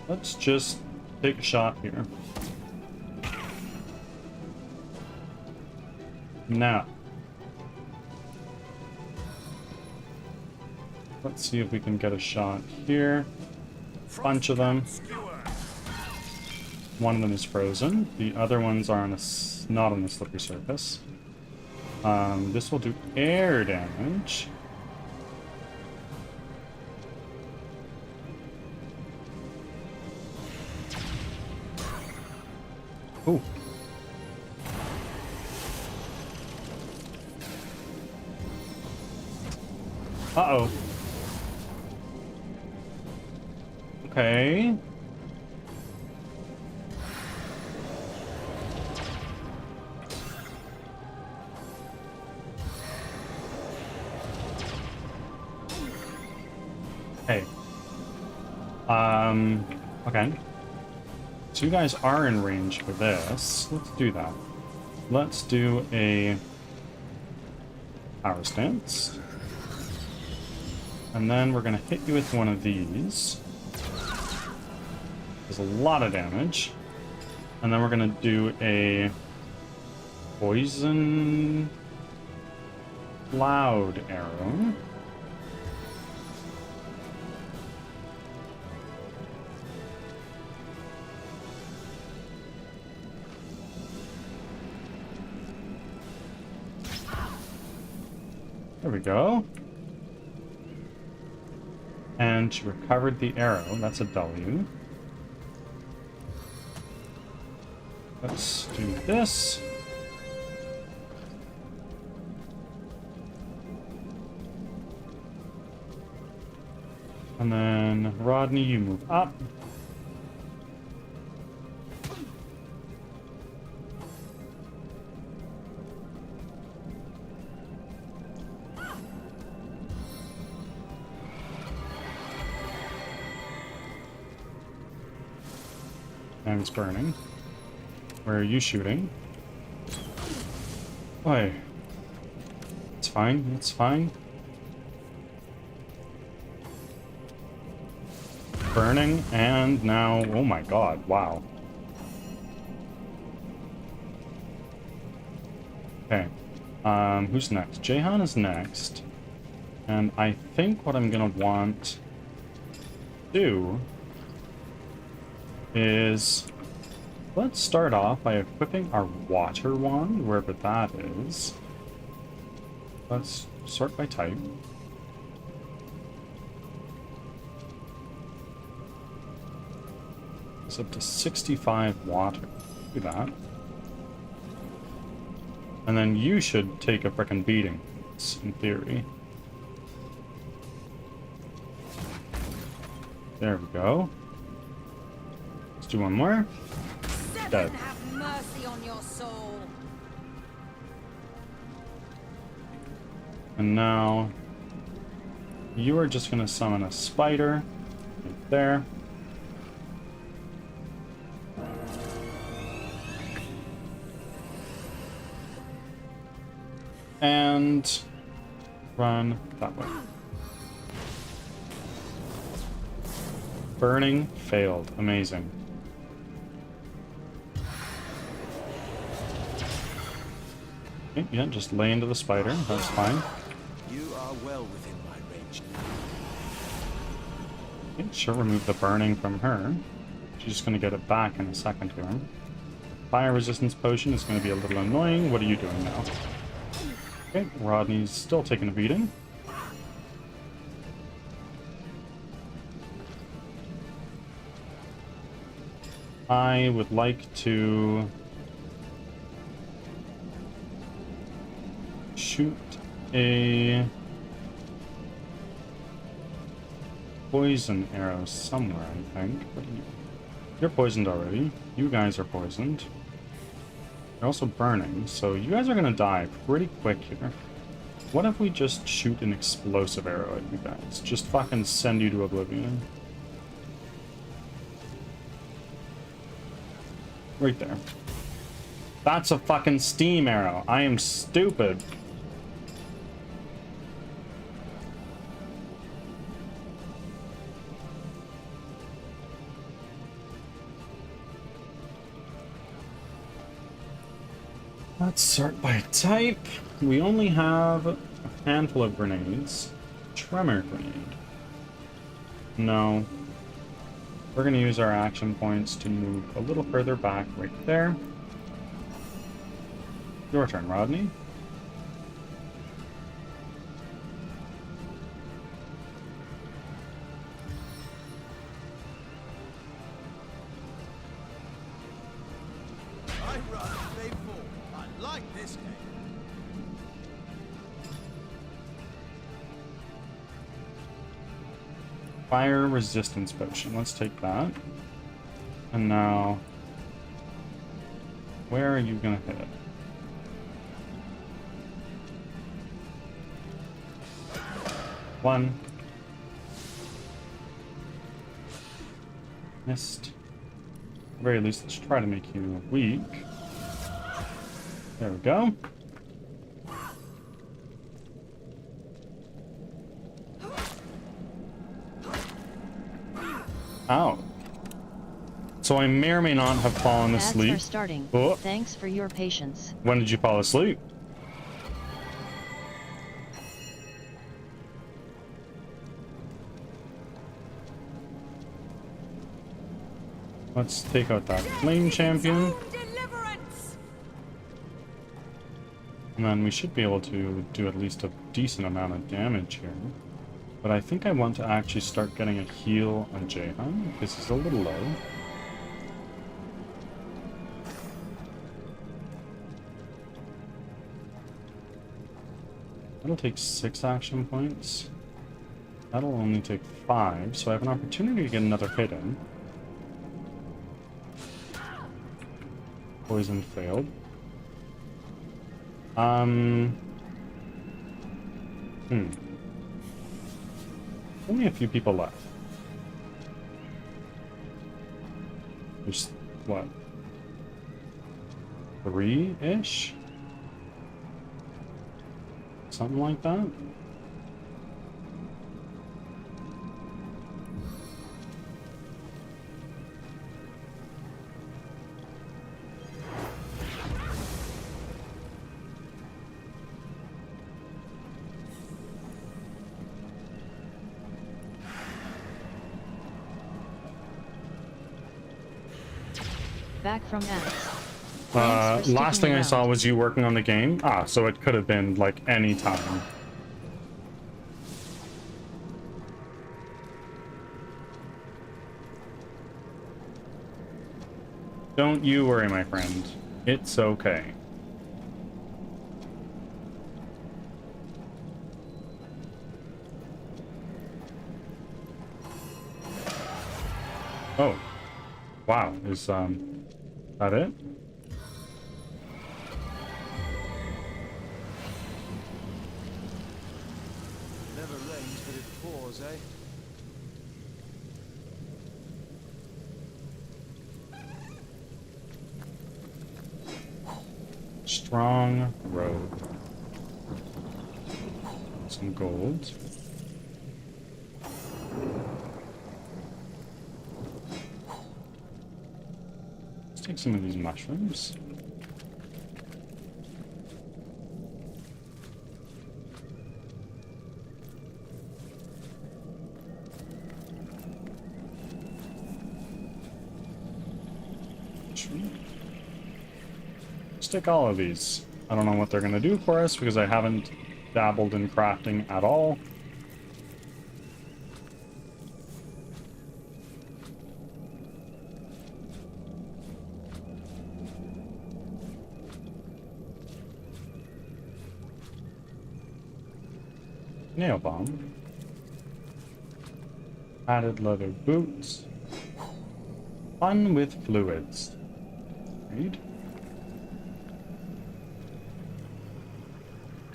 Let's just take a shot here. Now, let's see if we can get a shot here. Bunch of them. One of them is frozen. The other ones are on not on the slippery surface. This will do air damage. Ooh. Uh-oh. Okay. Hey. Okay. So you guys are in range for this. Let's do that. Let's do a power stance. And then we're gonna hit you with one of these. Does a lot of damage. And then we're gonna do a poison cloud arrow. There we go. And she recovered the arrow. That's a W. Let's do this. And then, Rodney, you move up. And it's burning. Where are you shooting? Why? It's fine, it's fine. Burning, and now, oh my god, wow. Okay, who's next? Jahan is next. And I think what I'm gonna want to do is, let's start off by equipping our water wand, wherever that is. Let's sort by type. It's up to 65 water. Do that. And then you should take a frickin' beating, in theory. There we go. Let's do one more. Dead. Have mercy on your soul. And now you are just gonna summon a spider right there. And run that way. Burning failed. Amazing. Okay, yeah, just lay into the spider. That's fine. You are well within my range. Okay, sure, remove the burning from her. She's just going to get it back in a second here. Fire resistance potion is going to be a little annoying. What are you doing now? Okay, Rodney's still taking a beating. I would like to shoot a poison arrow somewhere, I think. What are you? You're poisoned already. You guys are poisoned. You're also burning, so you guys are gonna die pretty quick here. What if we just shoot an explosive arrow at you guys? Just fucking send you to oblivion. Right there. That's a fucking steam arrow. I am stupid. Let's sort by type. We only have a handful of grenades. Tremor grenade. No. We're going to use our action points to move a little further back right there. Your turn, Rodney. I run, they fall. I like this game. Fire resistance potion. Let's take that. And now, where are you going to hit it? One. Missed. At the very least, let's try to make you weak. There we go. Ow. So I may or may not have fallen Ads asleep. are starting. Oh. Thanks for your patience. When did you fall asleep? Let's take out that flame champion. And then we should be able to do at least a decent amount of damage here. But I think I want to actually start getting a heal on Jahan, because he's a little low. That'll take 6 action points. That'll only take 5, so I have an opportunity to get another hit in. Poison failed. Only a few people left. There's, what? 3-ish? Something like that? Back from ads. Last thing I saw was you working on the game. Ah, so it could have been like any time. Don't you worry, my friend. It's okay. Oh. Wow, is that it? Never rains, but it pours, eh? Strong road. Some gold. Let's take some of these mushrooms. Let's take all of these. I don't know what they're going to do for us because I haven't dabbled in crafting at all. Nail bomb. Added leather boots. Fun with fluids. Read.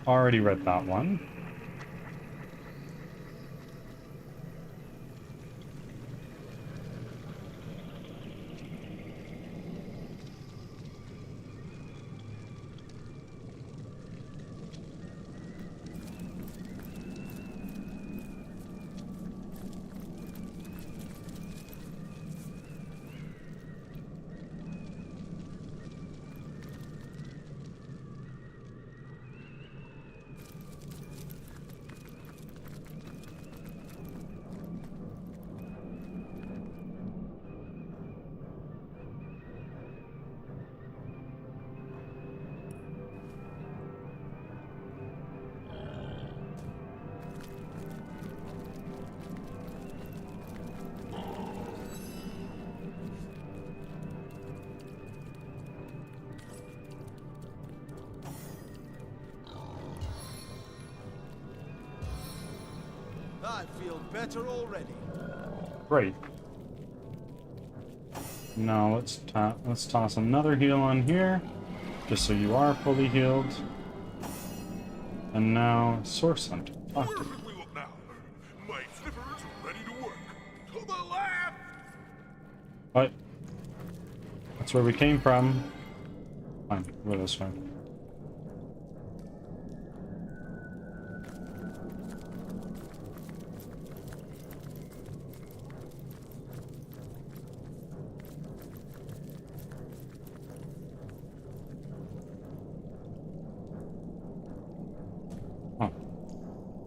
Already read that one. I feel better already. Great. Now let's toss another heal on here, just so you are fully healed. And now source hunt. Talk to me. Where we look now? My sniffers ready to work. To the left! What? That's where we came from. Fine, we'll go this way. Oh.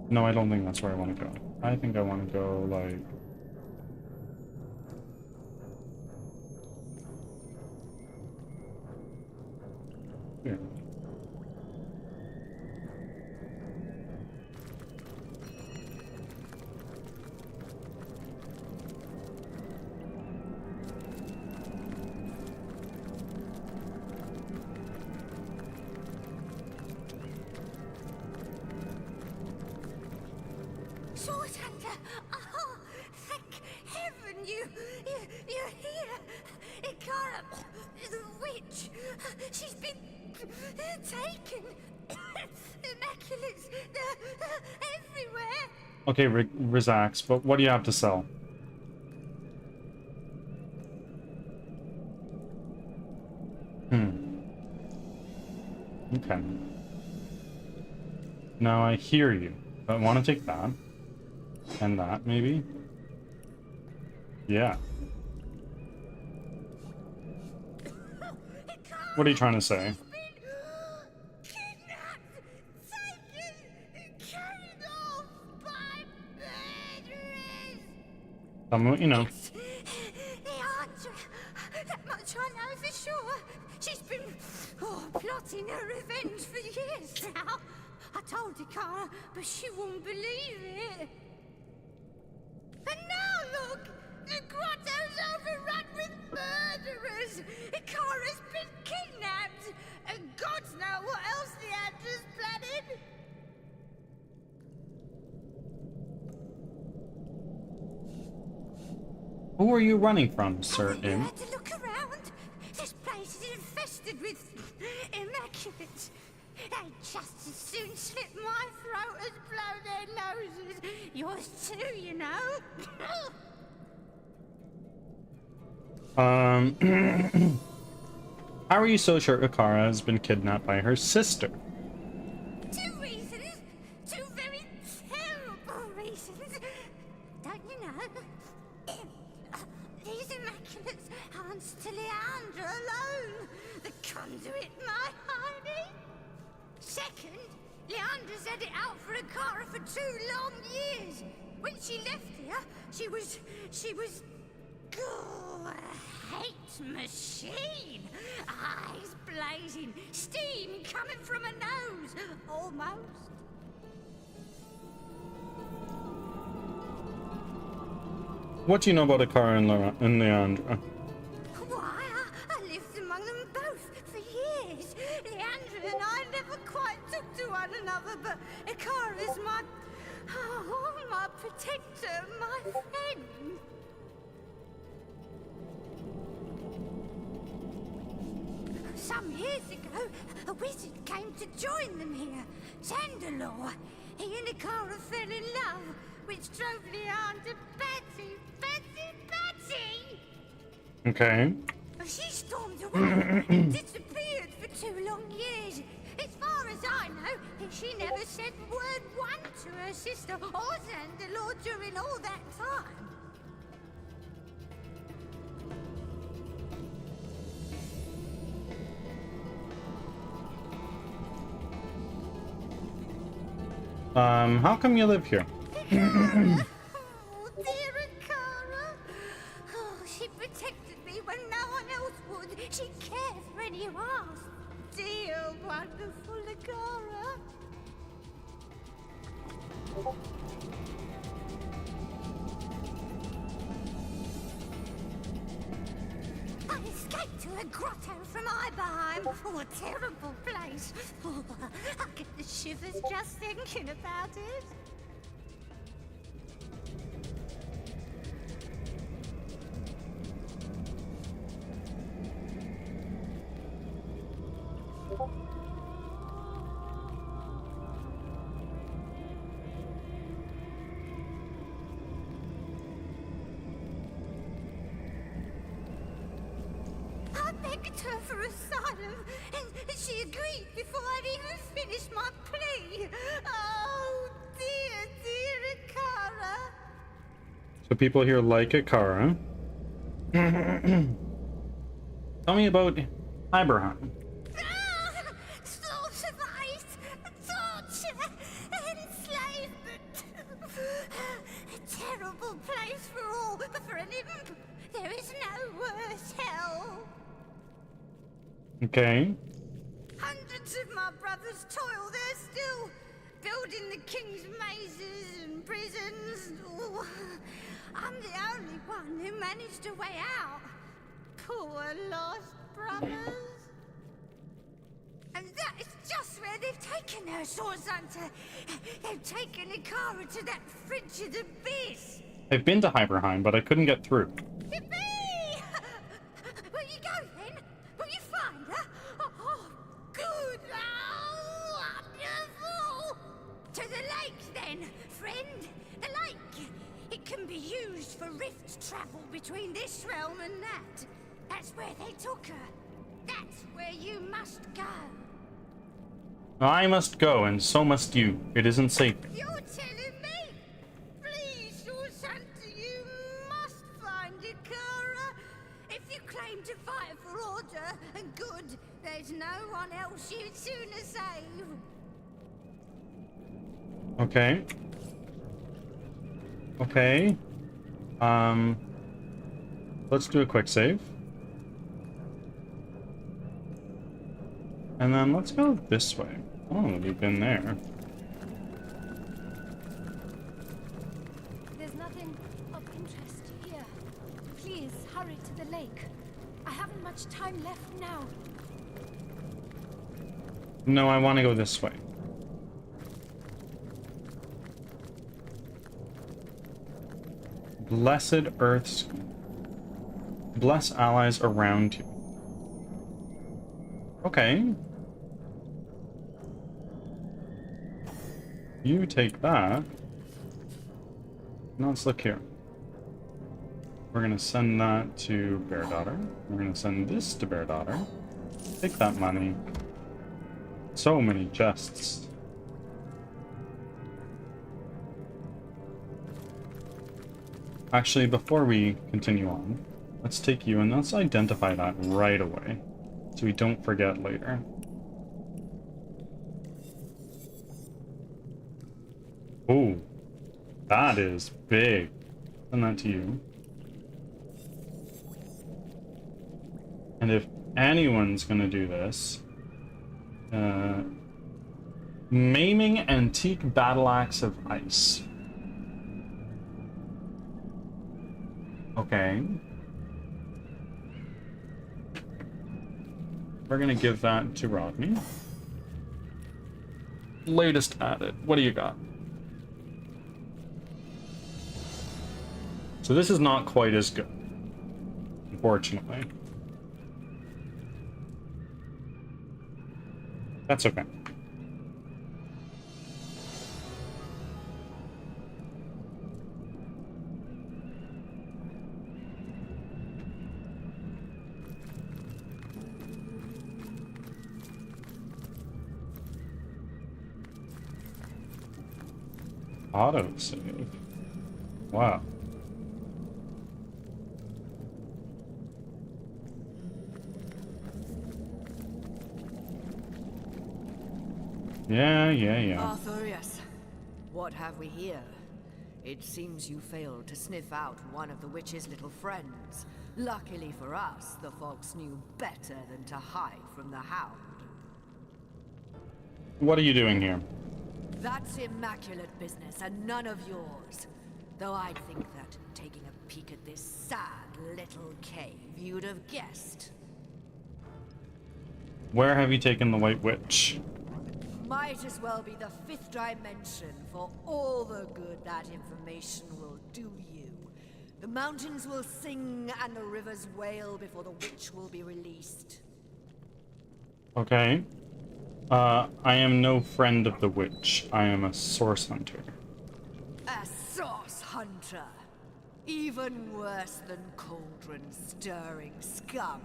No, I don't think that's where I want to go. I think I want to go, like... here. Sword Hunter! Oh, thank heaven you're here! Ikara, the witch, she's been taken. Immaculates, they're everywhere. Okay, Rizax, but what do you have to sell? Okay. Now I hear you. I want to take that. And that, maybe? Yeah. What are you trying to say? Kidnapped, taken, carried off by murderers. Tell me what you know. It's Leandra. That much I know for sure. She's been plotting her revenge for years now. I told Ikara, but she wouldn't believe it. And now look! The grotto's overrun with murderers! Ikara's been kidnapped! And gods know what else Leandra's planning! Who are you running from, Sir You Im? had to look around. This place is infested with immaculates. They'd just as soon slit my throat as blow their noses. Yours too, you know. How are you so sure Ikara has been kidnapped by her sister? Two reasons. Two very These immaculates aren't to Leandra alone, the conduit, my honey. Second, Leandra's had it out for Akara for 2 long years. When she left here, she was... Oh, a hate machine. Eyes blazing, steam coming from her nose, almost. What do you know about Akara and Leandra? Why, I lived among them both for years. Leandra and I never quite took to one another, but Akara's my protector, my friend. Some years ago, a wizard came to join them here. Sandalore. He and Akara fell in love, which drove Leandra batty. Okay. She stormed away and disappeared for 2 long years. As far as I know, she never said word one to her sister or Sandalore during all that time. How come you live here? Oh, dear Akara. Oh, she protected me when no one else would. She cared for any who asked. Dear, wonderful Akara. I escaped to a grotto from Ibarheim. Oh, a terrible place. Oh, I get the shivers just thinking about it. I begged her for asylum, and she agreed before I'd even finished my plea. Oh, dear, dear Akara. So people here like Akara. Tell me about Iberheim. Sorts of ice, torture, enslavement. A terrible place for all, but for an imp, there is no worse hell. Okay. Hundreds of my brothers toil there still, building the king's mazes and prisons. Oh, I'm the only one who managed a way out. Poor lost brothers. And that is just where they've taken her, Swords Hunter. They've taken Akara to that frigid abyss. I've been to Iberheim, but I couldn't get through. Yippee! Will you go then? Will you find her? Oh, good. Oh, wonderful. To the lake then, friend. The lake. It can be used for rift travel between this realm and that. That's where they took her. That's where you must go. I must go, and so must you. It isn't safe. You're telling me? Please, Swords Hunter, you must find Akara. If you claim to fight for order and good, there's no one else you'd sooner save. Okay. Okay. Let's do a quick save. And then let's go this way. Oh, we've been there. There's nothing of interest here. Please hurry to the lake. I haven't much time left now. No, I want to go this way. Blessed Earth's... Bless allies around you. Okay. You take that. Now let's look here. We're gonna send that to Bear Daughter. We're gonna send this to Bear Daughter. Take that money. So many chests. Actually, before we continue on, let's take you and let's identify that right away, so we don't forget later. Oh, that is big. Send that to you. And if anyone's gonna do this, maiming antique battle axe of ice. Okay. We're gonna give that to Rodney. Latest added. What do you got? So this is not quite as good, unfortunately. That's okay. Autosave. Wow. Yeah. Arthurius, what have we here? It seems you failed to sniff out one of the witch's little friends. Luckily for us, the fox knew better than to hide from the hound. What are you doing here? That's immaculate business and none of yours. Though I'd think that, taking a peek at this sad little cave, you'd have guessed. Where have you taken the White Witch? Might as well be the fifth dimension for all the good that information will do you. The mountains will sing and the rivers wail before the witch will be released. Okay. I am no friend of the witch. I am a source hunter. A source hunter. Even worse than cauldron-stirring scum.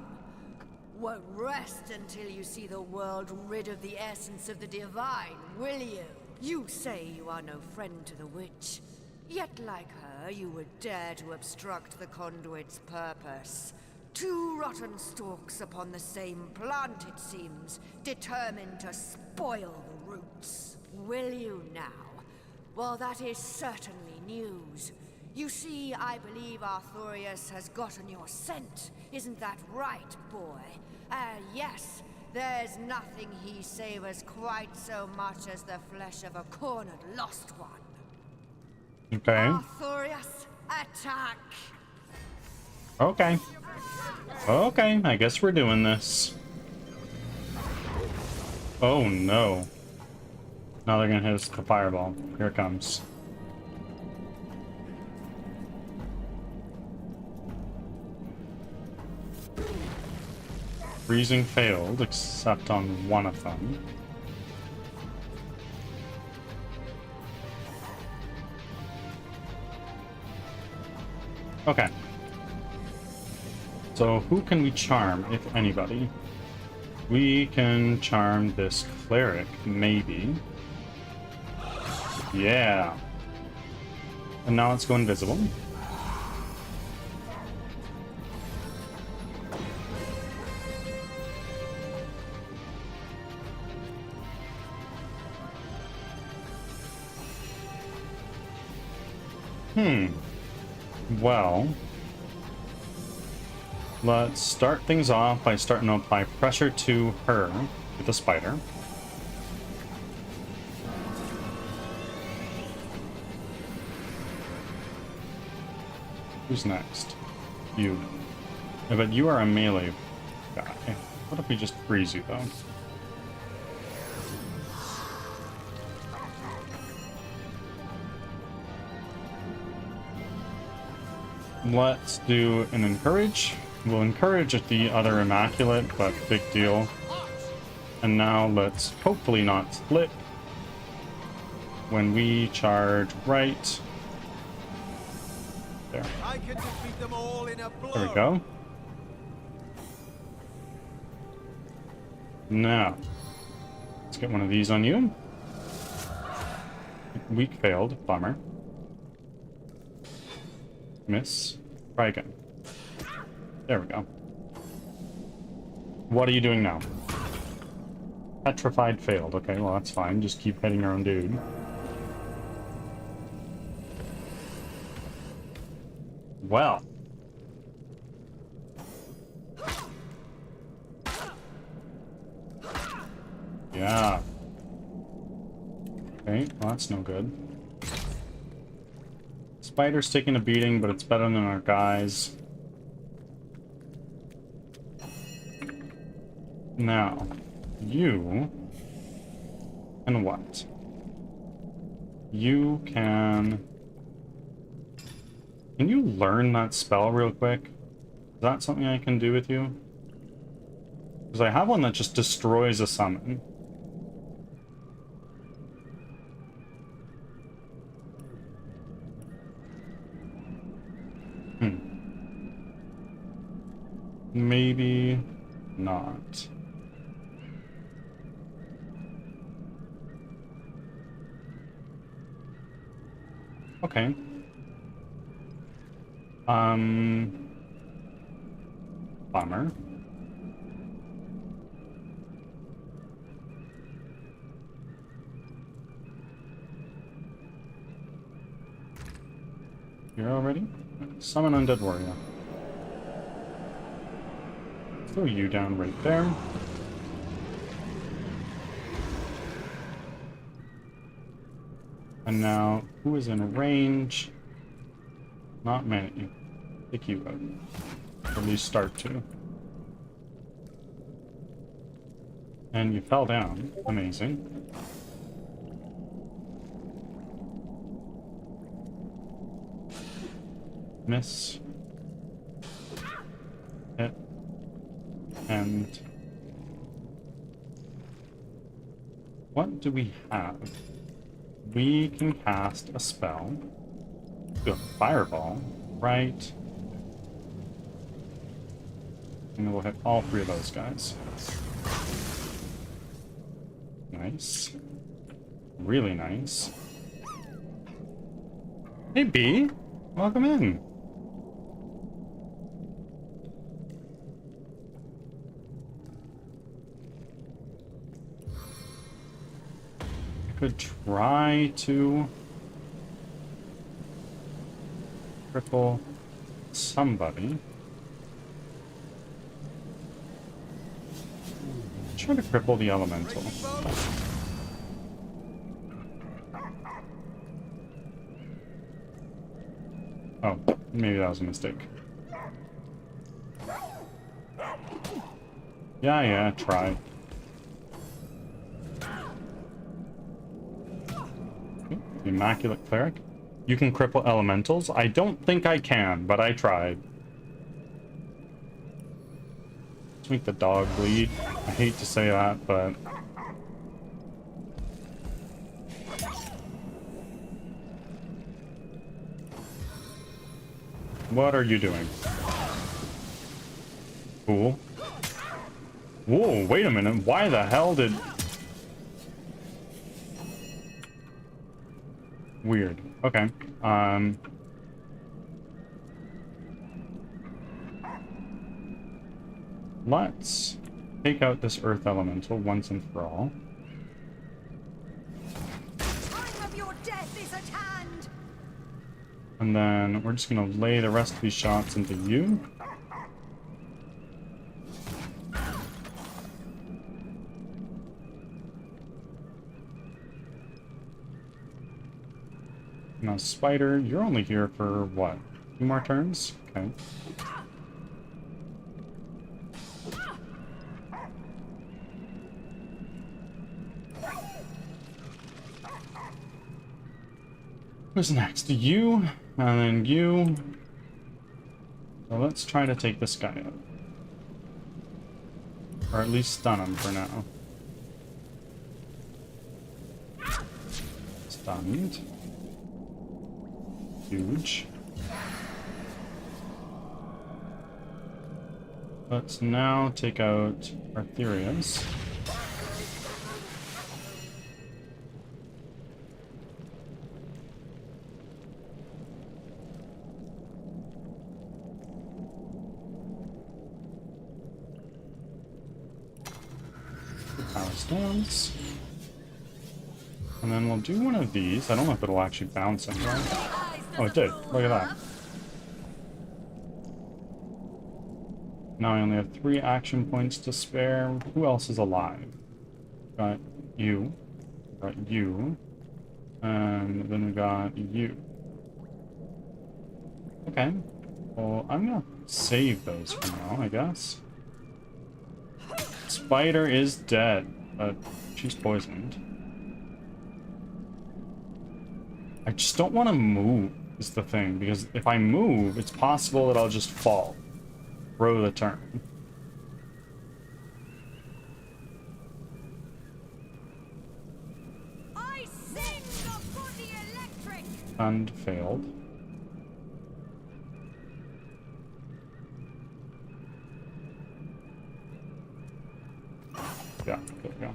Won't rest until you see the world rid of the essence of the divine, will you? You say you are no friend to the witch, yet like her you would dare to obstruct the conduit's purpose. Two rotten stalks upon the same plant, it seems, determined to spoil the roots. Will you now? Well, that is certainly news. You see, I believe Arthurius has gotten your scent. Isn't that right, boy? Yes. There's nothing he savors quite so much as the flesh of a cornered lost one. Okay. Arthurius, attack! Okay. Okay, I guess we're doing this. Oh no. Now they're gonna hit us with a fireball. Here it comes. Freezing failed, except on one of them. Okay. So who can we charm, if anybody? We can charm this cleric, maybe. Yeah. And now let's go invisible. Well, let's start things off by starting to apply pressure to her with a spider. Who's next? You. Yeah, but you are a melee guy. What if we just freeze you, though? Let's do an encourage. We'll encourage the other immaculate, but big deal. And now let's hopefully not split when we charge right there. I can defeat them all in a blow. There we go. Now, let's get one of these on you. Weak failed, bummer. Miss. Try again. There we go. What are you doing now? Petrified failed. Okay, well that's fine. Just keep hitting your own dude. Well. Yeah. Okay, well that's no good. Spider's taking a beating, but it's better than our guys. Now, you... and what? You can... Can you learn that spell real quick? Is that something I can do with you? Because I have one that just destroys a summon. Maybe not. Okay. Bummer. You're already? Summon Undead Warrior. Throw you down right there. And now, who is in range? Not many. Pick you out. Or at least start to. And you fell down. Amazing. Miss. Hit. And... what do we have? We can cast a spell. Do a fireball, right? And we'll hit all three of those guys. Nice. Really nice. Hey B, welcome in. I could try to cripple somebody. Try to cripple the elemental. Oh, maybe that was a mistake. Yeah, try. Okay, the Immaculate Cleric. You can cripple elementals? I don't think I can, but I tried. Let's make the dog bleed. I hate to say that, but... what are you doing? Cool. Whoa, wait a minute. Why the hell did... weird. Okay. Let's take out this earth elemental once and for all. Time of your death is at hand. And then we're just gonna lay the rest of these shots into you. Now, Spider, you're only here for what? 2 more turns? Okay. Who's next? You, and then you. So let's try to take this guy out. Or at least stun him for now. Stunned. Huge. Let's now take out Arthurians. dance. And then we'll do one of these. I don't know if it'll actually bounce anywhere. Oh, it did. Look at that. Now I only have 3 action points to spare. Who else is alive? Got you. Got you. And then we got you. Okay. Well, I'm gonna save those for now, I guess. Spider is dead, but she's poisoned. I just don't want to move, is the thing, because if I move, it's possible that I'll just fall. Throw the turn. I sing for the electric. And failed. Yeah, there we go.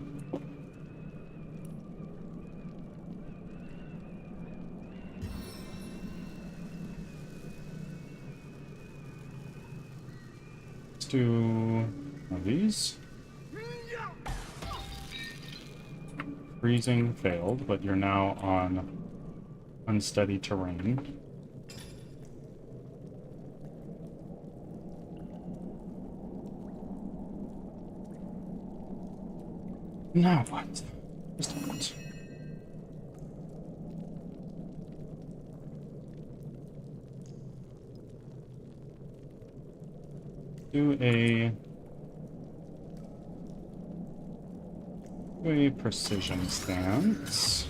Let's do one of these. Freezing failed, but you're now on unsteady terrain. Now what? Just a minute. Do a precision stance.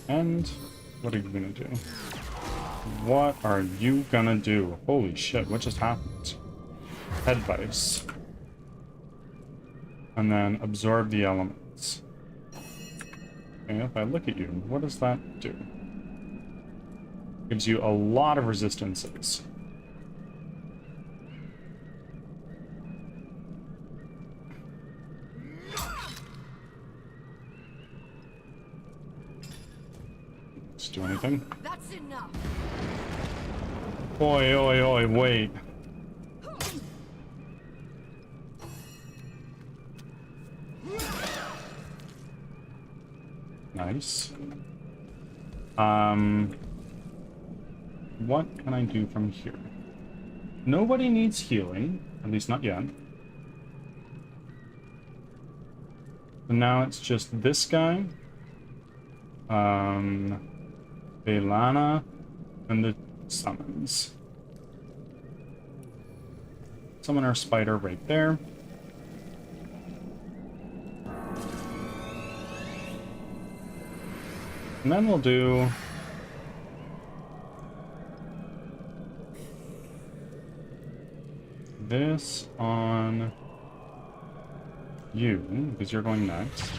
And what are you gonna do? What are you gonna do? Holy shit, what just happened? Head vice. And then absorb the elements. Okay, if I look at you, what does that do? Gives you a lot of resistances. Do anything? That's enough. Oi, oi, oi, wait. Nice. What can I do from here? Nobody needs healing, at least not yet. So now it's just this guy. Belana, and the summons. Summon our spider right there. And then we'll do this on you, because you're going next.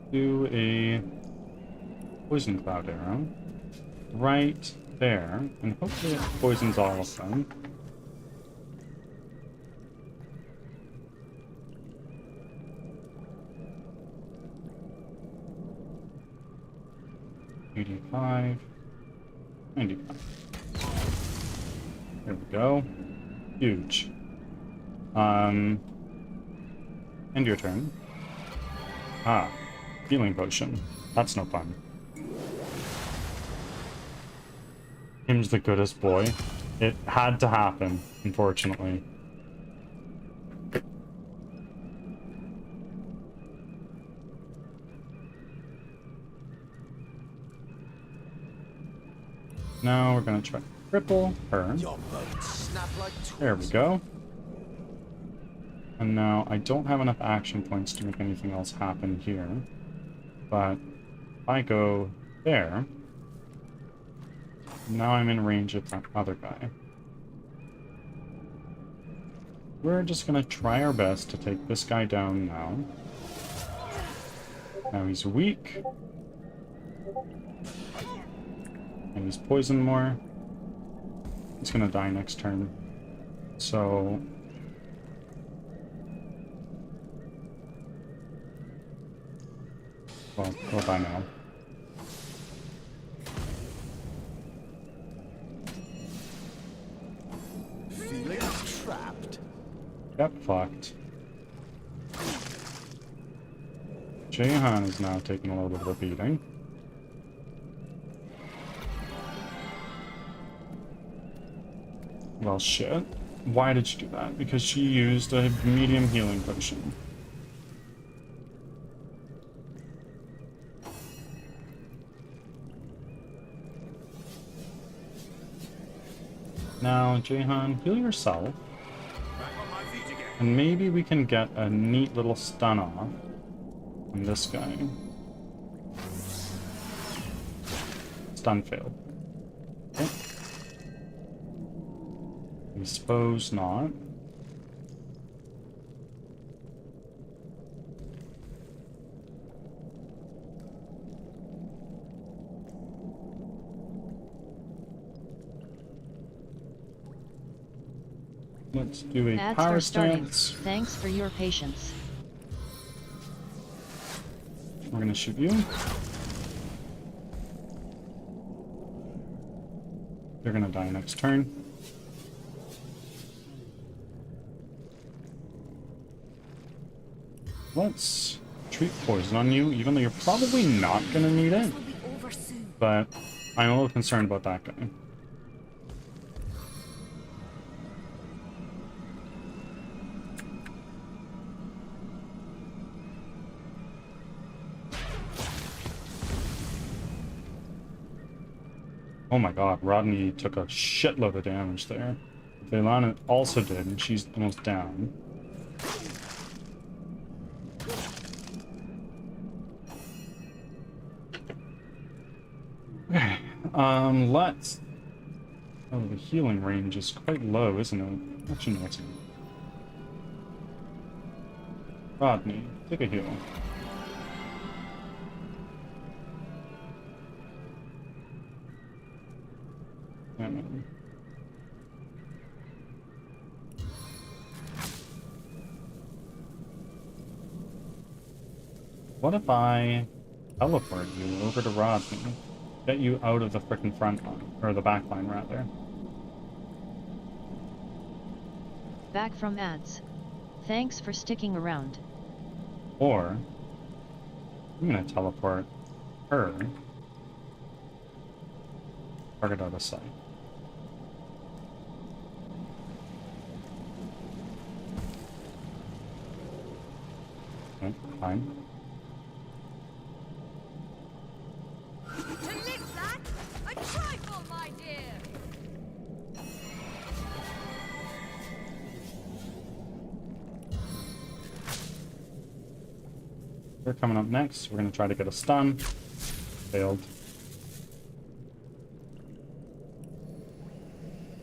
Do a poison cloud arrow right there, and hopefully it poisons all of them. $85, $95. There we go. Huge. End your turn. Ah. Healing potion. That's no fun. Him's the goodest boy. It had to happen, unfortunately. Now we're gonna try to cripple her. There we go. And now I don't have enough action points to make anything else happen here. But if I go there, now I'm in range of that other guy. We're just gonna try our best to take this guy down now. Now he's weak. And he's poisoned more. He's gonna die next turn. So... well, he'll die now. Feeling trapped. Get fucked. Jaehan is now taking a little bit of a beating. Well, shit. Why did she do that? Because she used a medium healing potion. Now, Jaehan, heal yourself. And maybe we can get a neat little stun off on this guy. Stun failed. Okay. I suppose not. Let's do a Ads power are starting. stance. Thanks for your patience. We're gonna shoot you. You're gonna die next turn. Let's treat poison on you, even though you're probably not gonna need it. But I'm a little concerned about that guy. Oh my god, Rodney took a shitload of damage there. Veilana also did, and she's almost down. Okay, let's... oh, the healing range is quite low, isn't it? Actually, no, it's not. Rodney, take a heal. What if I teleport you over to Rodney? Get you out of the frickin' front line, or the back line rather. Back from ads. Thanks for sticking around. Or I'm gonna teleport her. Target out of sight. Okay, fine. To live that, a trifle, my dear. They're coming up next. We're gonna try to get a stun. Failed.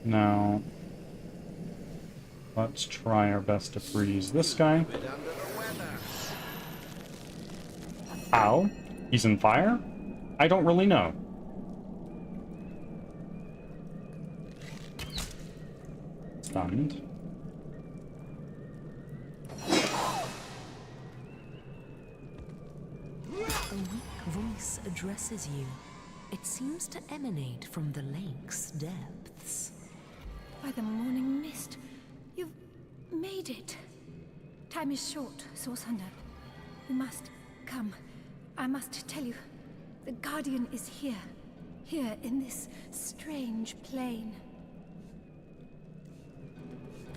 Now, let's try our best to freeze this guy. How? He's in fire? I don't really know. Stunned. A weak voice addresses you. It seems to emanate from the lake's depths. By the morning mist, you've made it. Time is short, Source Hunter. You must come. I must tell you, the Guardian is here. Here in this strange plane.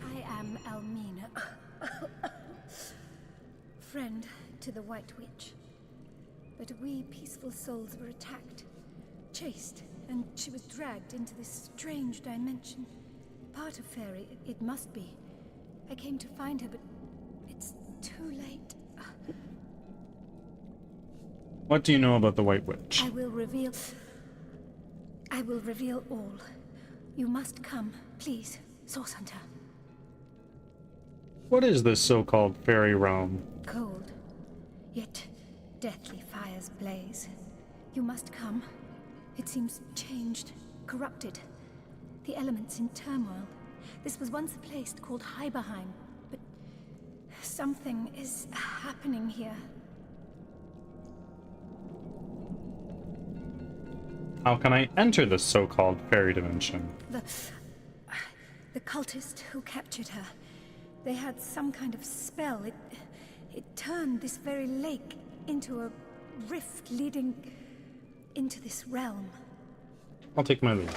I am Almina. Friend to the White Witch. But we peaceful souls were attacked, chased, and she was dragged into this strange dimension. Part of Fairy, it must be. I came to find her, but it's too late. What do you know about the White Witch? I will reveal all. You must come, please, Source Hunter. What is this so-called fairy realm? Cold, yet deathly fires blaze. You must come. It seems changed, corrupted. The elements in turmoil. This was once a place called Heiberheim, but something is happening here. How can I enter this so-called fairy dimension? The cultist who captured her. They had some kind of spell. It turned this very lake into a rift leading into this realm. I'll take my lead.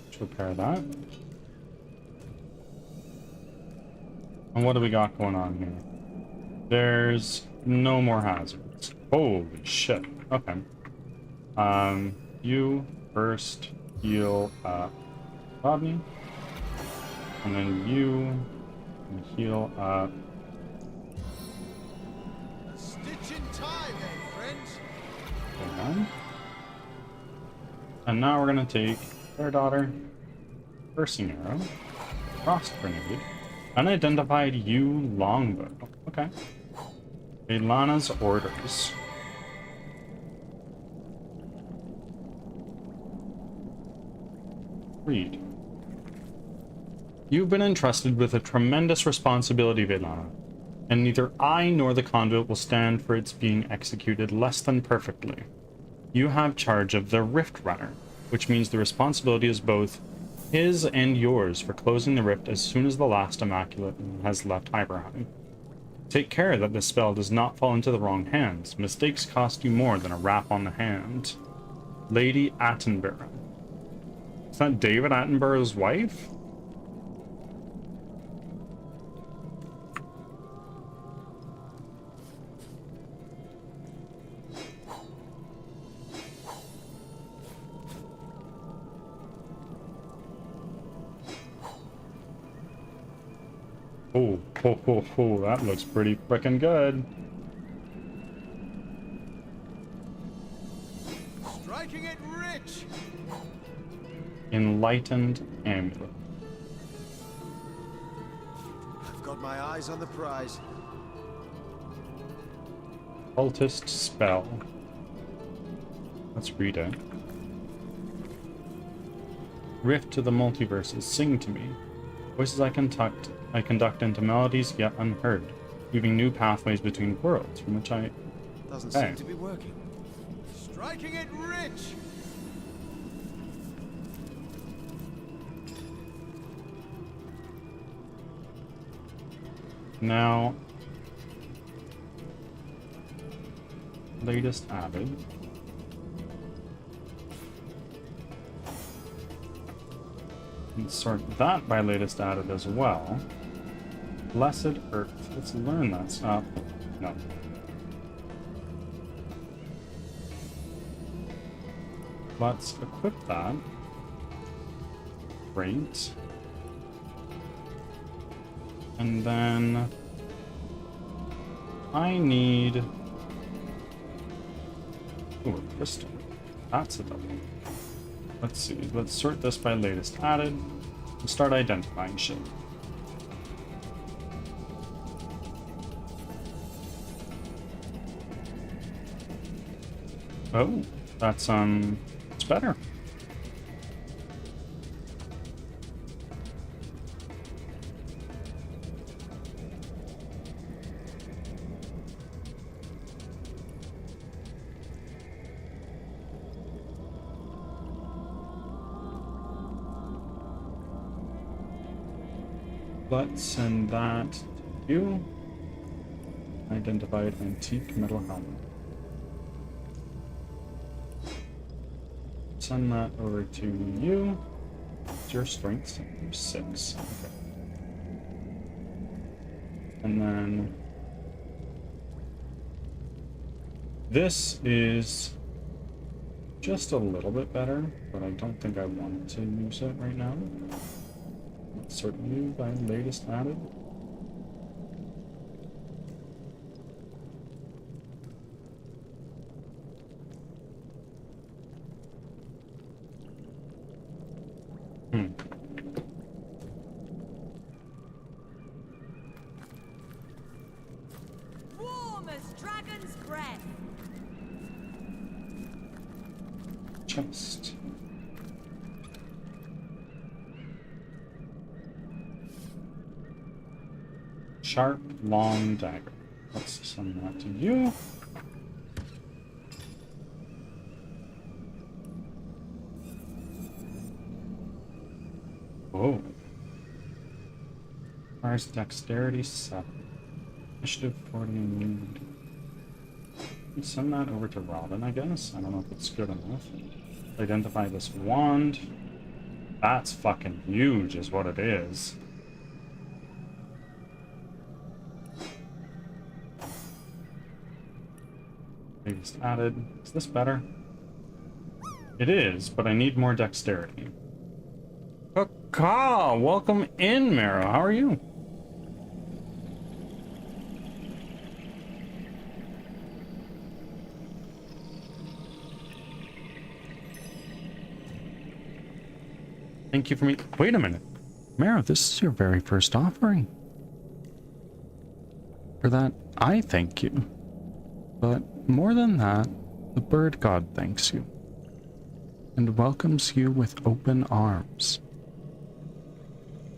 Let's repair that. And what do we got going on here? There's no more hazards. Holy shit. Okay. You first heal Rodney. And then you can heal Stitch in time, eh, friends? Hold. And now we're gonna take their daughter, Piercing Arrow, Frost Grenade, Unidentified U Longbow. Okay. Ilana's orders. Read. You've been entrusted with a tremendous responsibility, Velana, and neither I nor the conduit will stand for its being executed less than perfectly. You have charge of the Rift Runner, which means the responsibility is both his and yours for closing the rift as soon as the last Immaculate has left Hyberheim. Take care that this spell does not fall into the wrong hands. Mistakes cost you more than a rap on the hand. Lady Attenborough. Is that David Attenborough's wife? Oh, that looks pretty frickin' good. Striking it rich. Enlightened Amulet. I've got my eyes on the prize. Cultist Spell. Let's read it. Rift to the multiverses, sing to me. Voices I conduct into melodies yet unheard, weaving new pathways between worlds from which I... Doesn't seem to be working. Striking it rich. Now, latest added. And sort that by latest added as well. Blessed Earth. Let's learn that stuff. No. Let's equip that. Great. And then I need... Ooh, a crystal. That's a double. Let's see. Let's sort this by latest added and start identifying shit. Oh, that's it's better. Let's send that to you. Identified antique metal helmet. Send that over to you. What's your strength? 6. Okay. And then this is just a little bit better, but I don't think I want to use it right now. Let's sort you by latest added. breath. Chest. Sharp, long dagger. Let's send that to you. Whoa. Requires dexterity 7. Initiative 40 and wound. Send that over to Robin, I guess. I don't know if it's good enough. Identify this wand. That's fucking huge, is what it is. Maybe just added. Is this better? It is, but I need more dexterity. Caw! Welcome in, Marrow. How are you? Thank you for me. Wait a minute. Marrow, this is your very first offering. For that, I thank you. But more than that, the bird god thanks you. And welcomes you with open arms.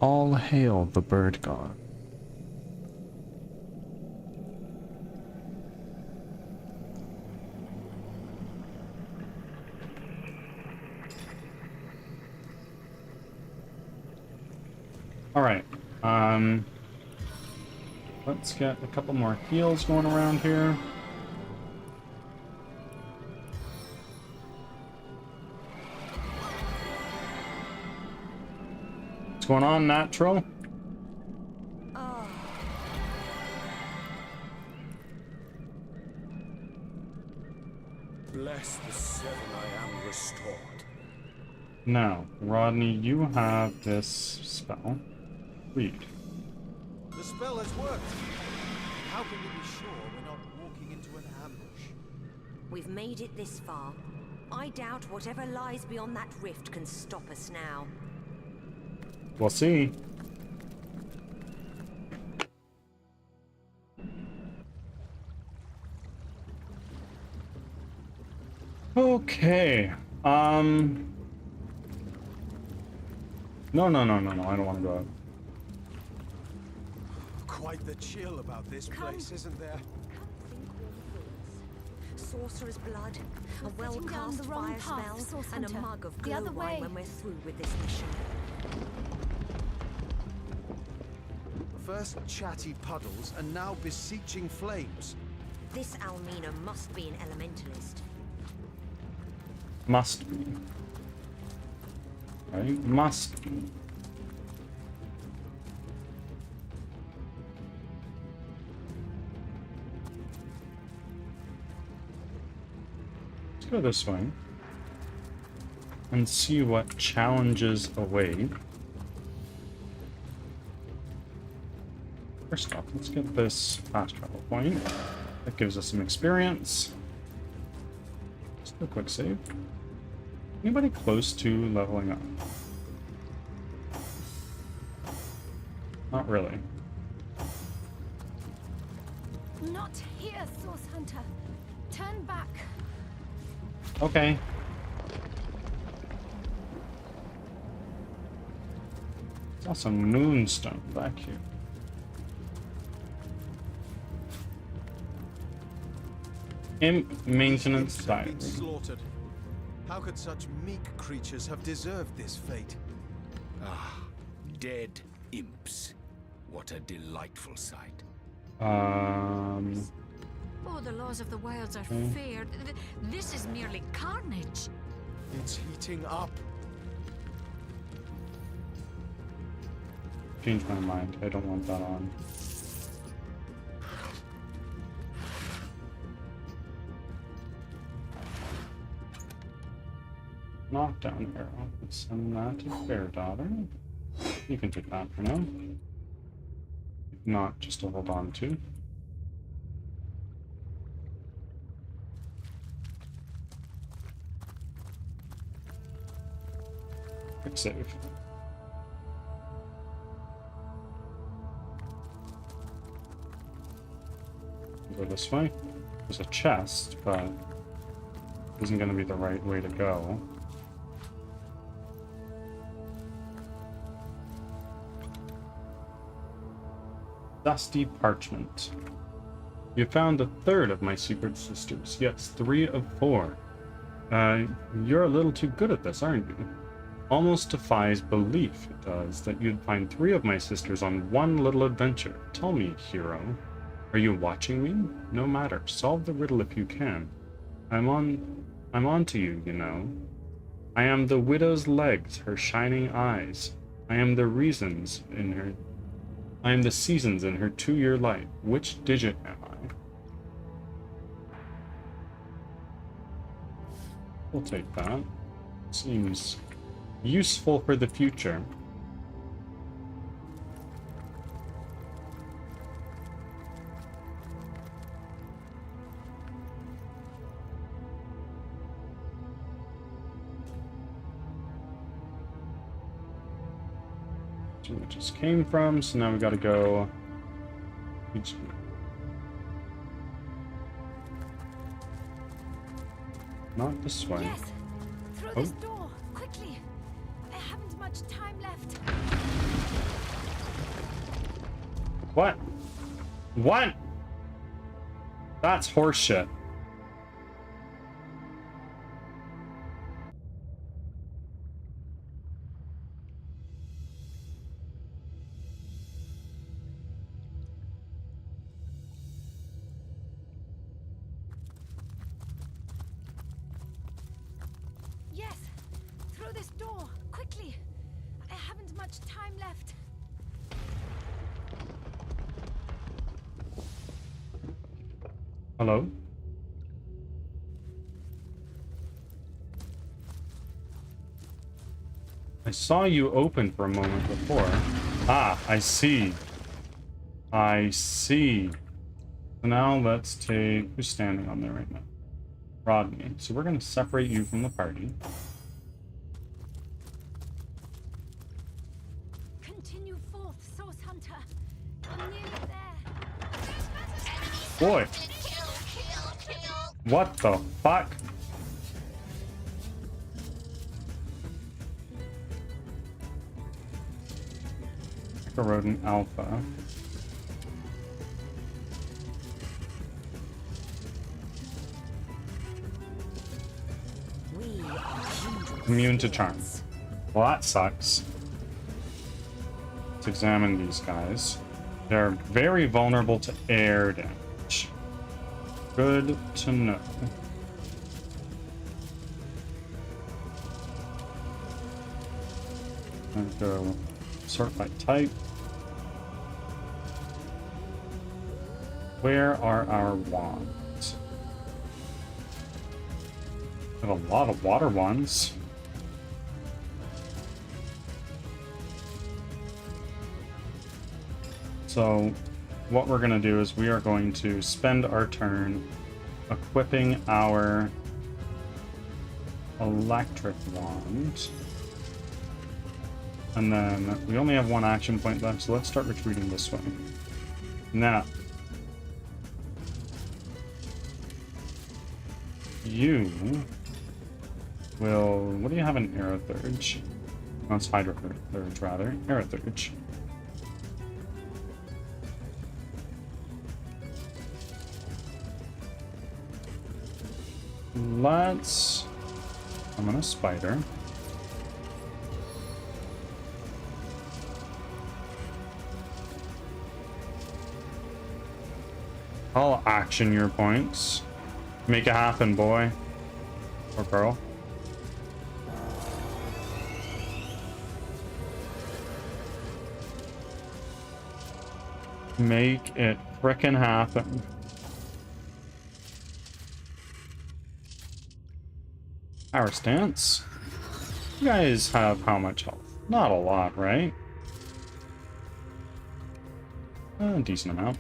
All hail the bird god. All right. Let's get a couple more heals going around here. What's going on, Natural? Bless the seven, I am restored. Now, Rodney, you have this spell. Read. The spell has worked. How can we be sure we're not walking into an ambush? We've made it this far. I doubt whatever lies beyond that rift can stop us now. We'll see. Okay. No, I don't want to go out. Quite the chill about this place, isn't there? Sorcerer's blood, a You're well setting down cast the wrong fire path, spell, Source and a Hunter. mug of The glow other wine way. when we're through with this mission. First chatty puddles, and now beseeching flames. This Almina must be an elementalist. Must be. Right? Must be. Let's go this way and see what challenges await. First off, let's get this fast travel point. That gives us some experience. Let's do a quick save. Anybody close to leveling up? Not really. Not here, Source Hunter. Turn back. Okay. Saw some moonstone back here. Imp maintenance These imps have been diary. slaughtered. How could such meek creatures have deserved this fate? Ah, dead imps. What a delightful sight. Oh, the laws of the wilds are Okay. fair. This is merely carnage. It's heating up. Change my mind. I don't want that on. Knockdown arrow. Let's send that to Fair Daughter. You can take that for now. If not, just to hold on to. Quick save. Go this way. There's a chest, but it isn't going to be the right way to go. Dusty parchment. You found a third of my secret sisters. Yes, 3 of 4. You're a little too good at this, aren't you? Almost defies belief, it does, that you'd find 3 of my sisters on one little adventure. Tell me, hero. Are you watching me? No matter. Solve the riddle if you can. I'm on to you, you know. I am the widow's legs, her shining eyes. I am the seasons in her 2-year life. Which digit am I? We'll take that. Seems useful for the future. So we just came from, so now we gotta go. Not this way. Yes, through this door, quickly. I haven't much time left. What? What? That's horseshit. Yes, through this door, quickly. I haven't much time left. Hello? I saw you open for a moment before. Ah, I see. I see. So now let's take... Who's standing on there right now? Rodney. So we're going to separate you from the party. Continue forth, Source Hunter. I'm nearly there. Boy. What the fuck? Rodent Alpha. Immune to charm. Well, that sucks. Let's examine these guys. They're very vulnerable to air damage. Good to know. I'm gonna go sort by type. Where are our wands? We have a lot of water wands. So what we're going to do is we are going to spend our turn equipping our electric wand. And then we only have 1 action point left, so let's start retreating this way. Now, you will... What do you have in Aerothurge? No, it's Hydrothurge, rather. Aerothurge. Let's... I'm gonna spider. I'll action your points. Make it happen, boy. Or girl. Make it frickin' happen. Power stance. You guys have how much health? Not a lot, right? A decent amount.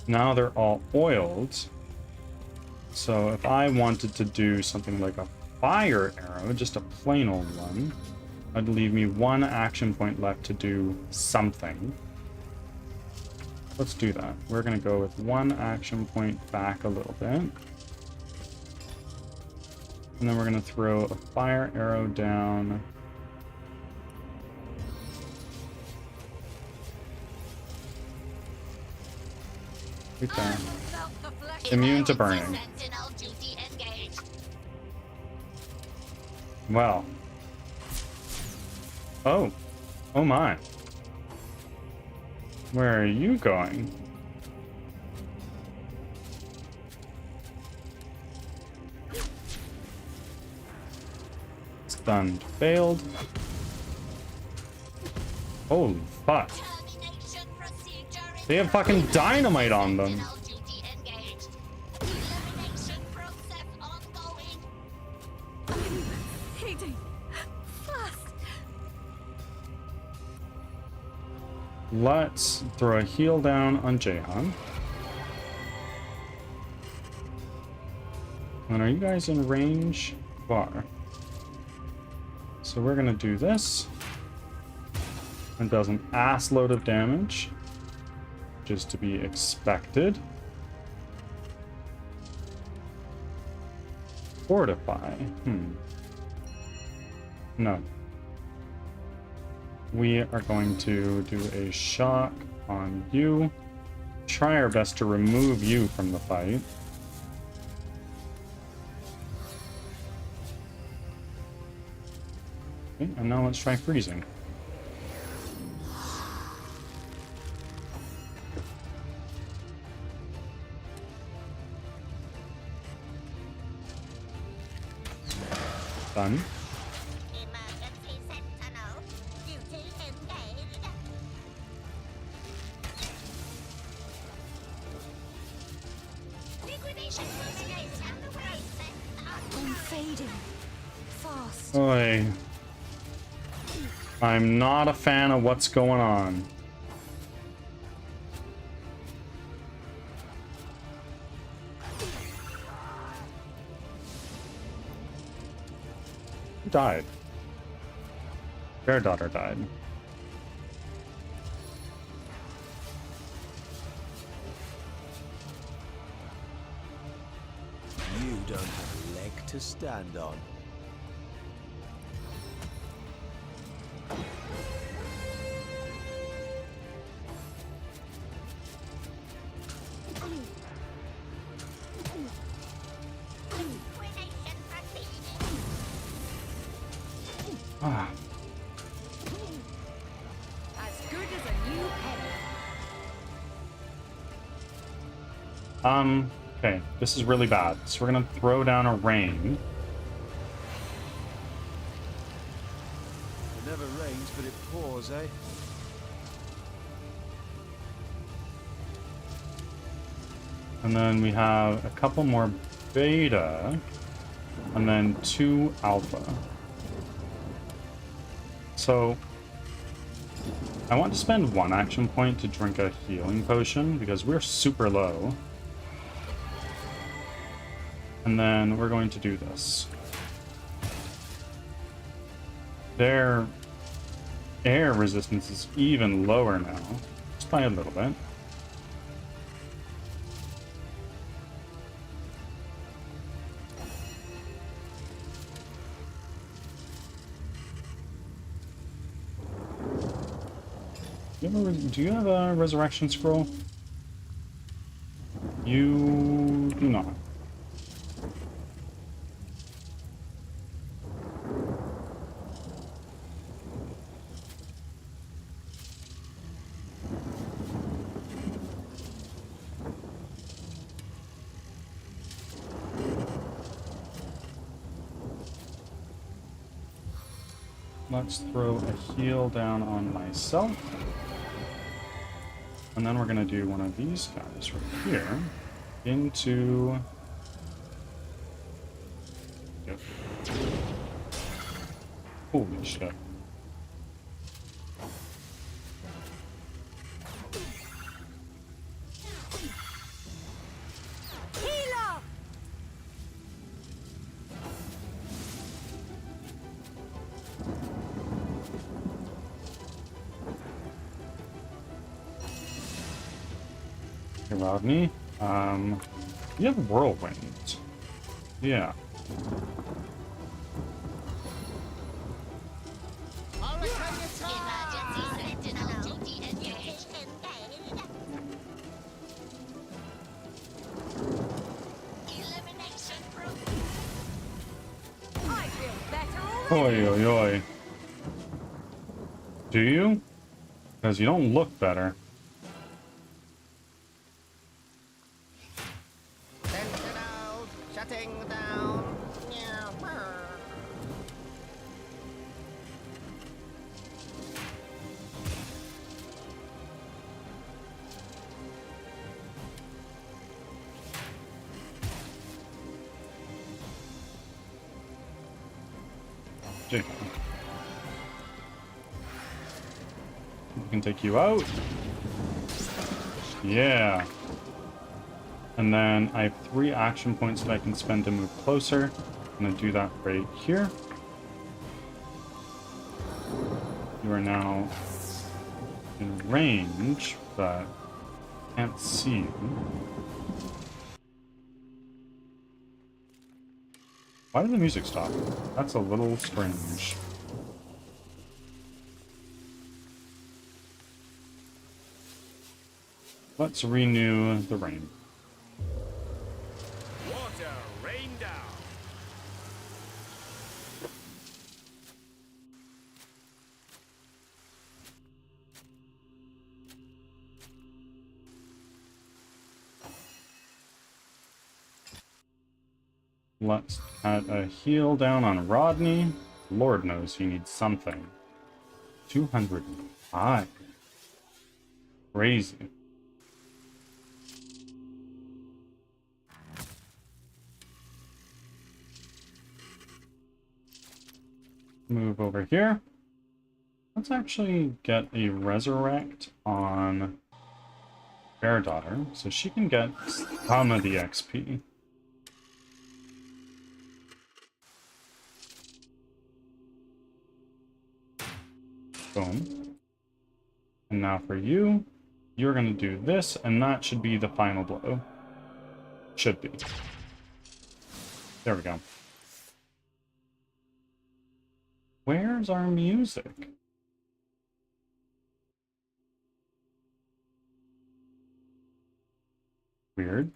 Now they're all oiled. So if I wanted to do something like a fire arrow, just a plain old one, that'd leave me 1 action point left to do something. Let's do that. We're going to go with 1 action point back a little bit. And then we're going to throw a fire arrow down. Right there. Immune to burning. Well. Oh. Oh my. Where are you going? Stunned. Failed. Holy fuck. They have fucking dynamite on them. Let's throw a heal down on Jahan. And are you guys in range? You are. So we're gonna do this. It does an ass load of damage, which is to be expected. Fortify. No. We are going to do a shock on you. Try our best to remove you from the fight. Okay, and now let's try freezing. Done. Oi. I'm not a fan of what's going on. Who died? Their daughter died. You don't have a leg to stand on. Ah. As good as a new penny. Okay, this is really bad. So we're gonna throw down a rain. It never rains, but it pours, eh? And then we have a couple more beta. And then 2 alpha. So I want to spend 1 action point to drink a healing potion because we're super low. And then we're going to do this. Their air resistance is even lower now, just by a little bit. Do you have a resurrection scroll? You do not. Let's throw a heal down on myself. And then we're going to do one of these guys right here into... Yep. Holy shit. Okay, Rodney. You have whirlwind. Yeah. Oi, oi, oi. Do you? Because you don't look better. Sentinels, shutting down. We can take you out. Yeah. And then I have 3 action points that I can spend to move closer. I'm going to do that right here. You are now in range, but can't see you. Why did the music stop? That's a little strange. Let's renew the rain. Water, rain down. Let's add a heal down on Rodney. Lord knows he needs something. 205. Crazy. Move over here. Let's actually get a resurrect on Bear Daughter so she can get some of the XP. Boom. And now for you, you're going to do this, and that should be the final blow. Should be. There we go. Where's our music? Weird.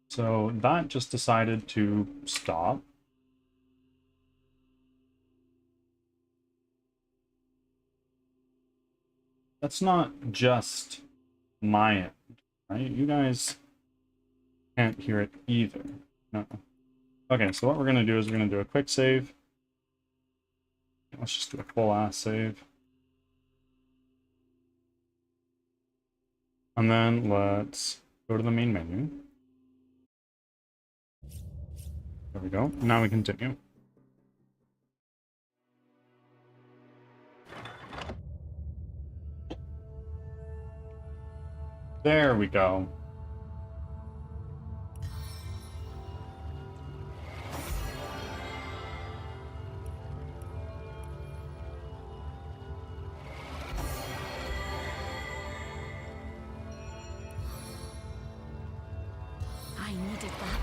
So that just decided to stop. That's not just my end, right? You guys can't hear it either. No. Okay, so what we're going to do is we're going to do a quick save. Let's just do a full ass save. And then let's go to the main menu. There we go. Now we continue. There we go. I needed that.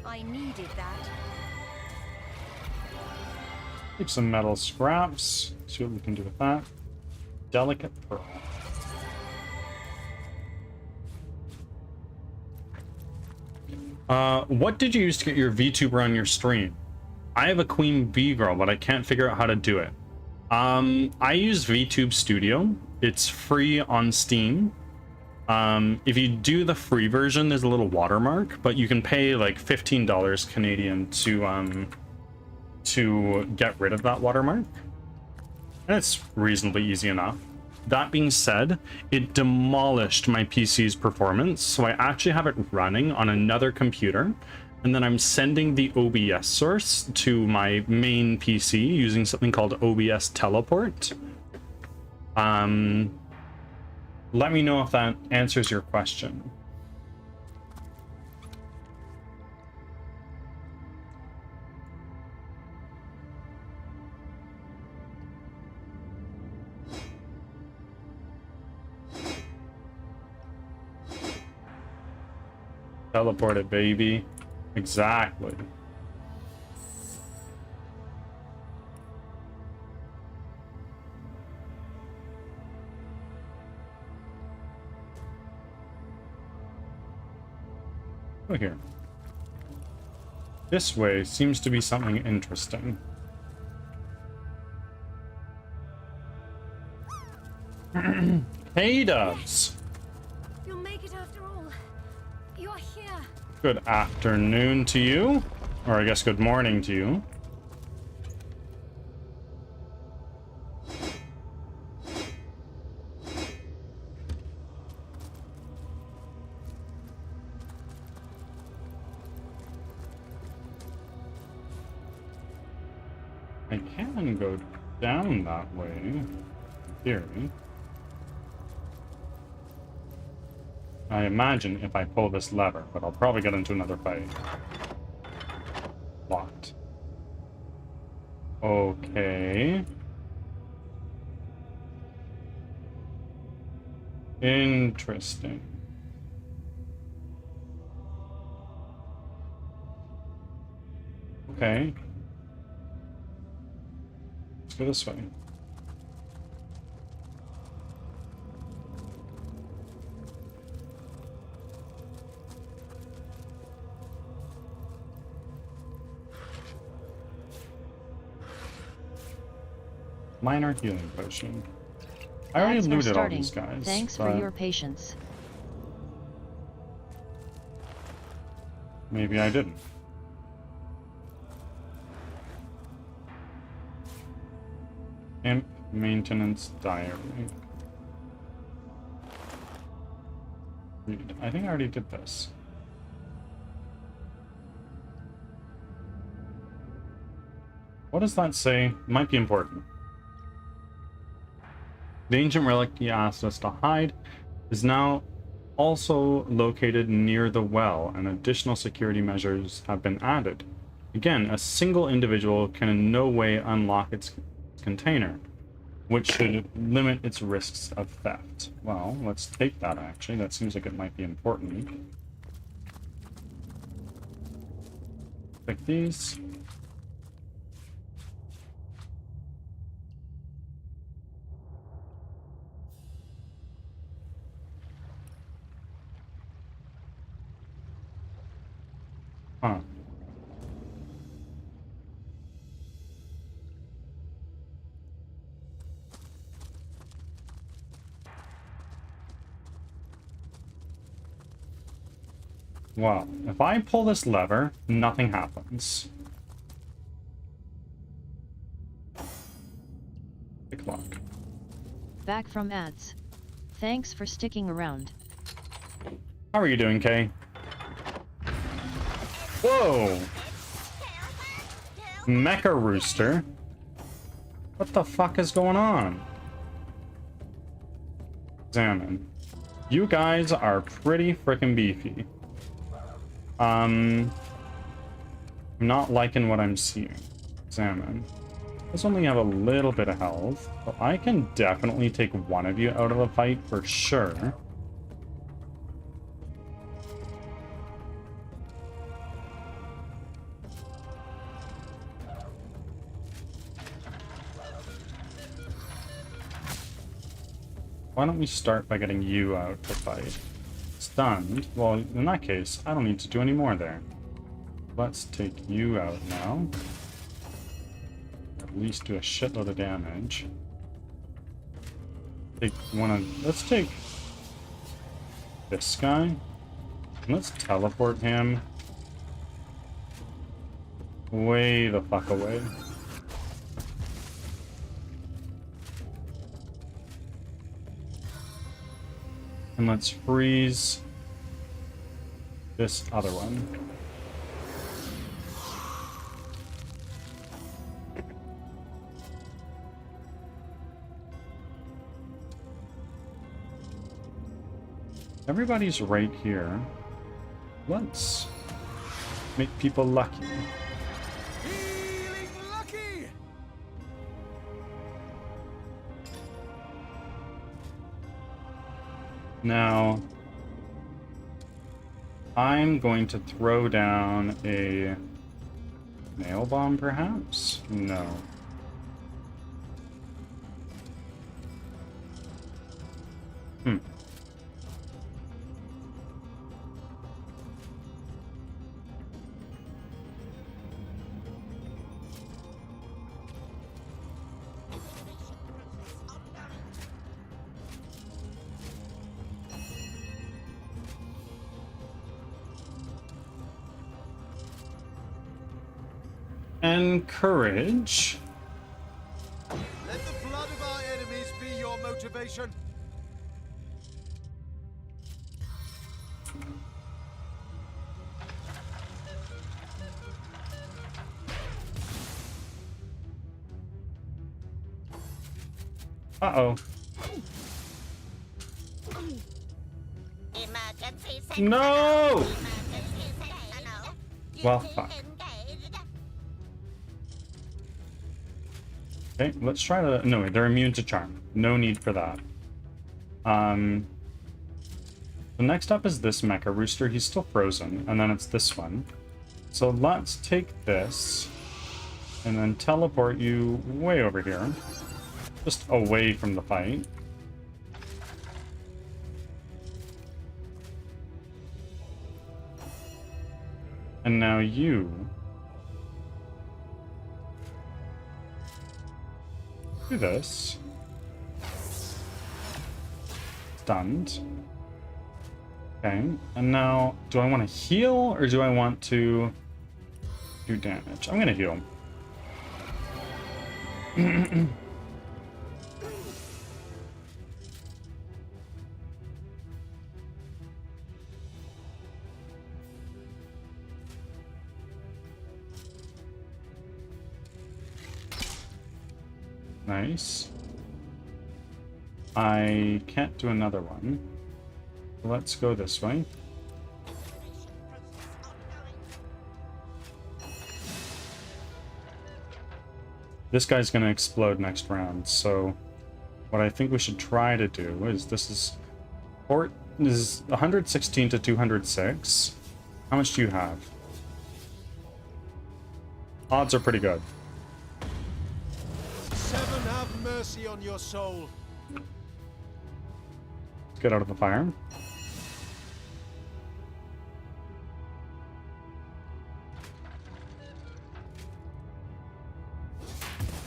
I needed that. Keep some metal scraps. See what we can do with that. Delicate pearl. What did you use to get your VTuber on your stream? I have a Queen V girl, but I can't figure out how to do it. I use VTube Studio. It's free on Steam. If you do the free version, there's a little watermark, but you can pay like $15 Canadian to get rid of that watermark. And it's reasonably easy enough. That being said, it demolished my PC's performance, so I actually have it running on another computer, And then I'm sending the OBS source to my main PC using something called OBS teleport. Let me know if that answers your question. Teleported, baby. Exactly. Go here. This way seems to be something interesting. Hey, Dubs. You'll make it after all. You're here. Good afternoon to you. Or I guess good morning to you. I can go down that way, in theory. I imagine if I pull this lever, but I'll probably get into another fight. Locked. Okay. Interesting. Okay. Let's go this way. Minor healing potion. I already Ads are looted all starting. these guys. Thanks for your patience. Maybe I didn't. Imp maintenance diary. Read. I think I already did this. What does that say? Might be important. The ancient relic he asked us to hide is now also located near the well, and additional security measures have been added. Again, a single individual can in no way unlock its container, which should limit its risks of theft. Well, let's take that actually. That seems like it might be important. Pick these. Huh. Well, if I pull this lever, nothing happens. Pick lock. Back from ads. Thanks for sticking around. How are you doing, Kay? Whoa! Mecha Rooster? What the fuck is going on? Examine. You guys are pretty frickin' beefy. I'm not liking what I'm seeing. Examine. This only have a little bit of health, but I can definitely take one of you out of the fight for sure. Why don't we start by getting you out to fight? Stunned? Well, in that case, I don't need to do any more there. Let's take you out now. At least do a shitload of damage. Take one of... Let's take this guy. Let's teleport him way the fuck away. And let's freeze this other one. Everybody's right here. Let's make people lucky. Feeling lucky! Now, I'm going to throw down a nail bomb, perhaps? No. Hmm. Encourage. Let the blood of our enemies be your motivation. Uh-oh. Emergency No! Emergency signal. Well, fuck. Okay, let's try to... No, they're immune to charm. No need for that. The next up is this Mecha Rooster. He's still frozen. And then it's this one. So let's take this and then teleport you way over here. Just away from the fight. And now you... do this. Stunned. Okay, and now, do I want to heal, or do I want to do damage? I'm gonna heal. Nice. I can't do another one. Let's go this way. This guy's gonna explode next round, so what I think we should try to do is this is 116 to 206. How much do you have? Odds are pretty good. Seven, have mercy on your soul. Let's get out of the fire.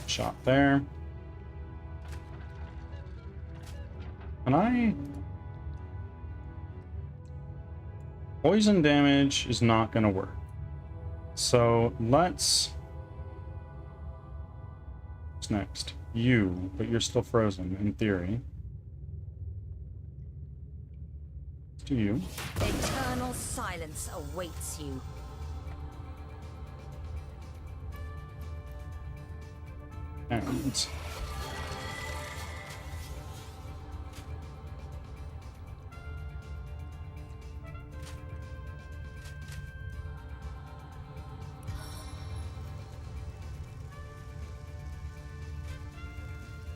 Shot there. Poison damage is not gonna work. So let's... what's next? You, but you're still frozen in theory. Let's do you. Eternal silence awaits you. And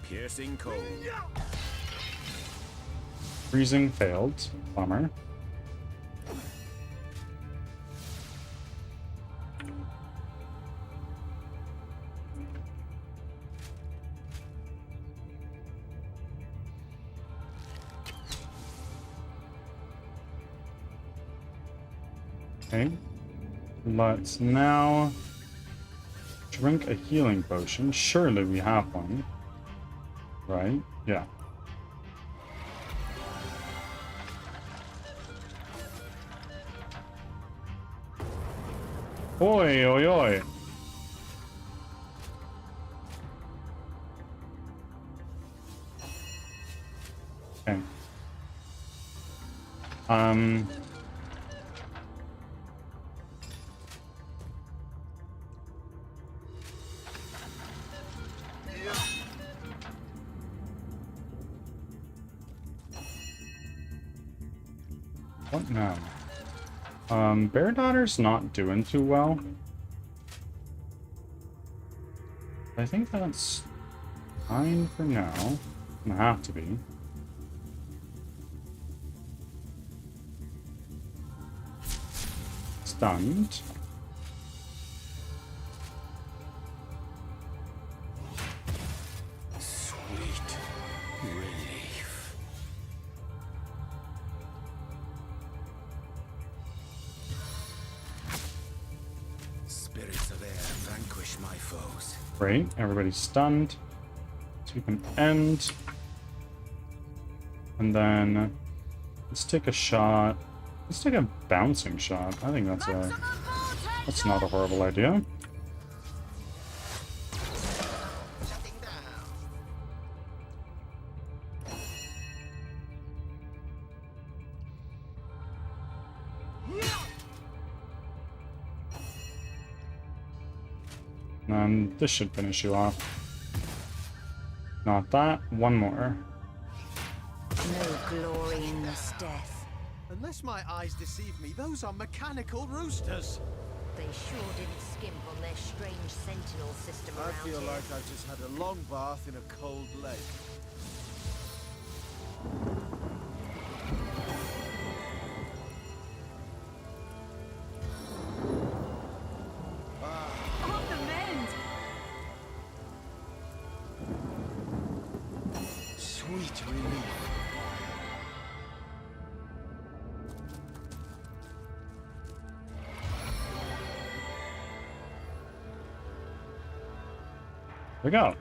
Piercing cold. freezing failed. Bummer. Okay, let's now drink a healing potion. Surely we have one, right? Yeah. Oi, oi, oi. Okay. What now? Bear Daughter's not doing too well. I think that's fine for now. Gonna have to be. Stunned. Sweet relief. Spirits of air vanquish my foes. Great, everybody's stunned. So we can end. And then let's take a shot. Let's take a bouncing shot. I think that's not a horrible idea. And this should finish you off. Not that. One more. No glory in this death. Unless my eyes deceive me, those are mechanical roosters. They sure didn't skimp on their strange sentinel system I around feel here. like I've just had a long bath in a cold lake. On the mend! Sweet relief. There we go.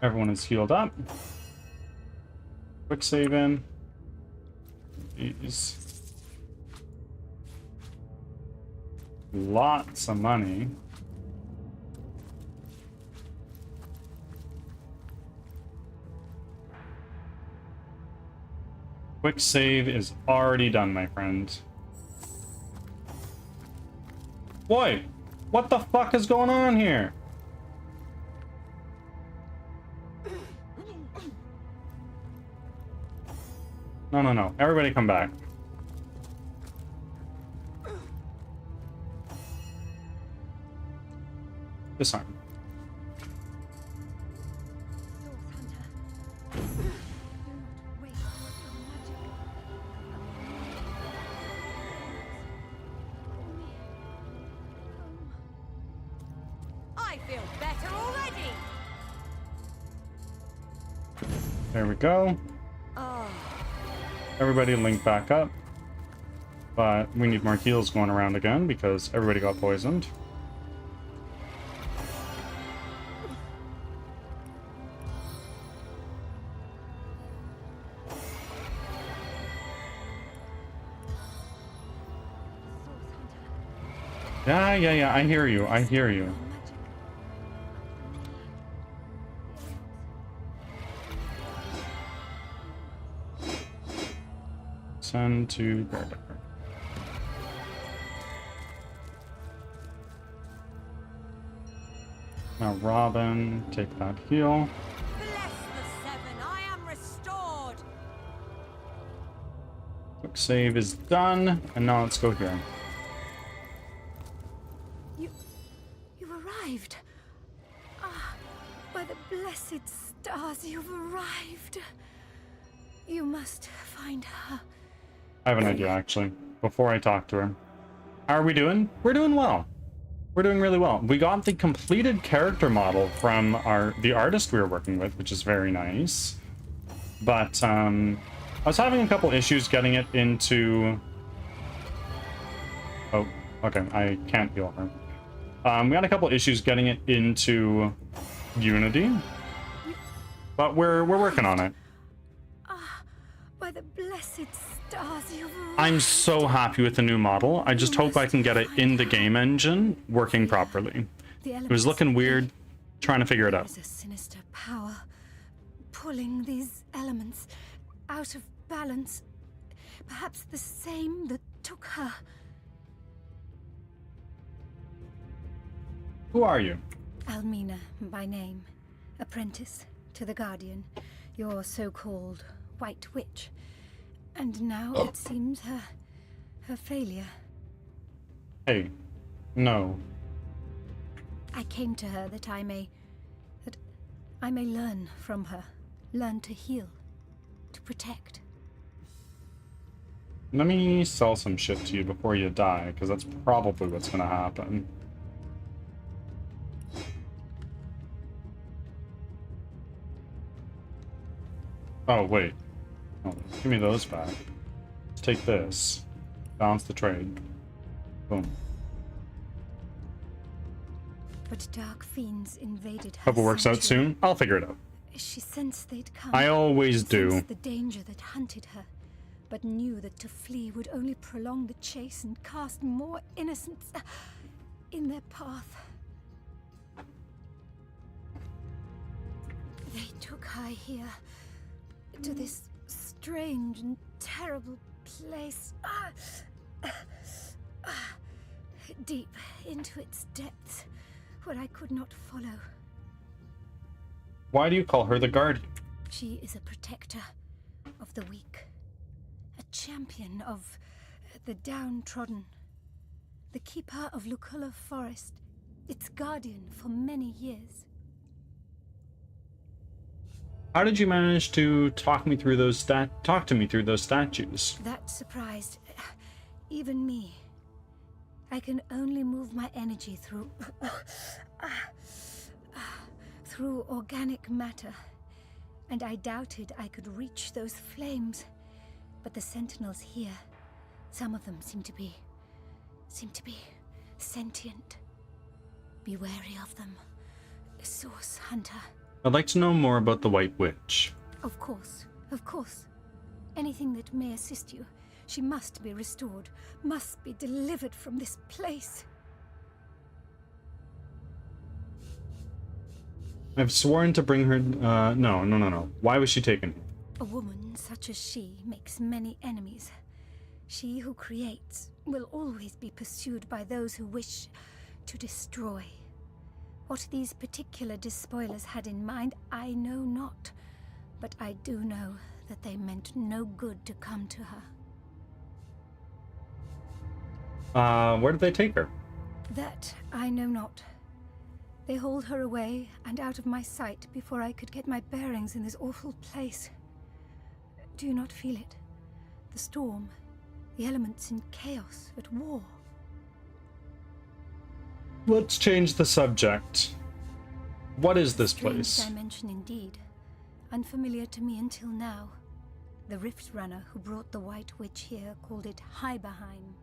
Everyone is healed up. Quick save in. These. Lots of money. Quick save is already done, my friend. Boy, what the fuck is going on here? No, no, no. Everybody come back. Disarm. I feel better already! There we go. Everybody link back up. But we need more heals going around again because everybody got poisoned. Yeah, I hear you, I hear you. Send to Bearder. Now Robin, take that heal. Bless the seven, I am restored! Quick save is done, and now let's go here. You arrived. Ah, by the blessed stars, you've arrived. You must find her. I have an idea, actually, before I talk to her. How are we doing? We're doing well. We're doing really well. We got the completed character model from the artist we were working with, which is very nice. But I was having a couple issues getting it into... Oh, okay, I can't heal her. We had a couple issues getting it into Unity, but we're working on it. Ah, by the blessed stars, you've arrived. I'm so happy with the new model. I just hope I can get it in the game engine working properly. It was looking weird, trying to figure it out. There's a sinister power pulling these elements out of balance. Perhaps the same that took her. Who are you? Almina, by name. Apprentice to the Guardian, your so-called White Witch. And now it seems her Her failure. Hey, no. I came to her that I may learn from her. Learn to heal. To protect. Let me sell some shit to you before you die, because that's probably what's gonna happen. Oh, wait. Oh, give me those back. Let's take this. Balance the trade. Boom. But dark fiends invaded her. Hope it works out sanctuary. soon. I'll figure it out. She sensed they'd come. I always She do. sensed the danger that hunted her, but knew that to flee would only prolong the chase and cast more innocents in their path. They took her here, to this strange and terrible place. Deep into its depths, where I could not follow. Why do you call her the Guardian? She is a protector of the weak, a champion of the downtrodden, the keeper of Luculla Forest, its guardian for many years. How did you manage to talk to me through those statues? That surprised even me. I can only move my energy through through organic matter, and I doubted I could reach those flames. But the sentinels here, some of them seem to be sentient. Be wary of them, Source Hunter. I'd like to know more about the White Witch. Of course, of course. Anything that may assist you. She must be restored, must be delivered from this place. I've sworn to bring her. No. Why was she taken here? A woman such as she makes many enemies. She who creates will always be pursued by those who wish to destroy. What these particular despoilers had in mind, I know not. But I do know that they meant no good to come to her. Where did they take her? That I know not. They hauled her away and out of my sight before I could get my bearings in this awful place. Do you not feel it? The storm, the elements in chaos, at war. Let's change the subject. What is this Strange place? dimension indeed. Unfamiliar to me until now. The Rift Runner who brought the White Witch here called it Hyberheim.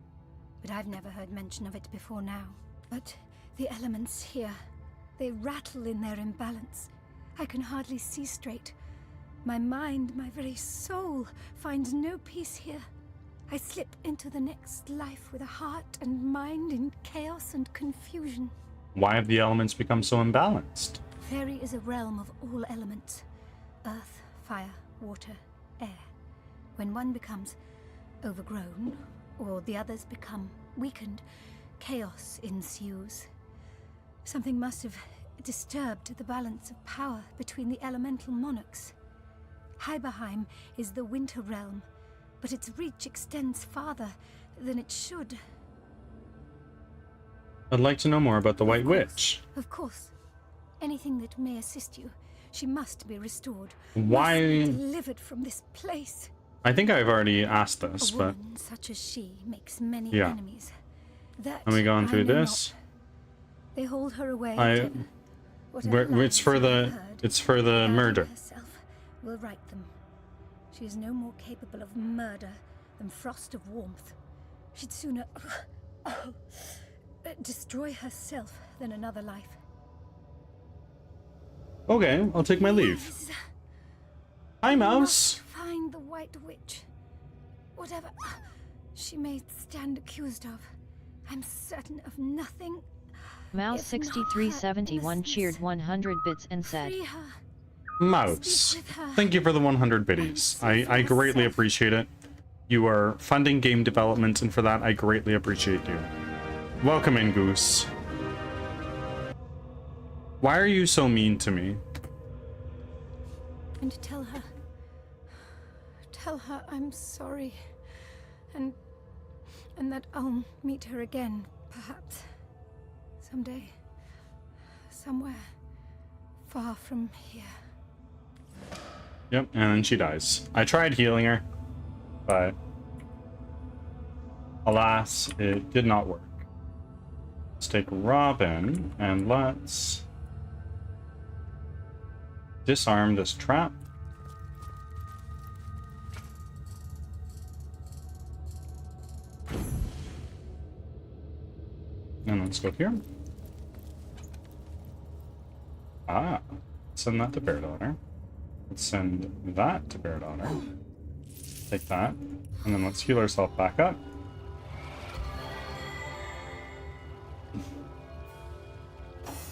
But I've never heard mention of it before now. But the elements here, they rattle in their imbalance. I can hardly see straight. My mind, my very soul, finds no peace here. I slip into the next life with a heart and mind in chaos and confusion. Why have the elements become so imbalanced? Fairy is a realm of all elements. Earth, fire, water, air. When one becomes overgrown, or the others become weakened, chaos ensues. Something must have disturbed the balance of power between the elemental monarchs. Hyberheim is the winter realm, but its reach extends farther than it should. I'd like to know more about the White Witch. Of course. Anything that may assist you. She must be restored. Why? Must be delivered from this place. I think I've already asked this, A but woman such as she makes many yeah. enemies. That Are we going I through know this? not. They hold her away. It's for the murder. Herself will right them. She is no more capable of murder than frost of warmth. She'd sooner destroy herself than another life. Okay, I'll take my leave. Hi, Mouse. Find the White Witch. Whatever she may stand accused of, I'm certain of nothing. Mouse 6371 cheered 100 bits and said, Free her. Mouse, thank you for the 100 biddies. I greatly appreciate it. You are funding game development, and for that, I greatly appreciate you. Welcome in, Goose. Why are you so mean to me? And tell her I'm sorry. And and that I'll meet her again, perhaps. Someday. Somewhere. Far from here. Yep, and then she dies. I tried healing her, but alas, it did not work. Let's take Robin and let's disarm this trap. And let's go here. Ah, send that to Bear Daughter. Let's send that to Bear Daughter. Take that. And then let's heal ourselves back up.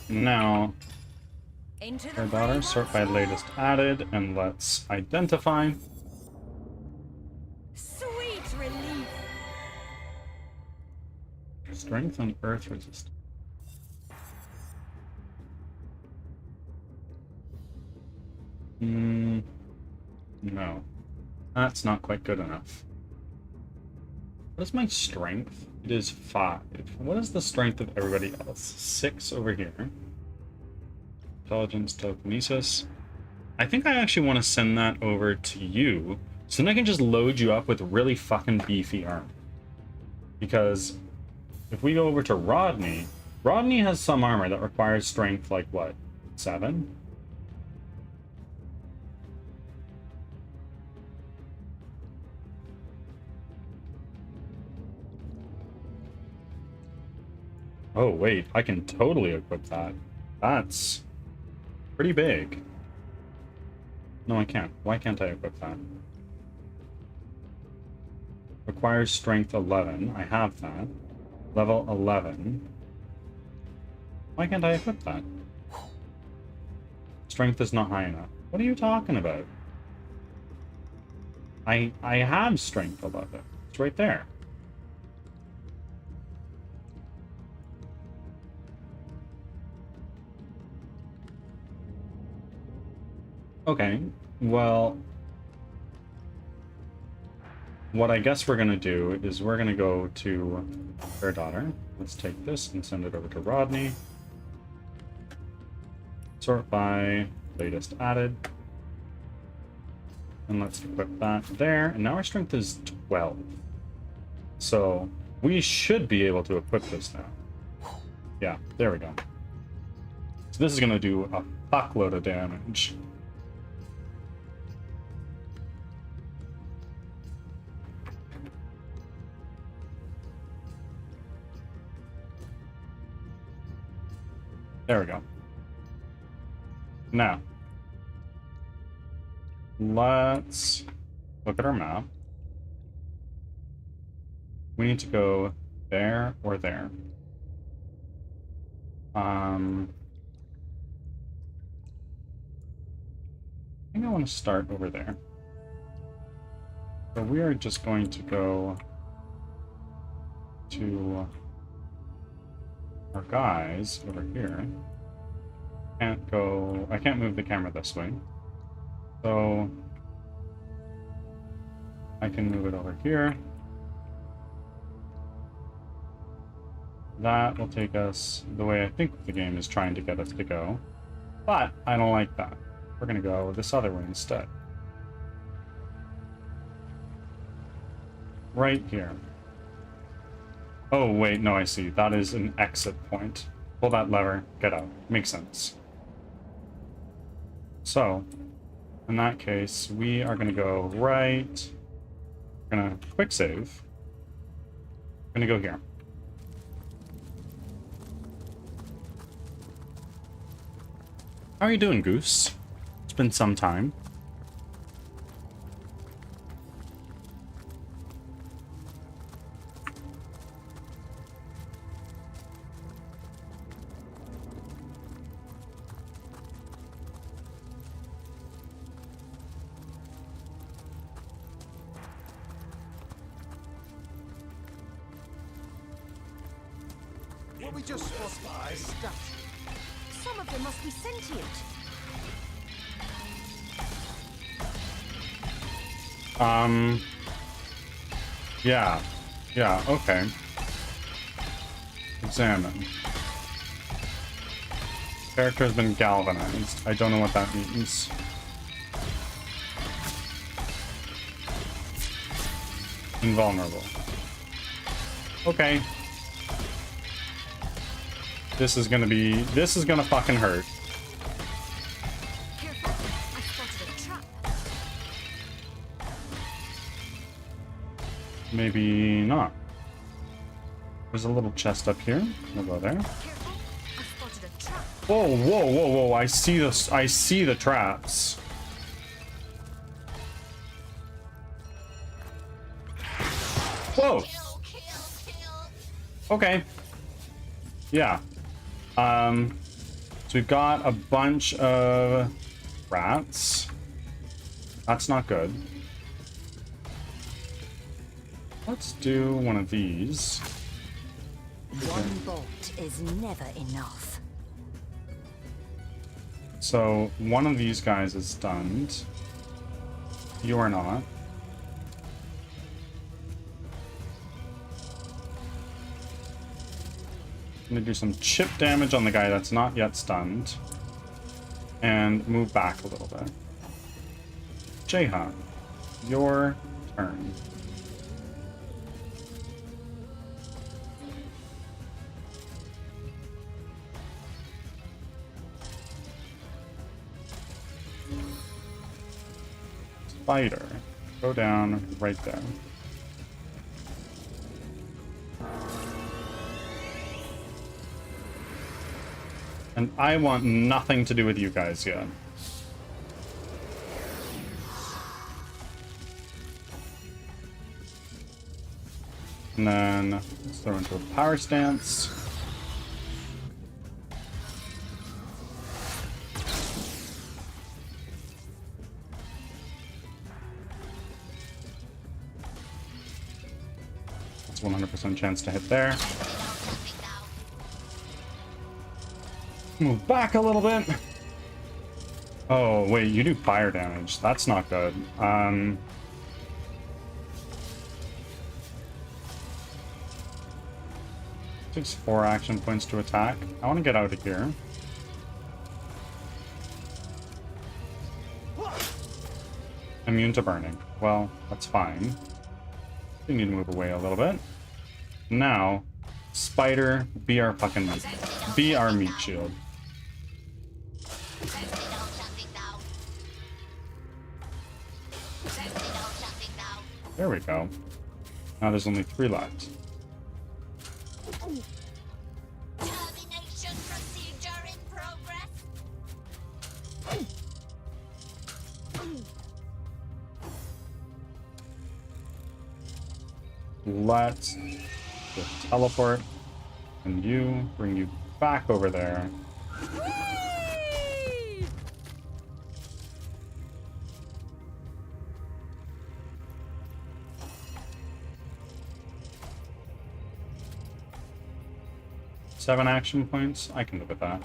Now, Bear Daughter, sort by latest added, and let's identify. Sweet relief. Strength and earth resistance. No. That's not quite good enough. What is my strength? It is 5. What is the strength of everybody else? 6 over here. Intelligence, telekinesis. I think I actually want to send that over to you, so then I can just load you up with really fucking beefy armor. Because if we go over to Rodney, Rodney has some armor that requires strength like what? 7? Oh wait, I can totally equip that. That's pretty big. No, I can't. Why can't I equip that? Requires strength 11. I have that. Level 11. Why can't I equip that? Strength is not high enough. What are you talking about? I have strength 11. It's right there. Okay, well, what I guess we're gonna do is we're gonna go to Bear Daughter. Let's take this and send it over to Rodney. Sort by latest added. And let's equip that there. And now our strength is 12. So we should be able to equip this now. Yeah, there we go. So this is gonna do a fuckload of damage. There we go. Now, let's look at our map. We need to go there or there. I think I want to start over there. So we are just going to go to our guys over here. I can't move the camera this way. So I can move it over here. That will take us the way I think the game is trying to get us to go. But I don't like that. We're gonna go this other way instead. Right here. Oh, wait, no, I see. That is an exit point. Pull that lever, get out. Makes sense. So, in that case, we are going to go right. We're going to quick save. We're going to go here. How are you doing, Goose? It's been some time. Were we just spotted by a statue? Some of them must be sentient. Yeah. Yeah, okay. Examine. Character has been galvanized. I don't know what that means. Invulnerable. Okay. This is gonna fucking hurt. Careful, I spotted a trap. Maybe not. There's a little chest up here. We'll go there. Careful, I spotted a trap. Whoa, whoa, whoa, whoa. I see this. I see the traps. Whoa. Okay. Yeah. So we've got a bunch of rats. That's not good. Let's do one of these. One bolt is never enough. So one of these guys is stunned. You are not. I'm gonna do some chip damage on the guy that's not yet stunned. And move back a little bit. Jahan, your turn. Spider, go down right there. And I want nothing to do with you guys yet. And then let's throw into a power stance. That's 100% chance to hit there. Move back a little bit. Oh, wait, you do fire damage. That's not good. Takes 4 action points to attack. I want to get out of here. Immune to burning. Well, that's fine. You need to move away a little bit. Now, Spider, be our fucking meat. Be our meat shield. There we go. Now there's only 3 left. Termination procedure in progress. Let's just teleport and you bring you back over there. Seven action points. I can live with that.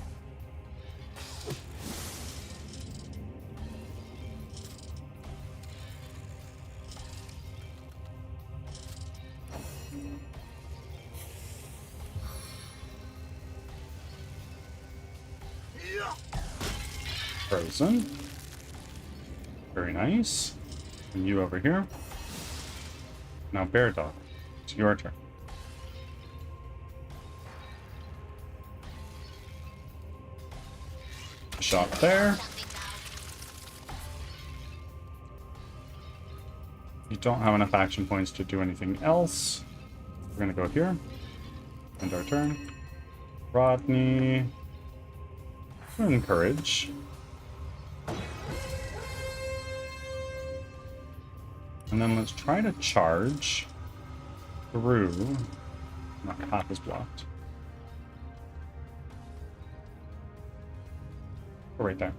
Frozen. Very nice. And you over here. Now Bear Dog. It's your turn. Shot there. You don't have enough action points to do anything else. We're gonna go here. End our turn. Rodney. Encourage. And then let's try to charge through. My path is blocked. Go right there.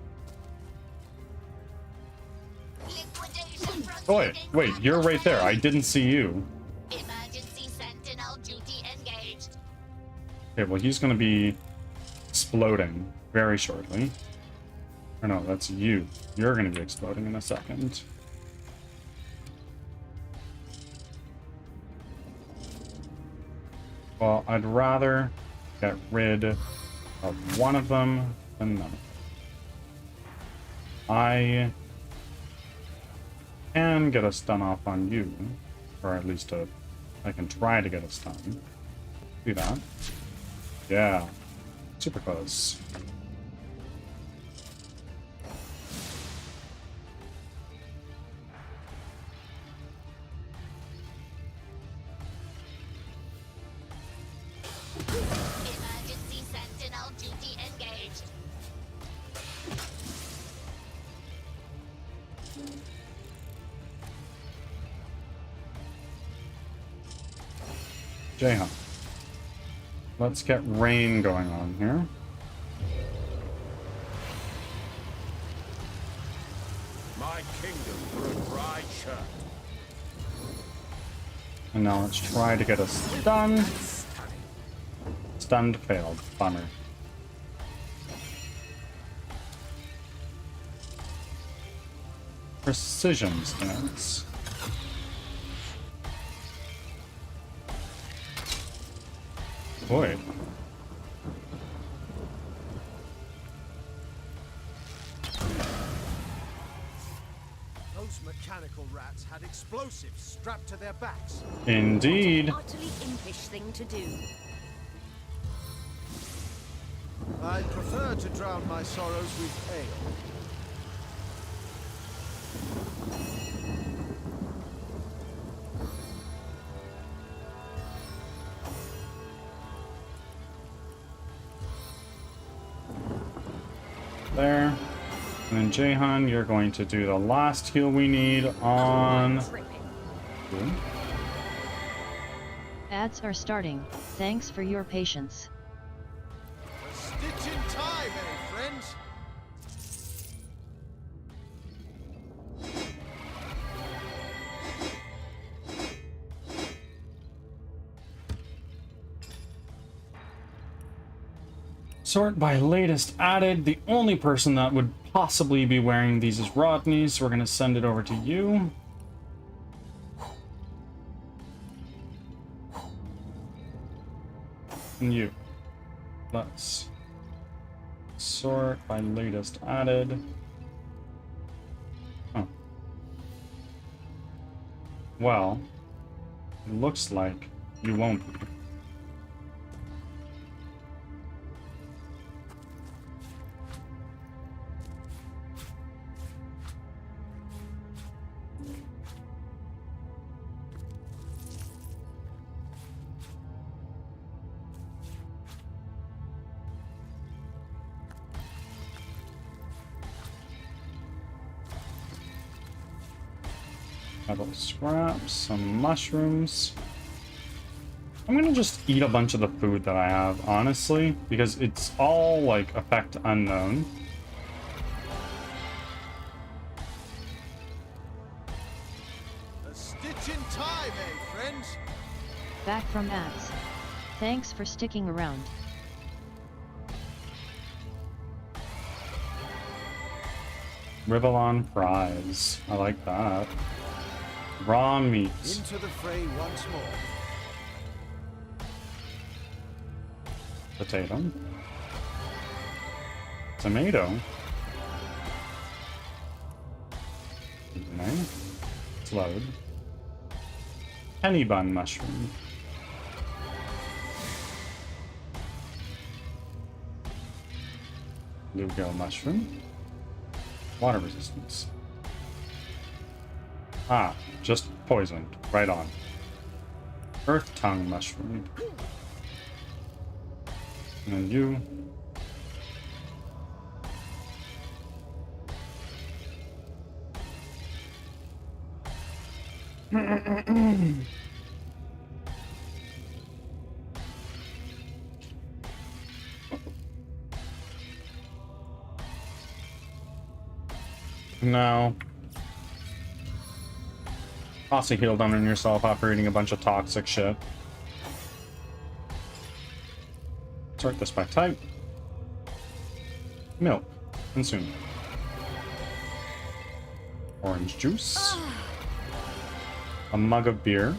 Oh, wait, you're right there. I didn't see you. Emergency sentinel duty engaged. Okay, well, he's gonna be exploding very shortly. Or no, that's you. You're gonna be exploding in a second. Well, I'd rather get rid of one of them than none of them. I can get a stun off on you, or at least I can try to get a stun. Do that. Yeah, super close. Emergency sentinel duty engaged. Jayhan. Let's get rain going on here. My kingdom for a dry shirt. And now let's try to get a stun. Stunned failed. Bummer. Precision stance. Boy. Those mechanical rats had explosives strapped to their backs. Indeed. Utterly impish thing to do. I'd prefer to drown my sorrows with ale. There. And then Jayhan, you're going to do the last heal we need on... Ooh. Ads are starting. Thanks for your patience. A stitch in time, eh, friends? Sort by latest added. The only person that would possibly be wearing these is Rodney, so we're going to send it over to you. And you. Let's sort by latest added. Oh. Well, it looks like you won't be. Metal scraps, some mushrooms. I'm gonna just eat a bunch of the food that I have, honestly, because it's all, like, effect unknown. A stitch in time, eh, friends? Back from ads. Thanks for sticking around. Rivellon fries. I like that. Raw meat. Into the fray once more. Potato. Tomato. Okay. Let's load. Penny bun mushroom. Bluegill mushroom. Water resistance. Ah, just poisoned. Right on. Earth tongue mushroom. And then you. No. Also heal down on yourself after eating a bunch of toxic shit. Sort this by type. Milk. Consume. Orange juice. A mug of beer.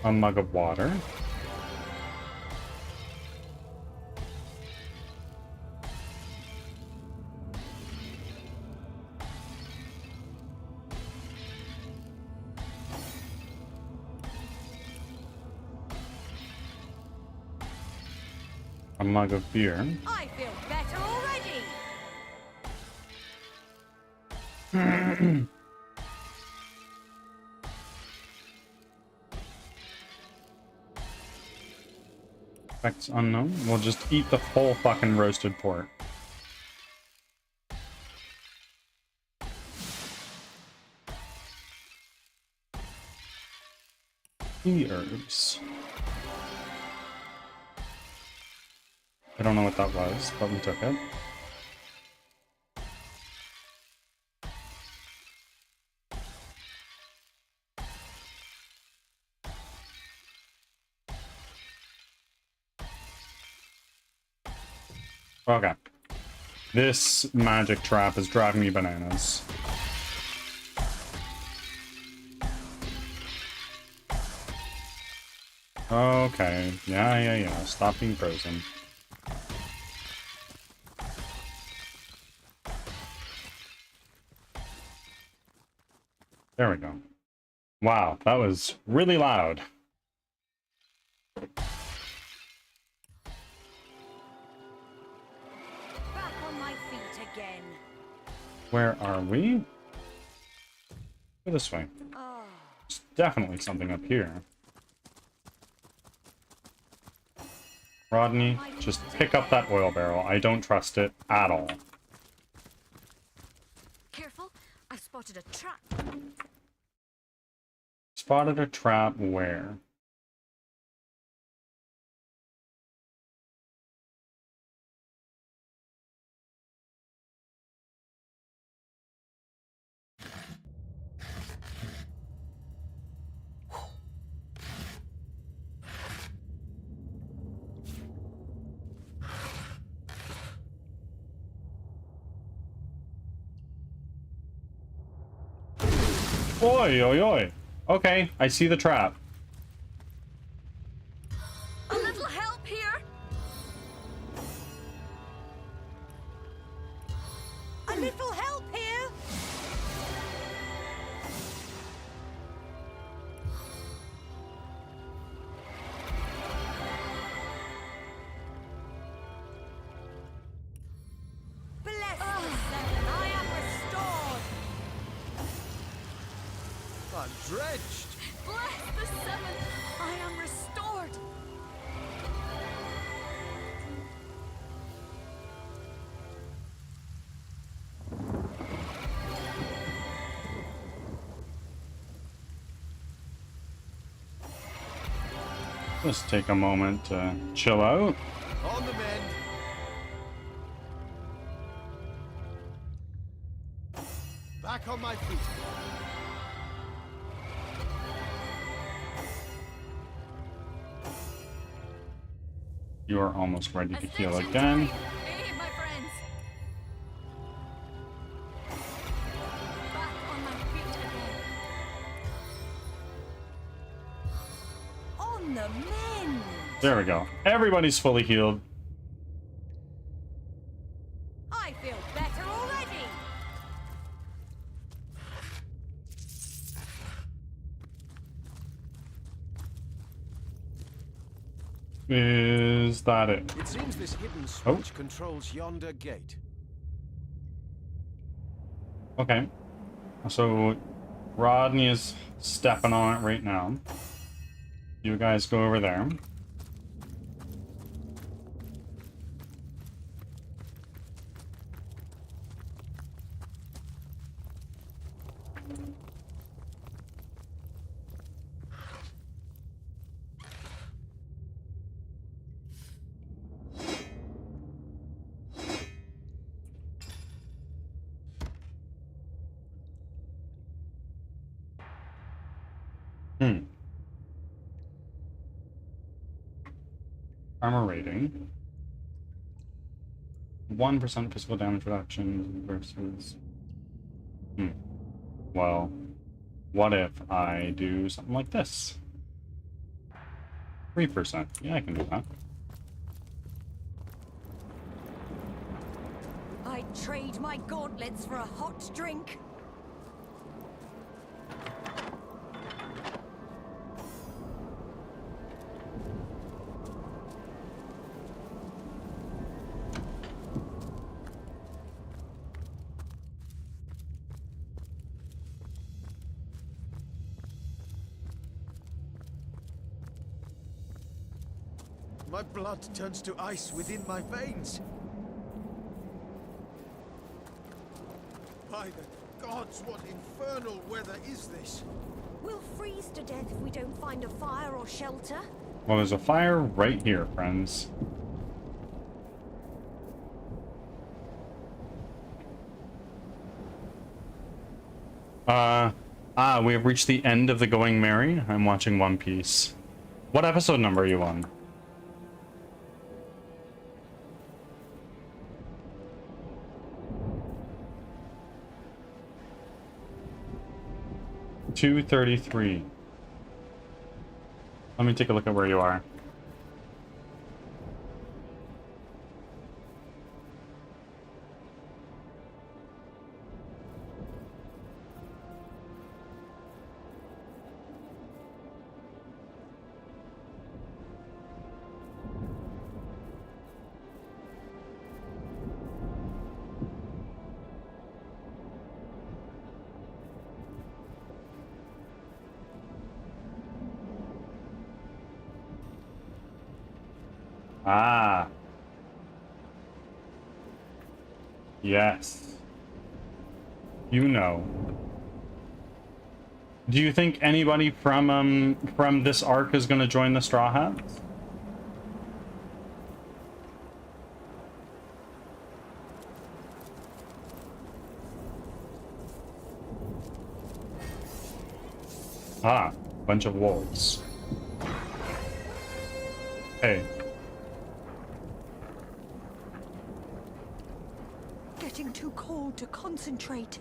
A mug of water. A mug of beer. I feel better already. Effects unknown. We'll just eat the whole fucking roasted pork. Tea herbs. I don't know what that was, but we took it. Okay. This magic trap is driving me bananas. Okay. Yeah. Stop being frozen. There we go. Wow, that was really loud. Back on my feet again. Where are we? Go this way. Oh. There's definitely something up here. Rodney, just pick up that oil barrel. I don't trust it at all. Careful, I've spotted a trap. Spotted a trap where? Oi, oi, oi. Okay, I see the trap. A little help here. A little help here. Bless the seven, I am restored. I'm drenched. Bless the seven, I am restored. Just take a moment to chill out. On the mend. Back on my feet. You are almost ready to heal again. Hey, my friends. Back on my feet again. On the mend. There we go. Everybody's fully healed. I feel better already. Is that it? It seems this hidden switch controls yonder gate. Okay. So Rodney is stepping on it right now. You guys go over there. Armor rating. 1% physical damage reduction versus... Well, what if I do something like this? 3%. Yeah, I can do that. I'd trade my gauntlets for a hot drink. My blood turns to ice within my veins. By the gods, what infernal weather is this? We'll freeze to death if we don't find a fire or shelter. Well, there's a fire right here, friends. We have reached the end of the Going Merry. I'm watching One Piece. What episode number are you on? $233. Let me take a look at where you are. Ah. Yes. You know. Do you think anybody from this arc is going to join the Straw Hats? Ah, bunch of wolves. Hey. Getting too cold to concentrate.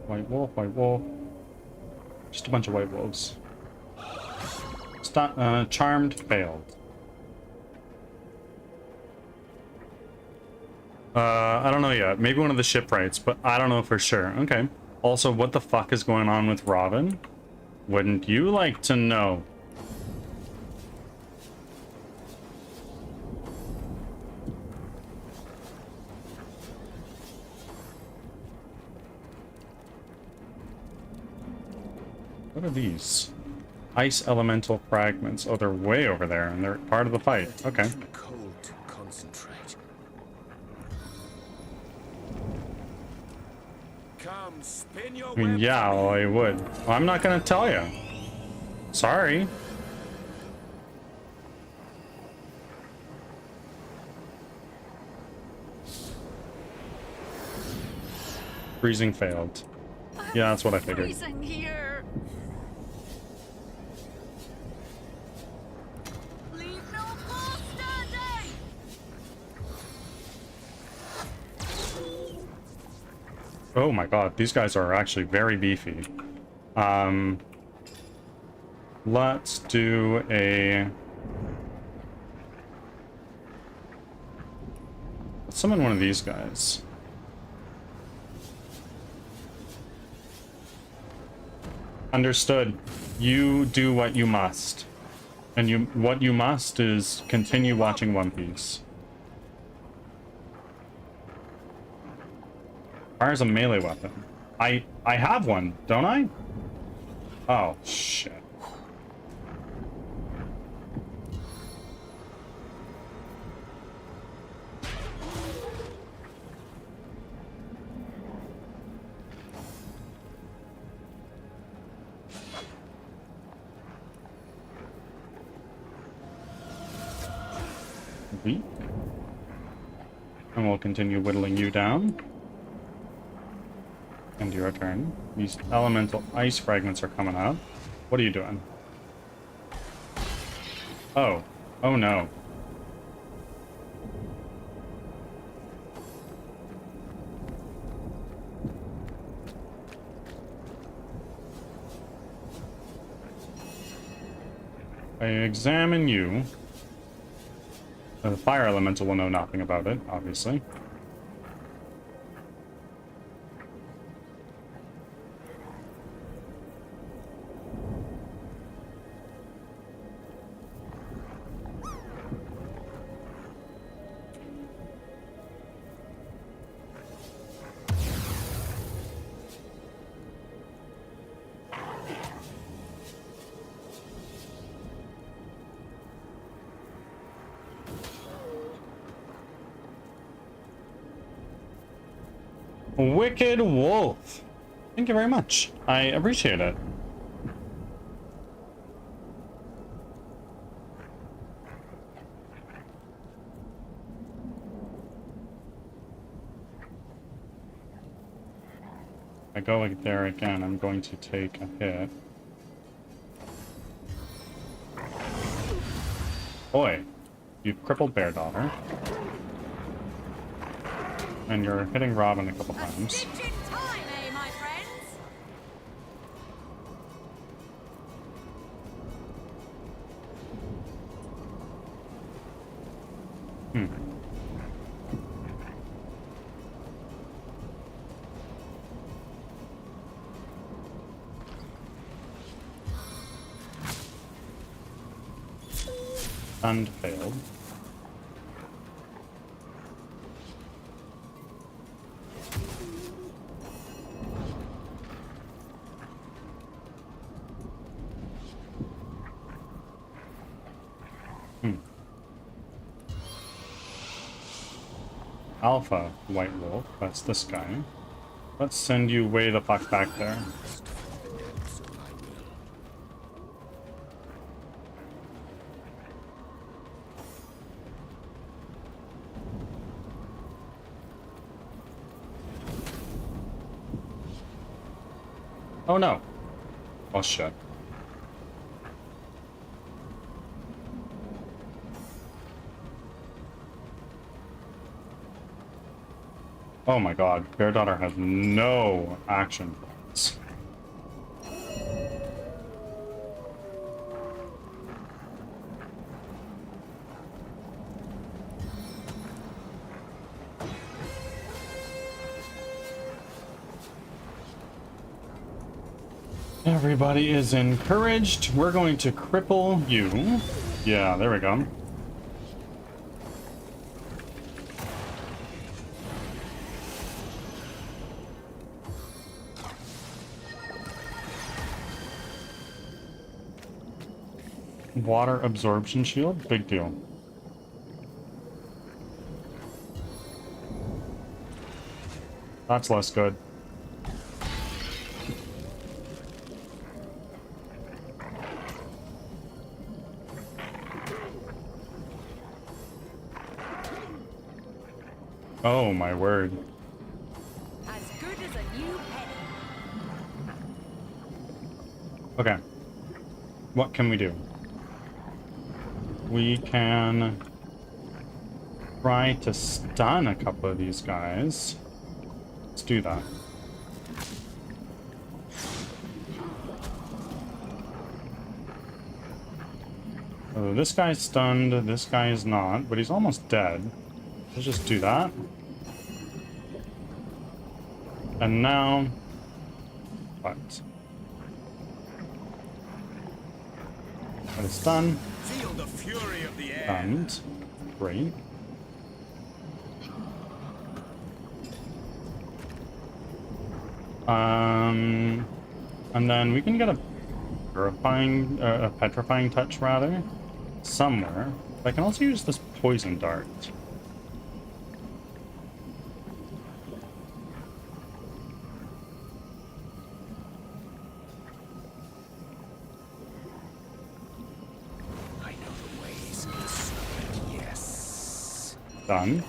White wolf, white wolf. Just a bunch of white wolves. Charmed failed. I don't know yet. Maybe one of the shipwrights, but I don't know for sure. Okay. Also, what the fuck is going on with Robin? Wouldn't you like to know? What are these? Ice elemental fragments. Oh, they're way over there, and they're part of the fight. Okay. Cold to concentrate. Come, spin your I mean, yeah, well, I would. Well, I'm not gonna tell you. Sorry. Freezing failed. Yeah, that's what I figured. Freezing here. Leave no fool standing. Oh my god, these guys are actually very beefy. Let's do a... Let's summon one of these guys. Understood. You do what you must. And what you must is continue watching One Piece. Fire's a melee weapon. I have one, don't I? Oh, shit. Weak. And we'll continue whittling you down. And your turn. These elemental ice fragments are coming up. What are you doing? Oh, Oh no. I examine you. The fire elemental will know nothing about it, obviously. Wicked Wolf. Thank you very much. I appreciate it. I go like there again, I'm going to take a hit. Boy, you've crippled Bear Daughter. And you're hitting Robin a couple times. Hmm. And failed. Alpha White Wolf, that's this guy. Let's send you way the fuck back there. Oh no. Oh shit. Oh my god, Bear Daughter has no action points. Everybody is encouraged. We're going to cripple you. Yeah, there we go. Water absorption shield, big deal. That's less good. Oh my word. As good as a new penny. Okay. What can we do? We can try to stun a couple of these guys. Let's do that. Oh, this guy's stunned, this guy is not, but he's almost dead. Let's just do that. And now... what? That is done. Feel the fury of the air. And great. And then we can get a petrifying touch rather, somewhere. I can also use this poison dart. I know the ways of the serpent, yes. Done.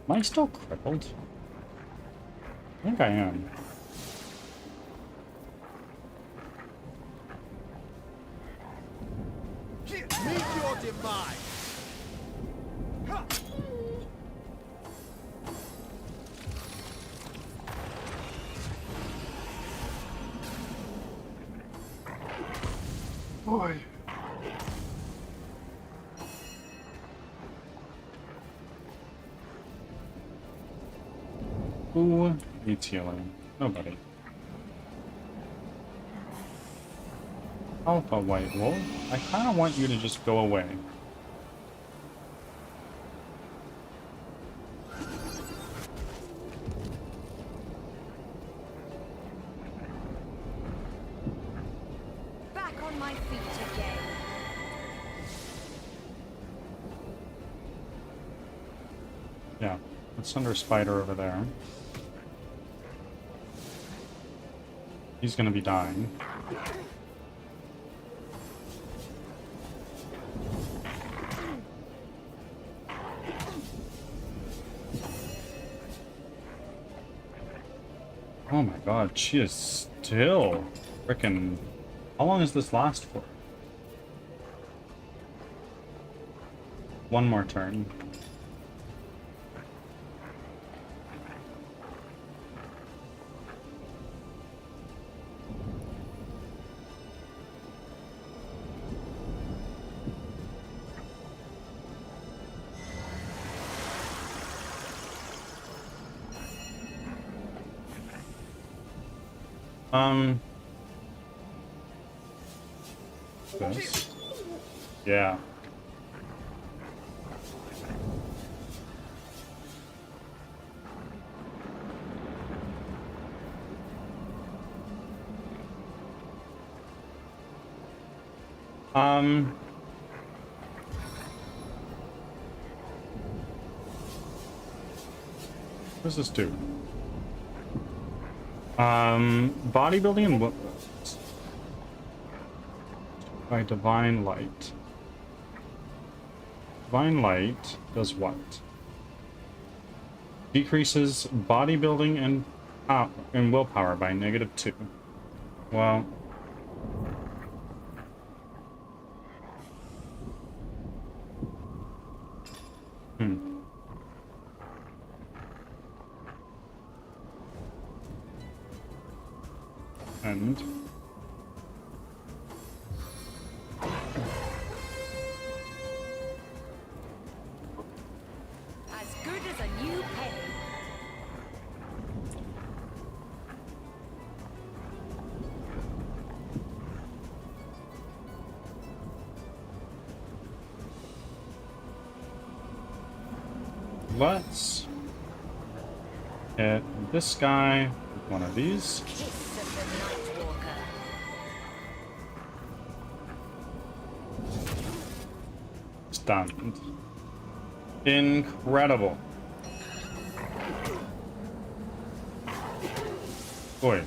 Am I still crippled? I think I am. Meet your demise! Boy. Who needs healing? Nobody. Alpha White Wolf, I kind of want you to just go away. Back on my feet again. Yeah, let's send our spider over there. He's gonna be dying. Oh my god, she is still frickin'. How long does this last for? One more turn. This. Yeah. What does this do? Bodybuilding and what? By Divine Light. Divine Light does what? Decreases bodybuilding and willpower by -2. Well, and As good as a new penny. let's hit this guy with one of these. Kiss of the Nightwalker. Stunned. Incredible. Boy.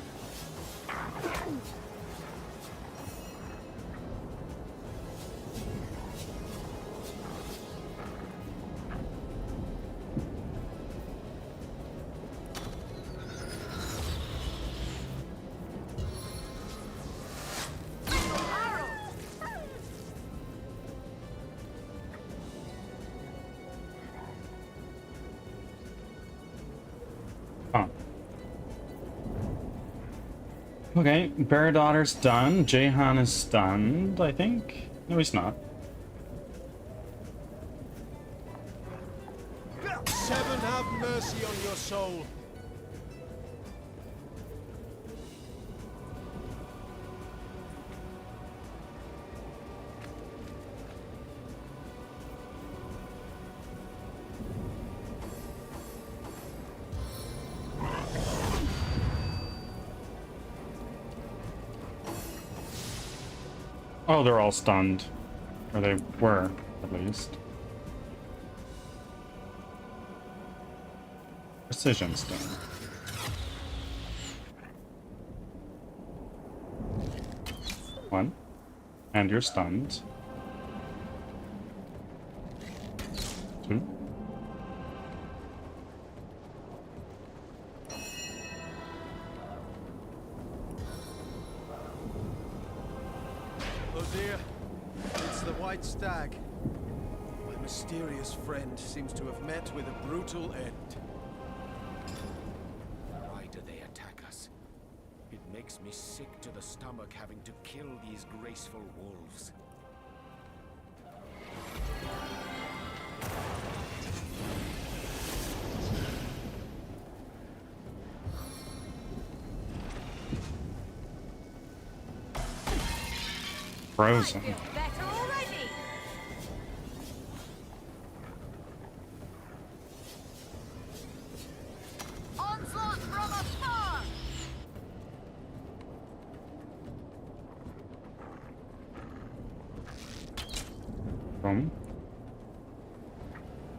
Huh. Okay, Bear Daughter's done. Jahan is stunned, I think. No, he's not. Seven, have mercy on your soul. Oh, they're all stunned. Or they were, at least. Precision stun. One. And you're stunned. Two. It's the White Stag. My mysterious friend seems to have met with a brutal end. Why do they attack us? It makes me sick to the stomach having to kill these graceful wolves. Frozen. Better already. Onslaught from afar. Boom.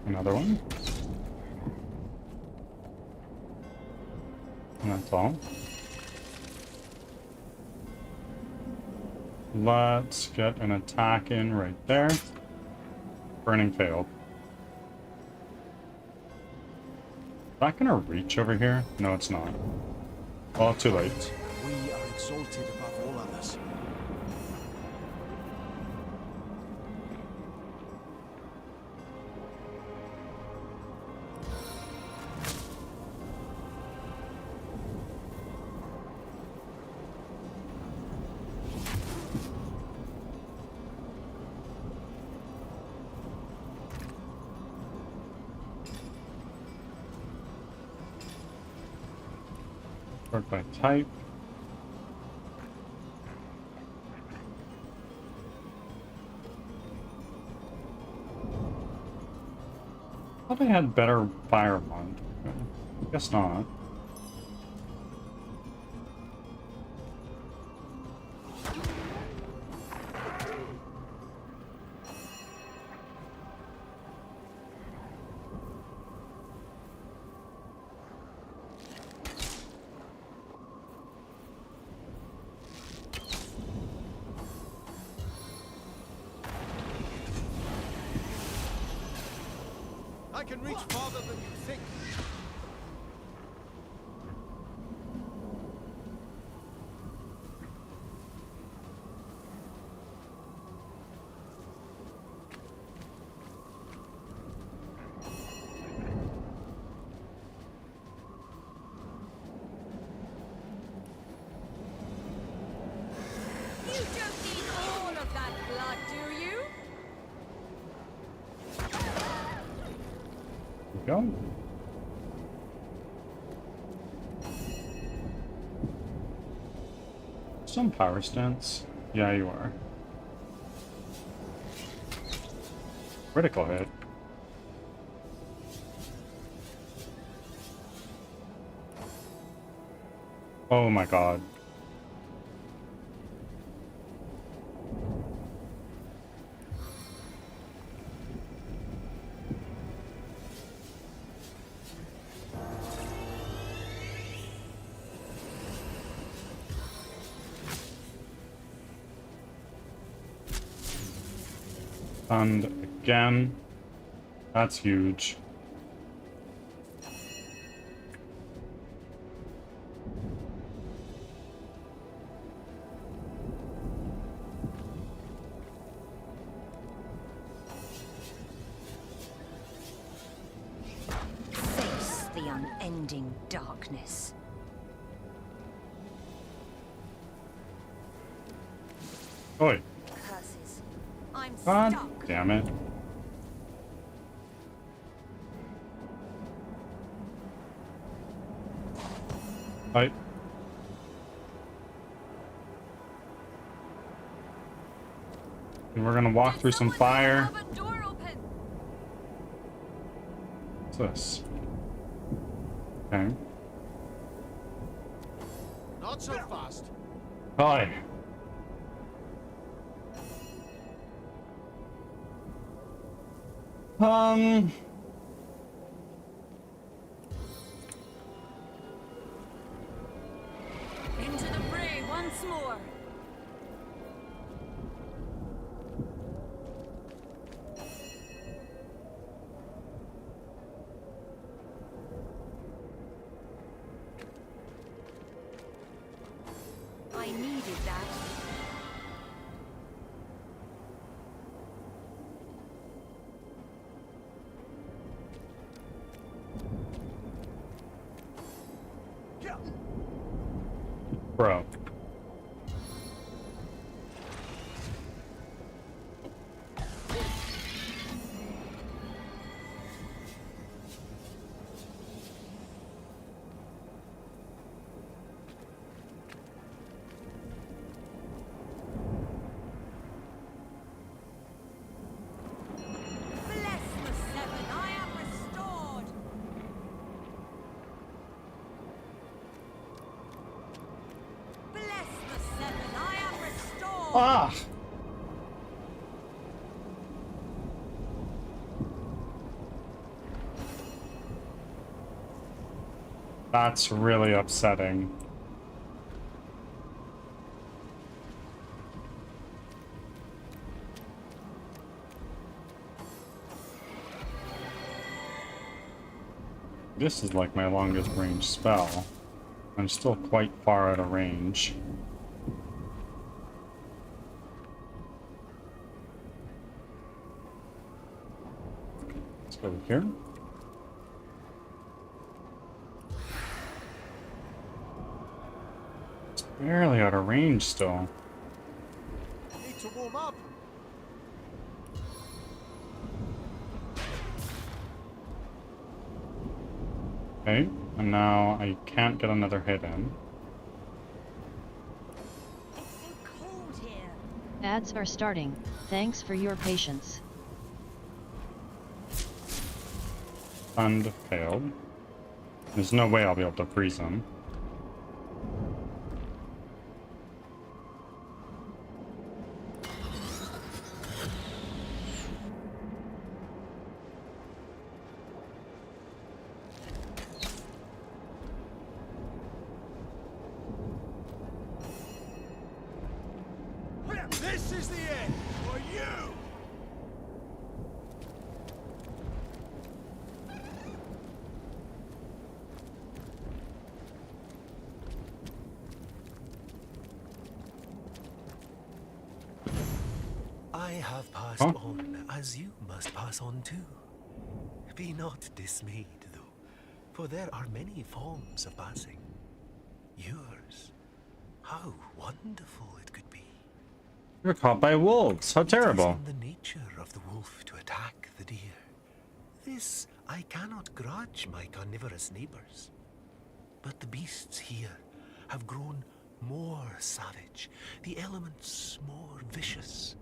Another one. And that's all. Let's get an attack in right there. Burning failed. Is that gonna reach over here? No, it's not. Well, too late. We are exalted above all others. Sort by type. Thought I had better fire bond. Guess not. I can reach farther than you think. You don't need all of that blood, do you? There we go. Some power stance. Yeah, you are. Critical hit. Oh my god. And again, that's huge. Face the unending darkness. Oi. Curses. I'm God stuck. damn it. Fight. And we're gonna walk through some fire. Have a door open. What's this? Okay. Not so fast. Hi. Into the fray once more. I needed that. Bro. Bless the seven, I am restored. Bless the seven, I am restored. Ah! That's really upsetting. This is like my longest range spell. I'm still quite far out of range. Let's go over here. It's barely out of range still. Need to warm up. Okay, and now I can't get another hit in. It's so cold here. Ads are starting. Thanks for your patience. Stunned failed. There's no way I'll be able to freeze him. This is the end for you. I have passed Huh? on, as you must pass on too. Be not dismayed, though, for there are many forms of passing. Yours, how wonderful it could be. You're caught by wolves. How terrible. It is in the nature of the wolf to attack the deer. This I cannot grudge my carnivorous neighbors. But the beasts here have grown more savage, the elements more vicious.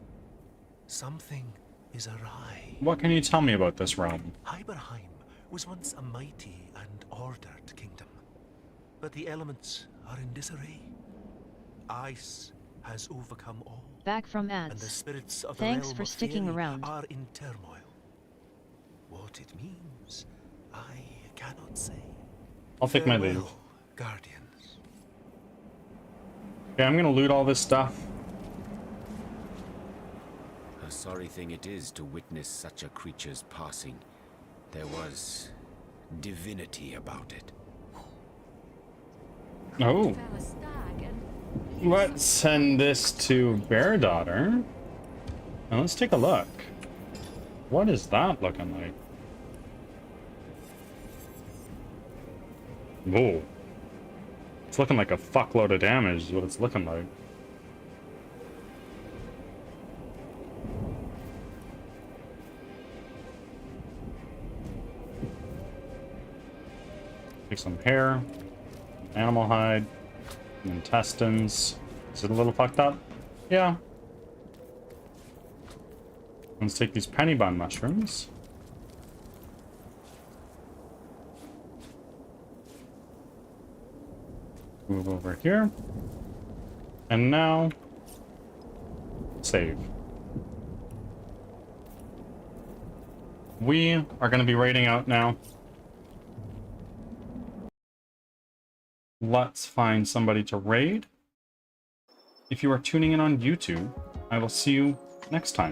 Something is awry. What can you tell me about this realm? Hyberheim was once a mighty and ordered kingdom, but the elements are in disarray. Ice has overcome all, Back from and the ads. spirits of the Thanks realm for of sticking Faerie around. are in turmoil. What it means, I cannot say. I'll take my leave. Farewell, guardians. Okay, I'm gonna loot all this stuff. A sorry thing it is to witness such a creature's passing. There was divinity about it. Oh. Fell a stag and Let's send this to Bear Daughter. And let's take a look. What is that looking like? Whoa. It's looking like a fuckload of damage is what it's looking like. Take some hair, animal hide, intestines. Is it a little fucked up? Yeah. Let's take these penny bun mushrooms. Move over here. And now, save. We are going to be raiding out now. Let's find somebody to raid. If you are tuning in on YouTube, I will see you next time.